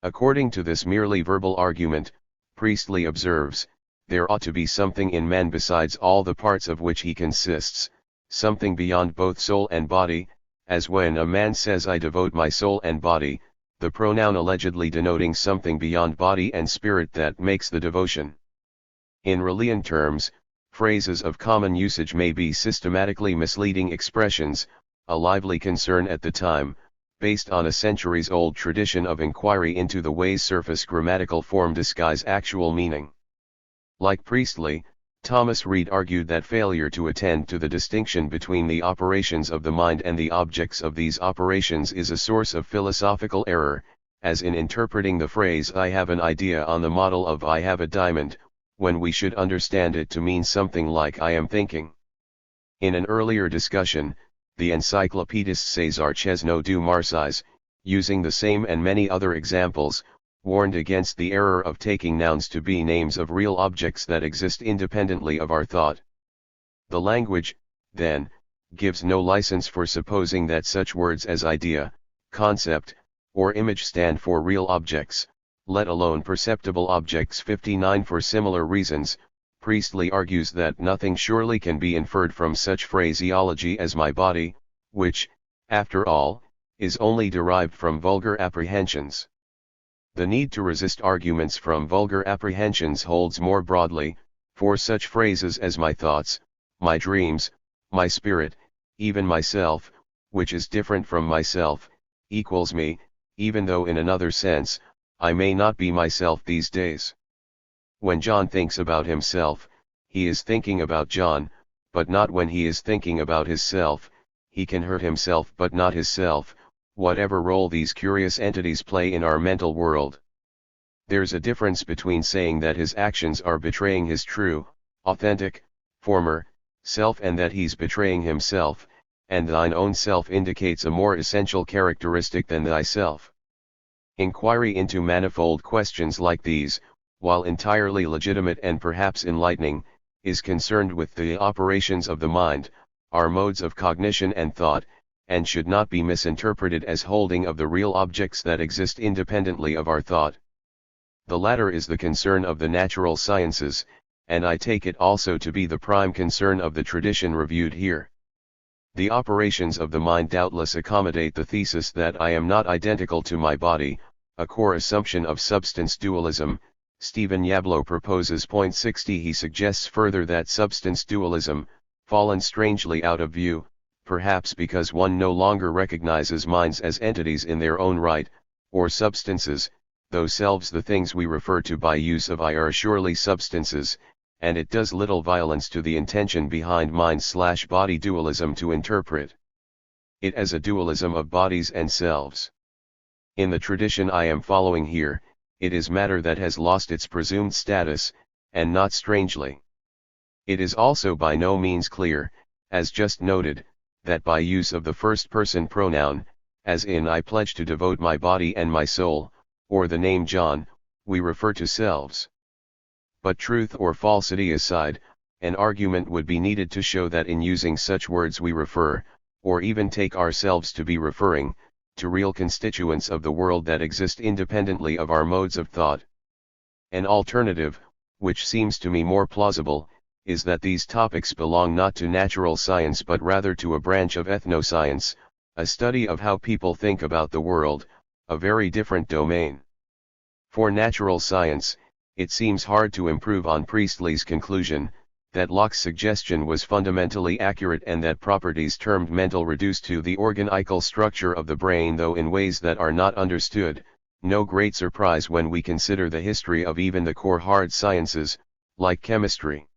According to this merely verbal argument, Priestley observes, there ought to be something in man besides all the parts of which he consists, something beyond both soul and body, as when a man says I devote my soul and body, the pronoun allegedly denoting something beyond body and spirit that makes the devotion. In Rallian terms, phrases of common usage may be systematically misleading expressions, a lively concern at the time, based on a centuries-old tradition of inquiry into the ways surface grammatical form disguise actual meaning. Like Priestley, Thomas Reid argued that failure to attend to the distinction between the operations of the mind and the objects of these operations is a source of philosophical error, as in interpreting the phrase I have an idea on the model of I have a diamond, when we should understand it to mean something like I am thinking. In an earlier discussion, the encyclopedist César Chesneau du Marsais, using the same and many other examples, warned against the error of taking nouns to be names of real objects that exist independently of our thought. The language, then, gives no license for supposing that such words as idea, concept, or image stand for real objects, let alone perceptible objects. 59 For similar reasons, Priestley argues that nothing surely can be inferred from such phraseology as my body, which, after all, is only derived from vulgar apprehensions. The need to resist arguments from vulgar apprehensions holds more broadly, for such phrases as my thoughts, my dreams, my spirit, even myself, which is different from myself, equals me, even though in another sense, I may not be myself these days. When John thinks about himself, he is thinking about John, but not when he is thinking about himself, he can hurt himself but not himself, whatever role these curious entities play in our mental world. There's a difference between saying that his actions are betraying his true, authentic, former, self and that he's betraying himself, and thine own self indicates a more essential characteristic than thyself. Inquiry into manifold questions like these, while entirely legitimate and perhaps enlightening, is concerned with the operations of the mind, our modes of cognition and thought, and should not be misinterpreted as holding of the real objects that exist independently of our thought. The latter is the concern of the natural sciences, and I take it also to be the prime concern of the tradition reviewed here. The operations of the mind doubtless accommodate the thesis that I am not identical to my body, a core assumption of substance dualism. Stephen Yablo proposes point 60. He suggests further that substance dualism, fallen strangely out of view, perhaps because one no longer recognizes minds as entities in their own right, or substances, though selves, the things we refer to by use of I, are surely substances, and it does little violence to the intention behind mind/body dualism to interpret it as a dualism of bodies and selves. In the tradition I am following here, it is matter that has lost its presumed status, and not strangely. It is also by no means clear, as just noted, that by use of the first-person pronoun, as in I pledge to devote my body and my soul, or the name John, we refer to selves. But truth or falsity aside, an argument would be needed to show that in using such words we refer, or even take ourselves to be referring, to real constituents of the world that exist independently of our modes of thought. An alternative, which seems to me more plausible, is that these topics belong not to natural science but rather to a branch of ethnoscience, a study of how people think about the world, a very different domain. For natural science, it seems hard to improve on Priestley's conclusion, that Locke's suggestion was fundamentally accurate and that properties termed mental reduce to the organical structure of the brain, though in ways that are not understood, no great surprise when we consider the history of even the core hard sciences, like chemistry.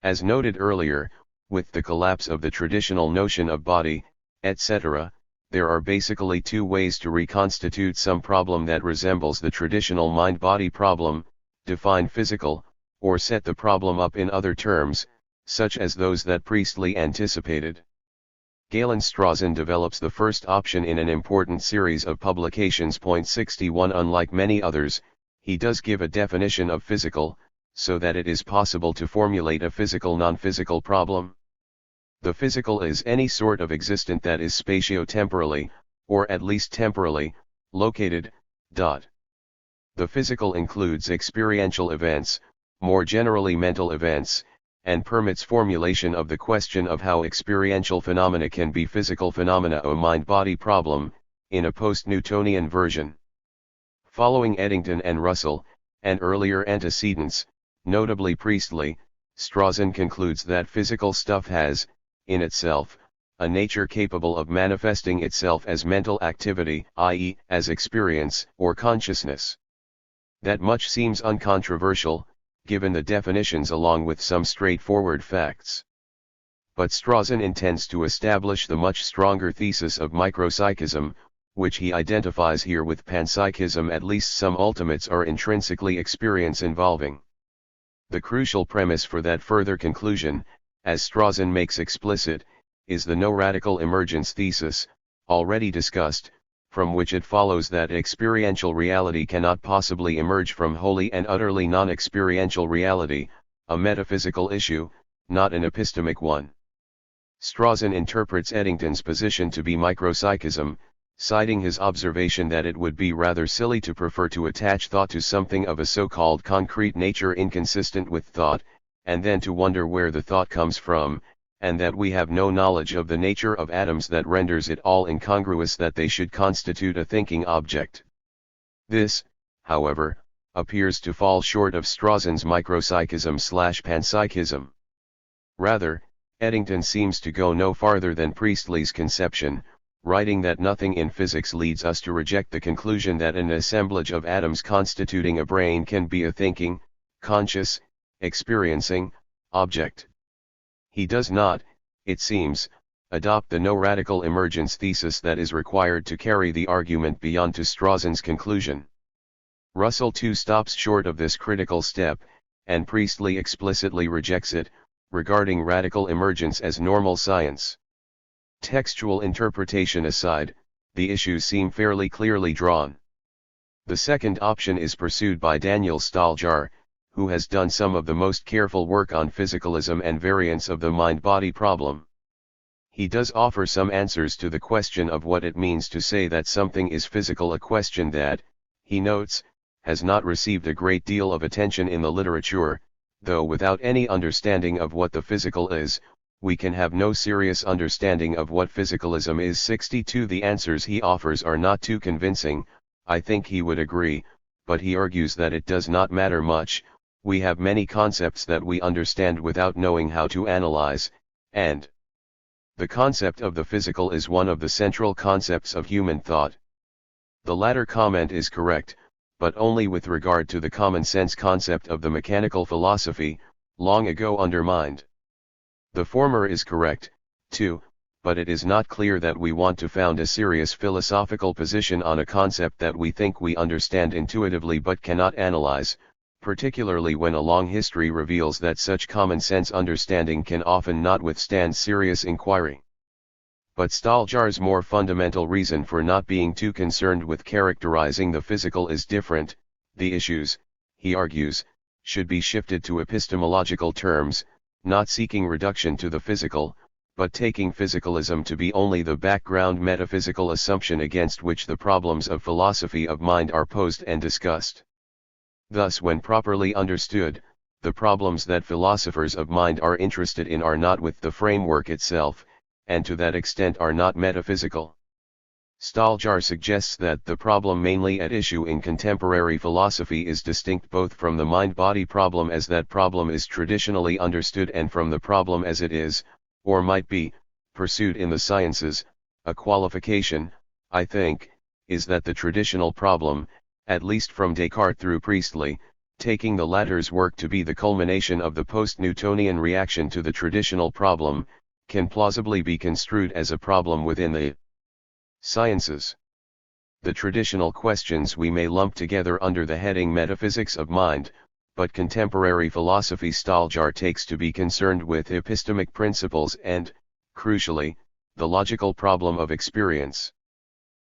As noted earlier, with the collapse of the traditional notion of body, etc., there are basically two ways to reconstitute some problem that resembles the traditional mind-body problem: define physical, or set the problem up in other terms, such as those that Priestley anticipated. Galen Strawson develops the first option in an important series of publications. Point 61. Unlike many others, he does give a definition of physical, so that it is possible to formulate a physical-non-physical problem. The physical is any sort of existent that is spatio-temporally, or at least temporally, located. The physical includes experiential events, more generally mental events, and permits formulation of the question of how experiential phenomena can be physical phenomena, a mind-body problem, in a post-Newtonian version. Following Eddington and Russell, and earlier antecedents, notably Priestley, Strawson concludes that physical stuff has, in itself, a nature capable of manifesting itself as mental activity, i.e., as experience or consciousness. That much seems uncontroversial, given the definitions along with some straightforward facts. But Strawson intends to establish the much stronger thesis of micropsychism, which he identifies here with panpsychism. At least some ultimates are intrinsically experience involving. The crucial premise for that further conclusion, as Strawson makes explicit, is the no radical emergence thesis, already discussed, from which it follows that experiential reality cannot possibly emerge from wholly and utterly non-experiential reality, a metaphysical issue, not an epistemic one. Strawson interprets Eddington's position to be micropsychism, citing his observation that it would be rather silly to prefer to attach thought to something of a so-called concrete nature inconsistent with thought, and then to wonder where the thought comes from, and that we have no knowledge of the nature of atoms that renders it all incongruous that they should constitute a thinking object. This, however, appears to fall short of Strawson's micropsychism/panpsychism. Rather, Eddington seems to go no farther than Priestley's conception, writing that nothing in physics leads us to reject the conclusion that an assemblage of atoms constituting a brain can be a thinking, conscious, experiencing object. He does not, it seems, adopt the no radical emergence thesis that is required to carry the argument beyond to Strawson's conclusion. Russell too stops short of this critical step, and Priestley explicitly rejects it, regarding radical emergence as normal science. Textual interpretation aside, the issues seem fairly clearly drawn. The second option is pursued by Daniel Stoljar, who has done some of the most careful work on physicalism and variants of the mind-body problem. He does offer some answers to the question of what it means to say that something is physical, a question that, he notes, has not received a great deal of attention in the literature, though without any understanding of what the physical is, we can have no serious understanding of what physicalism is. 62. The answers he offers are not too convincing, I think he would agree, but he argues that it does not matter much. We have many concepts that we understand without knowing how to analyze, and The concept of the physical is one of the central concepts of human thought. The latter comment is correct, but only with regard to the common sense concept of the mechanical philosophy, long ago undermined. The former is correct, too, but it is not clear that we want to found a serious philosophical position on a concept that we think we understand intuitively but cannot analyze, particularly when a long history reveals that such common sense understanding can often not withstand serious inquiry. But Staljar's more fundamental reason for not being too concerned with characterizing the physical is different. The issues, he argues, should be shifted to epistemological terms, not seeking reduction to the physical, but taking physicalism to be only the background metaphysical assumption against which the problems of philosophy of mind are posed and discussed. Thus, when properly understood, the problems that philosophers of mind are interested in are not with the framework itself, and to that extent are not metaphysical. Staljar suggests that the problem mainly at issue in contemporary philosophy is distinct both from the mind-body problem as that problem is traditionally understood and from the problem as it is, or might be, pursued in the sciences. A qualification, I think, is that the traditional problem, at least from Descartes through Priestley, taking the latter's work to be the culmination of the post-Newtonian reaction to the traditional problem, can plausibly be construed as a problem within the sciences. The traditional questions we may lump together under the heading metaphysics of mind, but contemporary philosophy Staljar takes to be concerned with epistemic principles and, crucially, the logical problem of experience.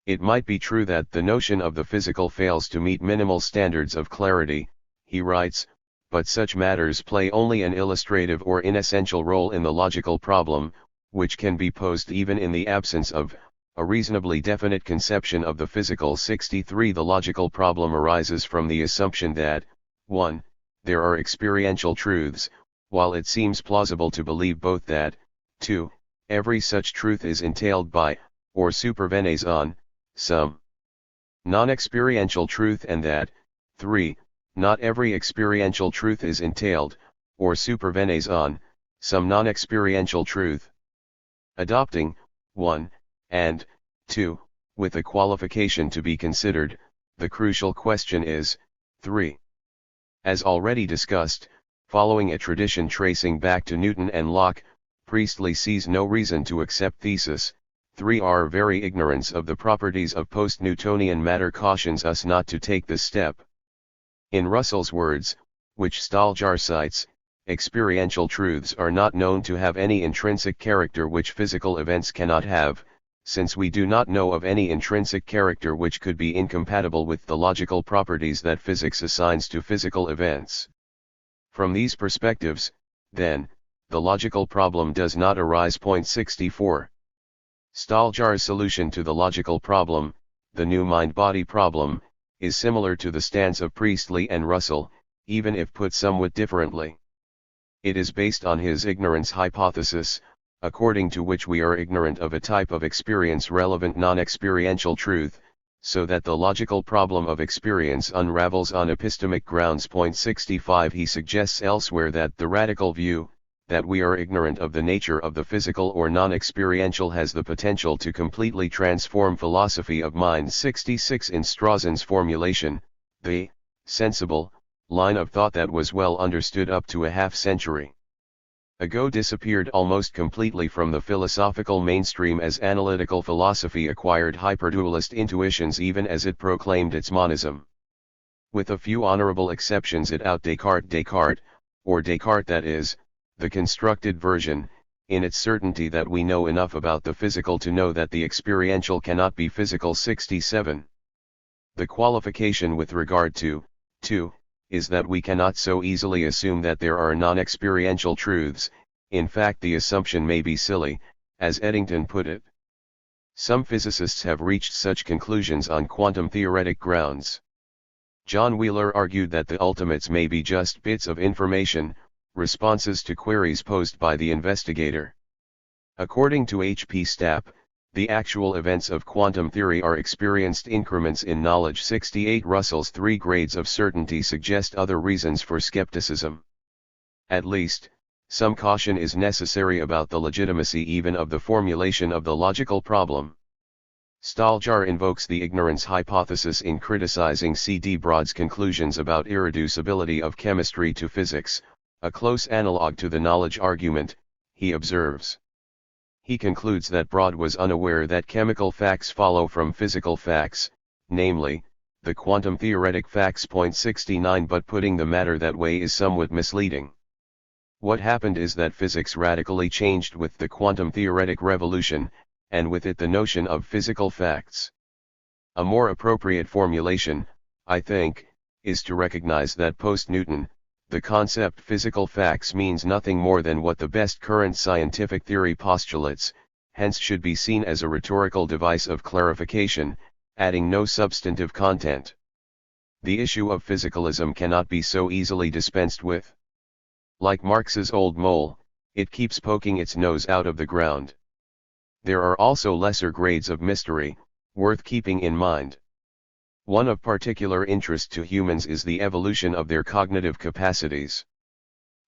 It might be true that the notion of the physical fails to meet minimal standards of clarity, he writes, but such matters play only an illustrative or inessential role in the logical problem, which can be posed even in the absence of a reasonably definite conception of the physical. 63 The logical problem arises from the assumption that, 1. There are experiential truths, while it seems plausible to believe both that, 2. Every such truth is entailed by, or supervenes on, some non-experiential truth, and that, 3. Not every experiential truth is entailed, or supervenes on, some non-experiential truth. Adopting, 1, and, 2, with a qualification to be considered, the crucial question is, 3. As already discussed, following a tradition tracing back to Newton and Locke, Priestley sees no reason to accept thesis, 3. Our very ignorance of the properties of post-Newtonian matter cautions us not to take this step. In Russell's words, which Staljar cites, experiential truths are not known to have any intrinsic character which physical events cannot have, since we do not know of any intrinsic character which could be incompatible with the logical properties that physics assigns to physical events. From these perspectives, then, the logical problem does not arise. 64. Staljar's solution to the logical problem, the new mind-body problem, is similar to the stance of Priestley and Russell, even if put somewhat differently. It is based on his ignorance hypothesis, according to which we are ignorant of a type of experience-relevant non-experiential truth, so that the logical problem of experience unravels on epistemic grounds. 65 He suggests elsewhere that the radical view, that we are ignorant of the nature of the physical or non-experiential, has the potential to completely transform philosophy of mind. 66 In Strawson's formulation, the sensible line of thought that was well understood up to a half-century ago disappeared almost completely from the philosophical mainstream as analytical philosophy acquired hyperdualist intuitions even as it proclaimed its monism. With a few honorable exceptions, it out Descartes, or Descartes that is, the constructed version, in its certainty that we know enough about the physical to know that the experiential cannot be physical. 67. The qualification with regard to, 2, is that we cannot so easily assume that there are non-experiential truths. In fact, the assumption may be silly, as Eddington put it. Some physicists have reached such conclusions on quantum theoretic grounds. John Wheeler argued that the ultimates may be just bits of information, responses to queries posed by the investigator. According to H. P. Stapp, the actual events of quantum theory are experienced increments in knowledge. 68 Russell's 3 grades of certainty suggest other reasons for skepticism. At least, some caution is necessary about the legitimacy even of the formulation of the logical problem. Staljar invokes the ignorance hypothesis in criticizing C.D. Broad's conclusions about irreducibility of chemistry to physics, a close analog to the knowledge argument, he observes. He concludes that Broad was unaware that chemical facts follow from physical facts, namely, the quantum theoretic facts. 69. But putting the matter that way is somewhat misleading. What happened is that physics radically changed with the quantum theoretic revolution, and with it the notion of physical facts. A more appropriate formulation, I think, is to recognize that post-Newton, the concept physical facts means nothing more than what the best current scientific theory postulates, hence should be seen as a rhetorical device of clarification, adding no substantive content. The issue of physicalism cannot be so easily dispensed with. Like Marx's old mole, it keeps poking its nose out of the ground. There are also lesser grades of mystery, worth keeping in mind. One of particular interest to humans is the evolution of their cognitive capacities.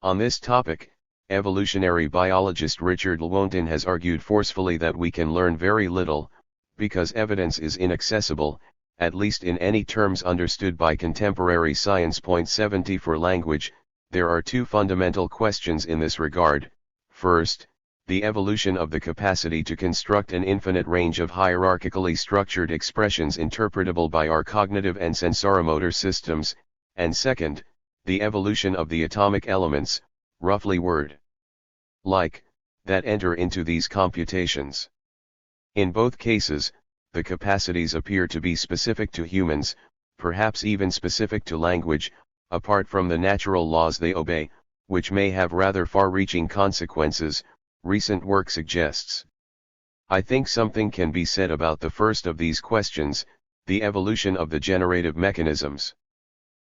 On this topic, evolutionary biologist Richard Lewontin has argued forcefully that we can learn very little, because evidence is inaccessible, at least in any terms understood by contemporary science. 70 For language, there are two fundamental questions in this regard. First, the evolution of the capacity to construct an infinite range of hierarchically structured expressions interpretable by our cognitive and sensoromotor systems, and second, the evolution of the atomic elements, roughly word-like, that enter into these computations. In both cases, the capacities appear to be specific to humans, perhaps even specific to language, apart from the natural laws they obey, which may have rather far-reaching consequences, recent work suggests. I think something can be said about the first of these questions, the evolution of the generative mechanisms.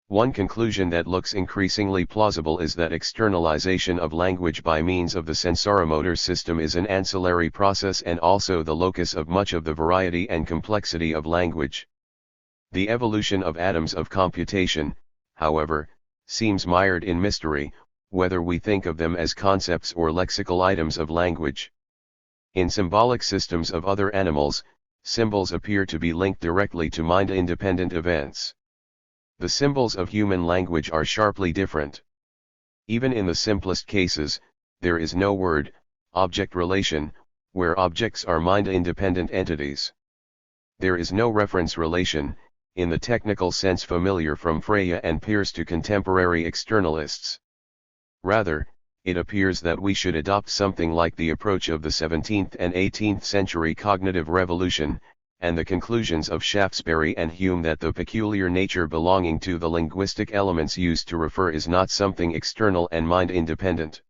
One conclusion that looks increasingly plausible is that externalization of language by means of the sensoromotor system is an ancillary process and also the locus of much of the variety and complexity of language. The evolution of atoms of computation, however, seems mired in mystery, whether we think of them as concepts or lexical items of language. In symbolic systems of other animals, symbols appear to be linked directly to mind-independent events. The symbols of human language are sharply different. Even in the simplest cases, there is no word-object relation, where objects are mind-independent entities. There is no reference relation, in the technical sense familiar from Freya and Peirce to contemporary externalists. Rather, it appears that we should adopt something like the approach of the 17th and 18th century cognitive revolution, and the conclusions of Shaftesbury and Hume that the peculiar nature belonging to the linguistic elements used to refer is not something external and mind-independent.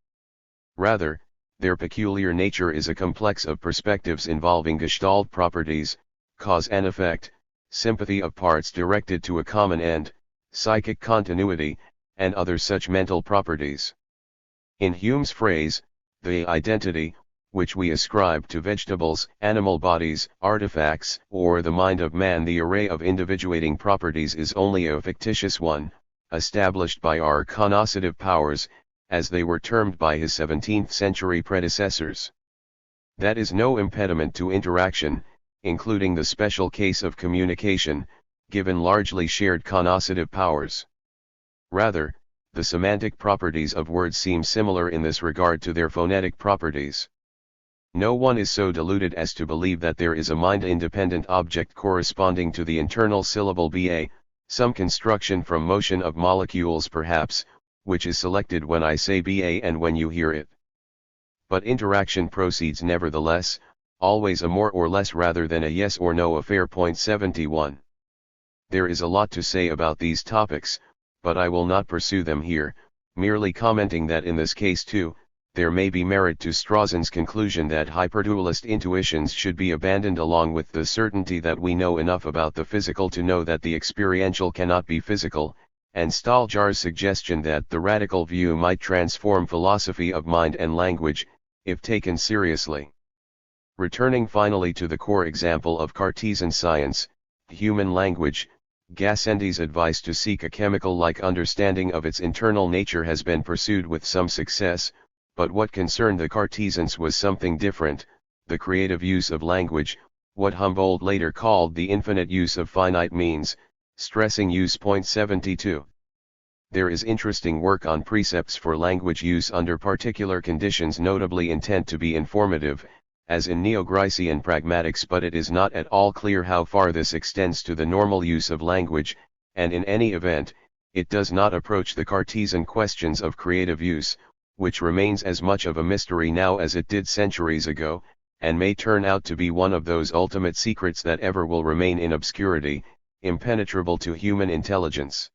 Rather, their peculiar nature is a complex of perspectives involving Gestalt properties, cause and effect, sympathy of parts directed to a common end, psychic continuity, and other such mental properties. In Hume's phrase, the identity, which we ascribe to vegetables, animal bodies, artifacts, or the mind of man, the array of individuating properties is only a fictitious one, established by our cognoscitive powers, as they were termed by his 17th century predecessors. That is no impediment to interaction, including the special case of communication, given largely shared cognoscitive powers. Rather, the semantic properties of words seem similar in this regard to their phonetic properties. No one is so deluded as to believe that there is a mind-independent object corresponding to the internal syllable ba, some construction from motion of molecules perhaps, which is selected when I say ba and when you hear it. But interaction proceeds nevertheless, always a more or less rather than a yes or no affair. 71. There is a lot to say about these topics, but I will not pursue them here, merely commenting that in this case too, there may be merit to Strawson's conclusion that hyperdualist intuitions should be abandoned along with the certainty that we know enough about the physical to know that the experiential cannot be physical, and Staljar's suggestion that the radical view might transform philosophy of mind and language, if taken seriously. Returning finally to the core example of Cartesian science, human language, Gassendi's advice to seek a chemical-like understanding of its internal nature has been pursued with some success, but what concerned the Cartesians was something different, the creative use of language, what Humboldt later called the infinite use of finite means, stressing use. 72. There is interesting work on precepts for language use under particular conditions, notably intent to be informative, as in Neo-Gricean pragmatics, but it is not at all clear how far this extends to the normal use of language, and in any event, it does not approach the Cartesian questions of creative use, which remains as much of a mystery now as it did centuries ago, and may turn out to be one of those ultimate secrets that ever will remain in obscurity, impenetrable to human intelligence.